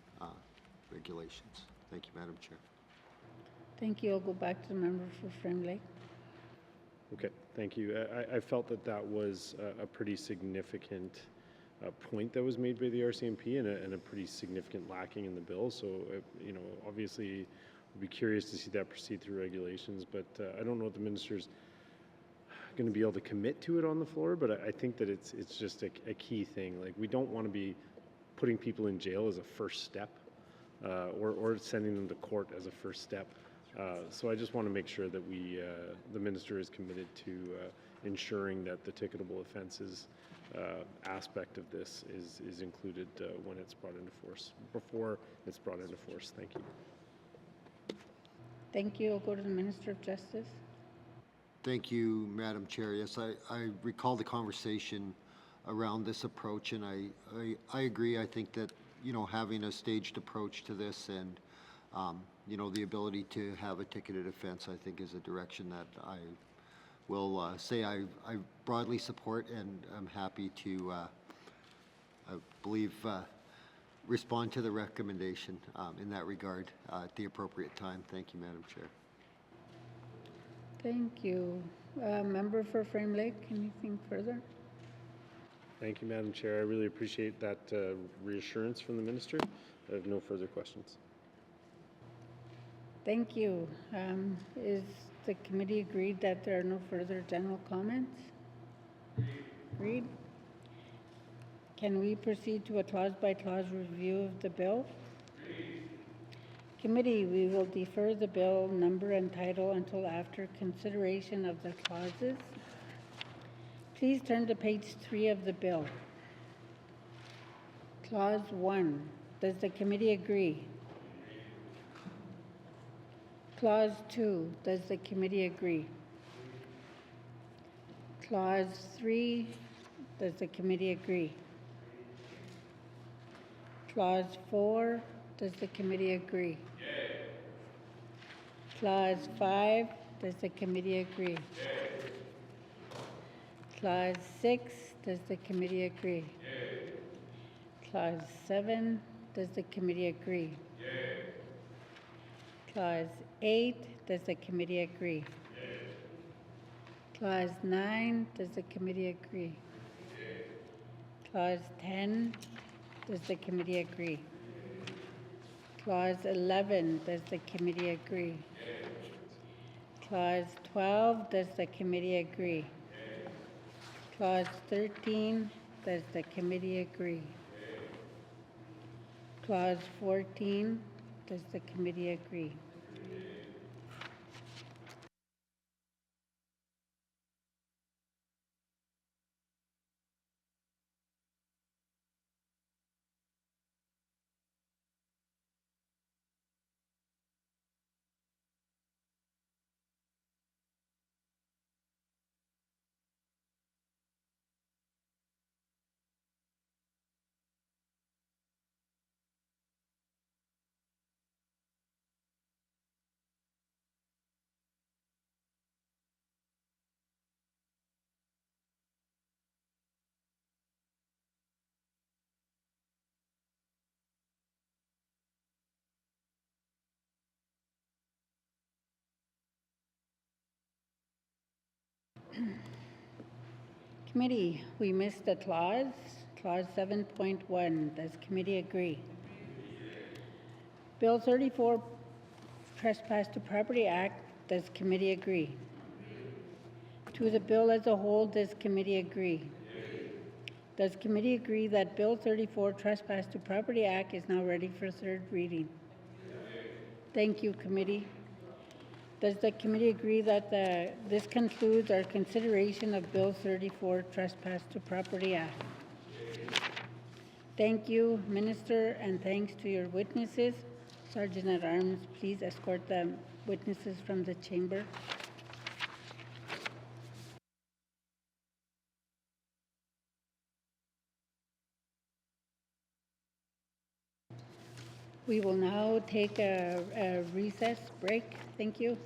regulations. Thank you, Madam Chair. Thank you. I'll go back to the member for Frame Lake. Okay, thank you. I felt that that was a pretty significant point that was made by the RCMP and a pretty significant lacking in the bill. So, you know, obviously, we'd be curious to see that proceed through regulations, but I don't know if the Minister's going to be able to commit to it on the floor, but I think that it's just a key thing. Like, we don't want to be putting people in jail as a first step or sending them to court as a first step. So I just want to make sure that the Minister is committed to ensuring that the ticketable offenses aspect of this is included when it's brought into force, before it's brought into force. Thank you. Thank you. I'll go to the Minister of Justice. Thank you, Madam Chair. Yes, I recall the conversation around this approach, and I agree. I think that, you know, having a staged approach to this and you know, the ability to have a ticketed offense, I think, is a direction that I will say I broadly support, and I'm happy to, I believe, respond to the recommendation in that regard at the appropriate time. Thank you, Madam Chair. Thank you. Member for Frame Lake, anything further? Thank you, Madam Chair. I really appreciate that reassurance from the Minister. I have no further questions. Thank you. Is the committee agreed that there are no further general comments? Agreed. Can we proceed to a clause-by-clause review of the bill? Committee, we will defer the bill number and title until after consideration of the clauses. Please turn to page 3 of the bill. Clause 1. Does the committee agree? Clause 2. Does the committee agree? Clause 3. Does the committee agree? Clause 4. Does the committee agree? Clause 5. Does the committee agree? Clause 6. Does the committee agree? Clause 7. Does the committee agree? Clause 8. Does the committee agree? Clause 9. Does the committee agree? Clause 10. Does the committee agree? Clause 11. Does the committee agree? Clause 12. Does the committee agree? Clause 13. Does the committee agree? Clause 14. Does the committee agree? Committee, we missed a clause, clause 7.1. Does committee agree? Bill 34, Trespass to Property Act. Does committee agree? To the bill as a whole, does committee agree? Does committee agree that Bill 34, Trespass to Property Act is now ready for third reading? Thank you, committee. Does the committee agree that this concludes our consideration of Bill 34, Trespass to Property Act? Thank you, Minister, and thanks to your witnesses. Sergeant at Arms, please escort the witnesses from the chamber. We will now take a recess break. Thank you.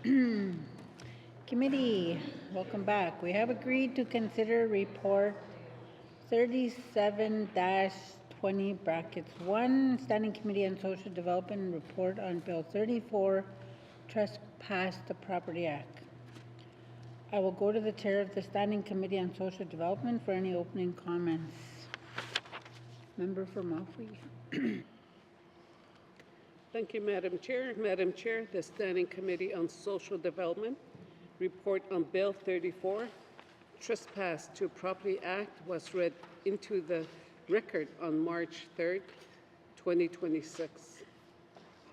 Committee, welcome back. We have agreed to consider report 37-20 brackets 1, Standing Committee on Social Development report on Bill 34, Trespass to Property Act. I will go to the chair of the Standing Committee on Social Development for any opening comments. Member for Mafui. Thank you, Madam Chair. Madam Chair, the Standing Committee on Social Development report on Bill 34, Trespass to Property Act, was read into the record on March 3rd, 2026.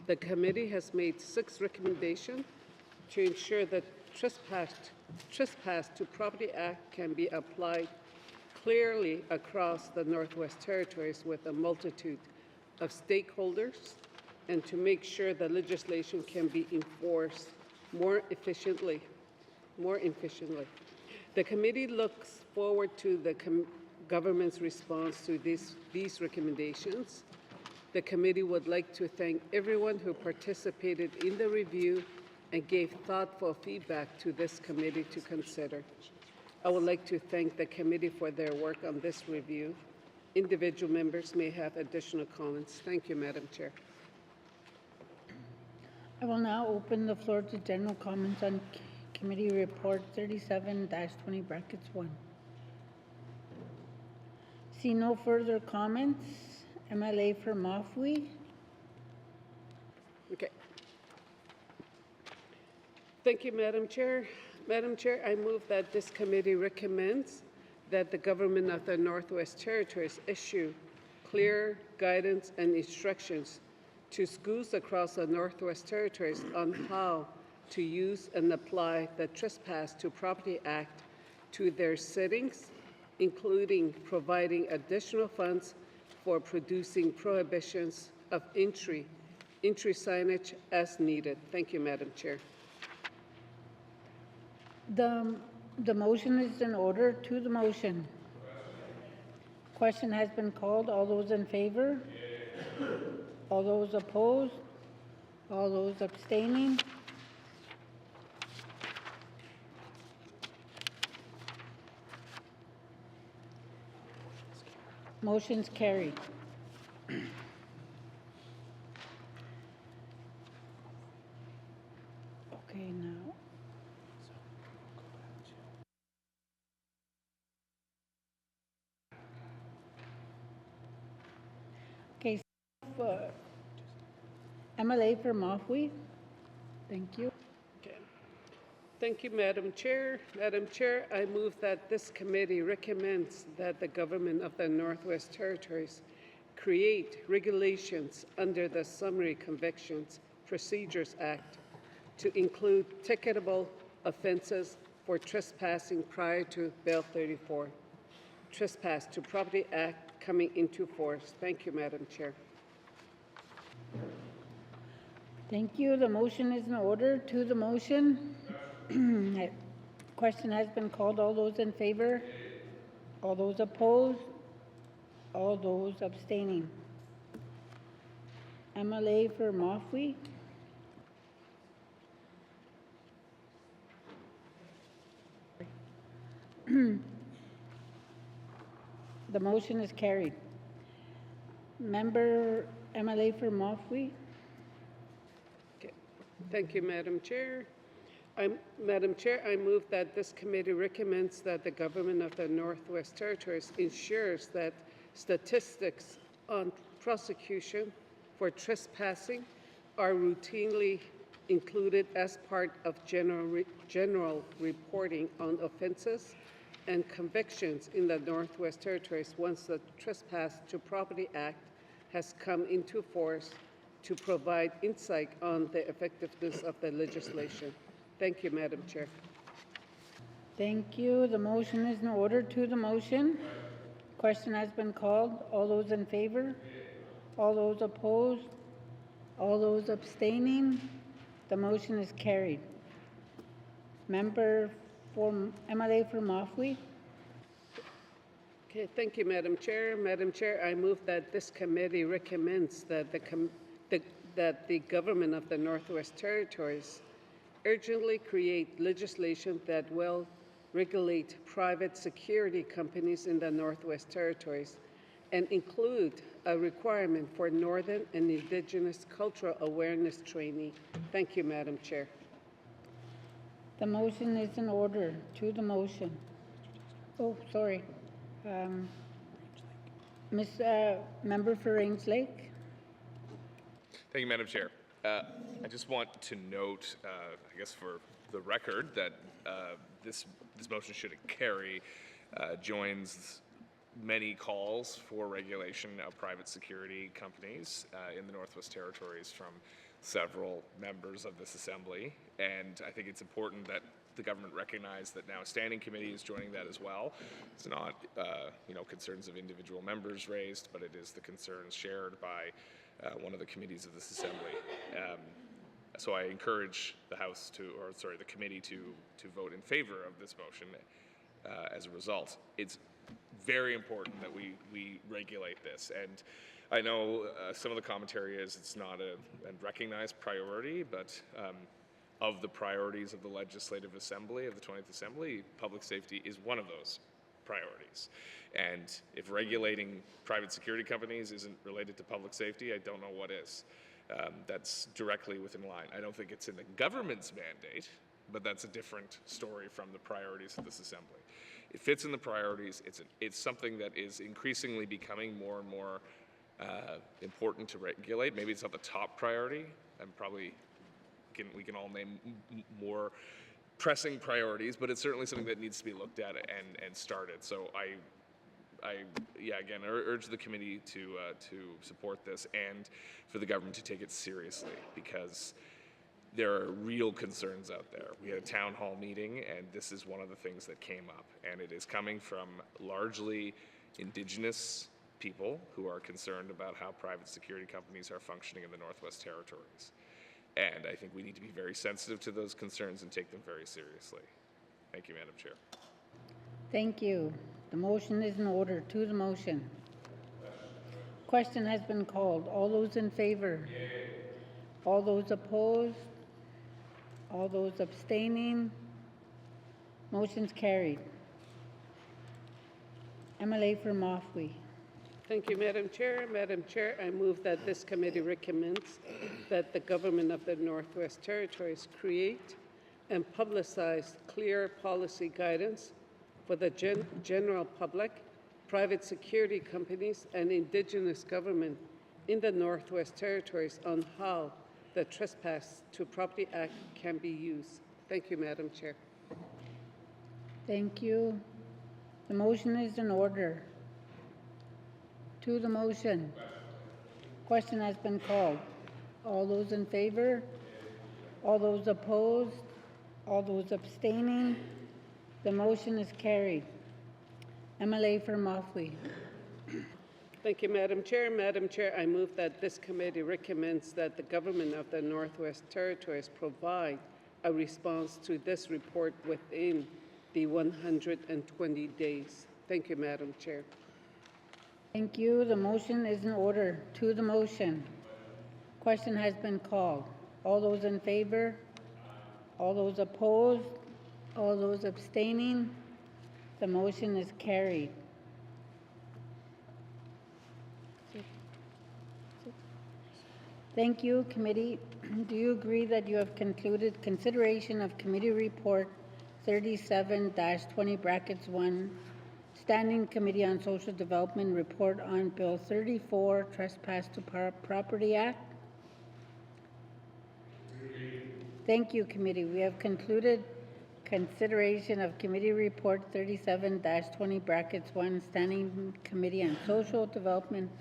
The committee has made 6 recommendations to ensure that Trespass to Property Act can be applied clearly across the Northwest Territories with a multitude of stakeholders, and to make sure the legislation can be enforced more efficiently. The committee looks forward to the government's response to these recommendations. The committee would like to thank everyone who participated in the review and gave thoughtful feedback to this committee to consider. I would like to thank the committee for their work on this review. Individual members may have additional comments. Thank you, Madam Chair. I will now open the floor to general comments on Committee Report 37-20 brackets 1. See no further comments. MLA for Mafui. Okay. Thank you, Madam Chair. Madam Chair, I move that this committee recommends that the government of the Northwest Territories issue clear guidance and instructions to schools across the Northwest Territories on how to use and apply the Trespass to Property Act to their settings, including providing additional funds for producing prohibitions of entry signage as needed. Thank you, Madam Chair. The motion is in order. To the motion. Question has been called. All those in favor? All those opposed? All those abstaining? Motion's carried. Okay, now. Okay, MLA for Mafui. Thank you. Okay. Thank you, Madam Chair. Madam Chair, I move that this committee recommends that the government of the Northwest Territories create regulations under the Summary Convictions Procedures Act to include ticketable offenses for trespassing prior to Bill 34, Trespass to Property Act coming into force. Thank you, Madam Chair. Thank you. The motion is in order. To the motion. Question has been called. All those in favor? All those opposed? All those abstaining? MLA for Mafui. The motion is carried. Member MLA for Mafui. Okay. Thank you, Madam Chair. Madam Chair, I move that this committee recommends that the government of the Northwest Territories ensures that statistics on prosecution for trespassing are routinely included as part of general reporting on offenses and convictions in the Northwest Territories once the Trespass to Property Act has come into force, to provide insight on the effectiveness of the legislation. Thank you, Madam Chair. Thank you. The motion is in order. To the motion. Question has been called. All those in favor? All those opposed? All those abstaining? The motion is carried. Member for MLA for Mafui. Okay, thank you, Madam Chair. Madam Chair, I move that this committee recommends that the government of the Northwest Territories urgently create legislation that will regulate private security companies in the Northwest Territories and include a requirement for Northern and Indigenous cultural awareness training. Thank you, Madam Chair. The motion is in order. To the motion. Oh, sorry. Member for Range Lake. Thank you, Madam Chair. I just want to note, I guess for the record, that this motion, should it carry, joins many calls for regulation of private security companies in the Northwest Territories from several members of this Assembly. And I think it's important that the government recognize that now a standing committee is joining that as well. It's not, concerns of individual members raised, but it is the concerns shared by one of the committees of this Assembly. So I encourage the committee to vote in favor of this motion as a result. It's very important that we regulate this. And I know some of the commentary is it's not a recognized priority, but of the priorities of the Legislative Assembly, of the 20th Assembly, public safety is one of those priorities. And if regulating private security companies isn't related to public safety, I don't know what is. That's directly within line. I don't think it's in the government's mandate, but that's a different story from the priorities of this Assembly. It fits in the priorities. It's something that is increasingly becoming more and more important to regulate. Maybe it's not the top priority, and probably we can all name more pressing priorities, but it's certainly something that needs to be looked at and started. So I again urge the committee to support this and for the government to take it seriously, because there are real concerns out there. We had a town hall meeting, and this is one of the things that came up, and it is coming from largely Indigenous people who are concerned about how private security companies are functioning in the Northwest Territories. And I think we need to be very sensitive to those concerns and take them very seriously. Thank you, Madam Chair. Thank you. The motion is in order. To the motion. Question has been called. All those in favor? Yay. All those opposed? All those abstaining? Motion's carried. MLA for Mofwee. Thank you, Madam Chair. Madam Chair, I move that this committee recommends that the government of the Northwest Territories create and publicize clear policy guidance for the general public, private security companies, and Indigenous government in the Northwest Territories on how the Trespass to Property Act can be used. Thank you, Madam Chair. Thank you. The motion is in order. To the motion. Question has been called. All those in favor? All those opposed? All those abstaining? The motion is carried. MLA for Mofwee. Thank you, Madam Chair. Madam Chair, I move that this committee recommends that the government of the Northwest Territories provide a response to this report within the 120 days. Thank you, Madam Chair. Thank you. The motion is in order. To the motion. Question has been called. All those in favor? All those opposed? All those abstaining? The motion is carried. Thank you, committee. Do you agree that you have concluded consideration of committee report 37-20(1), Standing Committee on Social Development report on Bill 34, Trespass to Property Act? Thank you, committee. We have concluded consideration of committee report 37-20(1), Standing Committee on Social Development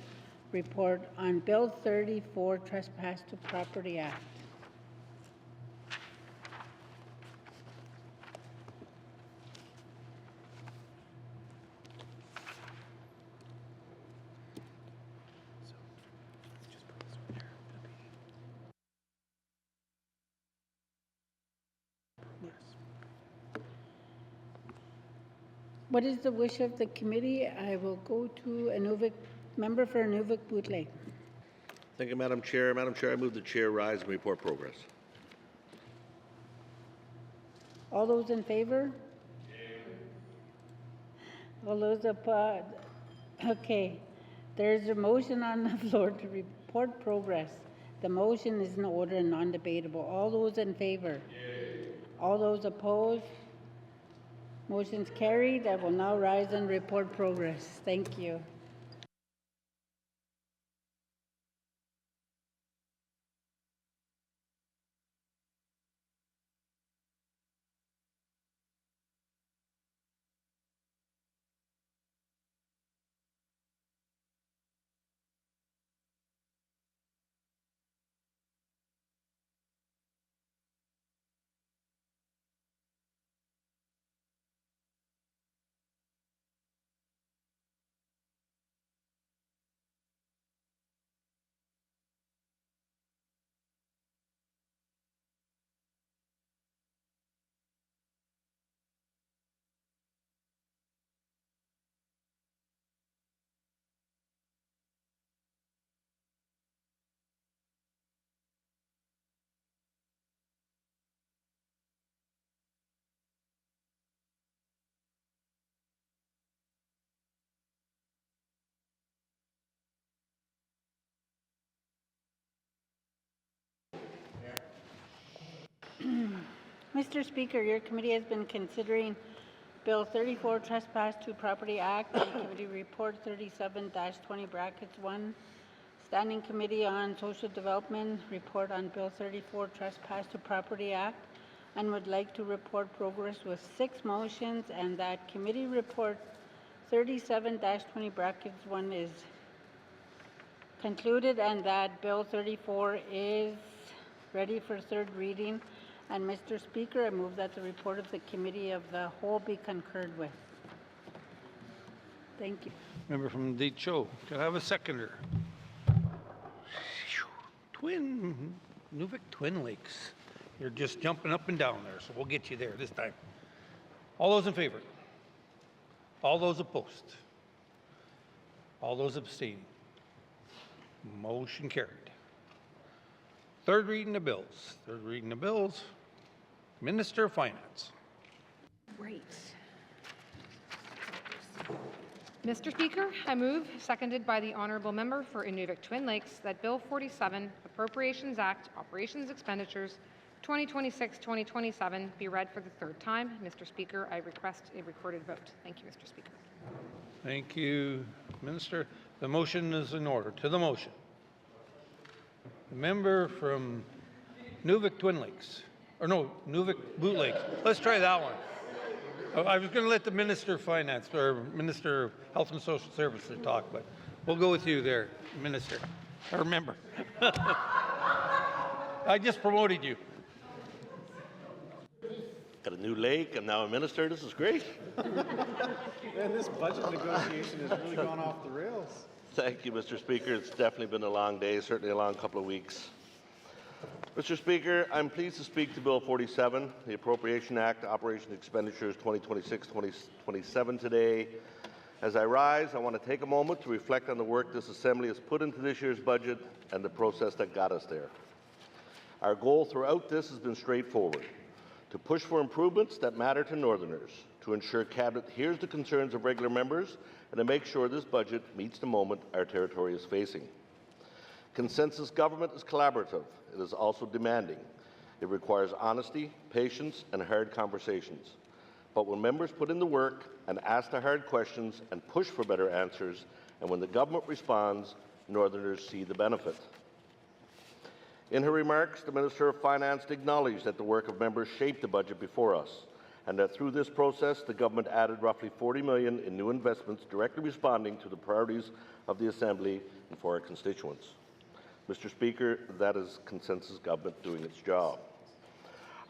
report on Bill 34, Trespass to Property Act. What is the wish of the committee? I will go to Inuvik, member for Inuvik Bootlake. Thank you, Madam Chair. Madam Chair, I move the chair rise and report progress. All those in favor? All those opposed? Okay. There's a motion on the floor to report progress. The motion is in order and non-debatable. All those in favor? All those opposed? Motion's carried. I will now rise and report progress. Thank you. Mr. Speaker, your committee has been considering Bill 34, Trespass to Property Act, and Committee Report 37-20(1). Standing Committee on Social Development report on Bill 34, Trespass to Property Act, and would like to report progress with 6 motions, and that Committee Report 37-20(1) is concluded, and that Bill 34 is ready for third reading. And Mr. Speaker, I move that the report of the Committee of the Whole be concurred with. Thank you. Member from Decho, can I have a seconder? Nuvik Twin Lakes. You're just jumping up and down there, so we'll get you there this time. All those in favor? All those opposed? All those abstaining? Motion carried. Third reading of bills. Third reading of bills. Minister of Finance. Great. Mr. Speaker, I move, seconded by the Honourable Member for Inuvik Twin Lakes, that Bill 47, Appropriations Act, Operations Expenditures, 2026-2027 be read for the third time. Mr. Speaker, I request a recorded vote. Thank you, Mr. Speaker. Thank you, Minister. The motion is in order. To the motion. The member from Nuvik Twin Lakes. Or no, Nuvik Boot Lake. Let's try that one. I was going to let the Minister of Finance or Minister of Health and Social Services talk, but we'll go with you there, Minister, or member. I just promoted you. Got a new lake. I'm now a minister. This is great. Man, this budget negotiation has really gone off the rails. Thank you, Mr. Speaker. It's definitely been a long day, certainly a long couple of weeks. Mr. Speaker, I'm pleased to speak to Bill 47, the Appropriation Act, Operation Expenditures 2026-2027 today. As I rise, I want to take a moment to reflect on the work this Assembly has put into this year's budget and the process that got us there. Our goal throughout this has been straightforward: to push for improvements that matter to Northerners, to ensure Cabinet hears the concerns of regular members, and to make sure this budget meets the moment our territory is facing. Consensus government is collaborative. It is also demanding. It requires honesty, patience, and hard conversations. But when members put in the work and ask the hard questions and push for better answers, and when the government responds, Northerners see the benefit. In her remarks, the Minister of Finance acknowledged that the work of members shaped the budget before us, and that through this process, the government added roughly $40 million in new investments directly responding to the priorities of the Assembly and for our constituents. Mr. Speaker, that is consensus government doing its job.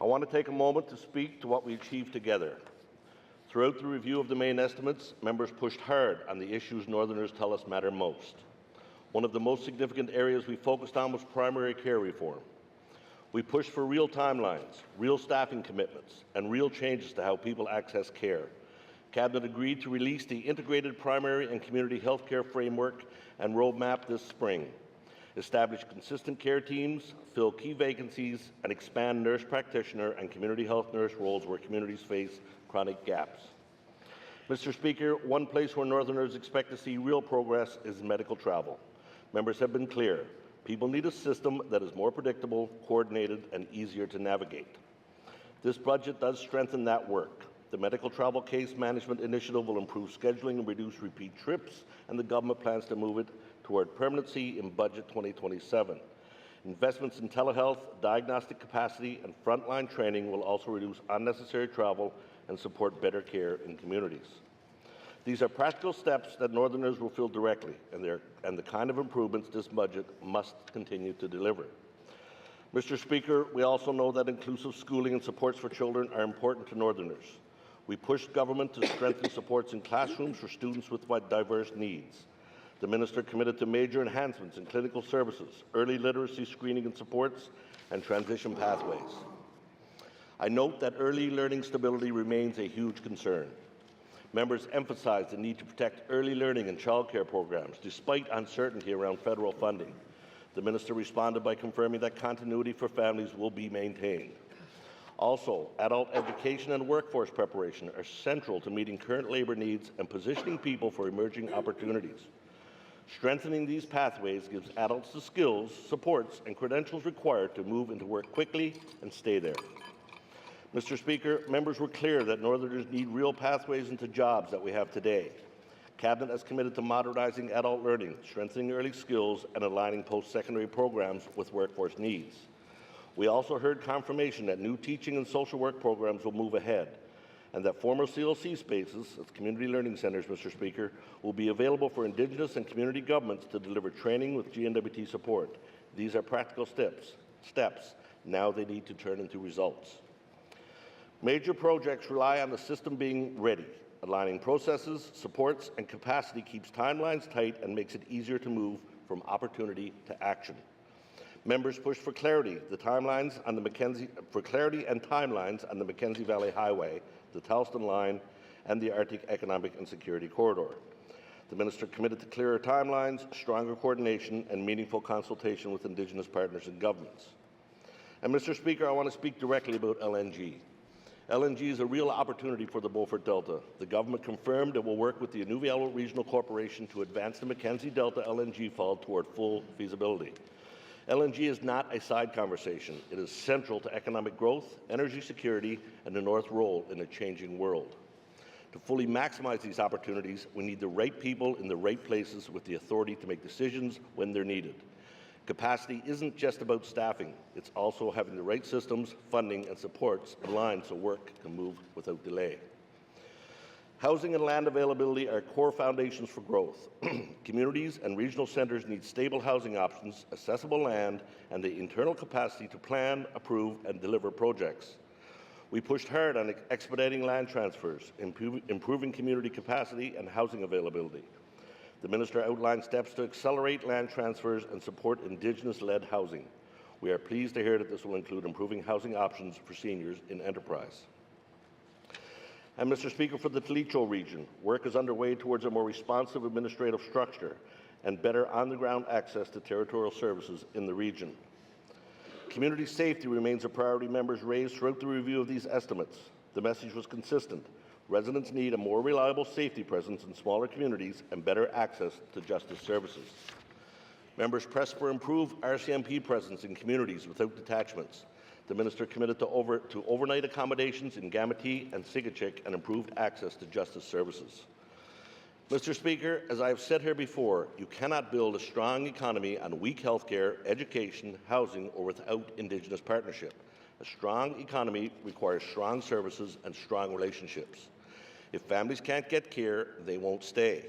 I want to take a moment to speak to what we achieved together. Throughout the review of the main estimates, members pushed hard on the issues Northerners tell us matter most. One of the most significant areas we focused on was primary care reform. We pushed for real timelines, real staffing commitments, and real changes to how people access care. Cabinet agreed to release the Integrated Primary and Community Health Care Framework and Roadmap this spring. establish consistent care teams, fill key vacancies, and expand nurse practitioner and community health nurse roles where communities face chronic gaps. Mr. Speaker, one place where Northerners expect to see real progress is in medical travel. Members have been clear. People need a system that is more predictable, coordinated, and easier to navigate. This budget does strengthen that work. The Medical Travel Case Management Initiative will improve scheduling and reduce repeat trips, and the government plans to move it toward permanency in Budget 2027. Investments in telehealth, diagnostic capacity, and frontline training will also reduce unnecessary travel and support better care in communities. These are practical steps that Northerners will feel directly, and the kind of improvements this budget must continue to deliver. Mr. Speaker, we also know that inclusive schooling and supports for children are important to Northerners. We pushed government to strengthen supports in classrooms for students with diverse needs. The Minister committed to major enhancements in clinical services, early literacy screening and supports, and transition pathways. I note that early learning stability remains a huge concern. Members emphasized the need to protect early learning and childcare programs, despite uncertainty around federal funding. The Minister responded by confirming that continuity for families will be maintained. Also, adult education and workforce preparation are central to meeting current labour needs and positioning people for emerging opportunities. Strengthening these pathways gives adults the skills, supports, and credentials required to move into work quickly and stay there. Mr. Speaker, members were clear that Northerners need real pathways into jobs that we have today. Cabinet has committed to modernizing adult learning, strengthening early skills, and aligning post-secondary programs with workforce needs. We also heard confirmation that new teaching and social work programs will move ahead, and that former CLC spaces, that's community learning centres, Mr. Speaker, will be available for Indigenous and community governments to deliver training with GNWT support. These are practical steps. Now they need to turn into results. Major projects rely on the system being ready. Aligning processes, supports, and capacity keeps timelines tight and makes it easier to move from opportunity to action. Members pushed for clarity, and timelines on the Mackenzie Valley Highway, the Towston Line, and the Arctic Economic and Security Corridor. The Minister committed to clearer timelines, stronger coordination, and meaningful consultation with Indigenous partners and governments. And Mr. Speaker, I want to speak directly about LNG. LNG is a real opportunity for the Beaufort Delta. The government confirmed it will work with the Inuvialu Regional Corporation to advance the Mackenzie Delta LNG field toward full feasibility. LNG is not a side conversation. It is central to economic growth, energy security, and the North's role in a changing world. To fully maximize these opportunities, we need the right people in the right places with the authority to make decisions when they're needed. Capacity isn't just about staffing. It's also having the right systems, funding, and supports aligned so work can move without delay. Housing and land availability are core foundations for growth. Communities and regional centres need stable housing options, accessible land, and the internal capacity to plan, approve, and deliver projects. We pushed hard on expediting land transfers, improving community capacity and housing availability. The Minister outlined steps to accelerate land transfers and support Indigenous-led housing. We are pleased to hear that this will include improving housing options for seniors in enterprise. And Mr. Speaker, for the Tlicho region, work is underway towards a more responsive administrative structure and better on-the-ground access to territorial services in the region. Community safety remains a priority members raised throughout the review of these estimates. The message was consistent. Residents need a more reliable safety presence in smaller communities and better access to justice services. Members pressed for improved RCMP presence in communities without detachments. The Minister committed to overnight accommodations in Gamete and Sigachik and improved access to justice services. Mr. Speaker, as I have said here before, you cannot build a strong economy on weak healthcare, education, housing, or without Indigenous partnership. A strong economy requires strong services and strong relationships. If families can't get care, they won't stay.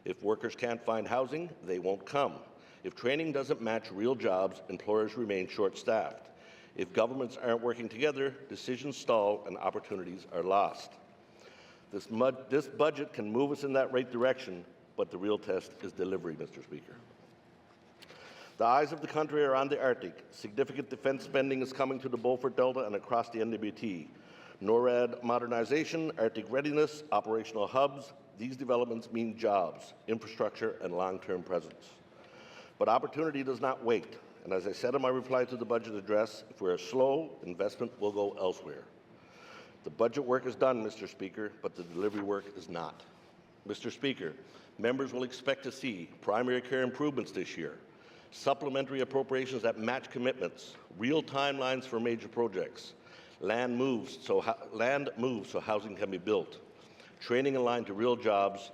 If workers can't find housing, they won't come. If training doesn't match real jobs, employers remain short-staffed. If governments aren't working together, decisions stall and opportunities are lost. This budget can move us in that right direction, but the real test is delivery, Mr. Speaker. The eyes of the country are on the Arctic. Significant defence spending is coming to the Beaufort Delta and across the NWT. NORAD modernization, Arctic readiness, operational hubs, these developments mean jobs, infrastructure, and long-term presence. But opportunity does not wait. And as I said in my reply to the budget address, if we are slow, investment will go elsewhere. The budget work is done, Mr. Speaker, but the delivery work is not. Mr. Speaker, members will expect to see primary care improvements this year, supplementary appropriations that match commitments, real timelines for major projects, land moves so housing can be built, training aligned to real jobs,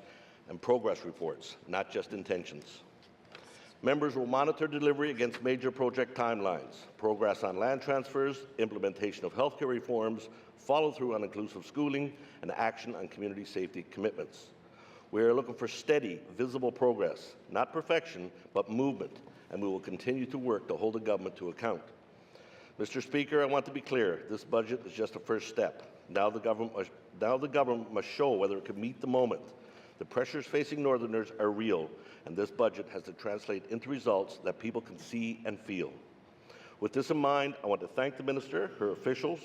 and progress reports, not just intentions. Members will monitor delivery against major project timelines, progress on land transfers, implementation of healthcare reforms, follow-through on inclusive schooling, and action on community safety commitments. We are looking for steady, visible progress, not perfection, but movement, and we will continue to work to hold the government to account. Mr. Speaker, I want to be clear, this budget is just a first step. Now the government must show whether it can meet the moment. The pressures facing Northerners are real, and this budget has to translate into results that people can see and feel. With this in mind, I want to thank the Minister, her officials,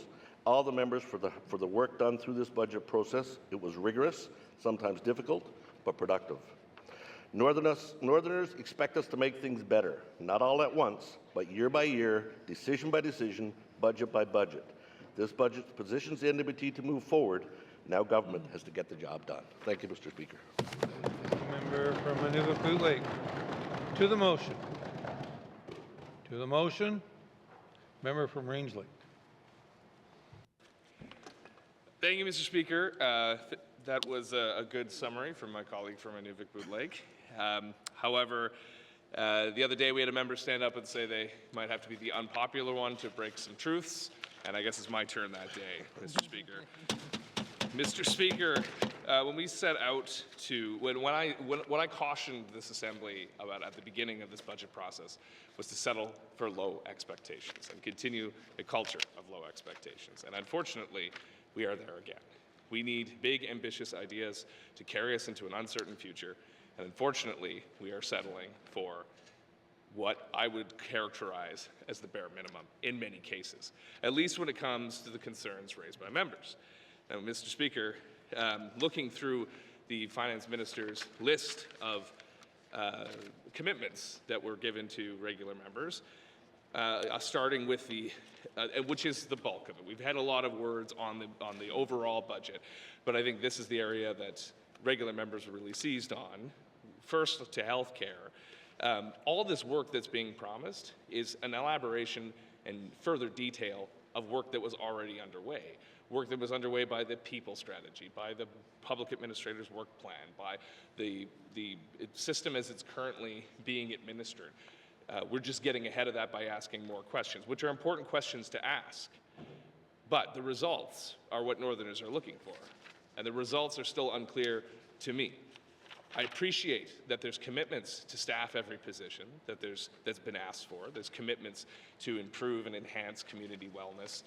all the members for the work done through this budget process. It was rigorous, sometimes difficult, but productive. Northerners expect us to make things better, not all at once, but year by year, decision by decision, budget by budget. This budget positions the NWT to move forward. Now government has to get the job done. Thank you, Mr. Speaker. Member from Nunavut Lake. To the motion. To the motion. Member from Rangeley. Thank you, Mr. Speaker. That was a good summary from my colleague from Nunavut Lake. However, the other day we had a member stand up and say they might have to be the unpopular one to break some truths, and I guess it's my turn that day, Mr. Speaker. Mr. Speaker, when we set out to, when I cautioned this Assembly about at the beginning of this budget process, was to settle for low expectations and continue a culture of low expectations. And unfortunately, we are there again. We need big, ambitious ideas to carry us into an uncertain future. And unfortunately, we are settling for what I would characterize as the bare minimum in many cases, at least when it comes to the concerns raised by members. Now, Mr. Speaker, looking through the Finance Minister's list of commitments that were given to regular members, starting with the, which is the bulk of it. We've had a lot of words on the overall budget, but I think this is the area that regular members were really seized on. First, to healthcare. All this work that's being promised is an elaboration and further detail of work that was already underway. Work that was underway by the people strategy, by the public administrator's work plan, by the system as it's currently being administered. We're just getting ahead of that by asking more questions, which are important questions to ask. But the results are what Northerners are looking for, and the results are still unclear to me. I appreciate that there's commitments to staff every position that's been asked for. There's commitments to improve and enhance community wellness,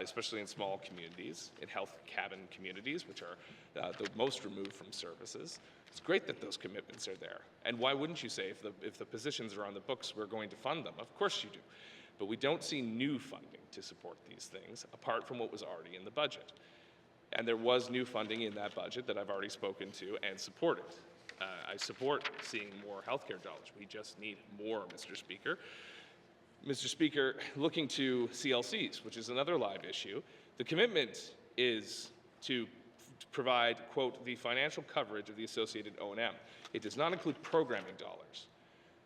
especially in small communities, in health cabin communities, which are the most removed from services. It's great that those commitments are there. And why wouldn't you say if the positions are on the books, we're going to fund them? Of course you do. But we don't see new funding to support these things apart from what was already in the budget. And there was new funding in that budget that I've already spoken to and supported. I support seeing more healthcare dollars. We just need more, Mr. Speaker. Mr. Speaker, looking to CLCs, which is another live issue, the commitment is to provide, quote, the financial coverage of the associated O&M. It does not include programming dollars.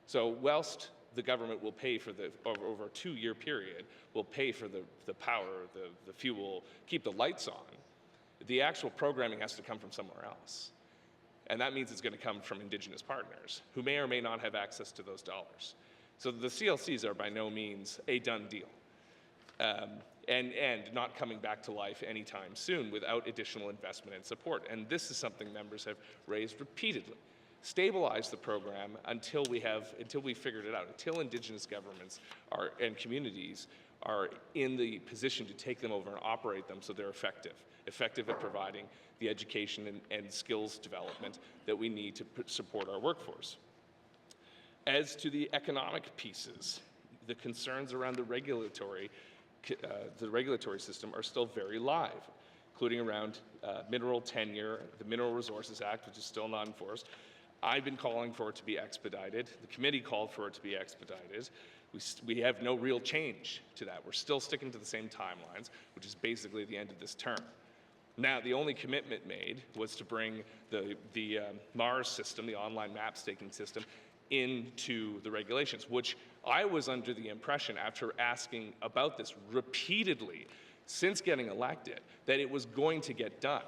So whilst the government will pay for over a 2-year period, will pay for the power, the fuel, keep the lights on, the actual programming has to come from somewhere else. And that means it's going to come from Indigenous partners who may or may not have access to those dollars. So the CLCs are by no means a done deal and not coming back to life anytime soon without additional investment and support. And this is something members have raised repeatedly. Stabilize the program until we figured it out, until Indigenous governments and communities are in the position to take them over and operate them so they're effective at providing the education and skills development that we need to support our workforce. As to the economic pieces, the concerns around the regulatory system are still very live, including around mineral tenure, the Mineral Resources Act, which is still not enforced. I've been calling for it to be expedited. The committee called for it to be expedited. We have no real change to that. We're still sticking to the same timelines, which is basically the end of this term. Now, the only commitment made was to bring the MARS system, the online map staking system, into the regulations, which I was under the impression, after asking about this repeatedly since getting elected, that it was going to get done.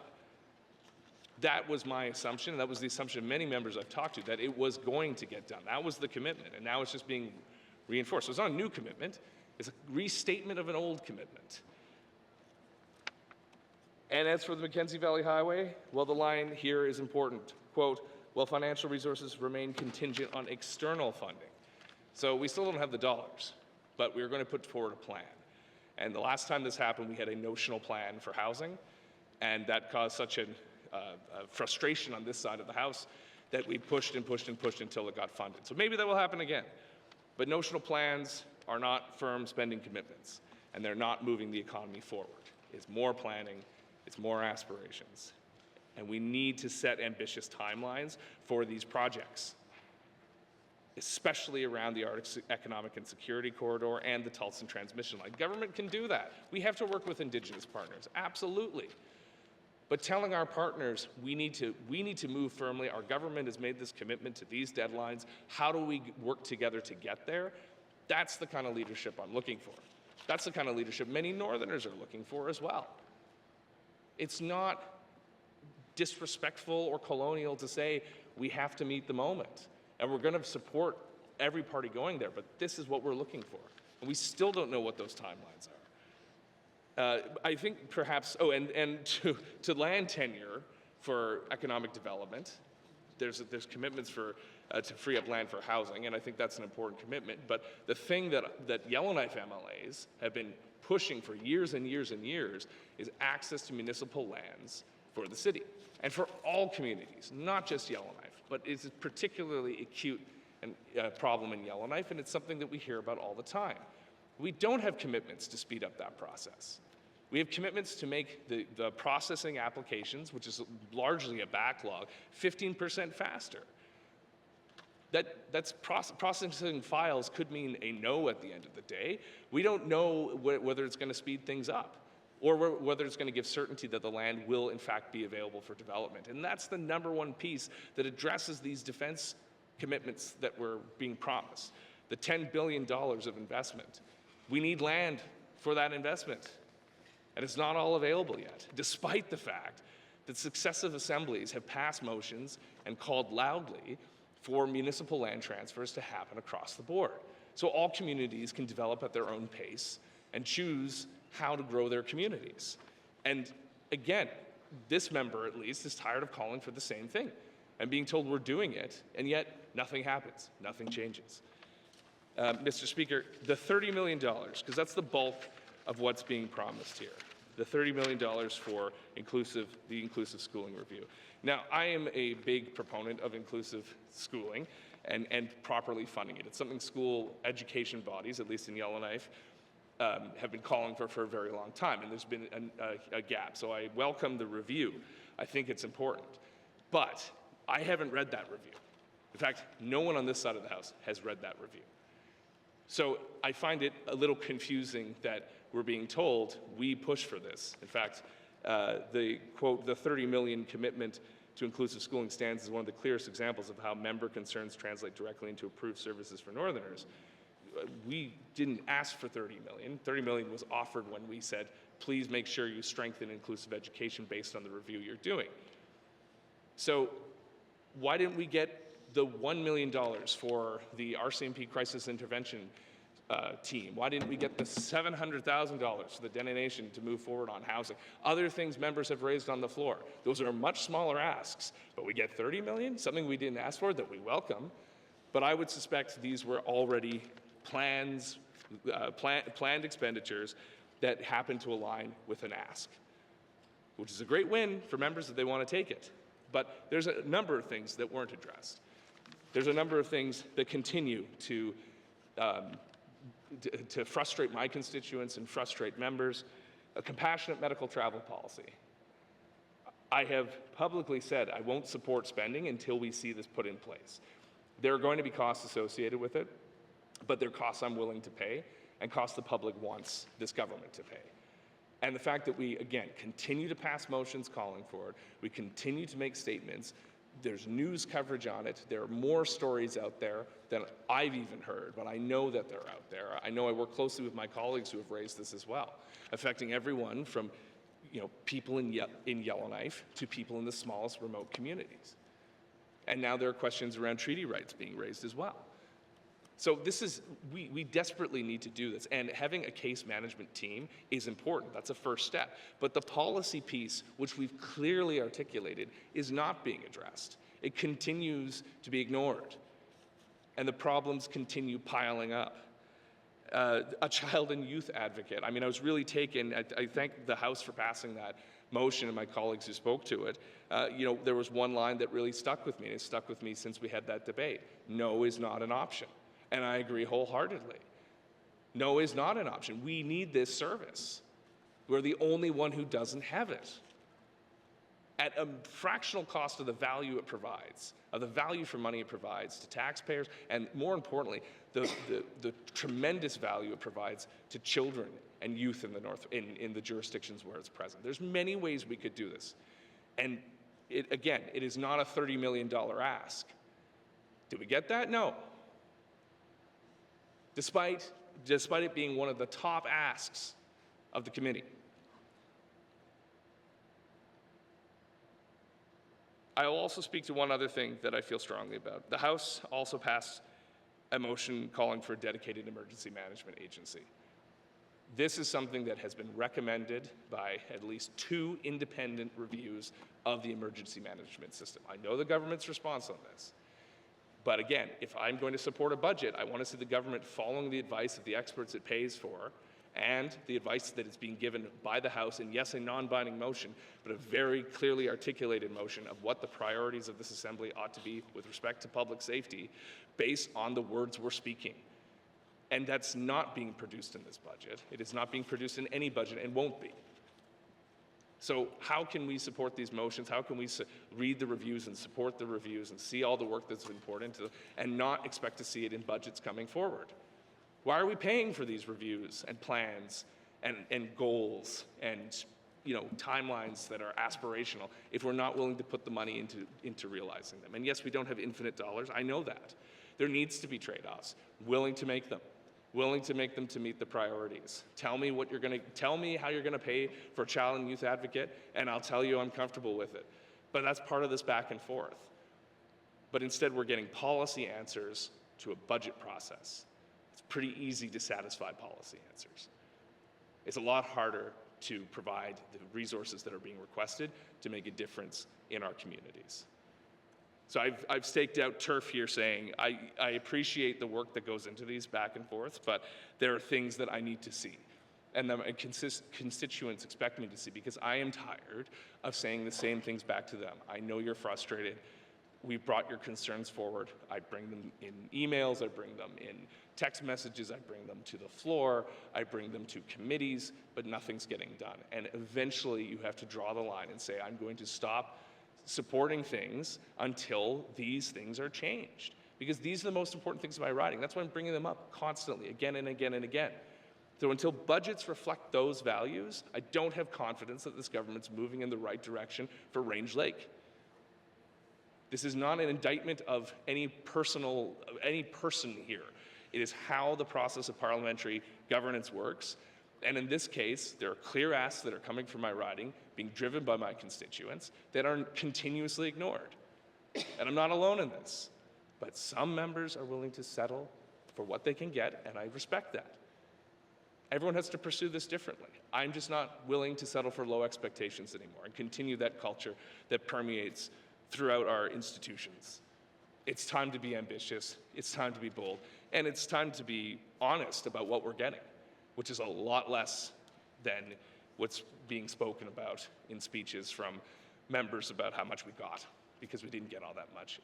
That was my assumption. That was the assumption of many members I've talked to, that it was going to get done. That was the commitment, and now it's just being reinforced. So it's not a new commitment. It's a restatement of an old commitment. And as for the Mackenzie Valley Highway, well, the line here is important. Quote, "Well, financial resources remain contingent on external funding." So we still don't have the dollars, but we're going to put forward a plan. And the last time this happened, we had a notional plan for housing, and that caused such a frustration on this side of the House that we pushed and pushed and pushed until it got funded. So maybe that will happen again. But notional plans are not firm spending commitments, and they're not moving the economy forward. It's more planning, it's more aspirations. And we need to set ambitious timelines for these projects, especially around the Arctic Economic and Security Corridor and the Tulsan Transmission Line. Government can do that. We have to work with Indigenous partners, absolutely. But telling our partners we need to move firmly, our government has made this commitment to these deadlines, how do we work together to get there? That's the kind of leadership I'm looking for. That's the kind of leadership many Northerners are looking for as well. It's not disrespectful or colonial to say we have to meet the moment. And we're going to support every party going there, but this is what we're looking for. And we still don't know what those timelines are. I think perhaps, and to land tenure for economic development, there's commitments for to free up land for housing, and I think that's an important commitment. But the thing that Yellowknife MLAs have been pushing for years and years and years is access to municipal lands for the city and for all communities, not just Yellowknife, but it's a particularly acute problem in Yellowknife, and it's something that we hear about all the time. We don't have commitments to speed up that process. We have commitments to make the processing applications, which is largely a backlog, 15% faster. That's processing files could mean a no at the end of the day. We don't know whether it's going to speed things up or whether it's going to give certainty that the land will in fact be available for development. And that's the number one piece that addresses these defense commitments that were being promised. The $10 billion of investment. We need land for that investment. And it's not all available yet, despite the fact that successive assemblies have passed motions and called loudly for municipal land transfers to happen across the board. So all communities can develop at their own pace and choose how to grow their communities. And again, this member at least is tired of calling for the same thing and being told we're doing it, and yet nothing happens, nothing changes. Mr. Speaker, the $30 million, because that's the bulk of what's being promised here, the $30 million for the inclusive schooling review. Now, I am a big proponent of inclusive schooling and properly funding it. It's something school education bodies, at least in Yellowknife, have been calling for a very long time, and there's been a gap. So I welcome the review. I think it's important. But I haven't read that review. In fact, no one on this side of the House has read that review. So I find it a little confusing that we're being told we push for this. In fact, the quote, the 30 million commitment to inclusive schooling stands as one of the clearest examples of how member concerns translate directly into approved services for Northerners. We didn't ask for 30 million. 30 million was offered when we said, please make sure you strengthen inclusive education based on the review you're doing. So why didn't we get the $1 million for the RCMP crisis intervention team? Why didn't we get the $700,000 for the Dene Nation to move forward on housing? Other things members have raised on the floor. Those are much smaller asks, but we get 30 million, something we didn't ask for that we welcome. But I would suspect these were already planned expenditures that happen to align with an ask, which is a great win for members if they want to take it. But there's a number of things that weren't addressed. There's a number of things that continue to frustrate my constituents and frustrate members. A compassionate medical travel policy. I have publicly said I won't support spending until we see this put in place. There are going to be costs associated with it, but they're costs I'm willing to pay and costs the public wants this government to pay. And the fact that we, again, continue to pass motions calling for it, we continue to make statements, there's news coverage on it, there are more stories out there than I've even heard, but I know that they're out there. I know I work closely with my colleagues who have raised this as well, affecting everyone from people in Yellowknife to people in the smallest remote communities. And now there are questions around treaty rights being raised as well. So this is, we desperately need to do this, and having a case management team is important. That's a first step. But the policy piece, which we've clearly articulated, is not being addressed. It continues to be ignored, and the problems continue piling up. A child and youth advocate. I mean, I was really taken, I thank the House for passing that motion and my colleagues who spoke to it. There was one line that really stuck with me, and it's stuck with me since we had that debate. No is not an option. And I agree wholeheartedly. No is not an option. We need this service. We're the only one who doesn't have it. At a fractional cost of the value it provides, of the value for money it provides to taxpayers, and more importantly, the tremendous value it provides to children and youth in the North, in the jurisdictions where it's present. There's many ways we could do this. And it is not a $30 million ask. Did we get that? No. Despite it being one of the top asks of the committee. I will also speak to one other thing that I feel strongly about. The House also passed a motion calling for a dedicated emergency management agency. This is something that has been recommended by at least 2 independent reviews of the emergency management system. I know the government's response on this. But again, if I'm going to support a budget, I want to see the government following the advice of the experts it pays for and the advice that is being given by the House, and yes, a non-binding motion, but a very clearly articulated motion of what the priorities of this assembly ought to be with respect to public safety based on the words we're speaking. And that's not being produced in this budget. It is not being produced in any budget and won't be. So how can we support these motions? How can we read the reviews and support the reviews and see all the work that's been poured into it and not expect to see it in budgets coming forward? Why are we paying for these reviews and plans and goals and timelines that are aspirational if we're not willing to put the money into realizing them? And yes, we don't have infinite dollars. I know that. There needs to be trade-offs. Willing to make them to meet the priorities. Tell me how you're gonna pay for a child and youth advocate, and I'll tell you I'm comfortable with it. But that's part of this back and forth. But instead, we're getting policy answers to a budget process. It's pretty easy to satisfy policy answers. It's a lot harder to provide the resources that are being requested to make a difference in our communities. So I've staked out turf here saying I appreciate the work that goes into these back and forths, but there are things that I need to see and that my constituents expect me to see, because I am tired of saying the same things back to them. I know you're frustrated. We've brought your concerns forward. I bring them in emails, I bring them in text messages, I bring them to the floor, I bring them to committees, but nothing's getting done. And eventually you have to draw the line and say, I'm going to stop supporting things until these things are changed. Because these are the most important things in my riding. That's why I'm bringing them up constantly, again and again and again. So until budgets reflect those values, I don't have confidence that this government's moving in the right direction for Range Lake. This is not an indictment of any person here. It is how the process of parliamentary governance works. And in this case, there are clear asks that are coming from my riding, being driven by my constituents, that are continuously ignored. And I'm not alone in this. But some members are willing to settle for what they can get, and I respect that. Everyone has to pursue this differently. I'm just not willing to settle for low expectations anymore and continue that culture that permeates throughout our institutions. It's time to be ambitious, it's time to be bold, and it's time to be honest about what we're getting, which is a lot less than what's being spoken about in speeches from members about how much we got, because we didn't get all that much.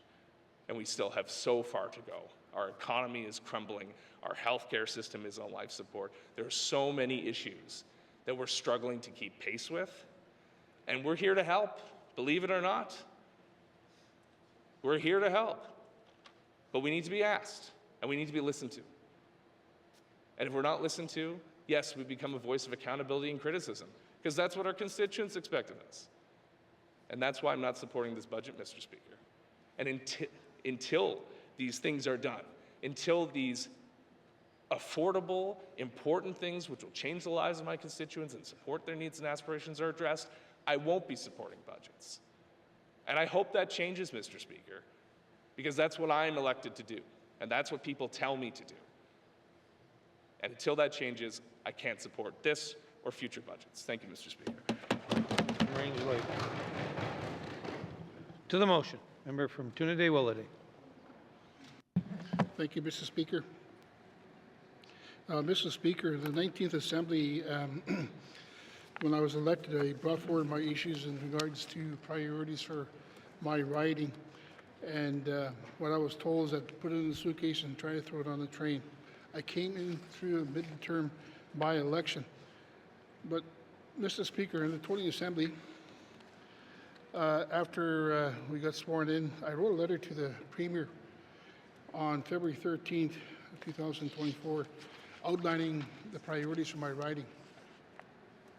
And we still have so far to go. Our economy is crumbling, our healthcare system is on life support. There are so many issues that we're struggling to keep pace with, and we're here to help, Believe it or not, we're here to help. But we need to be asked, and we need to be listened to. And if we're not listened to, yes, we become a voice of accountability and criticism, because that's what our constituents expect of us. And that's why I'm not supporting this budget, Mr. Speaker. And until these things are done, until these affordable, important things which will change the lives of my constituents and support their needs and aspirations are addressed, I won't be supporting budgets. And I hope that changes, Mr. Speaker, because that's what I'm elected to do, and that's what people tell me to do. And until that changes, I can't support this or future budgets. Thank you, Mr. Speaker. Range Lake. To the motion, member from Trinidad-Willowdale. Thank you, Mr. Speaker. Mr. Speaker, the 19th Assembly, when I was elected, I brought forward my issues in regards to priorities for my riding. And what I was told is that put it in the suitcase and try to throw it on the train. I came in through a midterm by-election. But, Mr. Speaker, in the 20th Assembly, after we got sworn in, I wrote a letter to the Premier on February 13th, 2024, outlining the priorities for my riding.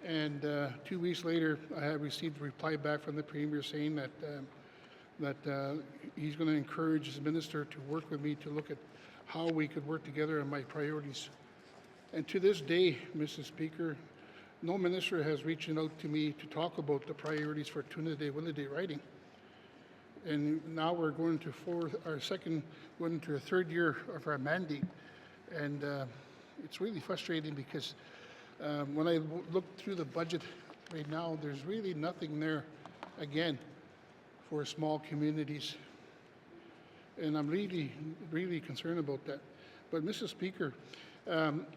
And 2 weeks later, I have received a reply back from the Premier saying that he's going to encourage his minister to work with me to look at how we could work together on my priorities. And to this day, Mr. Speaker, no minister has reached out to me to talk about the priorities for Trinidad-Willowdale riding. And now we're going to going into a third year of our mandate. And it's really frustrating because when I look through the budget right now, there's really nothing there, again, for small communities. And I'm really, really concerned about that. But Mr. Speaker,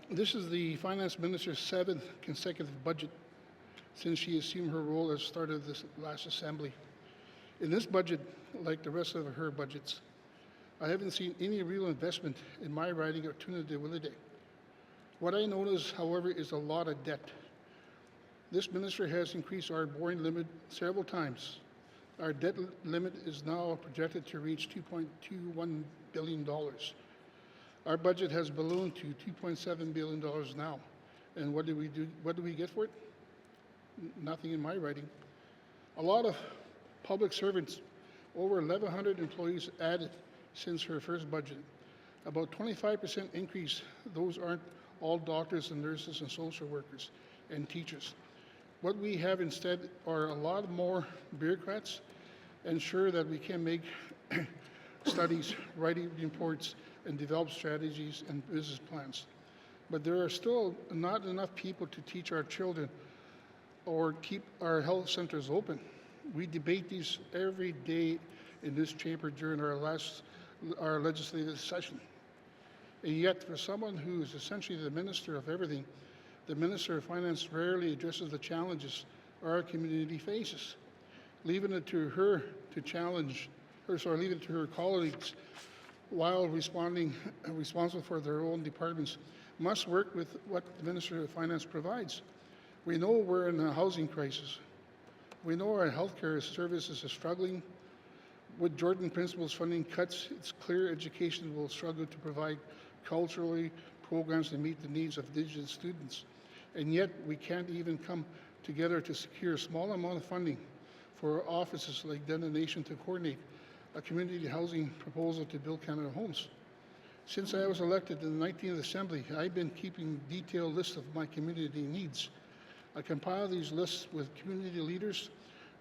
this is the Finance Minister's 7th consecutive budget since she assumed her role as start of this last Assembly. In this budget, like the rest of her budgets, I haven't seen any real investment in my riding of Trinidad-Willowdale. What I notice, however, is a lot of debt. This minister has increased our borrowing limit several times. Our debt limit is now projected to reach $2.21 billion. Our budget has ballooned to $2.7 billion now. And what do we do? What do we get for it? Nothing in my writing. A lot of public servants, over 1,100 employees added since her first budget. About 25% increase. Those aren't all doctors and nurses and social workers and teachers. What we have instead are a lot more bureaucrats ensure that we can make studies, writing reports, and develop strategies and business plans. But there are still not enough people to teach our children or keep our health centers open. We debate these every day in this chamber during our legislative session. And yet, for someone who is essentially the minister of everything, the Minister of Finance rarely addresses the challenges our community faces, leaving it to her to leaving it to her colleagues while responsible for their own departments, must work with what the Minister of Finance provides. We know we're in a housing crisis. We know our healthcare services are struggling. With Jordan Principles funding cuts, it's clear education will struggle to provide culturally programs that meet the needs of Indigenous students. And yet, we can't even come together to secure a small amount of funding for offices like Dene Nation to coordinate a community housing proposal to build Canada homes. Since I was elected in the 19th Assembly, I've been keeping detailed lists of my community needs. I compile these lists with community leaders,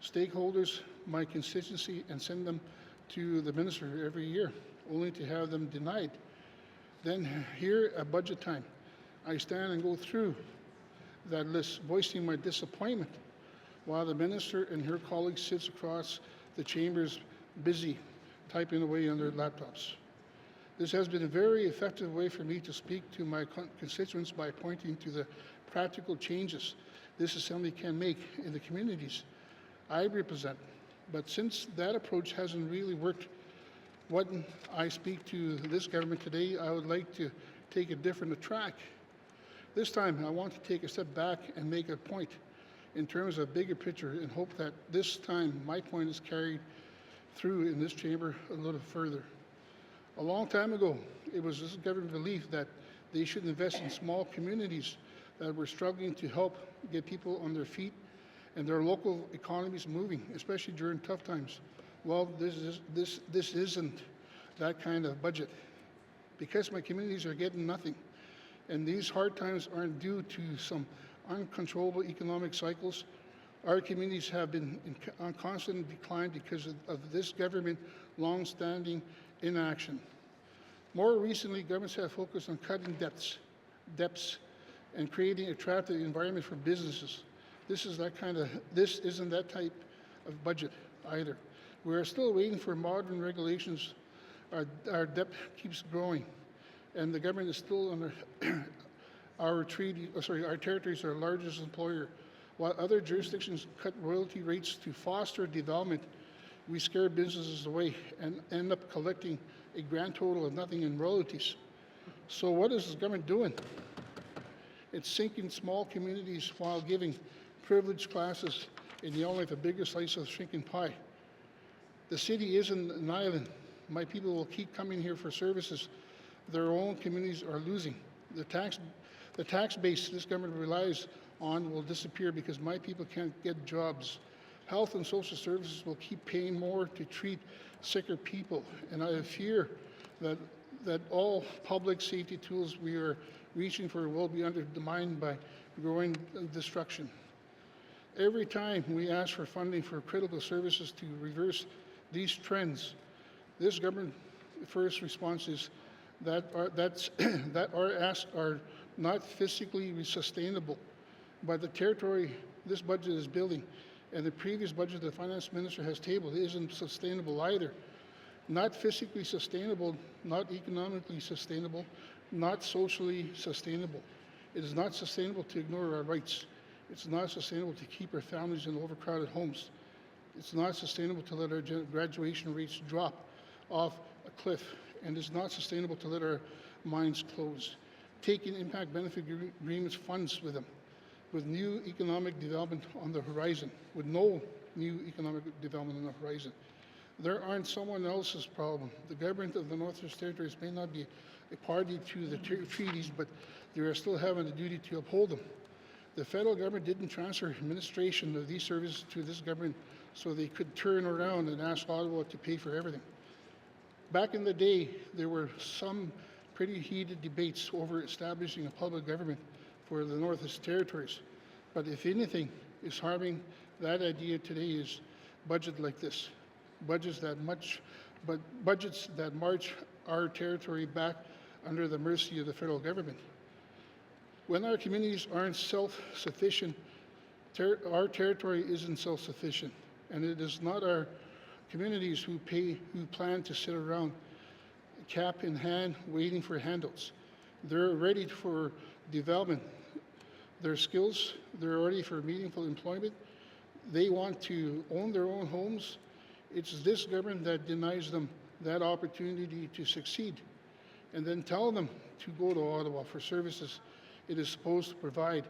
stakeholders, my constituency, and send them to the minister every year, only to have them denied. Then here at budget time, I stand and go through that list, voicing my disappointment, while the minister and her colleagues sits across the chambers busy typing away on their laptops. This has been a very effective way for me to speak to my constituents by pointing to the practical changes this Assembly can make in the communities I represent. But since that approach hasn't really worked, when I speak to this government today, I would like to take a different track. This time, I want to take a step back and make a point. in terms of bigger picture and hope that this time my point is carried through in this chamber a little further. A long time ago, it was this government belief that they should invest in small communities that were struggling to help get people on their feet and their local economies moving, especially during tough times. Well, this isn't that kind of budget, because my communities are getting nothing. And these hard times aren't due to some uncontrollable economic cycles. Our communities have been on constant decline because of this government long-standing inaction. More recently, governments have focused on cutting debts and creating an attractive environment for businesses. This isn't that type of budget either. We are still waiting for modern regulations. Our debt keeps growing, and the government is still under our territories are our largest employer. While other jurisdictions cut royalty rates to foster development, we scare businesses away and end up collecting a grand total of nothing in royalties. So what is the government doing? It's sinking small communities while giving privileged classes in Yellowknife a bigger slice of shrinking pie. The city isn't an island. My people will keep coming here for services their own communities are losing. The tax base this government relies on will disappear because my people can't get jobs. Health and social services will keep paying more to treat sicker people, and I fear that all public safety tools we are reaching for will be undermined by growing destruction. Every time we ask for funding for critical services to reverse these trends, this government first response is that our asks are not fiscally sustainable. By the territory this budget is building, and the previous budget the finance minister has tabled isn't sustainable either. Not physically sustainable, not economically sustainable, not socially sustainable. It is not sustainable to ignore our rights. It's not sustainable to keep our families in overcrowded homes. It's not sustainable to let our graduation rates drop off a cliff, and it's not sustainable to let our mines close. Taking impact benefit agreements funds with them, with new economic development on the horizon, with no new economic development on the horizon. There aren't someone else's problem. The government of the Northwest Territories may not be a party to the treaties, but they are still having a duty to uphold them. The federal government didn't transfer administration of these services to this government so they could turn around and ask Ottawa to pay for everything. Back in the day, there were some pretty heated debates over establishing a public government for the Northwest Territories. But if anything is harming that idea today is budget like this, budgets that march our territory back under the mercy of the federal government. When our communities aren't self-sufficient, our territory isn't self-sufficient, and it is not our communities who plan to sit around cap in hand waiting for handouts. They're ready for development. Their skills, they're ready for meaningful employment. They want to own their own homes. It's this government that denies them that opportunity to succeed, and then tell them to go to Ottawa for services it is supposed to provide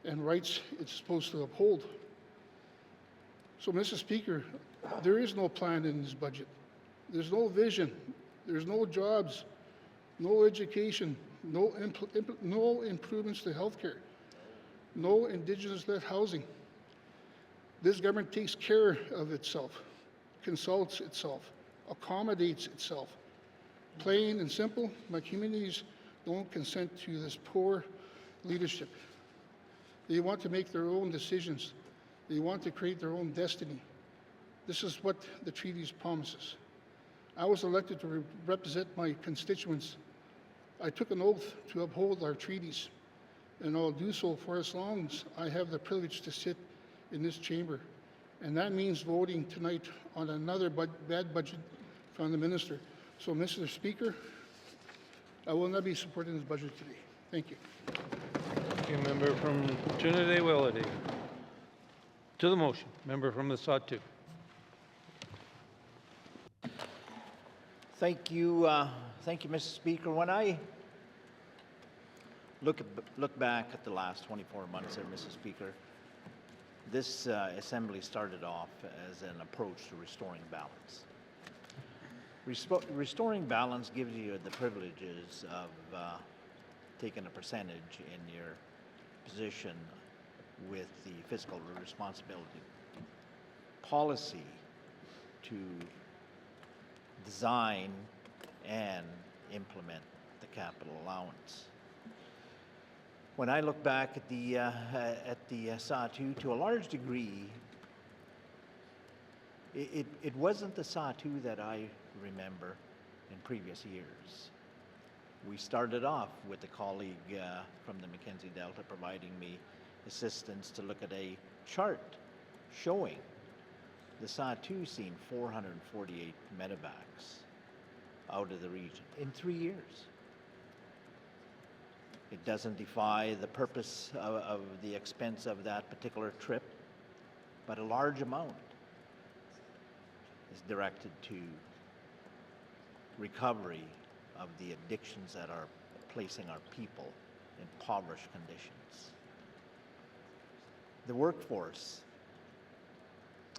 and rights it's supposed to uphold. So, Mr. Speaker, there is no plan in this budget. There's no vision. There's no jobs, no education, no improvements to healthcare, no Indigenous-led housing. This government takes care of itself, consults itself, accommodates itself. Plain and simple, my communities don't consent to this poor leadership. They want to make their own decisions. They want to create their own destiny. This is what the treaties promises. I was elected to represent my constituents. I took an oath to uphold our treaties, and I'll do so for as long as I have the privilege to sit in this chamber. And that means voting tonight on another bad budget from the minister. So, Mr. Speaker, I will not be supporting this budget today. Thank you. Thank you, member from Trinidad-Willowdale. To the motion, member from the Sawtooth. Thank you, Mr. Speaker. When I look back at the last 24 months there, Mr. Speaker, This assembly started off as an approach to restoring balance. Restoring balance gives you the privileges of taking a percentage in your position with the fiscal responsibility. Policy to design and implement the capital allowance. When I look back at the SA2, to a large degree, it wasn't the SA2 that I remember in previous years. We started off with a colleague from the Mackenzie Delta providing me assistance to look at a chart showing the SA2 seen 448 medevacs out of the region in 3 years. It doesn't defy the purpose of the expense of that particular trip, but a large amount is directed to recovery of the addictions that are placing our people in impoverished conditions. The workforce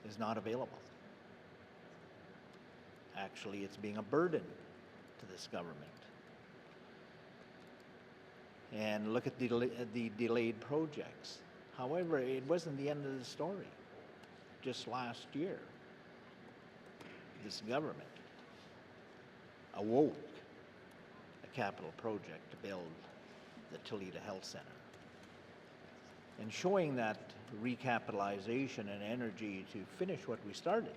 is not available. Actually, it's being a burden to this government. And look at the delayed projects. However, it wasn't the end of the story. Just last year, this government awoke a capital project to build the Toledo Health Center. And showing that recapitalization and energy to finish what we started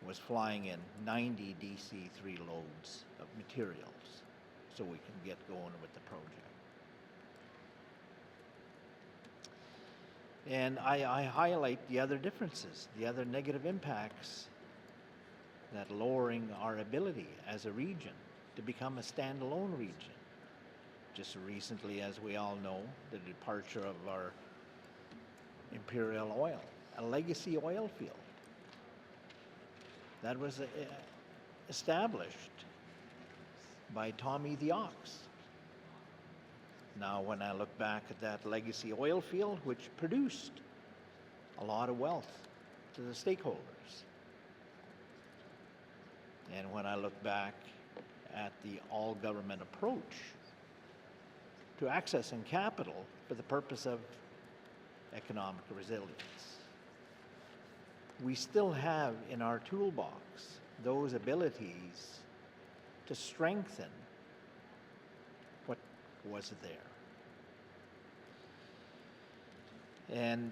was flying in 90 DC-3 loads of materials so we can get going with the project. And I highlight the other differences, the other negative impacts that lowering our ability as a region to become a standalone region. Just recently, as we all know, the departure of our Imperial Oil, a legacy oil field that was established by Tommy the Ox. Now, when I look back at that legacy oil field, which produced a lot of wealth to the stakeholders, and when I look back at the all-government approach to accessing capital for the purpose of economic resilience, we still have in our toolbox those abilities to strengthen what was there. And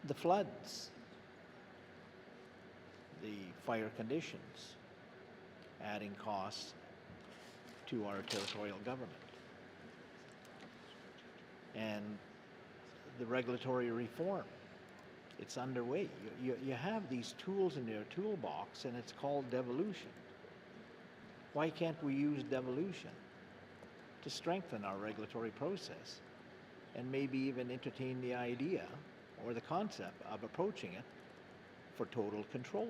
the floods, the fire conditions, adding costs to our territorial government. And the regulatory reform, it's underway. You have these tools in your toolbox, and it's called devolution. Why can't we use devolution to strengthen our regulatory process and maybe even entertain the idea or the concept of approaching it for total control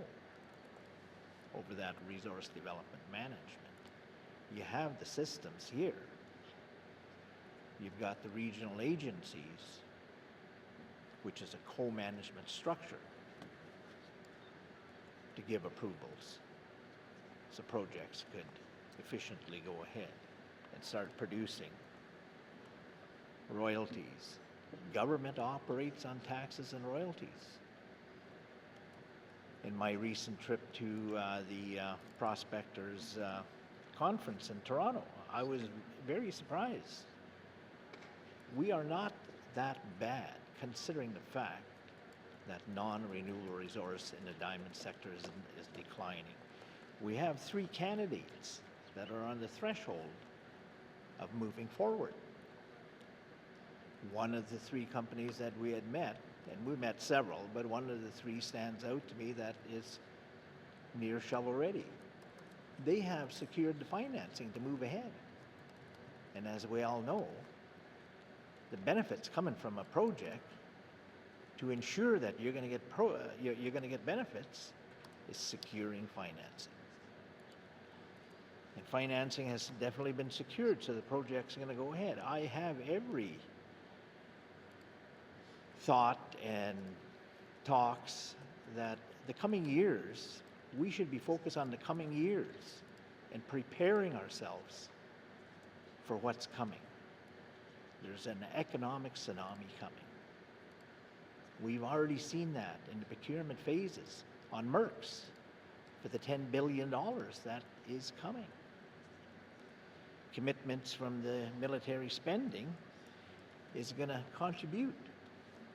over that resource development management? You have the systems here. You've got the regional agencies, which is a co-management structure, to give approvals so projects could efficiently go ahead and start producing royalties. Government operates on taxes and royalties. In my recent trip to the Prospectors Conference in Toronto, I was very surprised. We are not that bad, considering the fact that non-renewable resource in the diamond sector is declining. We have 3 candidates that are on the threshold of moving forward. One of the 3 companies that we had met, and we met several, but one of the 3 stands out to me that is near shovel-ready. They have secured the financing to move ahead. And as we all know, the benefits coming from a project to ensure that you're going to get benefits is securing financing. And financing has definitely been secured, so the project's going to go ahead. I have every thought and talks that the coming years, we should be focused on the coming years and preparing ourselves for what's coming. There's an economic tsunami coming. We've already seen that in the procurement phases on MERCS for the $10 billion that is coming. Commitments from the military spending is going to contribute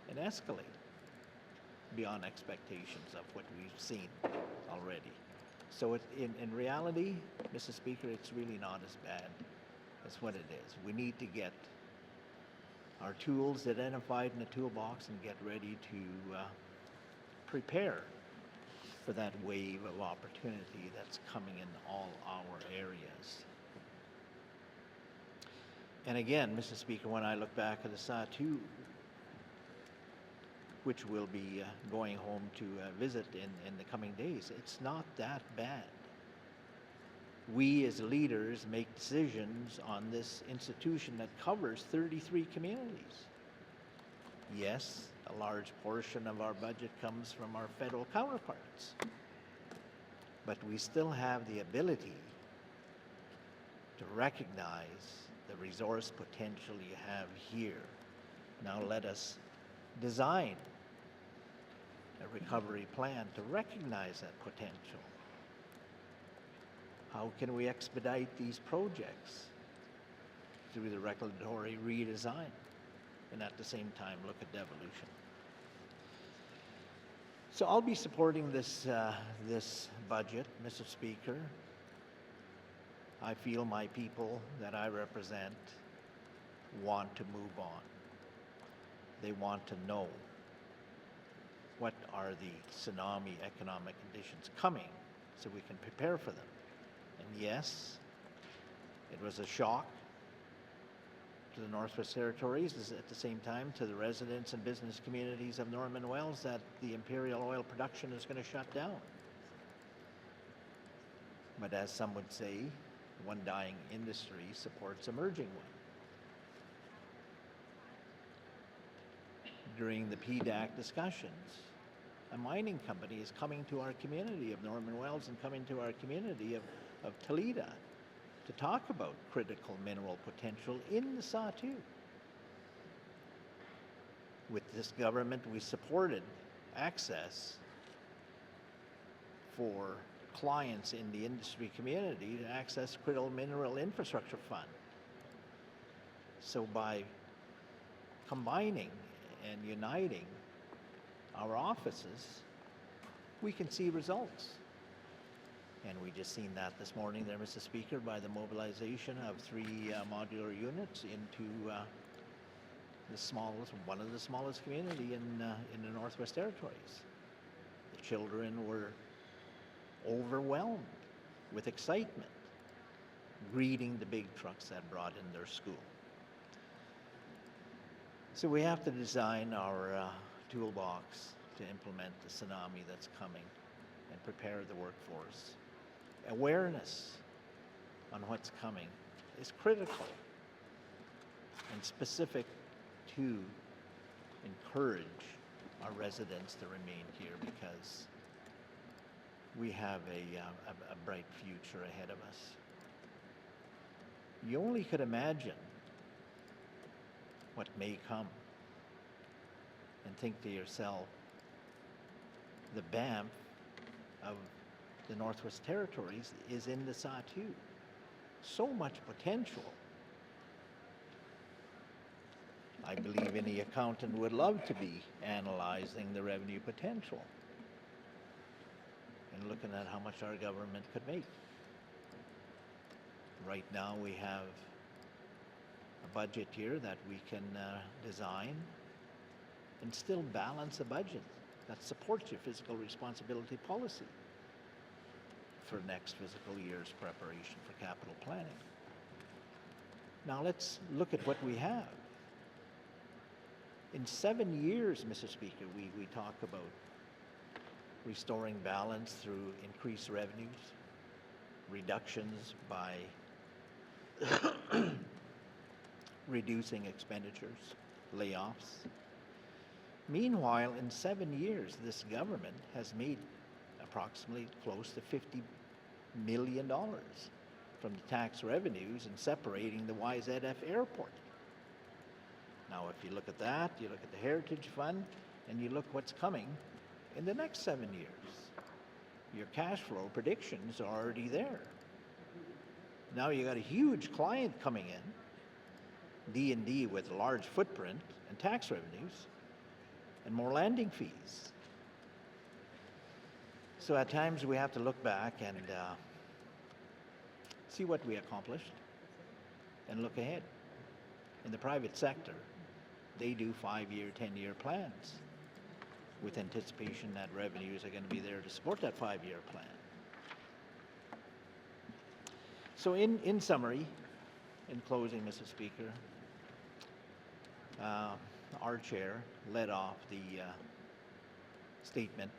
and escalate beyond expectations of what we've seen already. So in reality, Mr. Speaker, it's really not as bad as what it is. We need to get our tools identified in the toolbox and get ready to prepare for that wave of opportunity that's coming in all our areas. And again, Mr. Speaker, when I look back at the SATU, which we'll be going home to visit in the coming days, it's not that bad. We as leaders make decisions on this institution that covers 33 communities. Yes, a large portion of our budget comes from our federal counterparts, but we still have the ability to recognize the resource potential you have here. Now let us design a recovery plan to recognize that potential. How can we expedite these projects? Through the regulatory redesign, and at the same time look at devolution. So I'll be supporting this budget, Mr. Speaker. I feel my people that I represent want to move on. They want to know what are the tsunami economic conditions coming so we can prepare for them. And yes, it was a shock to the Northwest Territories, at the same time to the residents and business communities of Norman Wells, that the Imperial Oil production is going to shut down. But as some would say, one dying industry supports a emerging one. During the PDAC discussions, a mining company is coming to our community of Norman Wells and coming to our community of Toledo to talk about critical mineral potential in the Sawtooth. With this government, we supported access for clients in the industry community to access critical mineral infrastructure fund. So by combining and uniting our offices, we can see results. And we just seen that this morning there, Mr. Speaker, by the mobilization of 3 modular units into the smallest, one of the smallest community in the Northwest Territories. The children were overwhelmed with excitement, greeting the big trucks that brought in their school. So we have to design our toolbox to implement the tsunami that's coming and prepare the workforce. Awareness on what's coming is critical and specific to encourage our residents to remain here, because we have a bright future ahead of us. You only could imagine what may come and think to yourself, the Banff of the Northwest Territories is in the Sawtooth. So much potential. I believe any accountant would love to be analyzing the revenue potential and looking at how much our government could make. Right now we have a budget here that we can design and still balance a budget that supports your fiscal responsibility policy for next fiscal year's preparation for capital planning. Now let's look at what we have. In 7 years, Mr. Speaker, we talk about restoring balance through increased revenues, reductions by reducing expenditures, layoffs. Meanwhile, in 7 years, this government has made approximately close to $50 million from the tax revenues and separating the YZF airport. Now, if you look at that, you look at the Heritage Fund, and you look what's coming in the next 7 years, your cash flow predictions are already there. Now you got a huge client coming in, D&D with a large footprint and tax revenues, and more landing fees. So at times we have to look back and see what we accomplished and look ahead. In the private sector, they do 5-year, 10-year plans with anticipation that revenues are going to be there to support that 5-year plan. So in summary, in closing, Mr. Speaker, our chair led off the statement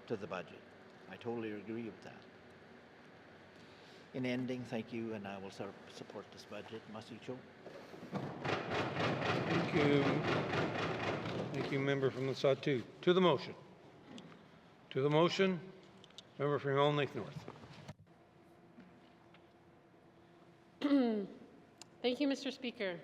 to the budget. I totally agree with that. In ending, thank you, and I will support this budget. Masicho. Thank you. Thank you, member from the Sawtooth. To the motion. To the motion, member from Hull Lake North. Thank you, Mr. Speaker.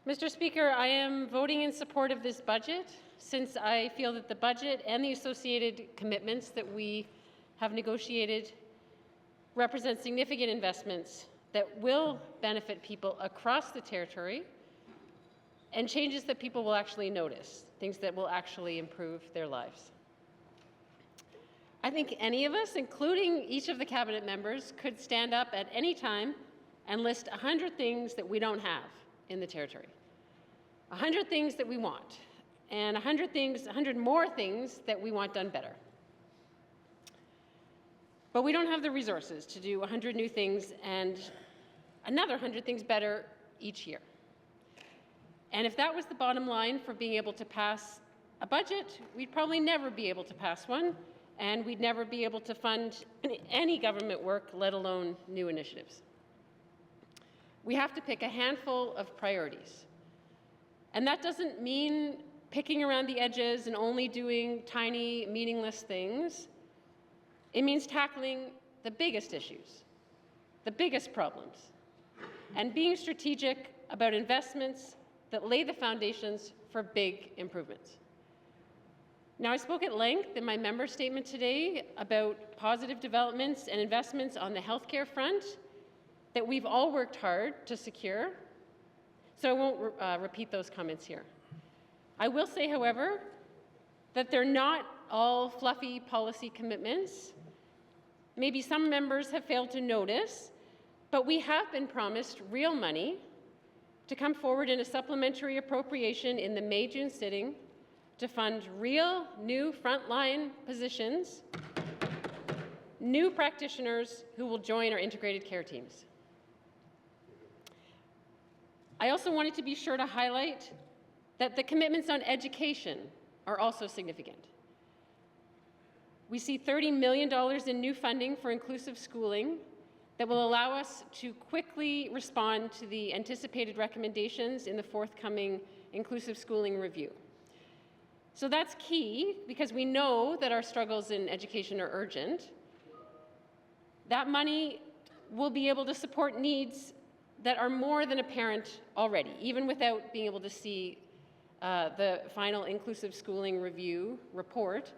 Mr. Speaker, I am voting in support of this budget since I feel that the budget and the associated commitments that we have negotiated represent significant investments that will benefit people across the territory and changes that people will actually notice, things that will actually improve their lives. I think any of us, including each of the cabinet members, could stand up at any time and list 100 things that we don't have in the territory. 100 things that we want, and 100 more things that we want done better. But we don't have the resources to do 100 new things and another 100 things better each year. And if that was the bottom line for being able to pass a budget, we'd probably never be able to pass one, and we'd never be able to fund any government work, let alone new initiatives. We have to pick a handful of priorities. And that doesn't mean picking around the edges and only doing tiny, meaningless things. It means tackling the biggest issues, the biggest problems, and being strategic about investments that lay the foundations for big improvements. Now, I spoke at length in my member statement today about positive developments and investments on the healthcare front that we've all worked hard to secure, so I won't repeat those comments here. I will say, however, that they're not all fluffy policy commitments. Maybe some members have failed to notice, but we have been promised real money to come forward in a supplementary appropriation in the May-June sitting to fund real new frontline positions, new practitioners who will join our integrated care teams. I also wanted to be sure to highlight that the commitments on education are also significant. We see $30 million in new funding for inclusive schooling that will allow us to quickly respond to the anticipated recommendations in the forthcoming inclusive schooling review. So that's key because we know that our struggles in education are urgent. That money will be able to support needs that are more than apparent already, even without being able to see the final inclusive schooling review report.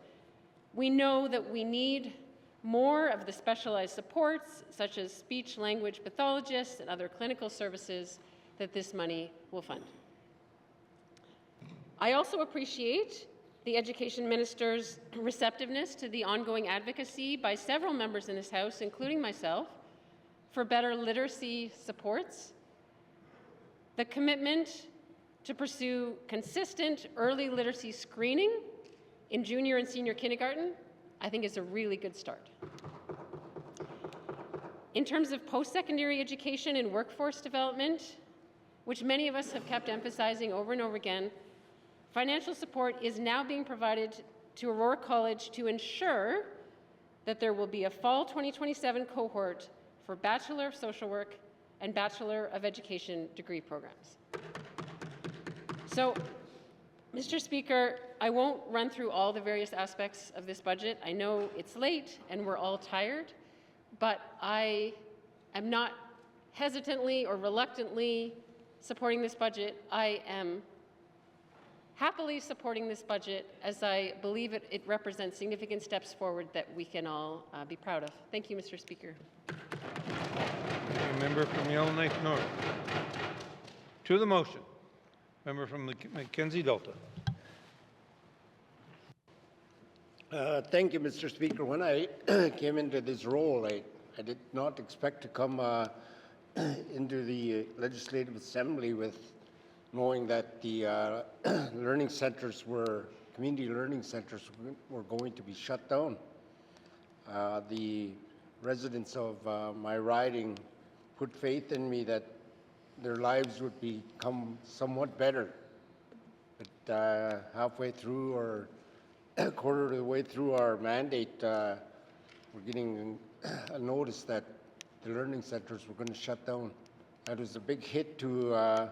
We know that we need more of the specialized supports, such as speech-language pathologists and other clinical services that this money will fund. I also appreciate the Education Minister's receptiveness to the ongoing advocacy by several members in this House, including myself, for better literacy supports. The commitment to pursue consistent early literacy screening in junior and senior kindergarten, I think is a really good start. In terms of post-secondary education and workforce development, which many of us have kept emphasizing over and over again, financial support is now being provided to Aurora College to ensure that there will be a fall 2027 cohort for Bachelor of Social Work and Bachelor of Education degree programs. So, Mr. Speaker, I won't run through all the various aspects of this budget. I know it's late and we're all tired, but I am not hesitantly or reluctantly supporting this budget. I am happily supporting this budget as I believe it represents significant steps forward that we can all be proud of. Thank you, Mr. Speaker. Member from Yellowknife North. To the motion. Member from Mackenzie Delta. Thank you, Mr. Speaker. When I came into this role, I did not expect to come into the Legislative Assembly with knowing that the learning centers community learning centers were going to be shut down. The residents of my riding put faith in me that their lives would become somewhat better. But halfway through or a quarter of the way through our mandate, we're getting a notice that the learning centers were going to shut down. That was a big hit to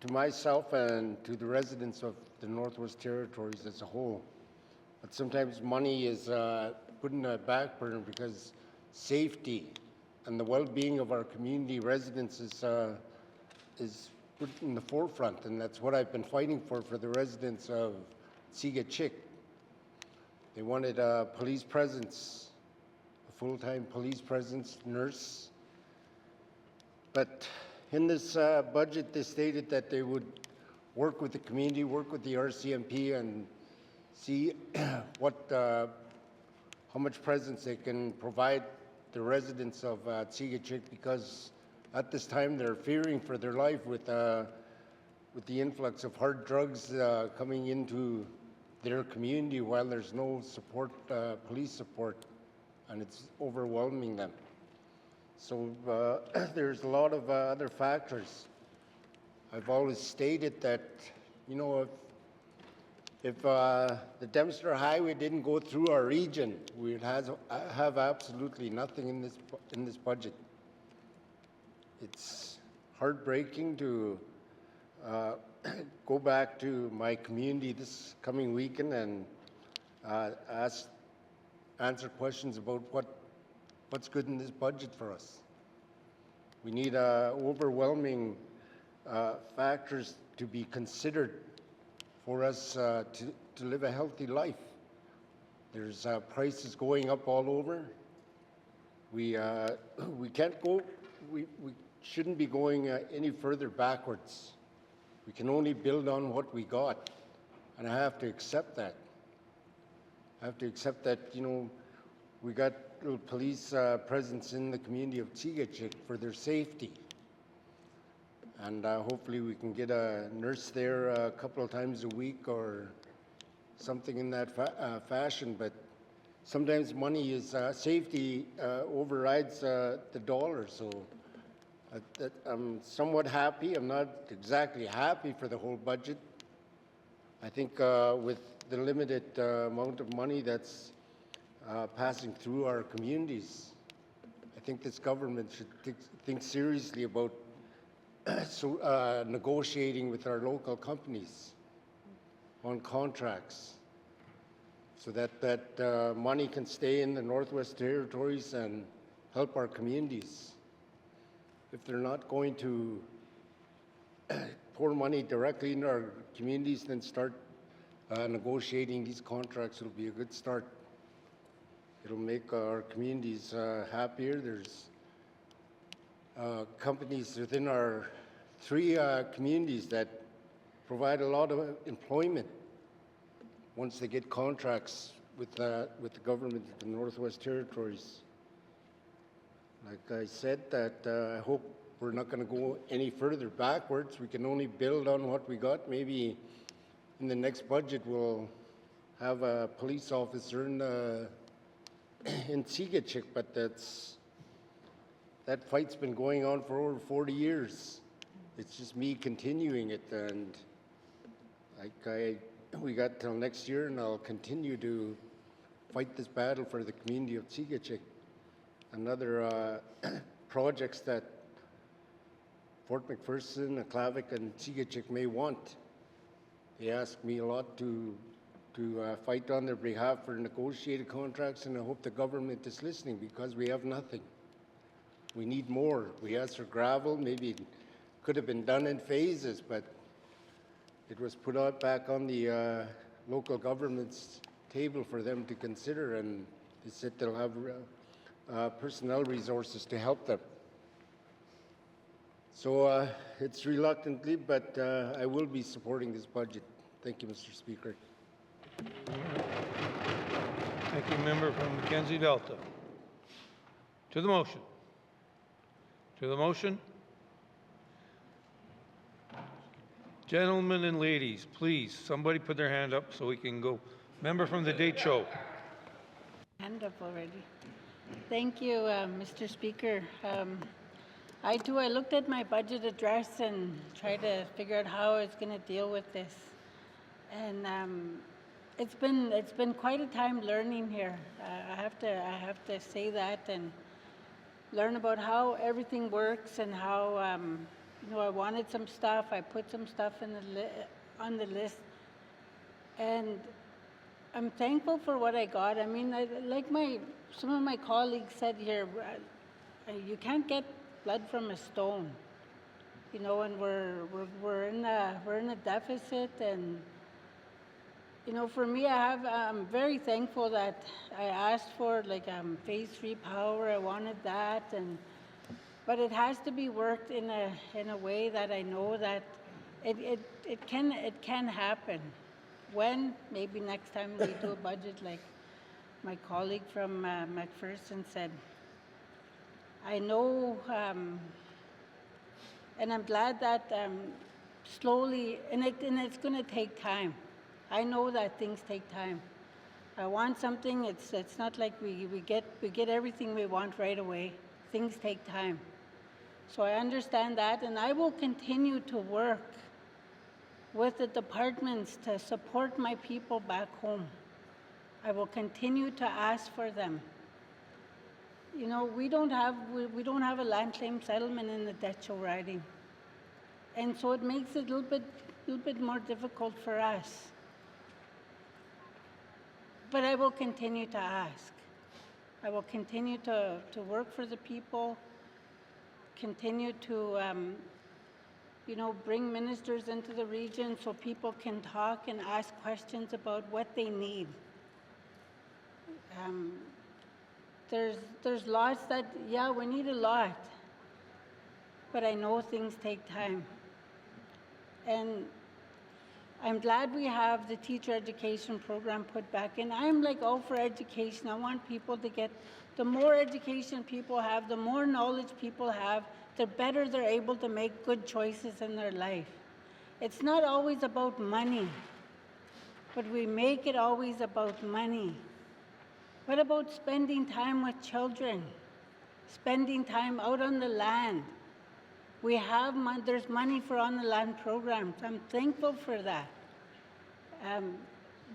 myself and to the residents of the Northwest Territories as a whole. But sometimes money is put in a back burner because safety and the well-being of our community residents is put in the forefront, and that's what I've been fighting for the residents of Sigahchik. They wanted a police presence, a full-time police presence, nurse. But in this budget, they stated that they would work with the community, work with the RCMP, and see how much presence they can provide the residents of Sigahchik, because at this time they're fearing for their life with the influx of hard drugs coming into their community while there's no support, police support, and it's overwhelming them. So there's a lot of other factors. I've always stated that, you know, if the Dempster Highway didn't go through our region, we'd have absolutely nothing in this budget. It's heartbreaking to go back to my community this coming weekend and answer questions about what's good in this budget for us. We need overwhelming factors to be considered for us to live a healthy life. There's prices going up all over. We can't go, we shouldn't be going any further backwards. We can only build on what we got, and I have to accept that. I have to accept that, you know, we got little police presence in the community of Sigahchik for their safety. And hopefully we can get a nurse there a couple of times a week or something in that fashion. But sometimes money is safety overrides the dollar. So I'm somewhat happy. I'm not exactly happy for the whole budget. I think with the limited amount of money that's passing through our communities, I think this government should think seriously about negotiating with our local companies on contracts so that money can stay in the Northwest Territories and help our communities. If they're not going to pour money directly into our communities, then start negotiating these contracts. It'll be a good start. It'll make our communities happier. There's companies within our three communities that provide a lot of employment once they get contracts with the government of the Northwest Territories. Like I said, that I hope we're not going to go any further backwards. We can only build on what we got. Maybe in the next budget we'll have a police officer in Sigahchik, but that fight's been going on for over 40 years. It's just me continuing it, and we got till next year, and I'll continue to fight this battle for the community of Sigachik and other projects that Fort McPherson, Aklavik, and Sigachik may want. They ask me a lot to fight on their behalf for negotiated contracts, and I hope the government is listening because we have nothing. We need more. We asked for gravel. Maybe it could have been done in phases, but it was put out back on the local government's table for them to consider, and they said they'll have personnel resources to help them. So it's reluctantly, but I will be supporting this budget. Thank you, Mr. Speaker. Thank you, member from Mackenzie Delta. To the motion. To the motion. Gentlemen and ladies, please, somebody put their hand up so we can go. Member from the Date Show. Hand up already. Thank you, Mr. Speaker. I looked at my budget address and tried to figure out how I was going to deal with this. And it's been quite a time learning here. I have to say that and learn about how everything works and how I wanted some stuff. I put some stuff on the list, and I'm thankful for what I got. I mean, some of my colleagues said here, you can't get blood from a stone, and we're in a deficit, and for me, I'm very thankful that I asked for phase 3 power. I wanted that, but it has to be worked in a way that I know that it can happen. When? Maybe next time we do a budget, like my colleague from McPherson said. I know, and I'm glad that slowly, and it's going to take time. I know that things take time. I want something. It's not like we get everything we want right away. Things take time. So I understand that, and I will continue to work with the departments to support my people back home. I will continue to ask for them. We don't have a land claim settlement in the Decho riding, and so it makes it a little bit more difficult for us. But I will continue to ask. I will continue to work for the people, continue to bring ministers into the region so people can talk and ask questions about what they need. There's lots that, we need a lot, but I know things take time. And I'm glad we have the teacher education program put back in. I'm all for education. I want people to get, the more education people have, the more knowledge people have, the better they're able to make good choices in their life. It's not always about money, but we make it always about money. What about spending time with children? Spending time out on the land? We have there's money for on the land programs. I'm thankful for that.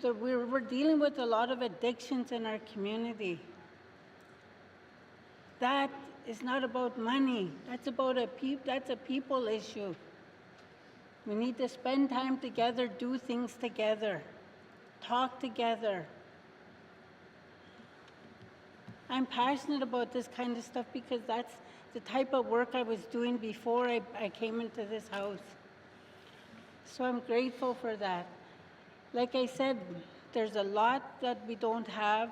We're dealing with a lot of addictions in our community. That is not about money. That's about that's a people issue. We need to spend time together, do things together, talk together. I'm passionate about this kind of stuff because that's the type of work I was doing before I came into this house. So I'm grateful for that. Like I said, there's a lot that we don't have,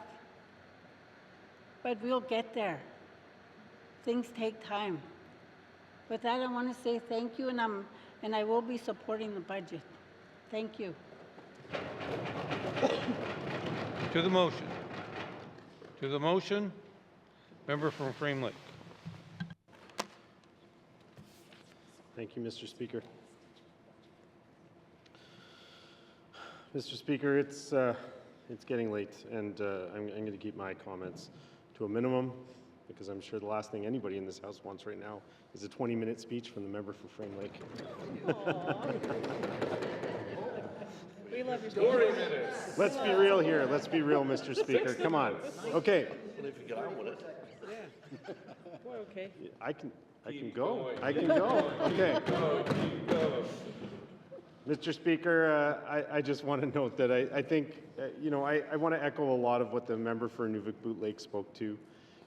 but we'll get there. Things take time. With that, I want to say thank you, and I will be supporting the budget. Thank you. To the motion. To the motion, member from Frame Lake. Thank you, Mr. Speaker. Mr. Speaker, it's getting late, and I'm going to keep my comments to a minimum because I'm sure the last thing anybody in this house wants right now is a 20-minute speech from the member for Frame Lake. We We love your story. Let's be real here. Let's be real, Mr. Speaker. Come on. Okay. Well, if you get on with it. Yeah. Boy, okay. I can go. I can go. Okay. Mr. Speaker, I just want to note that I think, I want to echo a lot of what the member for Nunavut Lake spoke to.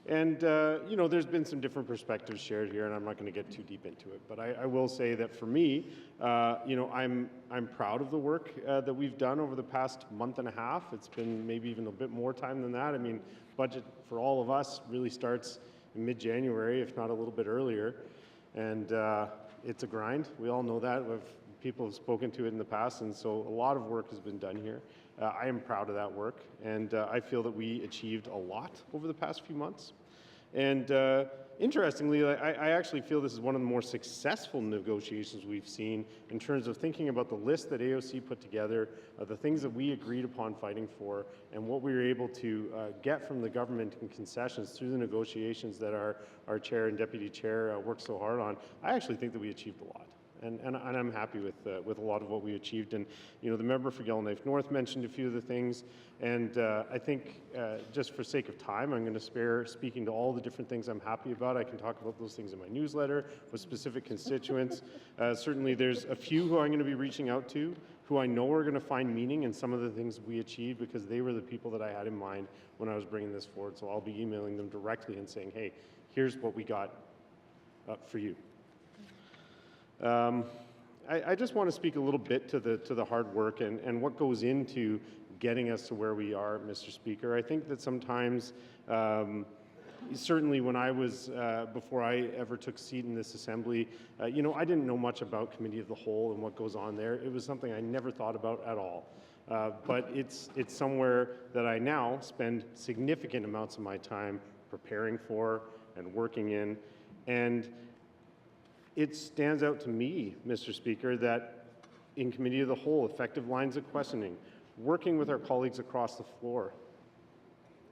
And, there's been some different perspectives shared here, and I'm not going to get too deep into it. But I will say that for me, I'm proud of the work that we've done over the past month and a half. It's been maybe even a bit more time than that. I mean, budget for all of us really starts in mid-January, if not a little bit earlier. And it's a grind. We all know that. People have spoken to it in the past, and so a lot of work has been done here. I am proud of that work, and I feel that we achieved a lot over the past few months. And interestingly, I actually feel this is one of the more successful negotiations we've seen in terms of thinking about the list that AOC put together, the things that we agreed upon fighting for, and what we were able to get from the government in concessions through the negotiations that our chair and deputy chair worked so hard on. I actually think that we achieved a lot. And I'm happy with a lot of what we achieved. And, the member for Yellowknife North mentioned a few of the things. And I think just for sake of time, I'm going to spare speaking to all the different things I'm happy about. I can talk about those things in my newsletter with specific constituents. Certainly there's a few who I'm going to be reaching out to who I know are going to find meaning in some of the things we achieved because they were the people that I had in mind when I was bringing this forward. So I'll be emailing them directly and saying, hey, here's what we got for you. I just want to speak a little bit to the hard work and what goes into getting us to where we are, Mr. Speaker. I think that sometimes, certainly when I was, before I ever took a seat in this assembly, I didn't know much about Committee of the Whole and what goes on there. It was something I never thought about at all. But it's somewhere that I now spend significant amounts of my time preparing for and working in. And it stands out to me, Mr. Speaker, that in Committee of the Whole, effective lines of questioning, working with our colleagues across the floor,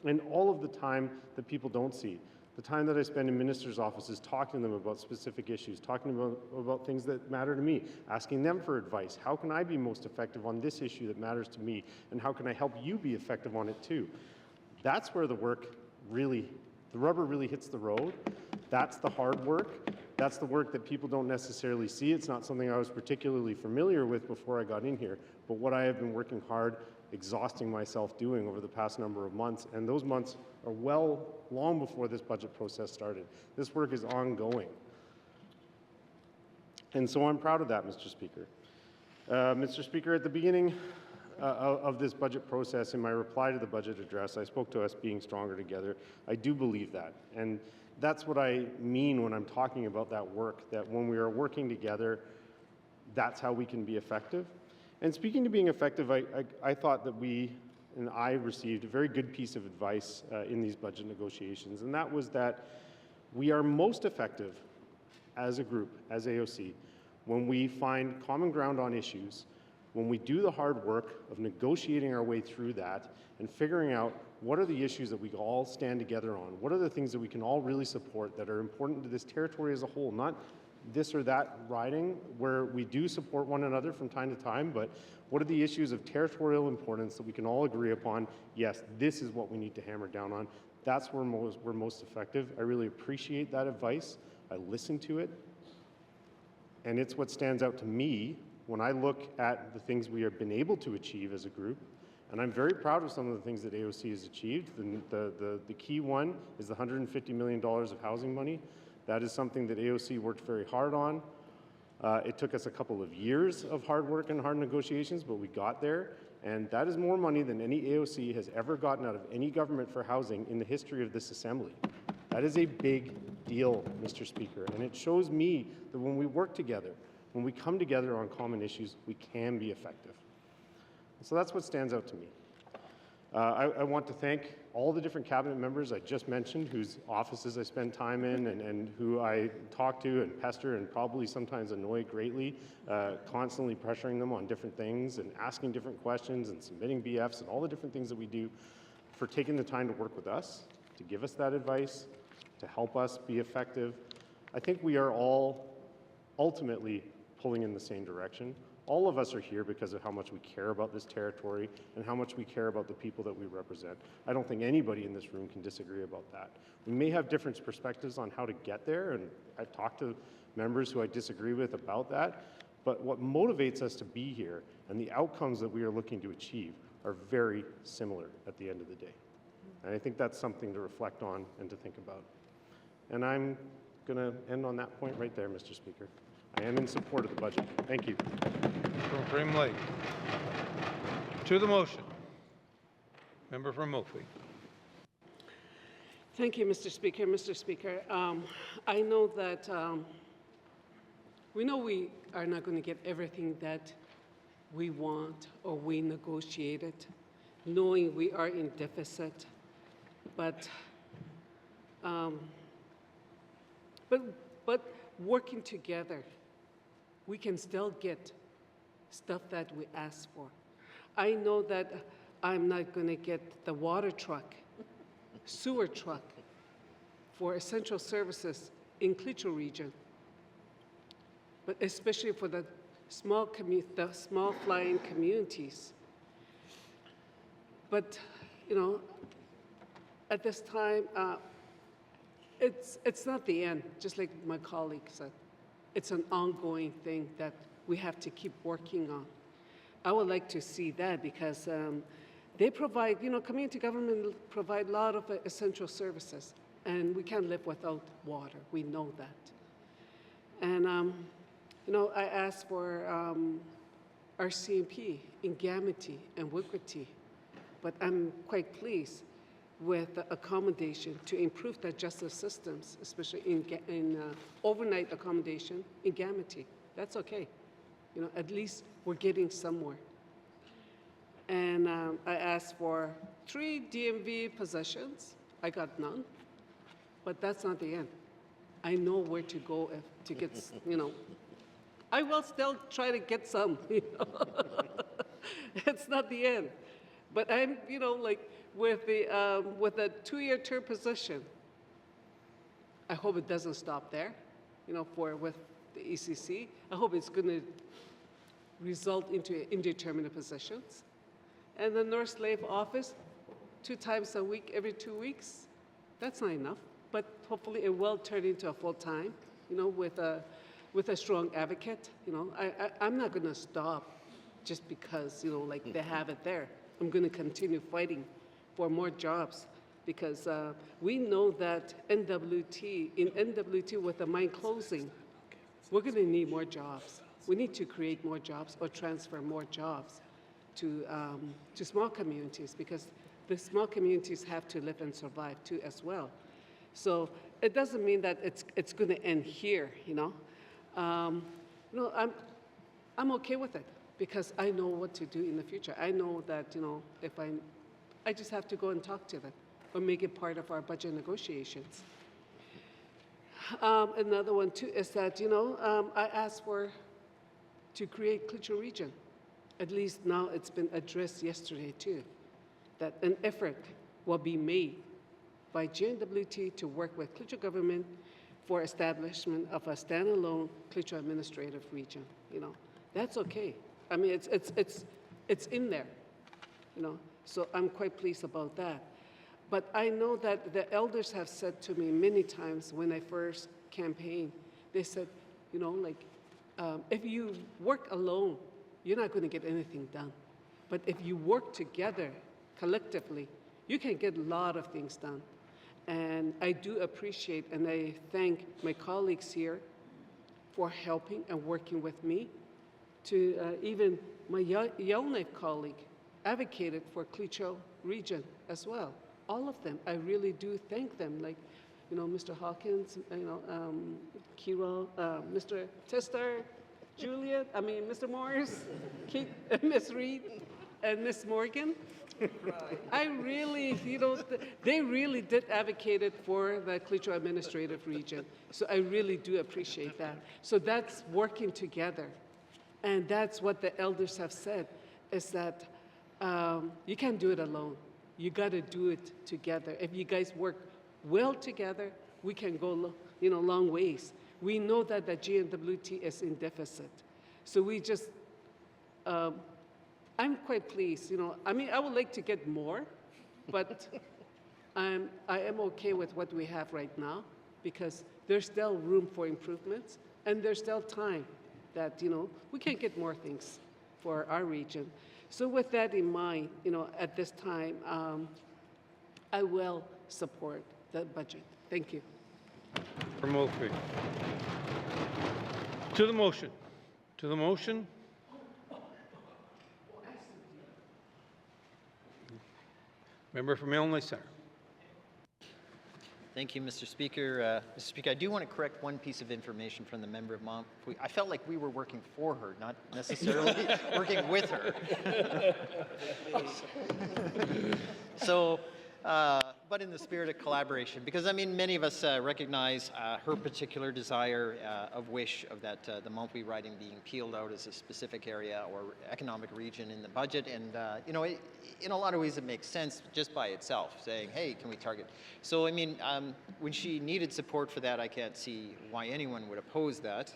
and all of the time that people don't see, the time that I spend in ministers' offices talking to them about specific issues, talking about things that matter to me, asking them for advice. How can I be most effective on this issue that matters to me, and how can I help you be effective on it too? That's where the rubber really hits the road. That's the hard work. That's the work that people don't necessarily see. It's not something I was particularly familiar with before I got in here, but what I have been working hard, exhausting myself doing over the past number of months, and those months are long before this budget process started. This work is ongoing. And so I'm proud of that, Mr. Speaker. Mr. Speaker, at the beginning of this budget process, in my reply to the budget address, I spoke to us being stronger together. I do believe that. And that's what I mean when I'm talking about that work, that when we are working together, that's how we can be effective. And speaking to being effective, I thought that I received a very good piece of advice in these budget negotiations, and that was that we are most effective as a group, as AOC, when we find common ground on issues, when we do the hard work of negotiating our way through that and figuring out what are the issues that we all stand together on, what are the things that we can all really support that are important to this territory as a whole, not this or that riding where we do support one another from time to time, but what are the issues of territorial importance that we can all agree upon? Yes, this is what we need to hammer down on. That's where we're most effective. I really appreciate that advice. I listen to it. And it's what stands out to me when I look at the things we have been able to achieve as a group. And I'm very proud of some of the things that AOC has achieved. The key one is the $150 million of housing money. That is something that AOC worked very hard on. It took us a couple of years of hard work and hard negotiations, but we got there. And that is more money than any AOC has ever gotten out of any government for housing in the history of this assembly. That is a big deal, Mr. Speaker. And it shows me that when we work together, when we come together on common issues, we can be effective. So that's what stands out to me. I want to thank all the different cabinet members I just mentioned, whose offices I spend time in and who I talk to and pester and probably sometimes annoy greatly, constantly pressuring them on different things and asking different questions and submitting BFs and all the different things that we do, for taking the time to work with us, to give us that advice, to help us be effective. I think we are all ultimately pulling in the same direction. All of us are here because of how much we care about this territory and how much we care about the people that we represent. I don't think anybody in this room can disagree about that. We may have different perspectives on how to get there, and I've talked to members who I disagree with about that, but what motivates us to be here and the outcomes that we are looking to achieve are very similar at the end of the day. And I think that's something to reflect on and to think about. And I'm going to end on that point right there, Mr. Speaker. I am in support of the budget. Thank you. From Groom Lake. To the motion. Member from Moultrie. Thank you, Mr. Speaker. Mr. Speaker, I know that we are not going to get everything that we want or we negotiated, knowing we are in deficit, but working together, we can still get stuff that we ask for. I know that I'm not going to get the water truck, sewer truck for essential services in Klitschko region, but especially for the small flying communities. But, you know, at this time, it's not the end, just like my colleague said. It's an ongoing thing that we have to keep working on. I would like to see that because they provide, you know, community government provide a lot of essential services, and we can't live without water. We know that. And, you know, I asked for RCMP in Gamity and Wikwiti, but I'm quite pleased with the accommodation to improve the justice systems, especially in overnight accommodation in Gamity. That's okay. You know, at least we're getting somewhere. And I asked for 3 DMV positions. I got none, but that's not the end. I know where to go to get, you know. I will still try to get some, you know. It's not the end. But I'm, you know, like, with a 2-year term position, I hope it doesn't stop there, you know, with the ECC. I hope it's going to result into indeterminate positions. And the North Slave office, 2 times a week, every 2 weeks, that's not enough. But hopefully it will turn into a full-time, you know, with a strong advocate. You know, I'm not going to stop just because, you know, like they have it there. I'm going to continue fighting for more jobs because we know that in NWT with the mine closing, we're going to need more jobs. We need to create more jobs or transfer more jobs to small communities because the small communities have to live and survive too as well. So it doesn't mean that it's going to end here, you know. You know, I'm okay with it because I know what to do in the future. I know that, you know, if I just have to go and talk to them or make it part of our budget negotiations. Another one too is that, you know, I asked to create Klitschko region. At least now it's been addressed yesterday too, that an effort will be made by GNWT to work with Klitschko government for establishment of a standalone Klitschko administrative region. You know, that's okay. I mean, it's in there, you know. So I'm quite pleased about that. But I know that the elders have said to me many times when I first campaigned, they said, you know, like, if you work alone, you're not going to get anything done. But if you work together, collectively, you can get a lot of things done. And I do appreciate and I thank my colleagues here for helping and working with me. To even my Yellowknife colleague advocated for Klitschko region as well. All of them, I really do thank them. Like, you know, Mr. Hawkins, you know, Kiro, Mr. Tester, Juliet, Mr. Morris, Ms. Reed, and Ms. Morgan. I really, you know, they really did advocate for the Klitschko administrative region. So I really do appreciate that. So that's working together. And that's what the elders have said, is that you can't do it alone. You got to do it together. If you guys work well together, we can go, you know, long ways. We know that the GNWT is in deficit. So we just I'm quite pleased, I mean, I would like to get more, but I am okay with what we have right now because there's still room for improvements and there's still time that, we can get more things for our region. So with that in mind, at this time, I will support the budget. Thank you. From Oakville. To the motion. To the motion. Member from Illinois Centre. Thank you, Mr. Speaker. Mr. Speaker, I do want to correct one piece of information from the member of Mont. I felt like we were working for her, not necessarily working with her. So, but in the spirit of collaboration, because I mean, many of us recognize her particular desire of wish of that the Montpellier riding being peeled out as a specific area or economic region in the budget, and in a lot of ways it makes sense just by itself, saying, hey, can we target? So I mean, when she needed support for that, I can't see why anyone would oppose that.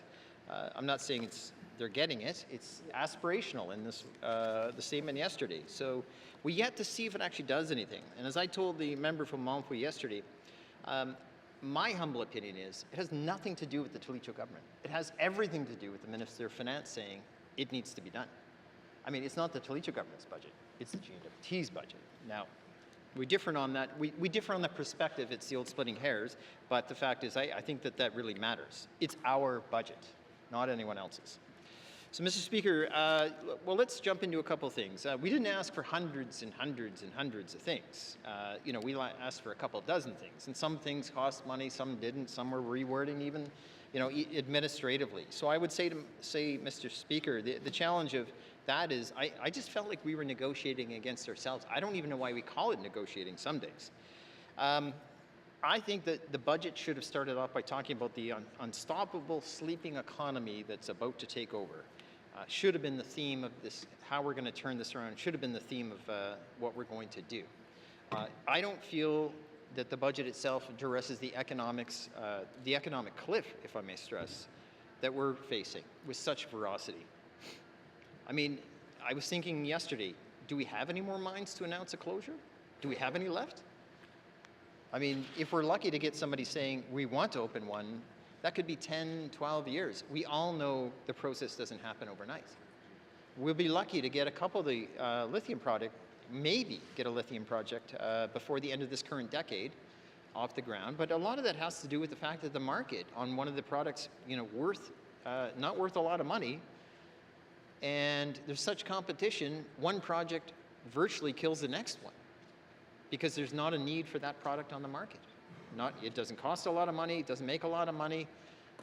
I'm not saying they're getting it. It's aspirational in this the statement yesterday. So we yet to see if it actually does anything. And as I told the member from Montpellier yesterday, my humble opinion is it has nothing to do with the Toledo government. It has everything to do with the Minister of Finance saying it needs to be done. I mean, it's not the Toledo government's budget. It's the GNWT's budget. Now, we differ on that. We differ on the perspective. It's the old splitting hairs. But the fact is, I think that really matters. It's our budget, not anyone else's. So, Mr. Speaker, well, let's jump into a couple of things. We didn't ask for hundreds and hundreds and hundreds of things. We asked for a couple dozen things, and some things cost money, some didn't, some were rewording even, administratively. So I would say, Mr. Speaker, the challenge of that is I just felt like we were negotiating against ourselves. I don't even know why we call it negotiating some days. I think that the budget should have started off by talking about the unstoppable sleeping economy that's about to take over. Should have been the theme of this, how we're going to turn this around, should have been the theme of what we're going to do. I don't feel that the budget itself addresses the economic cliff, if I may stress, that we're facing with such ferocity. I mean, I was thinking yesterday, do we have any more mines to announce a closure? Do we have any left? I mean, if we're lucky to get somebody saying we want to open one, that could be 10, 12 years. We all know the process doesn't happen overnight. We'll be lucky to get a couple of the lithium project, maybe get a lithium project before the end of this current decade off the ground. But a lot of that has to do with the fact that the market on one of the products, not worth a lot of money, and there's such competition, one project virtually kills the next one because there's not a need for that product on the market. It doesn't cost a lot of money, it doesn't make a lot of money,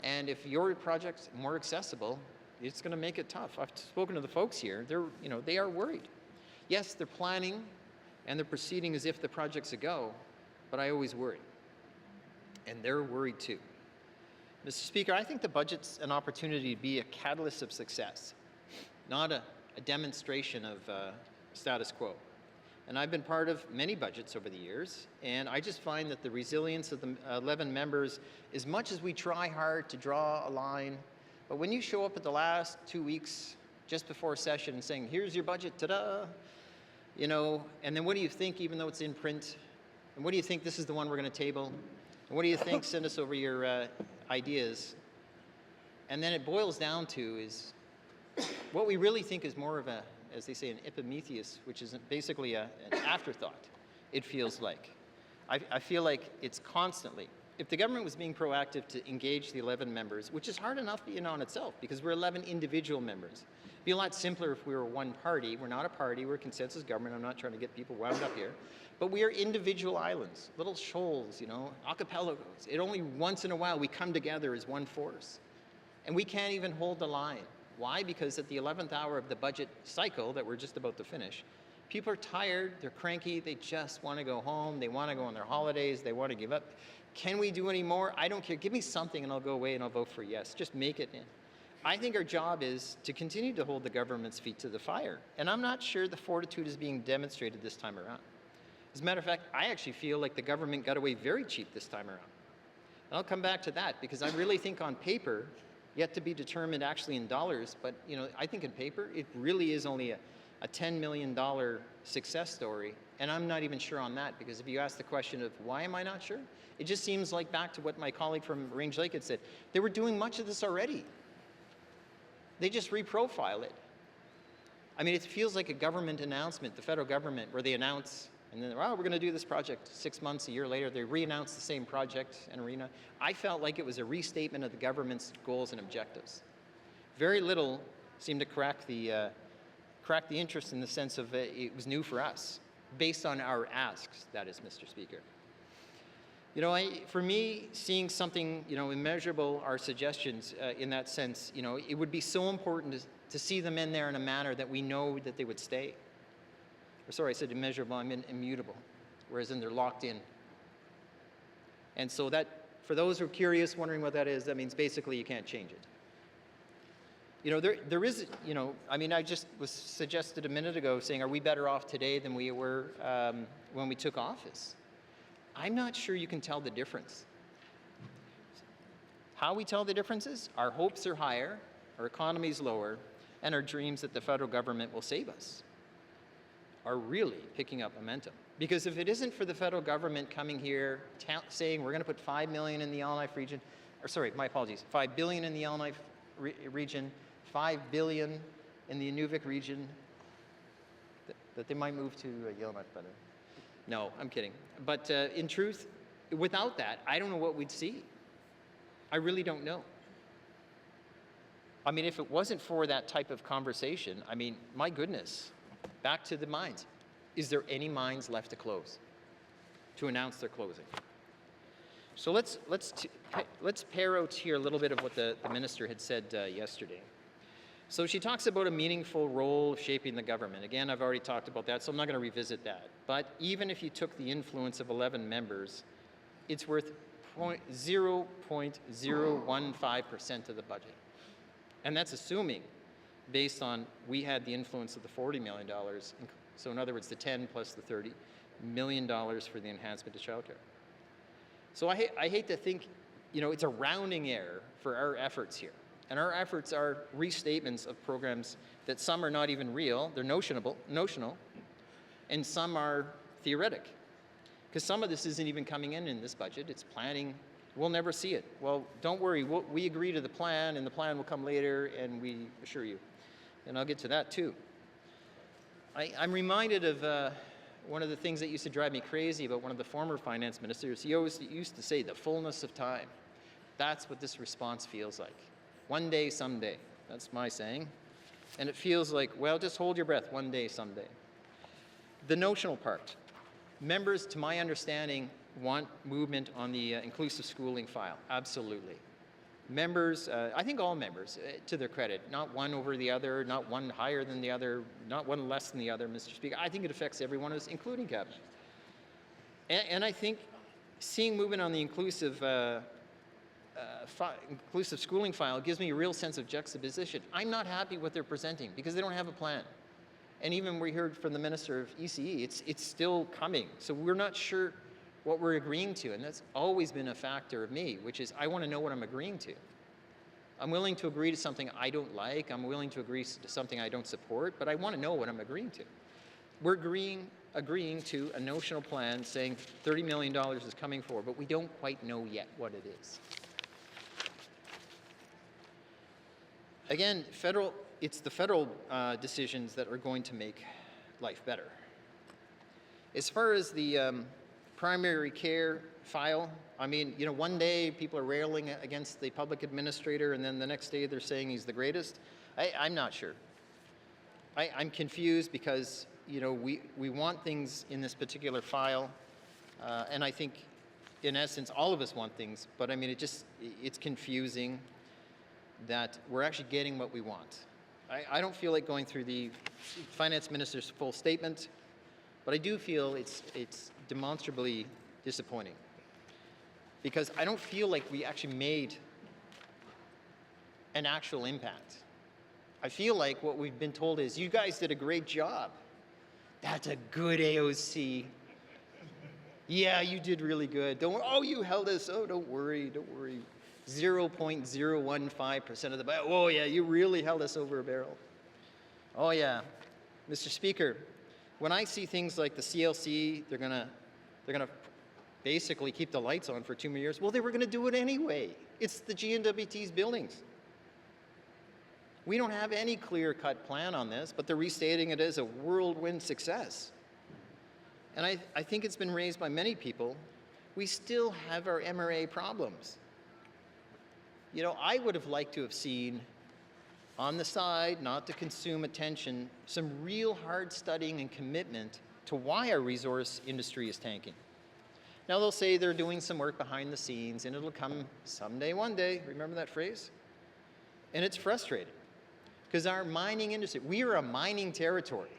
and if your project's more accessible, it's going to make it tough. I've spoken to the folks here, they are worried. Yes, they're planning and they're proceeding as if the project's a go, but I always worry. And they're worried too. Mr. Speaker, I think the budget's an opportunity to be a catalyst of success, not a demonstration of status quo. And I've been part of many budgets over the years, and I just find that the resilience of the 11 members, as much as we try hard to draw a line, but when you show up at the last 2 weeks just before session and saying, here's your budget, ta-da, and then what do you think, even though it's in print? And what do you think this is the one we're going to table? And what do you think? Send us over your ideas. And then it boils down to is what we really think is more of a, as they say, an epimetheus, which is basically an afterthought, it feels like. I feel like it's constantly, if the government was being proactive to engage the 11 members, which is hard enough in on itself, because we're 11 individual members. It'd be a lot simpler if we were one party. We're not a party, we're a consensus government. I'm not trying to get people wound up here. But we are individual islands, little shoals, archipelagos. It only once in a while we come together as one force. And we can't even hold the line. Why? Because at the 11th hour of the budget cycle that we're just about to finish, people are tired, they're cranky, they just want to go home, they want to go on their holidays, they want to give up. Can we do any more? I don't care. Give me something and I'll go away and I'll vote for yes. Just make it in. I think our job is to continue to hold the government's feet to the fire. And I'm not sure the fortitude is being demonstrated this time around. As a matter of fact, I actually feel like the government got away very cheap this time around. And I'll come back to that because I really think on paper, yet to be determined actually in dollars, but I think in paper, it really is only a $10 million success story. And I'm not even sure on that, because if you ask the question of why am I not sure, it just seems like back to what my colleague from Range Lake had said. They were doing much of this already. They just reprofile it. I mean, it feels like a government announcement, the federal government, where they announce, and then, we're going to do this project 6 months, a year later, they re-announce the same project and arena. I felt like it was a restatement of the government's goals and objectives. Very little seemed to crack the interest in the sense of it was new for us, based on our asks, that is, Mr. Speaker. For me, seeing something, immeasurable, our suggestions in that sense, it would be so important to see them in there in a manner that we know that they would stay. Or sorry, I said immeasurable, I meant immutable, whereas then they're locked in. And so that, for those who are curious, wondering what that is, that means basically you can't change it. There is, I just was suggested a minute ago saying, are we better off today than we were when we took office? I'm not sure you can tell the difference. How we tell the difference is our hopes are higher, our economy is lower, and our dreams that the federal government will save us are really picking up momentum. Because if it isn't for the federal government coming here saying we're going to put $5 million in the Yellowknife region, or sorry, my apologies, $5 billion in the Yellowknife region, $5 billion in the Inuvik region, that they might move to Yellowknife better. No, I'm kidding. But in truth, without that, I don't know what we'd see. I really don't know. I mean, if it wasn't for that type of conversation, I mean, my goodness, back to the mines. Is there any mines left to close, to announce their closing? So let's pair out here a little bit of what the minister had said yesterday. So she talks about a meaningful role of shaping the government. Again, I've already talked about that, so I'm not going to revisit that. But even if you took the influence of 11 members, it's worth 0.015% of the budget. And that's assuming, based on, we had the influence of the $40 million. So in other words, the 10 plus the $30 million for the enhancement to childcare. So I hate to think, it's a rounding error for our efforts here. And our efforts are restatements of programs that some are not even real, they're notional, and some are theoretic. Because some of this isn't even coming in this budget, it's planning. We'll never see it. Well, don't worry, we agree to the plan, and the plan will come later, and we assure you. And I'll get to that too. I'm reminded of one of the things that used to drive me crazy about one of the former finance ministers. He always used to say, the fullness of time. That's what this response feels like. One day, someday. That's my saying. And it feels like, well, just hold your breath, one day, someday. The notional part. Members, to my understanding, want movement on the inclusive schooling file. Absolutely. Members, I think all members, to their credit, not one over the other, not one higher than the other, not one less than the other, Mr. Speaker. I think it affects everyone, including cabinet. And I think seeing movement on the inclusive schooling file gives me a real sense of juxtaposition. I'm not happy what they're presenting because they don't have a plan. And even we heard from the Minister of ECE, it's still coming. So we're not sure what we're agreeing to, and that's always been a factor of me, which is I want to know what I'm agreeing to. I'm willing to agree to something I don't like, I'm willing to agree to something I don't support, but I want to know what I'm agreeing to. We're agreeing to a notional plan saying $30 million is coming forward, but we don't quite know yet what it is. Again, it's the federal decisions that are going to make life better. As far as the primary care file, I mean, one day people are railing against the public administrator, and then the next day they're saying he's the greatest. I'm not sure. I'm confused because, we want things in this particular file, and I think, in essence, all of us want things, but I mean, it's confusing that we're actually getting what we want. I don't feel like going through the finance minister's full statement, but I do feel it's demonstrably disappointing because I don't feel like we actually made an actual impact. I feel like what we've been told is, you guys did a great job. That's a good AOC. Yeah, you did really good. Don't worry. Oh, you held us. Oh, don't worry. 0.015% of the budget. Oh yeah, you really held us over a barrel. Oh yeah. Mr. Speaker, when I see things like the CLC, they're gonna basically keep the lights on for 2 more years. Well, they were gonna do it anyway. It's the GNWT's buildings. We don't have any clear-cut plan on this, but they're restating it as a whirlwind success. And I think it's been raised by many people. We still have our MRA problems. You know, I would have liked to have seen on the side, not to consume attention, some real hard studying and commitment to why our resource industry is tanking. Now they'll say they're doing some work behind the scenes and it'll come someday, one day. Remember that phrase? And it's frustrating because our mining industry, we are a mining territory.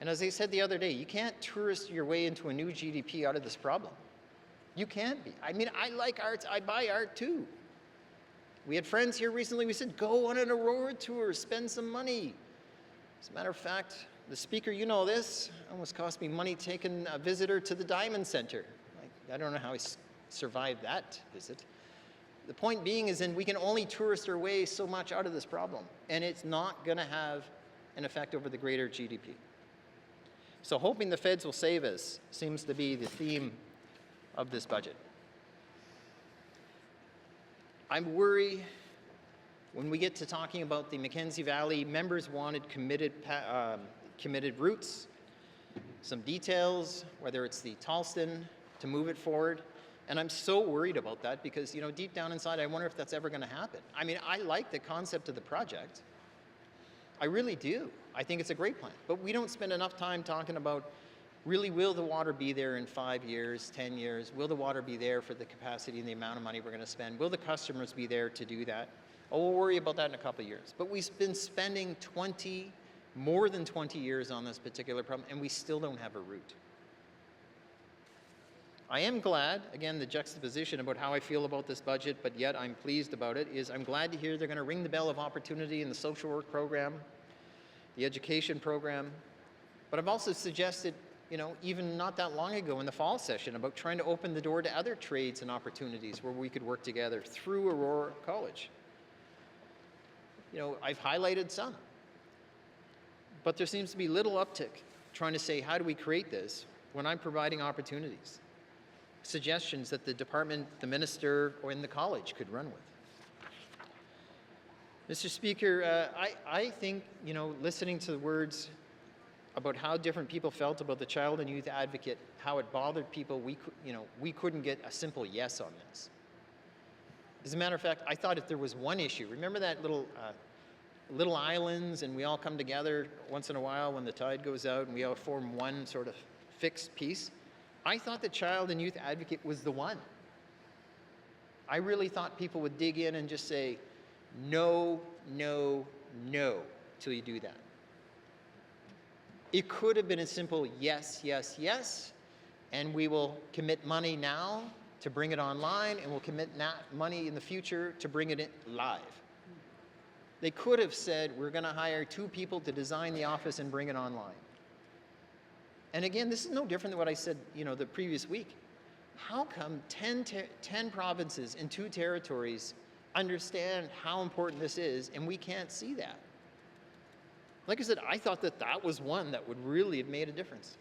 And as I said the other day, you can't tourist your way into a new GDP out of this problem. You can't be. I mean, I like art, I buy art too. We had friends here recently, we said, go on an Aurora tour, spend some money. As a matter of fact, the speaker, you know this, almost cost me money taking a visitor to the Diamond Center. I don't know how he survived that visit. The point being is we can only tourist our way so much out of this problem, and it's not gonna have an effect over the greater GDP. So hoping the feds will save us seems to be the theme of this budget. I worry when we get to talking about the Mackenzie Valley, members wanted committed routes, some details, whether it's the Tallston, to move it forward. And I'm so worried about that because, you know, deep down inside, I wonder if that's ever going to happen. I mean, I like the concept of the project. I really do. I think it's a great plan. But we don't spend enough time talking about, really, will the water be there in 5 years, 10 years? Will the water be there for the capacity and the amount of money we're going to spend? Will the customers be there to do that? Oh, we'll worry about that in a couple of years. But we've been spending more than 20 years on this particular problem, and we still don't have a route. I am glad, again, the juxtaposition about how I feel about this budget, but yet I'm pleased about it, is I'm glad to hear they're going to ring the bell of opportunity in the social work program, the education program. But I've also suggested, you know, even not that long ago in the fall session, about trying to open the door to other trades and opportunities where we could work together through Aurora College. You know, I've highlighted some. But there seems to be little uptick trying to say, how do we create this when I'm providing opportunities, suggestions that the department, the minister, or in the college could run with. Mr. Speaker, I think, you know, listening to the words about how different people felt about the child and youth advocate, how it bothered people, we couldn't get a simple yes on this. As a matter of fact, I thought if there was one issue, remember that little islands and we all come together once in a while when the tide goes out and we all form one sort of fixed piece? I thought the child and youth advocate was the one. I really thought people would dig in and just say, no, no, no, till you do that. It could have been a simple yes, yes, yes, and we will commit money now to bring it online, and we'll commit money in the future to bring it live. They could have said, we're going to hire 2 people to design the office and bring it online. And again, this is no different than what I said, you know, the previous week. How come 10 provinces and 2 territories understand how important this is, and we can't see that? Like I said, I thought that was one that would really have made a difference.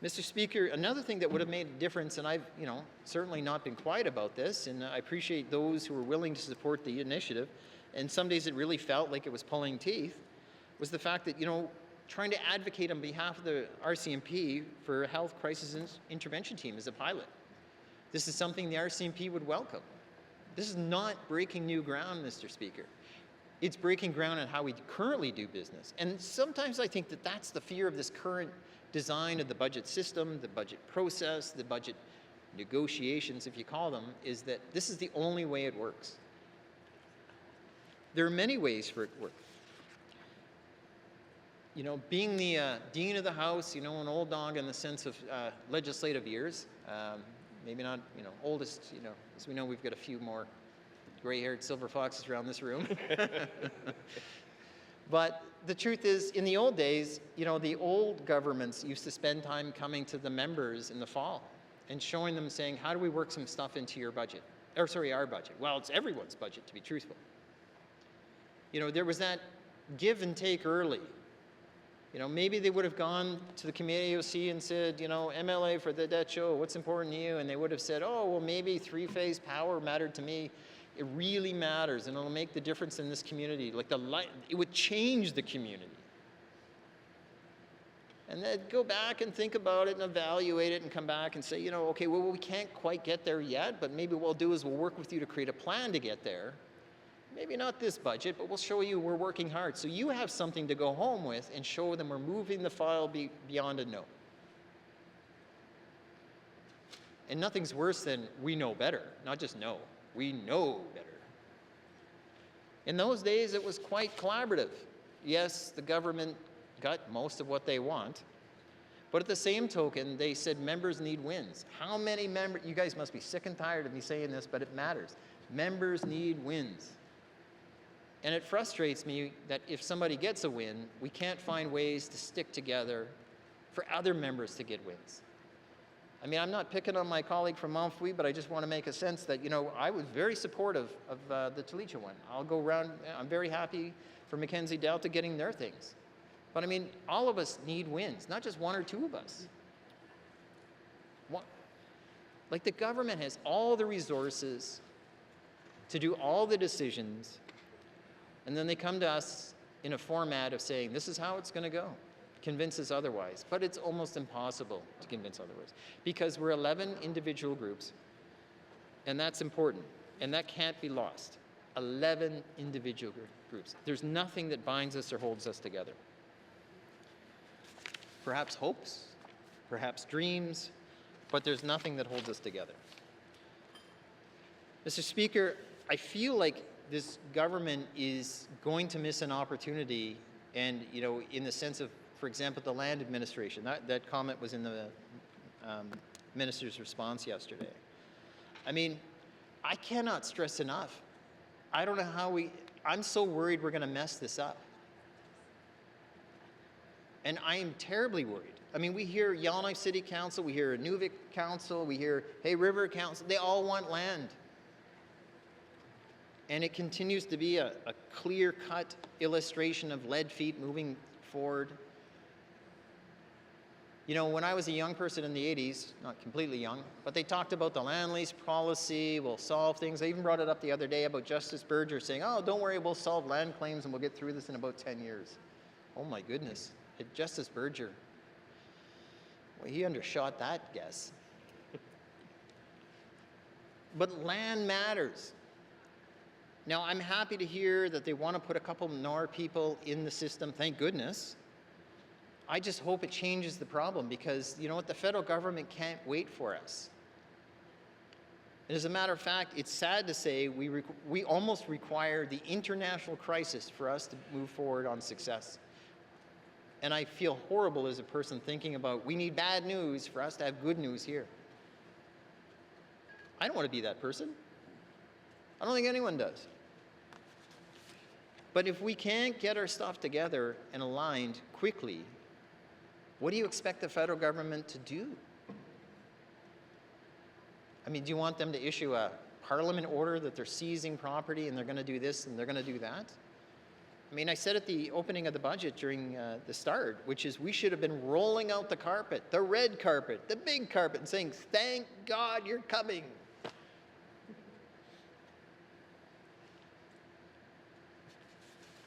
Mr. Speaker, another thing that would have made a difference, and I've, you know, certainly not been quiet about this, and I appreciate those who were willing to support the initiative, and some days it really felt like it was pulling teeth, was the fact that, you know, trying to advocate on behalf of the RCMP for a health crisis intervention team as a pilot. This is something the RCMP would welcome. This is not breaking new ground, Mr. Speaker. It's breaking ground on how we currently do business. And sometimes I think that that's the fear of this current design of the budget system, the budget process, the budget negotiations, if you call them, is that this is the only way it works. There are many ways for it to work. You know, being the Dean of the House, you know, an old dog in the sense of legislative years, maybe not, you know, oldest, you know, as we know, we've got a few more gray-haired silver foxes around this room. But the truth is, in the old days, you know, the old governments used to spend time coming to the members in the fall and showing them, saying, how do we work some stuff into your budget? or sorry, our budget. Well, it's everyone's budget, to be truthful. You know, there was that give and take early. You know, maybe they would have gone to the committee AOC and said, you know, MLA for the debt show, what's important to you? And they would have said, oh, well, maybe three-phase power mattered to me. It really matters, and it'll make the difference in this community. Like it would change the community. And then go back and think about it and evaluate it and come back and say, you know, okay, well, we can't quite get there yet, but maybe what we'll do is we'll work with you to create a plan to get there. Maybe not this budget, but we'll show you we're working hard. So you have something to go home with and show them we're moving the file beyond a no. And nothing's worse than we know better, not just know. We know better. In those days, it was quite collaborative. Yes, the government got most of what they want, but at the same token, they said members need wins. How many members, you guys must be sick and tired of me saying this, but it matters. Members need wins. And it frustrates me that if somebody gets a win, we can't find ways to stick together for other members to get wins. I mean, I'm not picking on my colleague from Montfouille, but I just want to make a sense that, you know, I was very supportive of the Talitha one. I'll go around, I'm very happy for Mackenzie Delta getting their things. But I mean, all of us need wins, not just one or two of us. Like the government has all the resources to do all the decisions, and then they come to us in a format of saying, this is how it's going to go. Convince us otherwise. But it's almost impossible to convince otherwise because we're 11 individual groups, and that's important, and that can't be lost. 11 individual groups. There's nothing that binds us or holds us together. Perhaps hopes, perhaps dreams, but there's nothing that holds us together. Mr. Speaker, I feel like this government is going to miss an opportunity, and, you know, in the sense of, for example, the land administration. That comment was in the minister's response yesterday. I mean, I cannot stress enough. I don't know how I'm so worried we're going to mess this up. And I am terribly worried. I mean, we hear Yellowknife City Council, we hear Nuvik Council, we hear Hay River Council. They all want land. And it continues to be a clear-cut illustration of lead feet moving forward. You know, when I was a young person in the 80s, not completely young, but they talked about the land lease policy, we'll solve things. I even brought it up the other day about Justice Berger saying, oh, don't worry, we'll solve land claims and we'll get through this in about 10 years. Oh my goodness, Justice Berger, well, he undershot that guess. But land matters. Now, I'm happy to hear that they want to put a couple more people in the system, thank goodness. I just hope it changes the problem because, you know what, the federal government can't wait for us. And as a matter of fact, it's sad to say we almost require the international crisis for us to move forward on success. And I feel horrible as a person thinking about we need bad news for us to have good news here. I don't want to be that person. I don't think anyone does. But if we can't get our stuff together and aligned quickly, what do you expect the federal government to do? I mean, do you want them to issue a parliament order that they're seizing property and they're going to do this and they're going to do that? I mean, I said at the opening of the budget during the start, which is we should have been rolling out the carpet, the red carpet, the big carpet, and saying, thank God you're coming.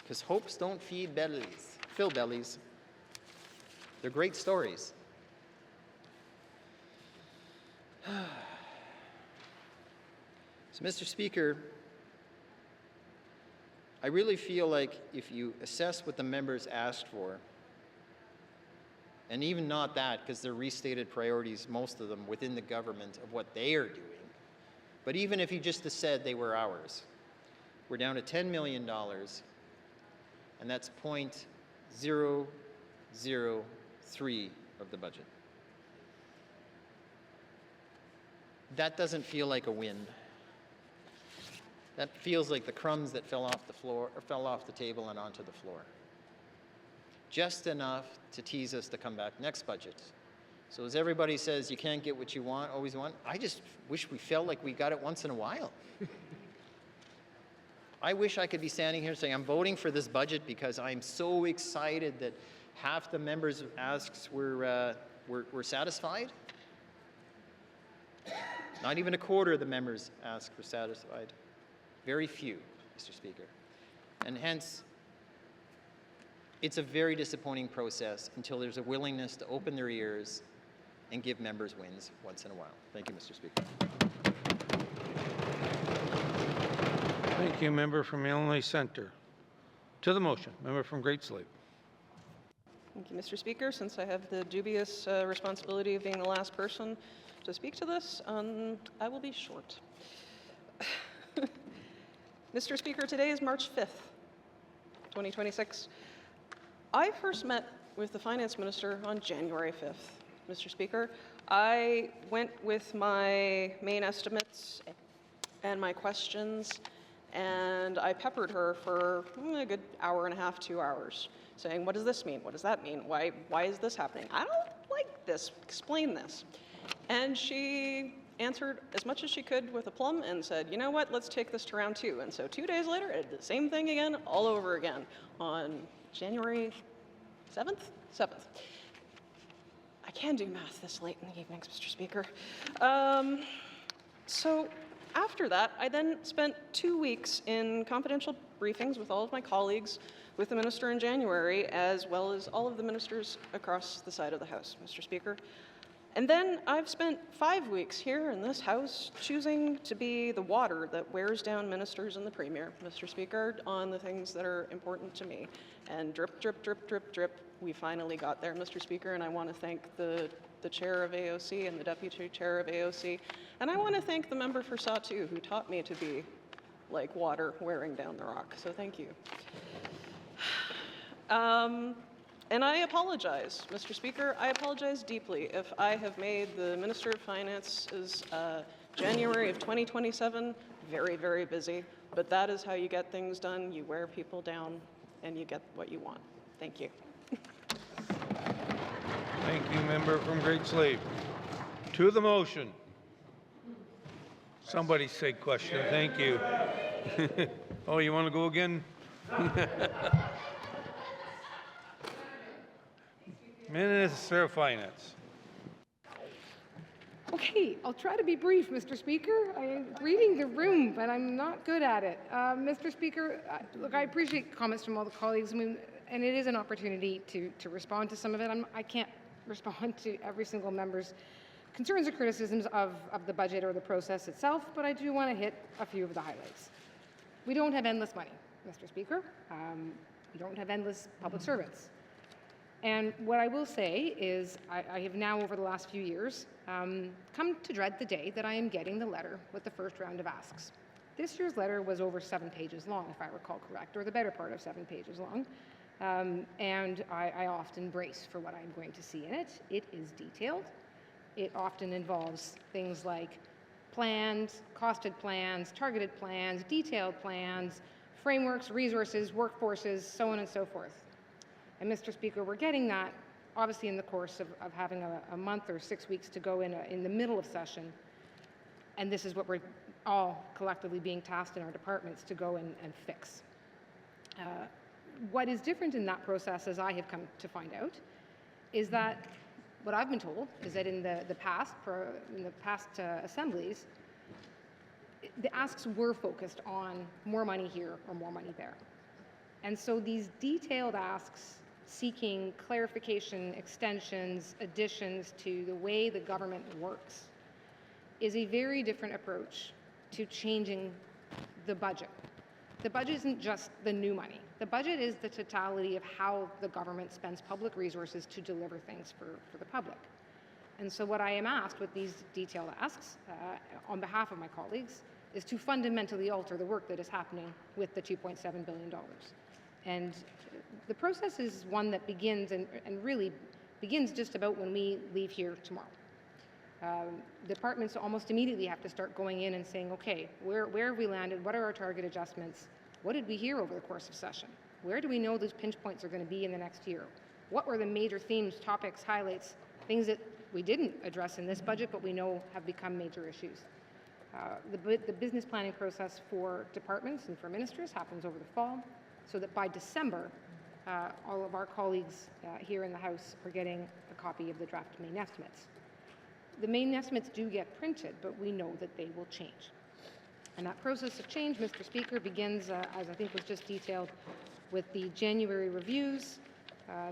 Because hopes don't fill bellies. They're great stories. So, Mr. Speaker, I really feel like if you assess what the members asked for, and even not that, because they're restated priorities, most of them within the government of what they are doing, but even if you just said they were ours, we're down to $10 million, and that's 0.003 of the budget. That doesn't feel like a win. That feels like the crumbs that fell off the floor, or fell off the table and onto the floor. Just enough to tease us to come back next budget So as everybody says, you can't get what you want, always want, I just wish we felt like we got it once in a while. I wish I could be standing here saying, I'm voting for this budget because I'm so excited that half the members' asks were satisfied. Not even a quarter of the members' asks were satisfied. Very few, Mr. Speaker. And hence, it's a very disappointing process until there's a willingness to open their ears and give members wins once in a while. Thank you, Mr. Speaker. Thank you, member from Illinois Centre. To the motion, member from Great Slave. Thank you, Mr. Speaker. Since I have the dubious responsibility of being the last person to speak to this, I will be short. Mr. Speaker, today is March 5th, 2026. I first met with the Finance Minister on January 5th, Mr. Speaker. I went with my main estimates and my questions, and I peppered her for a good hour and a half, 2 hours, saying, what does this mean? What does that mean? Why is this happening? I don't like this. Explain this. And she answered as much as she could with aplomb and said, you know what, let's take this to round 2. And so 2 days later, I did the same thing again, all over again, on January 7th? 7th. I can do math this late in the evenings, Mr. Speaker. So after that, I then spent 2 weeks in confidential briefings with all of my colleagues, with the minister in January, as well as all of the ministers across the side of the House, Mr. Speaker. And then I've spent 5 weeks here in this House choosing to be the water that wears down ministers and the Premier, Mr. Speaker, on the things that are important to me. And drip, drip, drip, drip, drip, we finally got there, Mr. Speaker, and I want to thank the chair of AOC and the deputy chair of AOC. And I want to thank the member for Sawtoo, who taught me to be like water wearing down the rock. So thank you. And I apologize, Mr. Speaker. I apologize deeply if I have made the Minister of Finance's January of 2027 very, very busy. But that is how you get things done. You wear people down and you get what you want. Thank you. Thank you, member from Great Slave. To the motion. Somebody say question. Thank you. Oh, you want to go again? Minister of Finance. Okay, I'll try to be brief, Mr. Speaker. I'm reading the room, but I'm not good at it. Mr. Speaker, look, I appreciate comments from all the colleagues, and it is an opportunity to respond to some of it. I can't respond to every single member's concerns or criticisms of the budget or the process itself, but I do want to hit a few of the highlights. We don't have endless money, Mr. Speaker. We don't have endless public servants. And what I will say is I have now, over the last few years, come to dread the day that I am getting the letter with the first round of asks. This year's letter was over 7 pages long, if I recall correct, or the better part of 7 pages long. And I often brace for what I'm going to see in it. It is detailed. It often involves things like plans, costed plans, targeted plans, detailed plans, frameworks, resources, workforces, so on and so forth. And Mr. Speaker, we're getting that obviously in the course of having a month or 6 weeks to go in the middle of session. And this is what we're all collectively being tasked in our departments to go and fix. What is different in that process, as I have come to find out, is that what I've been told is that in the past assemblies, the asks were focused on more money here or more money there. And so these detailed asks seeking clarification, extensions, additions to the way the government works is a very different approach to changing the budget. The budget isn't just the new money. The budget is the totality of how the government spends public resources to deliver things for the public. And so what I am asked with these detailed asks on behalf of my colleagues is to fundamentally alter the work that is happening with the $2.7 billion. And the process is one that begins and really begins just about when we leave here tomorrow. Departments almost immediately have to start going in and saying, okay, where have we landed? What are our target adjustments? What did we hear over the course of session? Where do we know those pinch points are going to be in the next year? What were the major themes, topics, highlights, things that we didn't address in this budget, but we know have become major issues. The business planning process for departments and for ministers happens over the fall, so that by December, all of our colleagues here in the House are getting a copy of the draft main estimates. The main estimates do get printed, but we know that they will change. And that process of change, Mr. Speaker, begins, as I think was just detailed, with the January reviews,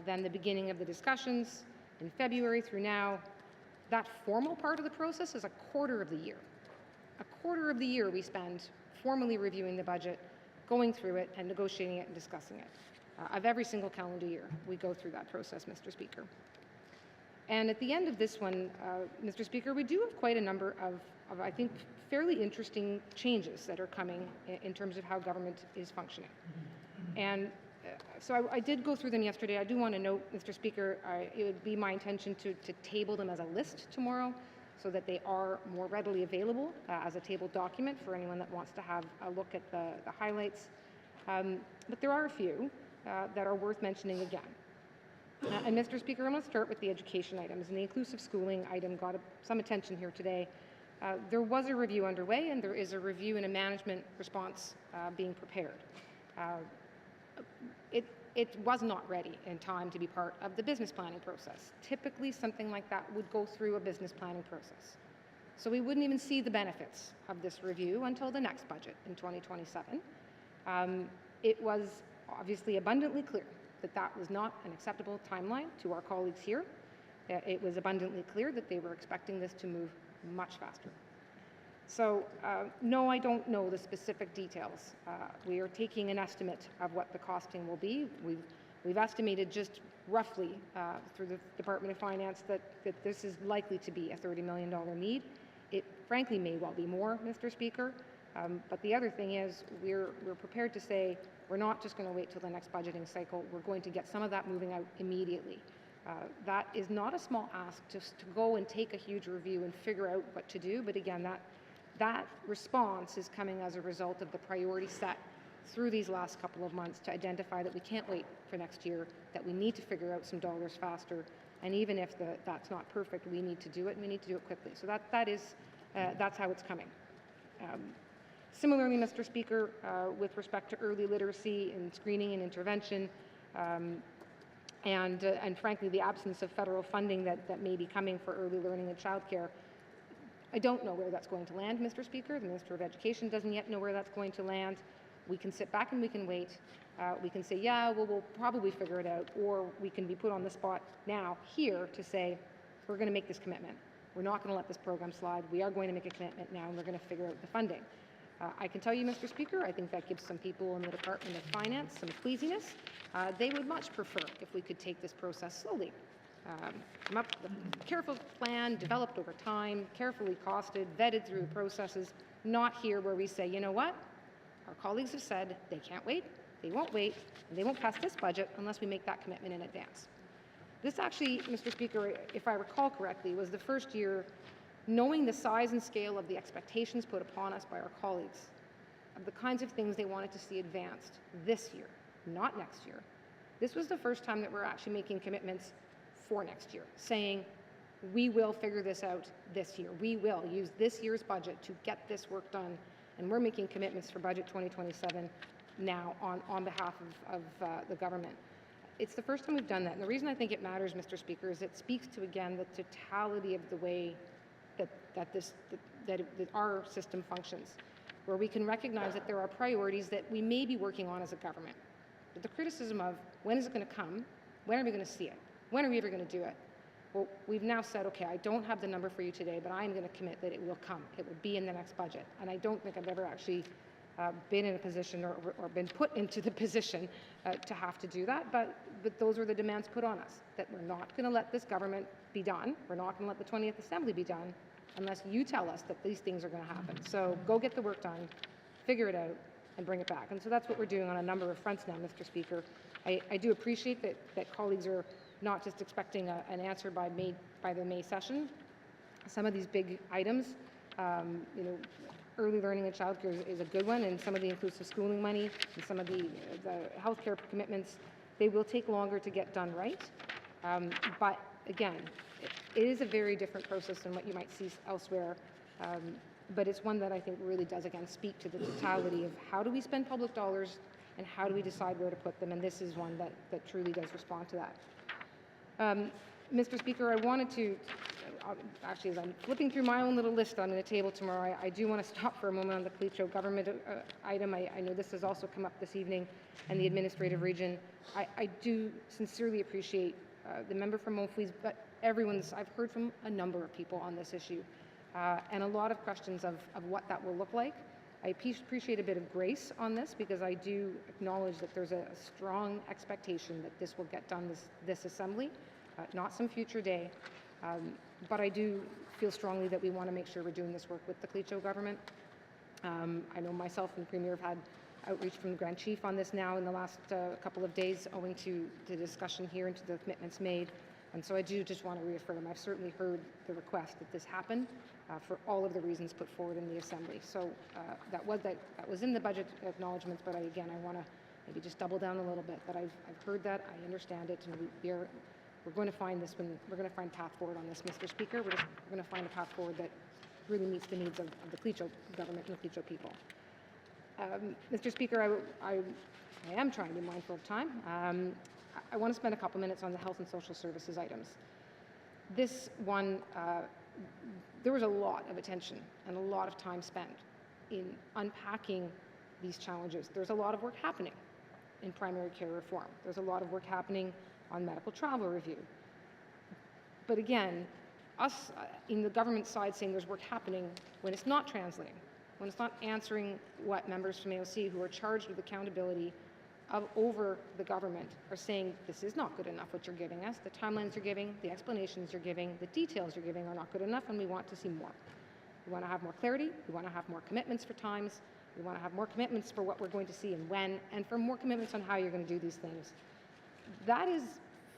then the beginning of the discussions in February through now. That formal part of the process is a quarter of the year. A quarter of the year we spend formally reviewing the budget, going through it, and negotiating it and discussing it. Of every single calendar year, we go through that process, Mr. Speaker. And at the end of this one, Mr. Speaker, we do have quite a number of, I think, fairly interesting changes that are coming in terms of how government is functioning. And so I did go through them yesterday. I do want to note, Mr. Speaker, it would be my intention to table them as a list tomorrow so that they are more readily available as a tabled document for anyone that wants to have a look at the highlights. But there are a few that are worth mentioning again. And Mr. Speaker, I'm going to start with the education items, and the inclusive schooling item got some attention here today. There was a review underway, and there is a review and a management response being prepared. It was not ready in time to be part of the business planning process. Typically, something like that would go through a business planning process. So we wouldn't even see the benefits of this review until the next budget in 2027. It was obviously abundantly clear that that was not an acceptable timeline to our colleagues here. It was abundantly clear that they were expecting this to move much faster. So no, I don't know the specific details. We are taking an estimate of what the costing will be. We've estimated just roughly through the Department of Finance that this is likely to be a $30 million need. It frankly may well be more, Mr. Speaker. But the other thing is we're prepared to say we're not just going to wait till the next budgeting cycle. We're going to get some of that moving out immediately. That is not a small ask just to go and take a huge review and figure out what to do. But again, that response is coming as a result of the priority set through these last couple of months to identify that we can't wait for next year, that we need to figure out some dollars faster. And even if that's not perfect, we need to do it, and we need to do it quickly. So that's how it's coming. Similarly, Mr. Speaker, with respect to early literacy and screening and intervention, and frankly, the absence of federal funding that may be coming for early learning and childcare, I don't know where that's going to land, Mr. Speaker. The Minister of Education doesn't yet know where that's going to land. We can sit back and we can wait. We can say, yeah, well, we'll probably figure it out, or we can be put on the spot now here to say, we're going to make this commitment. We're not going to let this program slide. We are going to make a commitment now, and we're going to figure out the funding. I can tell you, Mr. Speaker, I think that gives some people in the Department of Finance some queasiness. They would much prefer if we could take this process slowly. Come up with a careful plan, developed over time, carefully costed, vetted through the processes, not here where we say, you know what? Our colleagues have said they can't wait, they won't wait, and they won't pass this budget unless we make that commitment in advance. This actually, Mr. Speaker, if I recall correctly, was the first year knowing the size and scale of the expectations put upon us by our colleagues, of the kinds of things they wanted to see advanced this year, not next year. This was the first time that we're actually making commitments for next year, saying we will figure this out this year. We will use this year's budget to get this work done, and we're making commitments for budget 2027 now on behalf of the government. It's the first time we've done that, and the reason I think it matters, Mr. Speaker, is it speaks to, again, the totality of the way that our system functions, where we can recognize that there are priorities that we may be working on as a government. But the criticism of when is it going to come, when are we going to see it, when are we ever going to do it? Well, we've now said, okay, I don't have the number for you today, but I'm going to commit that it will come. It will be in the next budget. And I don't think I've ever actually been in a position or been put into the position to have to do that. But those are the demands put on us, that we're not going to let this government be done. We're not going to let the 20th Assembly be done unless you tell us that these things are going to happen. So go get the work done, figure it out, and bring it back. And so that's what we're doing on a number of fronts now, Mr. Speaker. I do appreciate that colleagues are not just expecting an answer by the May session. Some of these big items, early learning and childcare is a good one, and some of the inclusive schooling money and some of the healthcare commitments, they will take longer to get done right. But again, It is a very different process than what you might see elsewhere, but it's one that I think really does, again, speak to the totality of how do we spend public dollars and how do we decide where to put them, and this is one that truly does respond to that. Mr. Speaker, I wanted to, actually, as I'm flipping through my own little list I'm going to table tomorrow, I do want to stop for a moment on the Cleacho government item. I know this has also come up this evening, and the administrative region. I do sincerely appreciate the member from Montfleet's, but I've heard from a number of people on this issue, and a lot of questions of what that will look like. I appreciate a bit of grace on this because I do acknowledge that there's a strong expectation that this will get done this assembly, not some future day. But I do feel strongly that we want to make sure we're doing this work with the Cleacho government. I know myself and the Premier have had outreach from the Grand Chief on this now in the last couple of days owing to the discussion here and to the commitments made. And so I do just want to reaffirm, I've certainly heard the request that this happen for all of the reasons put forward in the Assembly. So that was in the budget acknowledgements, but again, I want to maybe just double down a little bit, that I've heard that, I understand it, and we're going to find this one, we're going to find a path forward on this, Mr. Speaker. We're going to find a path forward that really meets the needs of the Cleacho government and the Cleacho people. Mr. Speaker, I am trying to be mindful of time. I want to spend a couple minutes on the health and social services items. This one, there was a lot of attention and a lot of time spent in unpacking these challenges. There's a lot of work happening in primary care reform. There's a lot of work happening on medical travel review. But again, us in the government side saying there's work happening when it's not translating, when it's not answering what members from AOC who are charged with accountability over the government are saying, this is not good enough what you're giving us, the timelines you're giving, the explanations you're giving, the details you're giving are not good enough, and we want to see more. We want to have more clarity, we want to have more commitments for times, we want to have more commitments for what we're going to see and when, and for more commitments on how you're going to do these things. That is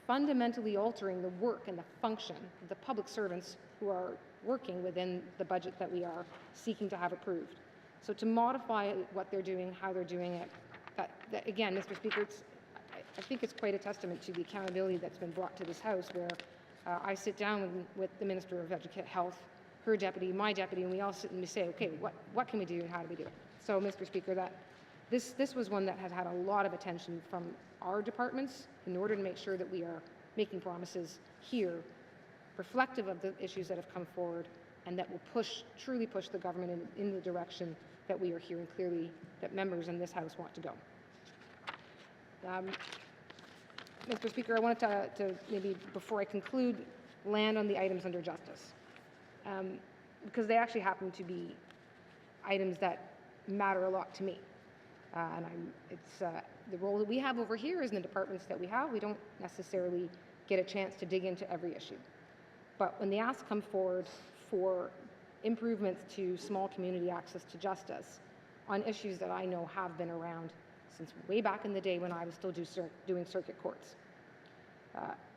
fundamentally altering the work and the function of the public servants who are working within the budget that we are seeking to have approved. So to modify what they're doing, how they're doing it, that again, Mr. Speaker, I think it's quite a testament to the accountability that's been brought to this House, where I sit down with the Minister of Health, her deputy, my deputy, and we all sit and we say, okay, what can we do and how do we do it? So, Mr. Speaker, this was one that has had a lot of attention from our departments in order to make sure that we are making promises here reflective of the issues that have come forward and that will truly push the government in the direction that we are hearing clearly that members in this House want to go. Mr. Speaker, I wanted to maybe, before I conclude, land on the items under justice, because they actually happen to be items that matter a lot to me. And it's the role that we have over here is in the departments that we have. We don't necessarily get a chance to dig into every issue. But when the asks come forward for improvements to small community access to justice on issues that I know have been around since way back in the day when I was still doing circuit courts.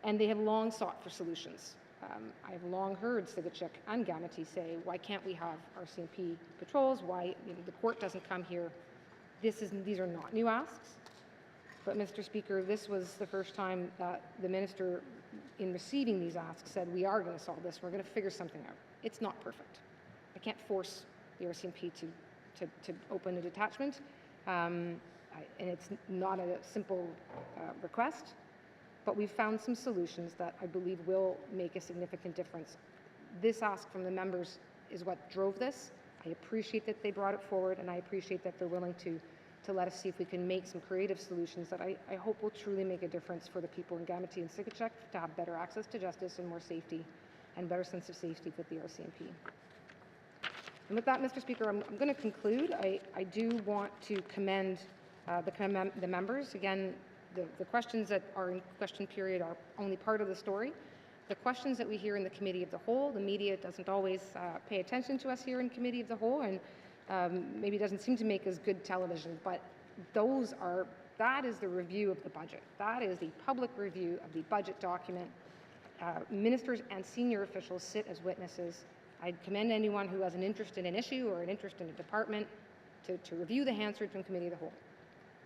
And they have long sought for solutions. I have long heard Sigachik and Gamity say, why can't we have RCMP patrols? Why the court doesn't come here? These are not new asks. But Mr. Speaker, this was the first time that the minister, in receiving these asks, said, we are going to solve this. We're going to figure something out. It's not perfect. I can't force the RCMP to open a detachment, and it's not a simple request, but we've found some solutions that I believe will make a significant difference. This ask from the members is what drove this. I appreciate that they brought it forward, and I appreciate that they're willing to let us see if we can make some creative solutions that I hope will truly make a difference for the people in Gamity and Sigachik to have better access to justice and more safety and better sense of safety with the RCMP. And with that, Mr. Speaker, I'm going to conclude. I do want to commend the members. Again, the questions that are in question period are only part of the story. The questions that we hear in the Committee of the Whole, the media doesn't always pay attention to us here in Committee of the Whole, and maybe doesn't seem to make as good television, but that is the review of the budget. That is the public review of the budget document. Ministers and senior officials sit as witnesses. I commend anyone who has an interest in an issue or an interest in a department to review the Hansard from Committee of the Whole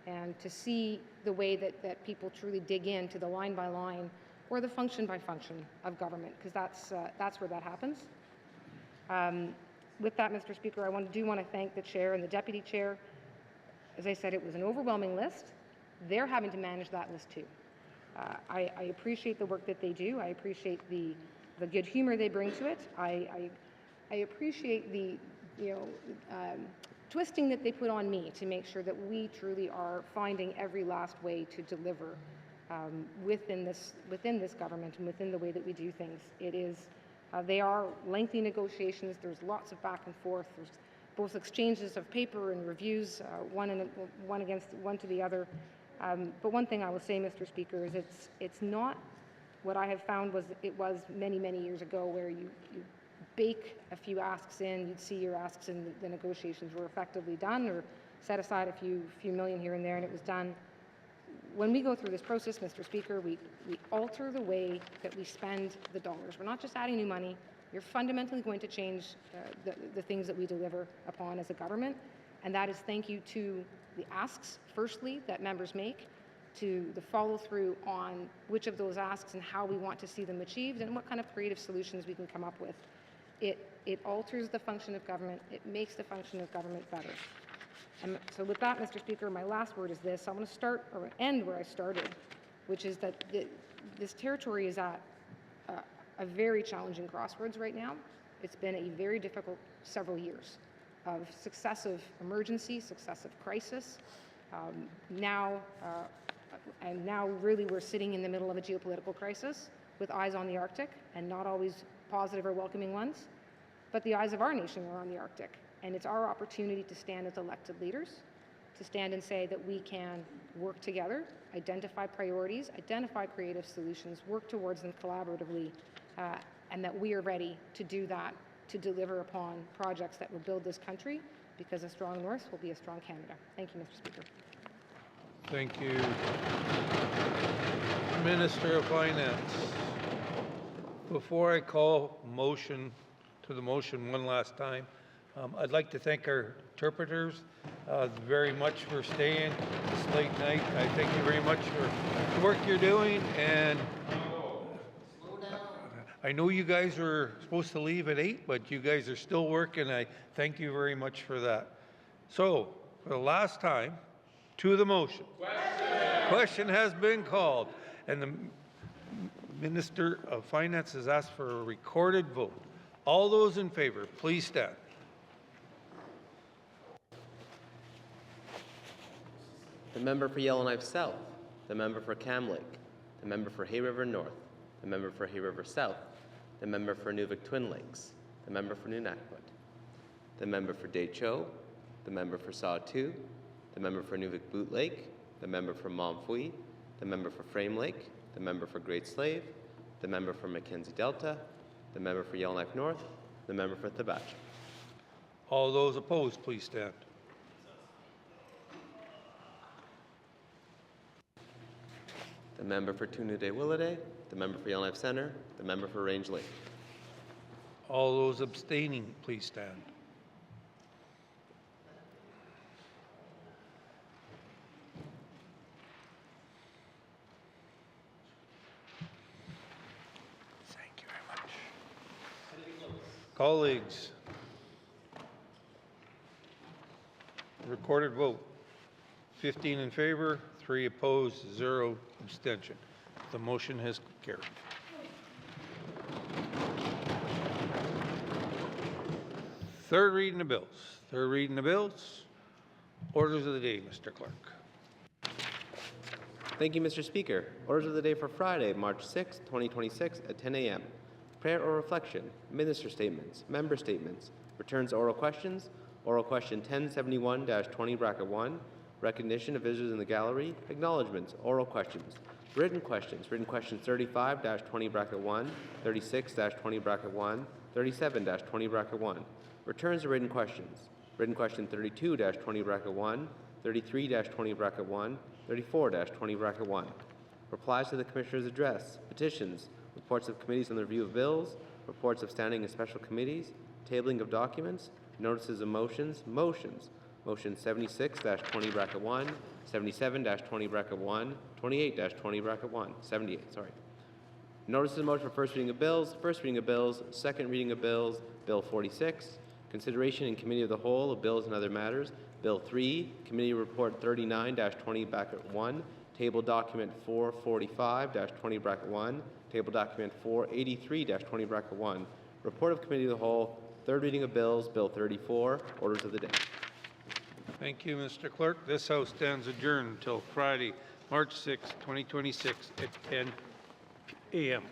and to see the way that people truly dig into the line-by-line or the function by function of government, because that's where that happens. With that, Mr. Speaker, I do want to thank the chair and the deputy chair. As I said, it was an overwhelming list. They're having to manage that list too. I appreciate the work that they do. I appreciate the good humor they bring to it. I appreciate the twisting that they put on me to make sure that we truly are finding every last way to deliver within this government and within the way that we do things. It is they are lengthy negotiations. There's lots of back and forth. There's both exchanges of paper and reviews, one to the other. But one thing I will say, Mr. Speaker, is it's not what I have found it was many, many years ago, where you bake a few asks in, you'd see your asks and the negotiations were effectively done, or set aside a few million here and there and it was done. When we go through this process, Mr. Speaker, we alter the way that we spend the dollars. We're not just adding new money. You're fundamentally going to change the things that we deliver upon as a government, and that is thank you to the asks, firstly, that members make, to the follow-through on which of those asks and how we want to see them achieved, and what kind of creative solutions we can come up with. It alters the function of government. It makes the function of government better. And so with that, Mr. Speaker, my last word is this. I want to start or end where I started, which is that this territory is at a very challenging crossroads right now. It's been a very difficult several years of successive emergency, successive crisis. Now really we're sitting in the middle of a geopolitical crisis with eyes on the Arctic, and not always positive or welcoming ones, but the eyes of our nation are on the Arctic. And it's our opportunity to stand as elected leaders, to stand and say that we can work together, identify priorities, identify creative solutions, work towards them collaboratively, and that we are ready to do that, to deliver upon projects that will build this country, because a strong North will be a strong Canada. Thank you, Mr. Speaker. Thank you. Minister of Finance. Before I call to the motion one last time, I'd like to thank our interpreters very much for staying this late night. I thank you very much for the work you're doing, and I know you guys were supposed to leave at 8, but you guys are still working. I thank you very much for that. So, for the last time, to the motion. Question has been called, and the Minister of Finance has asked for a recorded vote. All those in favor, please stand. The member for Yellowknife South, the member for Cam Lake, the member for Hay River North, the member for Hay River South, the member for Nuvik Twin Lakes, the member for Nunakput, the member for Decho, the member for Sawtoo, the member for Nuvik Boot Lake, the member for Montfouille, the member for Frame Lake, the member for Great Slave, the member for Mackenzie Delta, the member for Yellowknife North, the member for Thabachik. All those opposed, please stand. The member for Tunuday-Willowday, the member for Yellowknife Center, the member for Range Lake. All those abstaining, please stand. Thank you very much. Colleagues, recorded vote. 15 in favor, 3 opposed, 0 abstention. The motion has carried. Third reading of bills. Third reading of bills. Orders of the day, Mr. Clerk. Thank you, Mr. Speaker. Orders of the day for Friday, March 6, 2026 at 10 a.m. Prayer or reflection, minister statements, member statements, returns oral questions, oral question 1071-20 bracket 1, recognition of visitors in the gallery, acknowledgements, oral questions, written questions 35-20 bracket 1, 36-20 bracket 1, 37-20 bracket 1, returns of written questions, written question 32-20 bracket 1, 33-20 bracket 1, 34-20 bracket 1, replies to the Commissioner's address, petitions, reports of committees on the review of bills, reports of standing and special committees, tabling of documents, notices of motions, Motion 76-20 bracket 1, 77-20 bracket 1, 28-20 bracket 1, 78, sorry. Notices of motion for first reading of bills, second reading of bills, Bill 46, consideration in committee of the whole of bills and other matters, Bill 3, Committee Report 39-20(1), Table Document 445-20(1), Table Document 483-20(1), Report of Committee of the Whole, third reading of bills, Bill 34, orders of the day. Thank you, Mr. Clerk. This House stands adjourned until Friday, March 6, 2026 at 10 a.m.